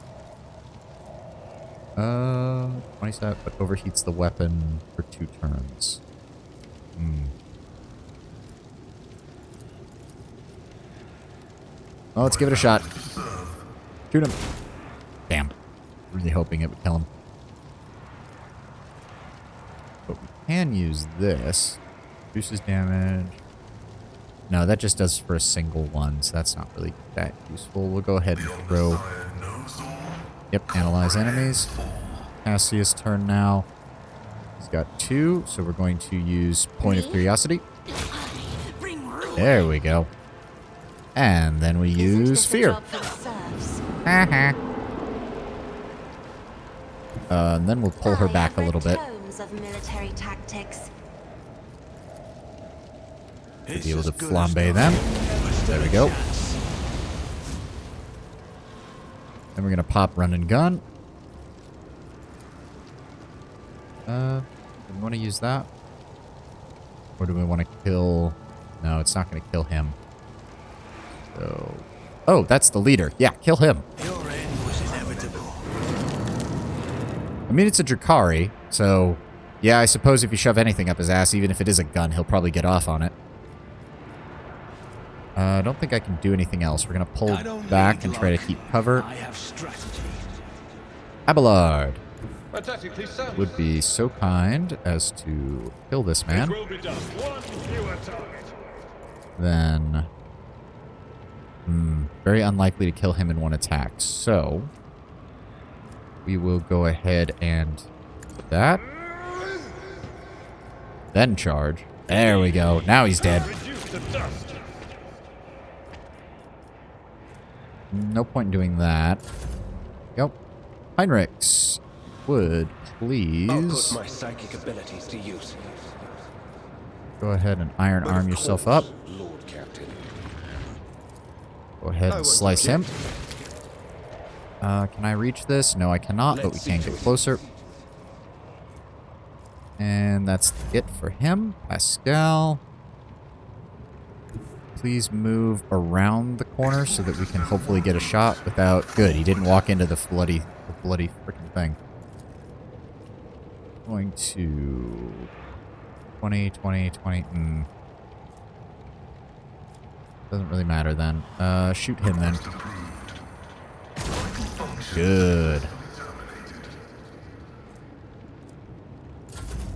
27, but overheats the weapon for 2 turns. Well, let's give it a shot. Shoot him. Damn. Really hoping it would kill him. But we can use this. Reduces damage. No, that just does for a single one, so that's not really that useful. We'll go ahead and throw... Yep, analyze enemies. Cassius' turn now. He's got 2, so we're going to use Point of Curiosity. There we go. And then we use Fear. And then we'll pull her back a little bit. To be able to flambe them. There we go. Then we're going to pop Run and Gun. Do we want to use that? Or do we want to kill... No, it's not going to kill him. So... Oh, that's the leader. Yeah, kill him.
Your end was inevitable.
I mean, it's a Drakari, so... Yeah, I suppose if you shove anything up his ass, even if it is a gun, he'll probably get off on it. I don't think I can do anything else. We're going to pull back and try to keep cover.
I have strategy.
Abelard would be so kind as to kill this man. Then... very unlikely to kill him in one attack. So... we will go ahead and... do that. Then charge. There we go. Now he's dead. No point in doing that. Yep. Heinrichs would please...
I'll put my psychic abilities to use.
Go ahead and iron arm yourself up.
Lord Captain.
Go ahead and slice him. Can I reach this? No, I cannot, but we can get closer. And that's it for him. Pascal. Please move around the corner so that we can hopefully get a shot without... Good, he didn't walk into the bloody freaking thing. Going to... 20. Doesn't really matter then. Shoot him then. Good.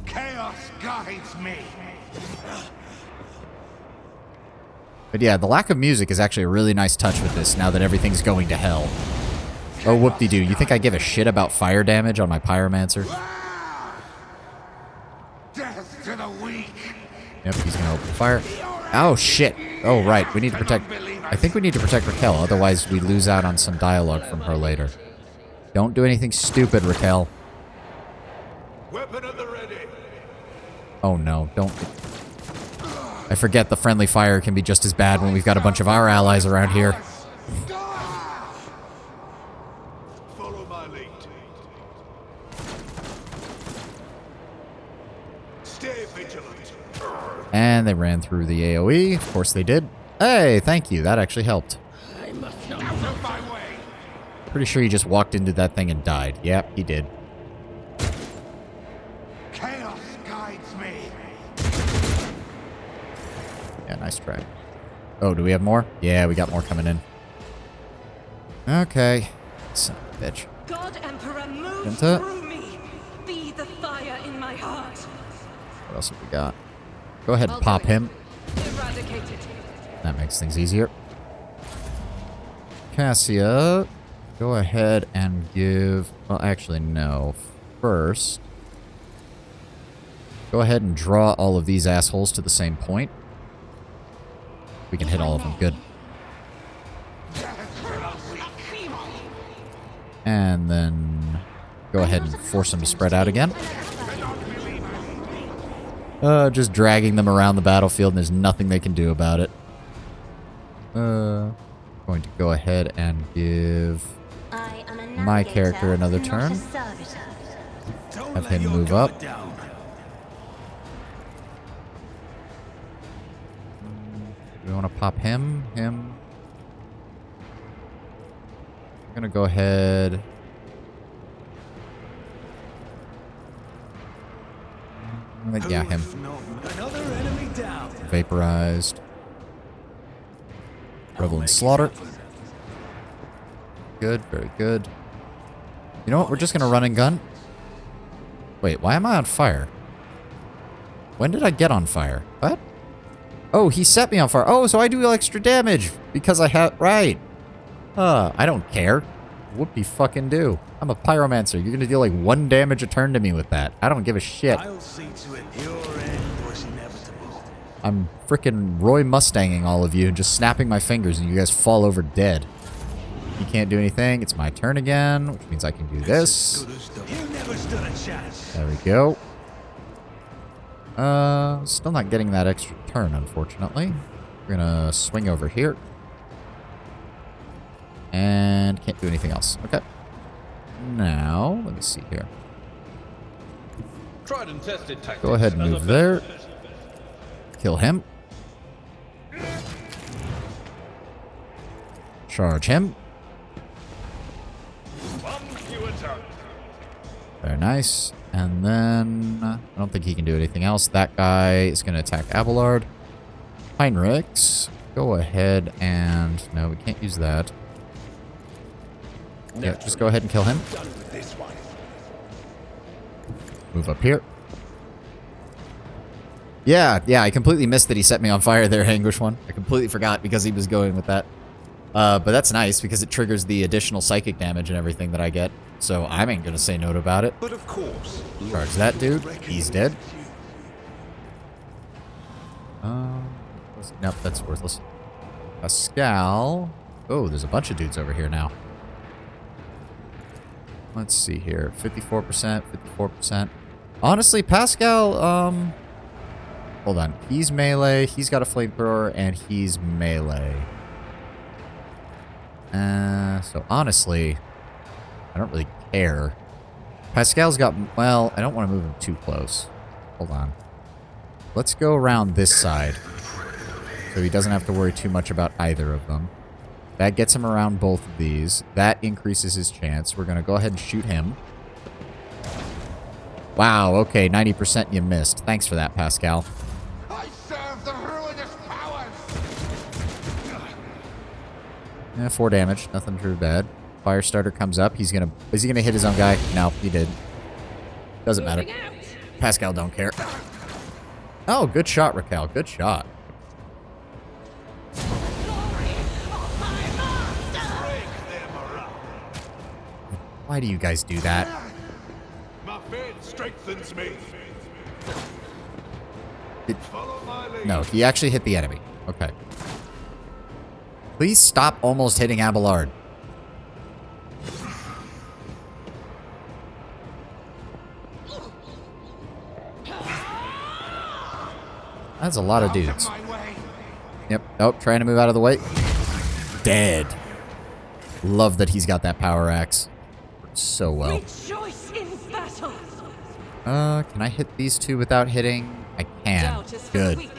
Chaos guides me.
But yeah, the lack of music is actually a really nice touch with this now that everything's going to hell. Oh, whoop-de-doo. You think I give a shit about fire damage on my Pyromancer?
Death to the weak.
Yep, he's going to open fire. Oh, shit. Oh, right. We need to protect... I think we need to protect Raquel, otherwise we lose out on some dialogue from her later. Don't do anything stupid, Raquel.
Weapon at the ready.
Oh, no. Don't... I forget the friendly fire can be just as bad when we've got a bunch of our allies around here.
Follow my lead. Stay vigilant.
And they ran through the AoE. Of course they did. Hey, thank you. That actually helped.
I must not out of my way.
Pretty sure he just walked into that thing and died. Yep, he did.
Chaos guides me.
Yeah, nice try. Oh, do we have more? Yeah, we got more coming in. Okay. Son of a bitch.
God Emperor, move
Genta.
through me. Be the fire in my heart.
What else have we got? Go ahead and pop him.
Eradicate
That makes things easier. Cassia, go ahead and give... Well, actually, no. First, go ahead and draw all of these assholes to the same point. We can hit all of them. Good. And then go ahead and force them to spread out again. Just dragging them around the battlefield, and there's nothing they can do about it. Going to go ahead and give my character another turn. Have him move up. Do we want to pop him? Him? I'm going to go ahead... Yeah, him. Vaporized. Revel in Slaughter. Good, very good. You know what? We're just going to run and gun. Wait, why am I on fire? When did I get on fire? What? Oh, he set me on fire. Oh, so I do extra damage because I have... Right. I don't care. Whoopie fucking do. I'm a pyromancer. You're going to deal like 1 damage a turn to me with that. I don't give a shit.
I'll see to it your end was inevitable.
I'm freaking Roy Mustanging all of you and just snapping my fingers and you guys fall over dead. You can't do anything. It's my turn again, which means I can do this.
You never stood a chance.
There we go. Still not getting that extra turn, unfortunately. We're gonna swing over here. And can't do anything else. Okay. Now, let me see here.
Tried and tested tactics.
Go ahead and move there. Kill him. Charge him. Very nice. And then... I don't think he can do anything else. That guy is going to attack Abelard. Heinrichs, go ahead and... No, we can't use that. Yeah, just go ahead and kill him. Move up here. Yeah, I completely missed that he set me on fire there, Anguish One. I completely forgot because he was going with that. But that's nice because it triggers the additional psychic damage and everything that I get. So I ain't gonna say no about it.
But of course.
Charge that dude. He's dead. Nope, that's worthless. Pascal. Oh, there's a bunch of dudes over here now. Let's see here. 54%, 54%. Honestly, Pascal, hold on. He's melee, he's got a flamethrower, and he's melee. So honestly, I don't really care. Pascal's got... Well, I don't want to move him too close. Hold on. Let's go around this side. So he doesn't have to worry too much about either of them. That gets him around both of these. That increases his chance. We're going to go ahead and shoot him. Wow, okay, 90% you missed. Thanks for that, Pascal.
I serve the ruinous powers.
Yeah, 4 damage. Nothing too bad. Firestarter comes up. Is he gonna hit his own guy? No, he did. Doesn't matter. Pascal don't care. Oh, good shot, Raquel. Good shot. Why do you guys do that?
My faith strengthens me.
No, he actually hit the enemy. Okay. Please stop almost hitting Abelard. That's a lot of dudes. Yep. Oh, trying to move out of the way. Dead. Love that he's got that power axe. Works so well.
Rejoice in battle.
Can I hit these two without hitting? I can. Good.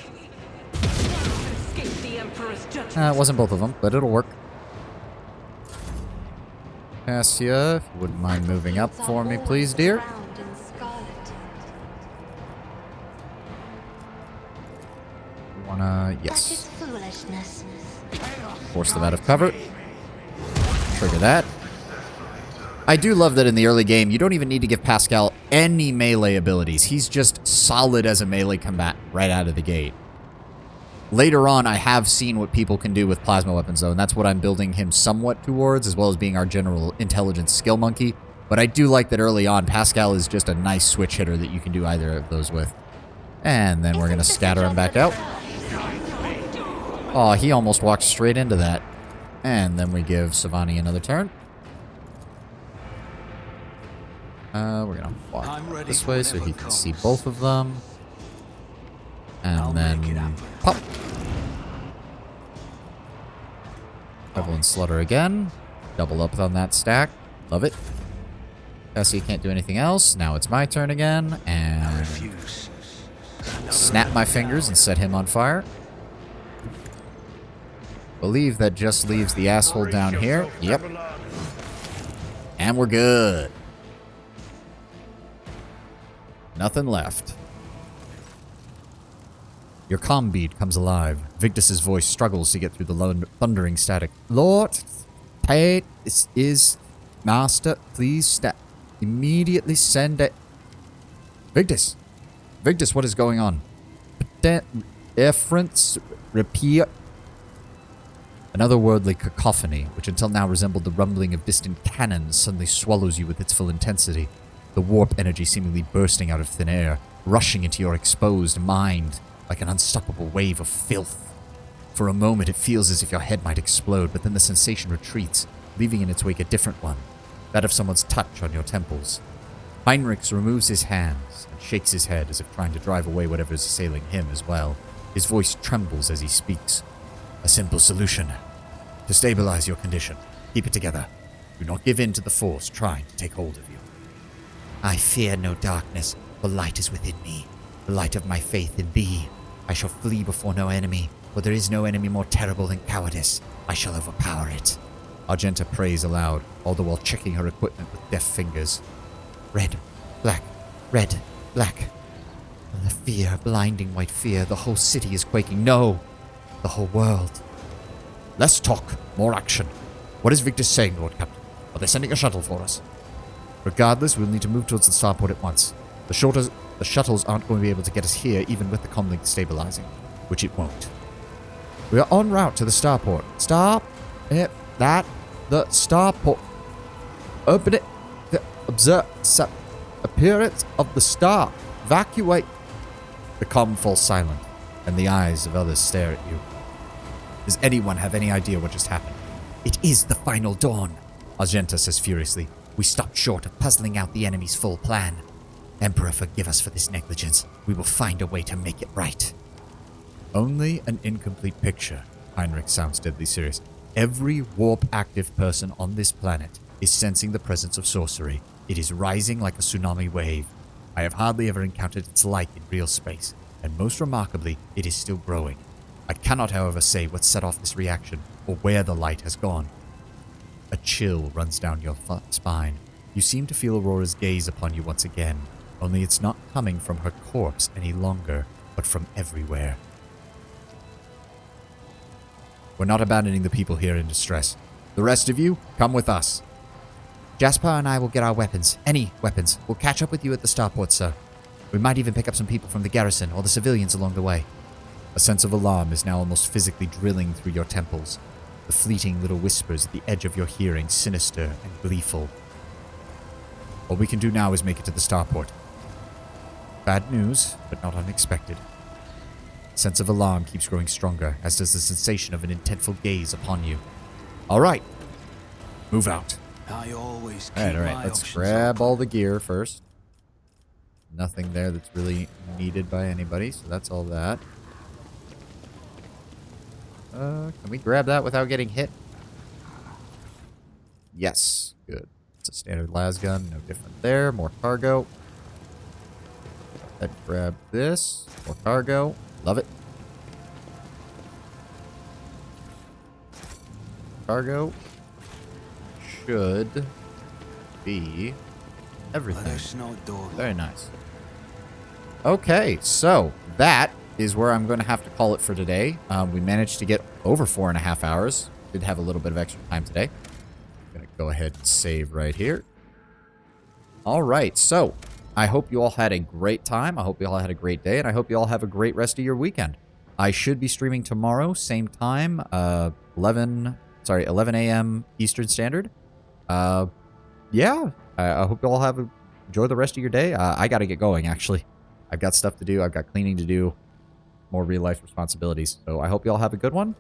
It wasn't both of them, but it'll work. Cassia, if you wouldn't mind moving up for me, please, dear. Yes. Force them out of cover. Trigger that. I do love that in the early game, you don't even need to give Pascal any melee abilities. He's just solid as a melee combatant right out of the gate. Later on, I have seen what people can do with plasma weapons, though, and that's what I'm building him somewhat towards, as well as being our general intelligence skill monkey. But I do like that early on, Pascal is just a nice switch hitter that you can do either of those with. And then we're going to scatter him back out. Oh, he almost walked straight into that. And then we give Savani another turn. We're going to walk this way so he can see both of them. And then pop. Revel and Slaughter again. Double up on that stack. Love it. Cassie can't do anything else. Now it's my turn again. And snap my fingers and set him on fire. Believe that just leaves the asshole down here. Yep. And we're good. Nothing left. Your comm bead comes alive. Victus's voice struggles to get through the thundering static. Lord, pay. This is Master. Please immediately send it. Victus. Victus, what is going on? Efference. Repeat. An otherworldly cacophony, which until now resembled the rumbling of distant cannons, suddenly swallows you with its full intensity. The warp energy seemingly bursting out of thin air, rushing into your exposed mind like an unstoppable wave of filth. For a moment, it feels as if your head might explode, but then the sensation retreats, leaving in its wake a different one, that of someone's touch on your temples. Heinrich removes his hands and shakes his head as if trying to drive away whatever is assailing him as well. His voice trembles as he speaks. A simple solution. To stabilize your condition. Keep it together. Do not give in to the force trying to take hold of you. I fear no darkness, for light is within me. The light of my faith in thee. I shall flee before no enemy, for there is no enemy more terrible than cowardice. I shall overpower it. Argenta prays aloud, all the while checking her equipment with deft fingers. Red, black, red, black. And the fear, blinding white fear, the whole city is quaking. No! The whole world. Less talk, more action. What is Victor saying, Lord Captain? Are they sending a shuttle for us? Regardless, we'll need to move towards the starport at once. The shuttles aren't going to be able to get us here, even with the comlink stabilizing, which it won't. We are en route to the starport. Stop it. That. The starport. Open it. Observe. Appearance of the star. Evacuate. The comm falls silent, and the eyes of others stare at you. Does anyone have any idea what just happened? It is the final dawn, Argenta says furiously. We stopped short of puzzling out the enemy's full plan. Emperor, forgive us for this negligence. We will find a way to make it right. Only an incomplete picture. Heinrich sounds deadly serious. Every warp-active person on this planet is sensing the presence of sorcery. It is rising like a tsunami wave. I have hardly ever encountered its like in real space, and most remarkably, it is still growing. I cannot, however, say what set off this reaction, or where the light has gone. A chill runs down your spine. You seem to feel Aurora's gaze upon you once again, only it's not coming from her corpse any longer, but from everywhere. We're not abandoning the people here in distress. The rest of you, come with us. Jasper and I will get our weapons. Any weapons. We'll catch up with you at the starport, sir. We might even pick up some people from the garrison or the civilians along the way. A sense of alarm is now almost physically drilling through your temples. The fleeting little whispers at the edge of your hearing, sinister and gleeful. All we can do now is make it to the starport. Bad news, but not unexpected. Sense of alarm keeps growing stronger, as does the sensation of an intentful gaze upon you. All right. Move out.
I always
all right. Let's grab all the gear first. Nothing there that's really needed by anybody, so that's all that. Can we grab that without getting hit? Yes. Good. It's a standard las gun. No different there. More cargo. Let's grab this. More cargo. Love it. Cargo should be everything. Very nice. Okay, so that is where I'm going to have to call it for today. We managed to get over 4.5 hours. Did have a little bit of extra time today. I'm going to go ahead and save right here. All right, so I hope you all had a great time. I hope you all had a great day, and I hope you all have a great rest of your weekend. I should be streaming tomorrow, same time, 11 a.m. Eastern Standard. Yeah, I hope you all enjoy the rest of your day. I got to get going, actually. I've got stuff to do. I've got cleaning to do, more real-life responsibilities. So I hope you all have a good one,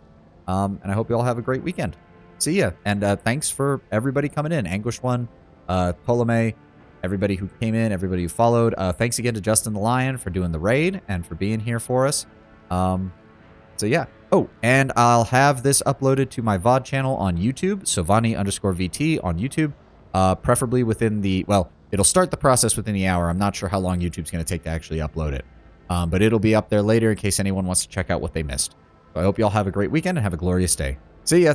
and I hope you all have a great weekend. See ya, and thanks for everybody coming in. Anguish One, Ptolemy, everybody who came in, everybody who followed. Thanks again to Justin the Lion for doing the raid and for being here for us. So yeah. Oh, and I'll have this uploaded to my VOD channel on YouTube, Sovani_VT on YouTube, preferably within the, well, it'll start the process within the hour. I'm not sure how long YouTube's going to take to actually upload it. But it'll be up there later in case anyone wants to check out what they missed. So I hope you all have a great weekend and have a glorious day. See ya!